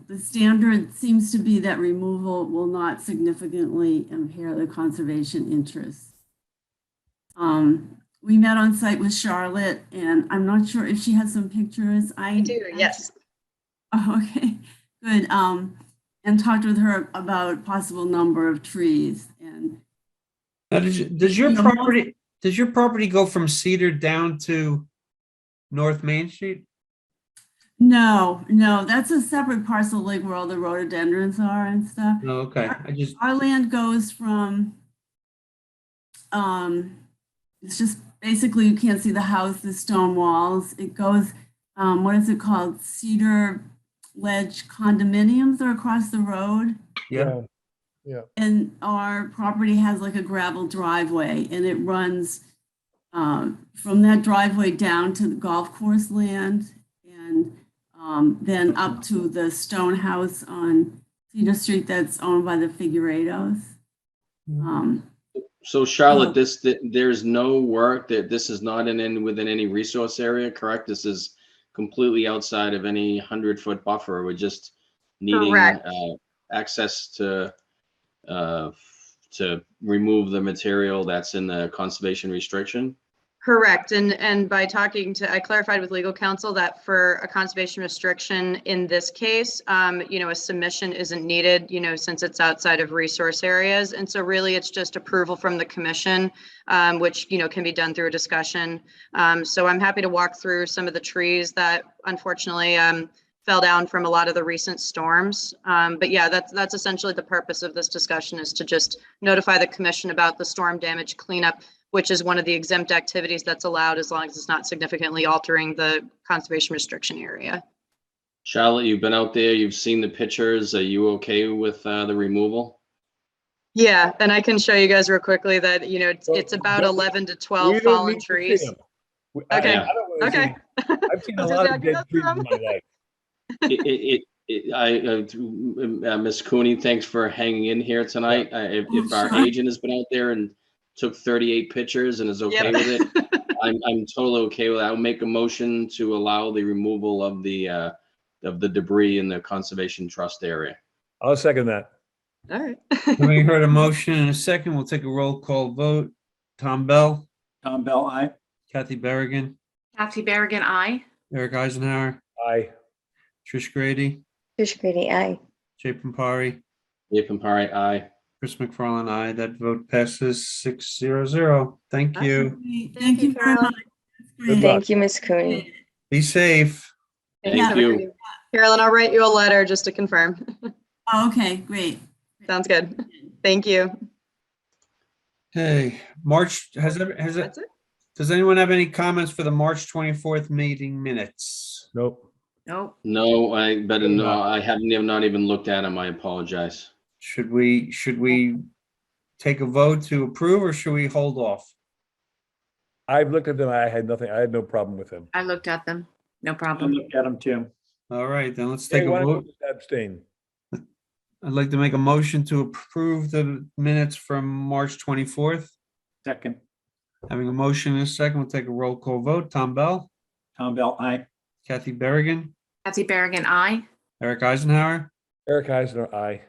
the standard seems to be that removal will not significantly impair the conservation interests. We met on site with Charlotte, and I'm not sure if she has some pictures. I do, yes. Oh, okay, good. And talked with her about possible number of trees. And Now, does your property go from Cedar down to North Main Street? no, that's a separate parcel, like where all the rhododendrons are and stuff. Oh, okay. Our land goes from, it's just basically you can't see the house, the stone walls. It goes, what is it called? Cedar Ledge condominiums are across the road. Yeah. Yeah. And our property has like a gravel driveway, and it runs from that driveway down to the golf course land, and then up to the stone house on Cedar Street that's owned by the Figueiredos. So Charlotte, there's no work that this is not within any resource area, correct? This is completely outside of any 100-foot buffer. We're just needing access to remove the material that's in the conservation restriction. Correct. And by talking to, I clarified with legal counsel that for a conservation restriction in this case, a submission isn't needed, since it's outside of resource areas. And so really it's just approval from the commission, which, can be done through a discussion. So I'm happy to walk through some of the trees that unfortunately fell down from a lot of the recent storms. But yeah, that's essentially the purpose of this discussion, is to just notify the commission about the storm damage cleanup, which is one of the exempt activities that's allowed as long as it's not significantly altering the conservation restriction area. Charlotte, you've been out there, you've seen the pictures. Are you okay with the removal? Yeah, and I can show you guys real quickly that, it's about 11 to 12 fallen trees. Okay. Okay. I've seen a lot of dead trees in my life. Ms. Cooney, thanks for hanging in here tonight. If our agent has been out there and took 38 pictures and is okay with it, I'm totally okay with it. I'll make a motion to allow the removal of the debris in the Conservation Trust area. I'll second that. All right. We heard a motion in a second. We'll take a roll call vote. Tom Bell. Tom Bell, aye. Kathy Berrigan. Kathy Berrigan, aye. Eric Eisenhower. Aye. Trish Grady. Trish Grady, aye. Jay Pampari. Jay Pampari, aye. Chris McFarland, aye. That vote passes 6-0. Thank you. Thank you very much. Thank you, Ms. Cooney. Be safe. Thank you. Carolyn, I'll write you a letter just to confirm. Oh, okay, great. Sounds good. Thank you. Hey, March, does anyone have any comments for the March 24th meeting minutes? Nope. Nope. No, I better know. I have not even looked at them. I apologize. Should we take a vote to approve, or should we hold off? I've looked at them. I had nothing. I had no problem with them. I looked at them. No I problem. looked at them too. All right, then let's Hey, take a why don't vote. you just abstain? I'd like to make a motion to approve the minutes from March 24th. Second. Having a motion in a second, we'll take a roll call vote. Tom Bell. Tom Bell, aye. Kathy Berrigan. Kathy Berrigan, aye. Eric Eisenhower. Eric Eisner, aye.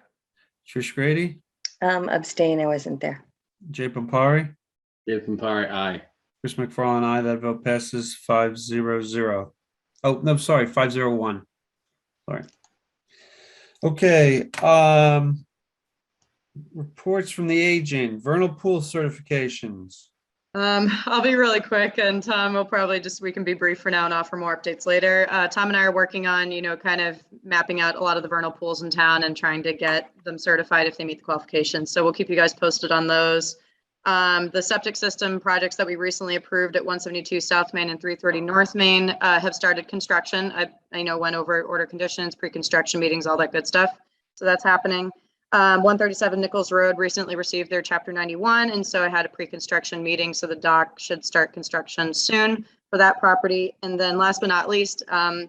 Trish Grady. Abstain, I wasn't there. Jay Pampari. Jay Pampari, aye. Chris McFarland, aye. That vote passes 5-0. Oh, no, sorry, 5-0-1. Sorry. Okay, reports from the agent, vernal pool certifications. I'll be really quick, and Tom will probably we can be brief for now and offer more updates later. Tom and I are working on, kind of mapping out a lot of the vernal pools in town and trying to get them certified if they meet the qualifications. So we'll keep you guys posted on those. The septic system projects that we recently approved at 172 South Main and 330 North Main have started construction. I went over order conditions, pre-construction meetings, all that good stuff. So that's happening. 137 Nichols Road recently received their Chapter 91, and so I had a pre-construction meeting, so the dock should start construction soon for that property. And then last but not least, the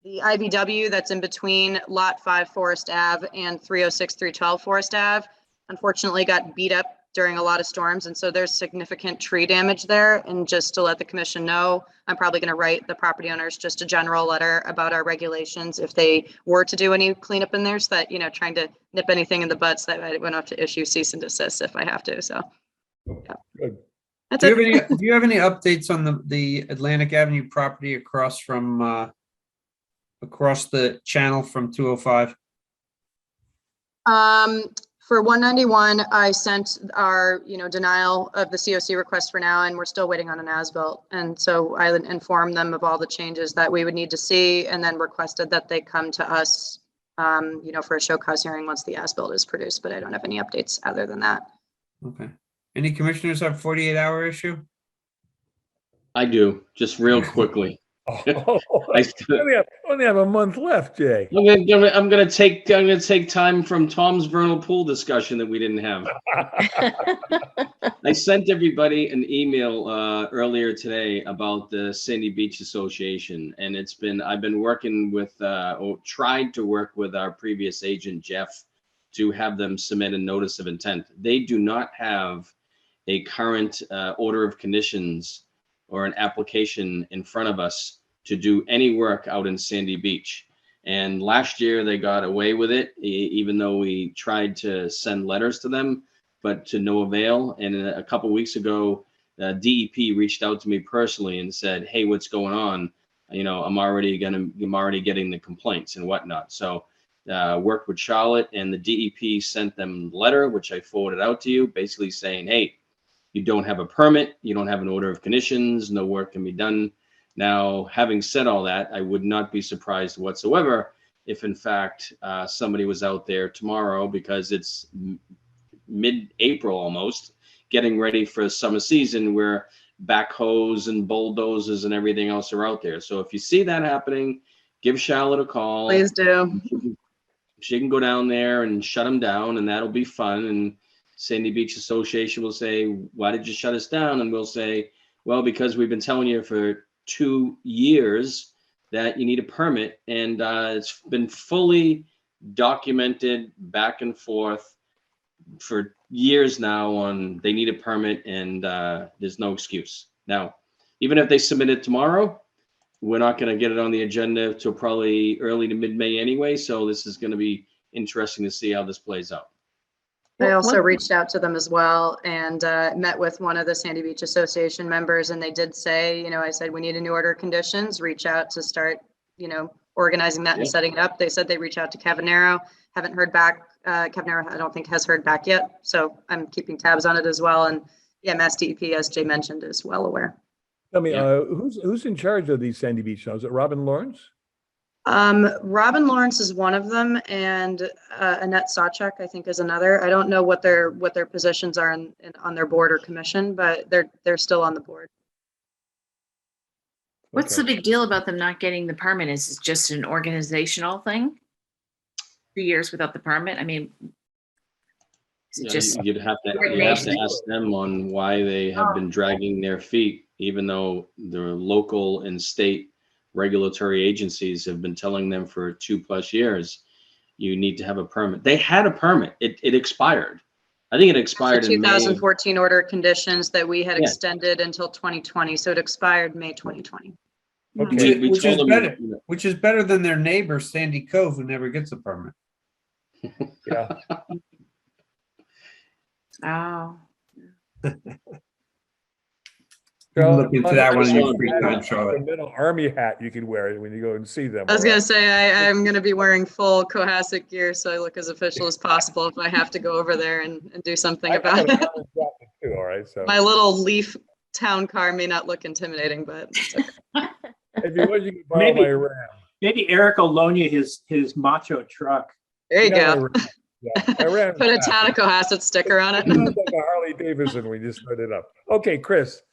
IBW that's in between Lot 5 Forest Ave and 306 312 Forest Ave unfortunately got beat up during a lot of storms. And so there's significant tree damage there. And just to let the commission know, I'm probably going to write the property owners just a general letter about our regulations if they were to do any cleanup in there, so that, you know, trying to nip anything in the bud, so that I wouldn't have to issue cease and desist if I have to. So yeah. Good. That's Do it. you have any updates on the Atlantic Avenue property across from, across the channel from 205? For 191, I sent our, you know, denial of the COC request for now, and we're still waiting on an as-built. And so I informed them of all the changes that we would need to see, and then requested that they come to us, you know, for a show cause hearing once the as-built is produced, but I don't have any updates other than that. Okay. Any commissioners have 48-hour issue? I do, just real quickly. Oh, only have a month left, Jay. I'm gonna take time from Tom's vernal pool discussion that we didn't have. I sent everybody an email earlier today about the Sandy Beach Association, and I've been working with or tried to work with our previous agent Jeff to have them submit a notice of intent. They do not have a current order of conditions or an application in front of us to do any work out in Sandy Beach. And last year they got away with it, even though we tried to send letters to them, but to no avail. And a couple of weeks ago, DEP reached out to me personally and said, hey, what's going on? You know, I'm already getting the complaints and whatnot. So worked with Charlotte, and the DEP sent them a letter, which I forwarded out to you, basically saying, hey, you don't have a permit, you don't have an order of conditions, no work can be done. Now, having said all that, I would not be surprised whatsoever if, in fact, somebody was out there tomorrow, because it's mid-April almost, getting ready for summer season, where backhoes and bulldozers and everything else are out there. So if you see that happening, give Charlotte a call. Please do. She can go down there and shut them down, and that'll be fun. And Sandy Beach Association will say, why did you shut us down? And we'll say, well, because we've been telling you for 2 years that you need a permit, and it's been fully documented back and forth for years now on they need a permit, and there's no excuse. Now, even if they submit it tomorrow, we're not going to get it on the agenda till probably early to mid-May anyway, so this is going to be interesting to see how this plays out. I also reached out to them as well, and met with one of the Sandy Beach Association members, and they did say, you know, I said, we need a new order of conditions, reach out to start, you know, organizing that and setting it up. They said they reach out to Cavanero, haven't heard back. Cavanero, I don't think, has heard back yet. So I'm keeping tabs on it as well. And yeah, Mass DEP, as Jay mentioned, is well aware. Tell me, who's in charge of these Sandy Beach shows? Is it Robin Lawrence? Robin Lawrence is one of them, and Annette Sawchuk, I think, is another. I don't know what their positions are on their board or commission, but they're still on the board. What's the big deal about them not getting the permit? Is it just an organizational thing? 3 years without the permit? I mean, is it just you'd have to ask them on why they have been dragging their feet, even though the local and state regulatory agencies have been telling them for 2+ years, you need to have a permit. They had a permit. It expired. I think it expired in May. 2014 order of conditions that we had extended until 2020. So it expired May 2020. Okay. Which is better than their neighbor, Sandy Cove, who never gets a permit. Yeah. Oh. Look into that one in your free time, Charlotte. A little army hat you can wear when you go and see them. I was going to say, I'm going to be wearing full Cohasset gear, so I look as official as possible if I have to go over there and do something about it. Too, all right, so. My little Leaf town car may not look intimidating, but it's okay. If you want, you can borrow my Ram. Maybe Eric will loan you his macho truck. There you go. I ran Put a town of Cohasset sticker on it. It sounds like a Harley Davidson when you start it up. Okay, Chris.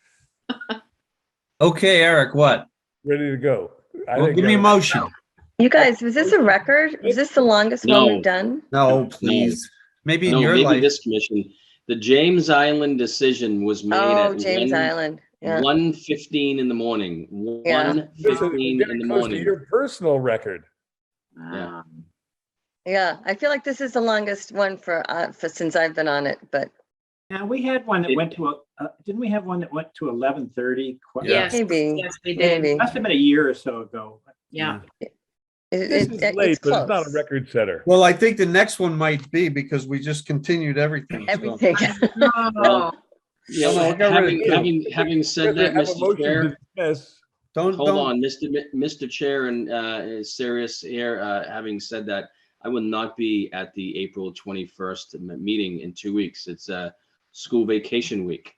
Okay, Eric, what? Ready to go. Well, give me a motion. You guys, was this a record? Was this the longest one we've done? No, please. Maybe in your life. This commission. The James Island decision was made at James Island. Yeah. 1:15 in the morning. 1:15 in the morning. Your personal record. Yeah. Yeah, I feel like this is the longest one for since I've been on it, but Now, we had one that went to, didn't we have one that went to 11:30? Yes, maybe. yes, we did. Maybe. Must have been a year or so ago. Yeah. This is late, but it's not a record setter. Well, I think the next one might be because we just continued everything. so. Everything. No. Yeah, No, no, get rid of it. having said that, Have a Mr. motion Chair, to dismiss. Don't, hold don't, on, Mr. Chair, and is serious here. Having said that, I will not be at the April 21st meeting in 2 weeks. It's a school vacation week,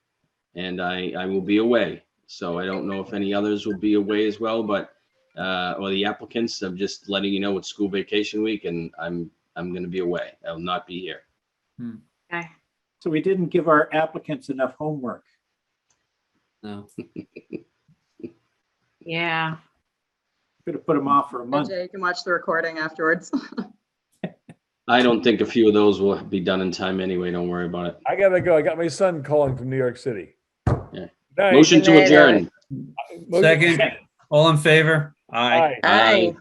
and I will be away. So I don't know if any others will be away as well, but or the applicants. I'm just letting you know it's school vacation week, and I'm going to be away. I will not be here. Okay. So we didn't give our applicants enough homework. No. Yeah. Could have put them off for a month. Jay, you can watch the recording afterwards. I don't think a few of those will be done in time anyway. Don't worry about it. I gotta go. I got my son calling from New York City. Yeah. Night. Motion to adjourn. second, all in favor? Aye. Aye. Aye.